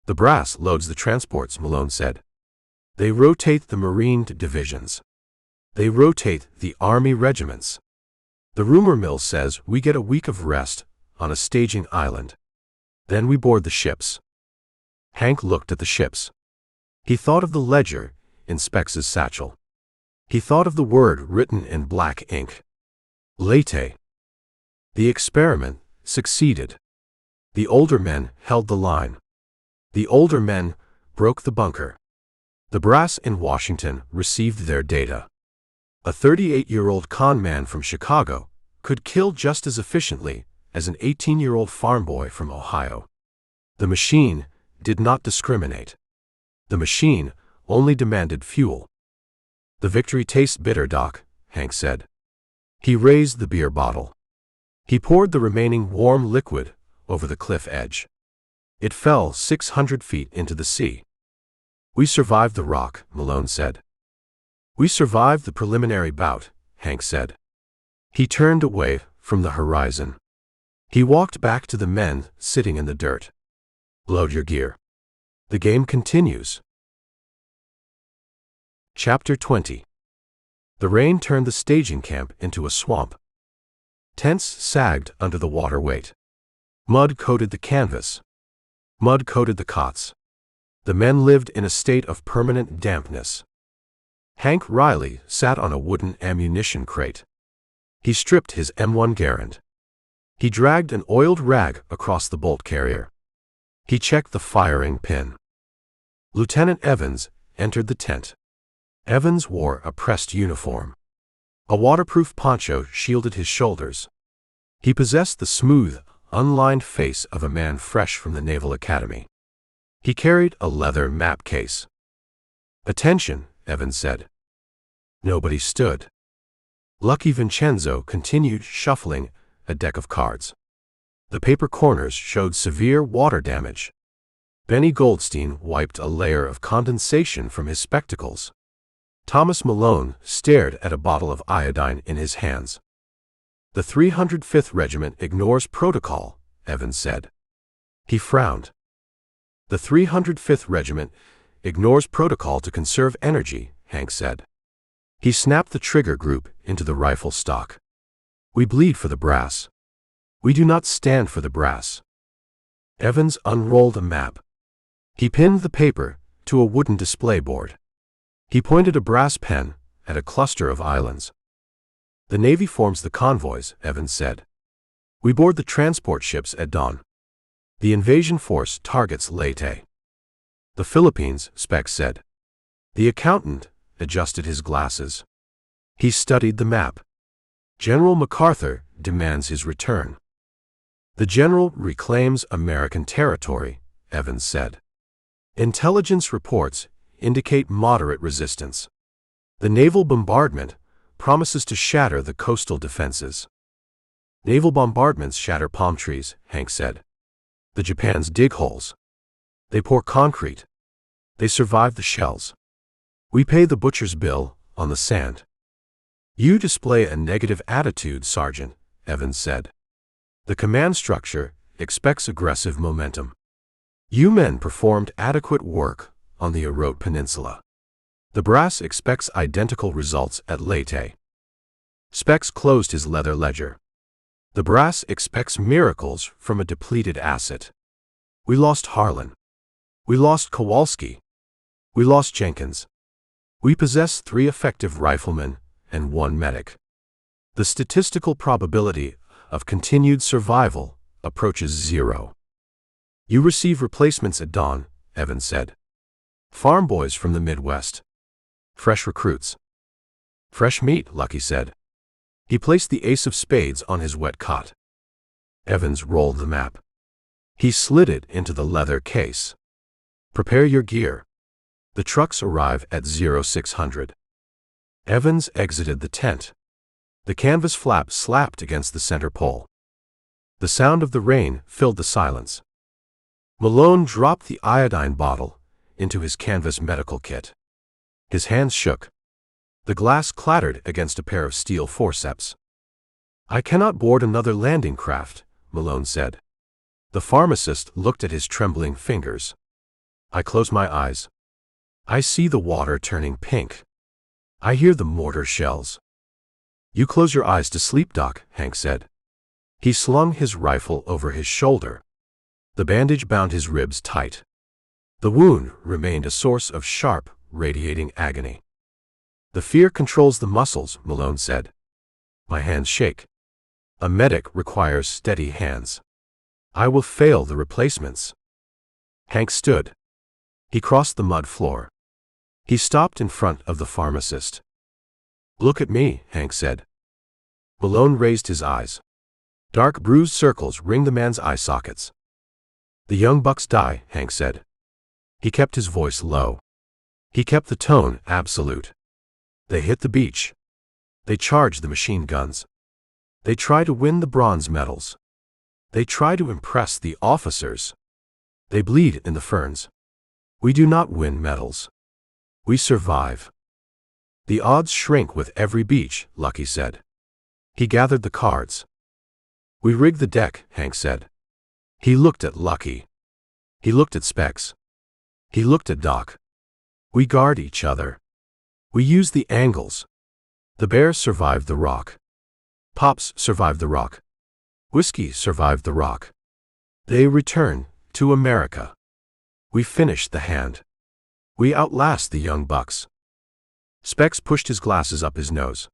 "The brass loads the transports," Malone said. "They rotate the Marine divisions. They rotate the Army regiments. The rumor mill says we get a week of rest on a staging island. Then we board the ships." Hank looked at the ships. He thought of the ledger in Specs's satchel. He thought of the word written in black ink. Late. The experiment succeeded. The older men held the line. The older men broke the bunker. The brass in Washington received their data. A 38-year-old con man from Chicago could kill just as efficiently as an 18-year-old farm boy from Ohio. The machine did not discriminate. The machine only demanded fuel. "The victory tastes bitter, Doc," Hank said. He raised the beer bottle. He poured the remaining warm liquid over the cliff edge. It fell 600 feet into the sea. "We survived the rock," Malone said. "We survived the preliminary bout," Hank said. He turned away from the horizon. He walked back to the men sitting in the dirt. "Load your gear. The game continues." Chapter 20. The rain turned the staging camp into a swamp. Tents sagged under the water weight. Mud coated the canvas. Mud coated the cots. The men lived in a state of permanent dampness. Hank Reilly sat on a wooden ammunition crate. He stripped his M1 Garand. He dragged an oiled rag across the bolt carrier. He checked the firing pin. Lieutenant Evans entered the tent. Evans wore a pressed uniform. A waterproof poncho shielded his shoulders. He possessed the smooth, unlined face of a man fresh from the Naval Academy. He carried a leather map case. "Attention," Evans said. Nobody stood. Lucky Vincenzo continued shuffling a deck of cards. The paper corners showed severe water damage. Benny Goldstein wiped a layer of condensation from his spectacles. Thomas Malone stared at a bottle of iodine in his hands. "The 305th Regiment ignores protocol," Evans said. He frowned. "The 305th Regiment ignores protocol to conserve energy," Hank said. He snapped the trigger group into the rifle stock. "We bleed for the brass. We do not stand for the brass." Evans unrolled a map. He pinned the paper to a wooden display board. He pointed a brass pen at a cluster of islands. "The Navy forms the convoys," Evans said. "We board the transport ships at dawn. The invasion force targets Leyte." "The Philippines," Specs said. The accountant adjusted his glasses. He studied the map. "General MacArthur demands his return." "The general reclaims American territory," Evans said. "Intelligence reports indicate moderate resistance. The naval bombardment promises to shatter the coastal defenses." "Naval bombardments shatter palm trees," Hank said. "The Japans dig holes. They pour concrete. They survive the shells. We pay the butcher's bill on the sand." "You display a negative attitude, Sergeant," Evans said. "The command structure expects aggressive momentum. You men performed adequate work on the Arot Peninsula. The brass expects identical results at Leyte." Specs closed his leather ledger. "The brass expects miracles from a depleted asset. We lost Harlan. We lost Kowalski. We lost Jenkins. We possess 3 effective riflemen and 1 medic. The statistical probability of continued survival approaches 0. You receive replacements at dawn," Evans said. "Farm boys from the Midwest. Fresh recruits." "Fresh meat," Lucky said. He placed the ace of spades on his wet cot. Evans rolled the map. He slid it into the leather case. "Prepare your gear. The trucks arrive at 0600. Evans exited the tent. The canvas flap slapped against the center pole. The sound of the rain filled the silence. Malone dropped the iodine bottle into his canvas medical kit. His hands shook. The glass clattered against a pair of steel forceps. "I cannot board another landing craft," Malone said. The pharmacist looked at his trembling fingers. "I close my eyes. I see the water turning pink. I hear the mortar shells." "You close your eyes to sleep, Doc," Hank said. He slung his rifle over his shoulder. The bandage bound his ribs tight. The wound remained a source of sharp, radiating agony. "The fear controls the muscles," Malone said. "My hands shake. A medic requires steady hands. I will fail the replacements." Hank stood. He crossed the mud floor. He stopped in front of the pharmacist. "Look at me," Hank said. Malone raised his eyes. Dark bruised circles ringed the man's eye sockets. "The young bucks die," Hank said. He kept his voice low. He kept the tone absolute. "They hit the beach. They charge the machine guns. They try to win the bronze medals. They try to impress the officers. They bleed in the ferns. We do not win medals. We survive. The odds shrink with every beach," Lucky said. He gathered the cards. "We rig the deck," Hank said. He looked at Lucky. He looked at Specs. He looked at Doc. "We guard each other. We use the angles. The bear survived the rock. Pops survived the rock. Whiskey survived the rock. They return to America. We finish the hand. We outlast the young bucks." Specs pushed his glasses up his nose.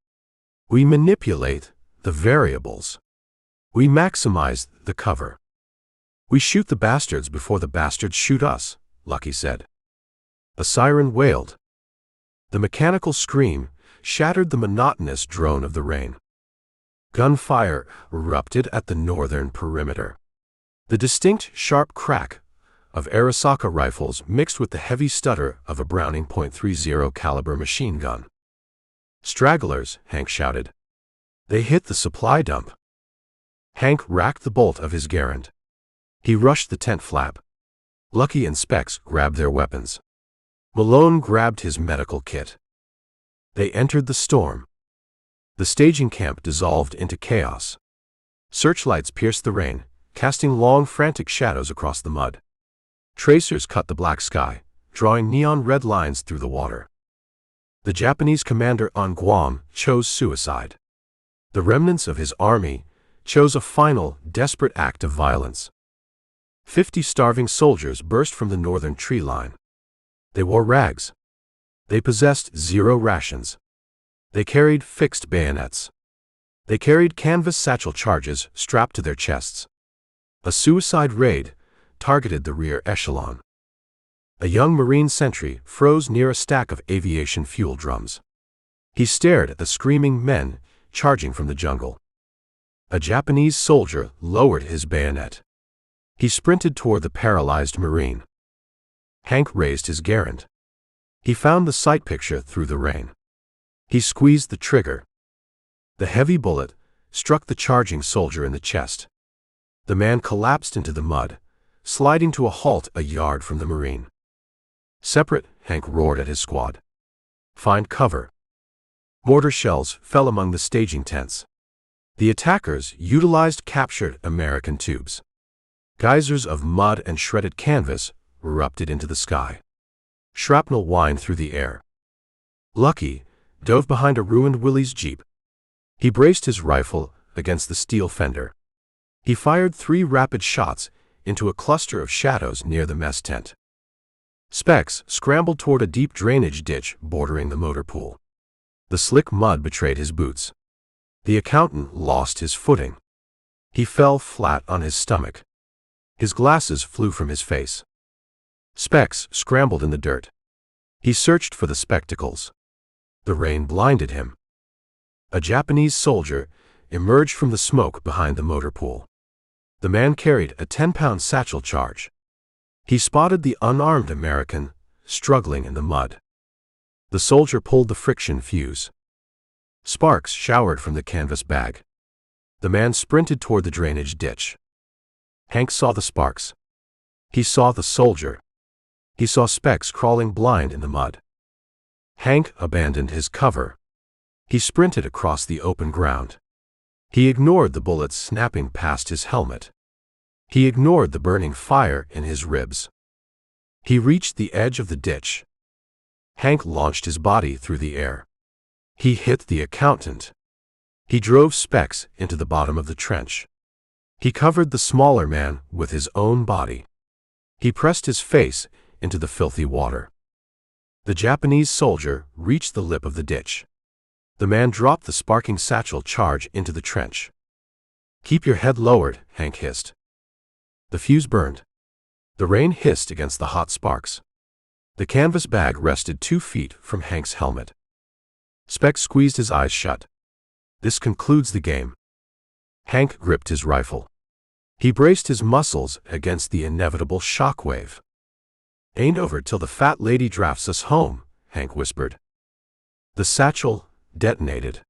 "We manipulate the variables. We maximize the cover. We shoot the bastards before the bastards shoot us, Lucky said. A siren wailed. The mechanical scream shattered the monotonous drone of the rain. Gunfire erupted at the northern perimeter. The distinct sharp crack of Arasaka rifles mixed with the heavy stutter of a Browning .30 caliber machine gun. Stragglers, Hank shouted. They hit the supply dump. Hank racked the bolt of his Garand. He rushed the tent flap. Lucky and Specs grabbed their weapons. Malone grabbed his medical kit. They entered the storm. The staging camp dissolved into chaos. Searchlights pierced the rain, casting long, frantic shadows across the mud. Tracers cut the black sky, drawing neon red lines through the water. The Japanese commander on Guam chose suicide. The remnants of his army chose a final, desperate act of violence. 50 starving soldiers burst from the northern tree line. They wore rags. They possessed 0 rations. They carried fixed bayonets. They carried canvas satchel charges strapped to their chests. A suicide raid targeted the rear echelon. A young Marine sentry froze near a stack of aviation fuel drums. He stared at the screaming men charging from the jungle. A Japanese soldier lowered his bayonet. He sprinted toward the paralyzed Marine. Hank raised his Garand. He found the sight picture through the rain. He squeezed the trigger. The heavy bullet struck the charging soldier in the chest. The man collapsed into the mud, sliding to a halt a yard from the Marine. Separate, Hank roared at his squad. Find cover. Mortar shells fell among the staging tents. The attackers utilized captured American tubes. Geysers of mud and shredded canvas erupted into the sky. Shrapnel whined through the air. Lucky dove behind a ruined Willys Jeep. He braced his rifle against the steel fender. He fired 3 rapid shots into a cluster of shadows near the mess tent. Specs scrambled toward a deep drainage ditch bordering the motor pool. The slick mud betrayed his boots. The accountant lost his footing. He fell flat on his stomach. His glasses flew from his face. Specs scrambled in the dirt. He searched for the spectacles. The rain blinded him. A Japanese soldier emerged from the smoke behind the motor pool. The man carried a 10-pound satchel charge. He spotted the unarmed American struggling in the mud. The soldier pulled the friction fuse. Sparks showered from the canvas bag. The man sprinted toward the drainage ditch. Hank saw the sparks. He saw the soldier. He saw Specs crawling blind in the mud. Hank abandoned his cover. He sprinted across the open ground. He ignored the bullets snapping past his helmet. He ignored the burning fire in his ribs. He reached the edge of the ditch. Hank launched his body through the air. He hit the accountant. He drove Specs into the bottom of the trench. He covered the smaller man with his own body. He pressed his face into the filthy water. The Japanese soldier reached the lip of the ditch. The man dropped the sparking satchel charge into the trench. Keep your head lowered, Hank hissed. The fuse burned. The rain hissed against the hot sparks. The canvas bag rested 2 feet from Hank's helmet. Specs squeezed his eyes shut. This concludes the game. Hank gripped his rifle. He braced his muscles against the inevitable shockwave. Ain't over till the fat lady drafts us home, Hank whispered. The satchel detonated.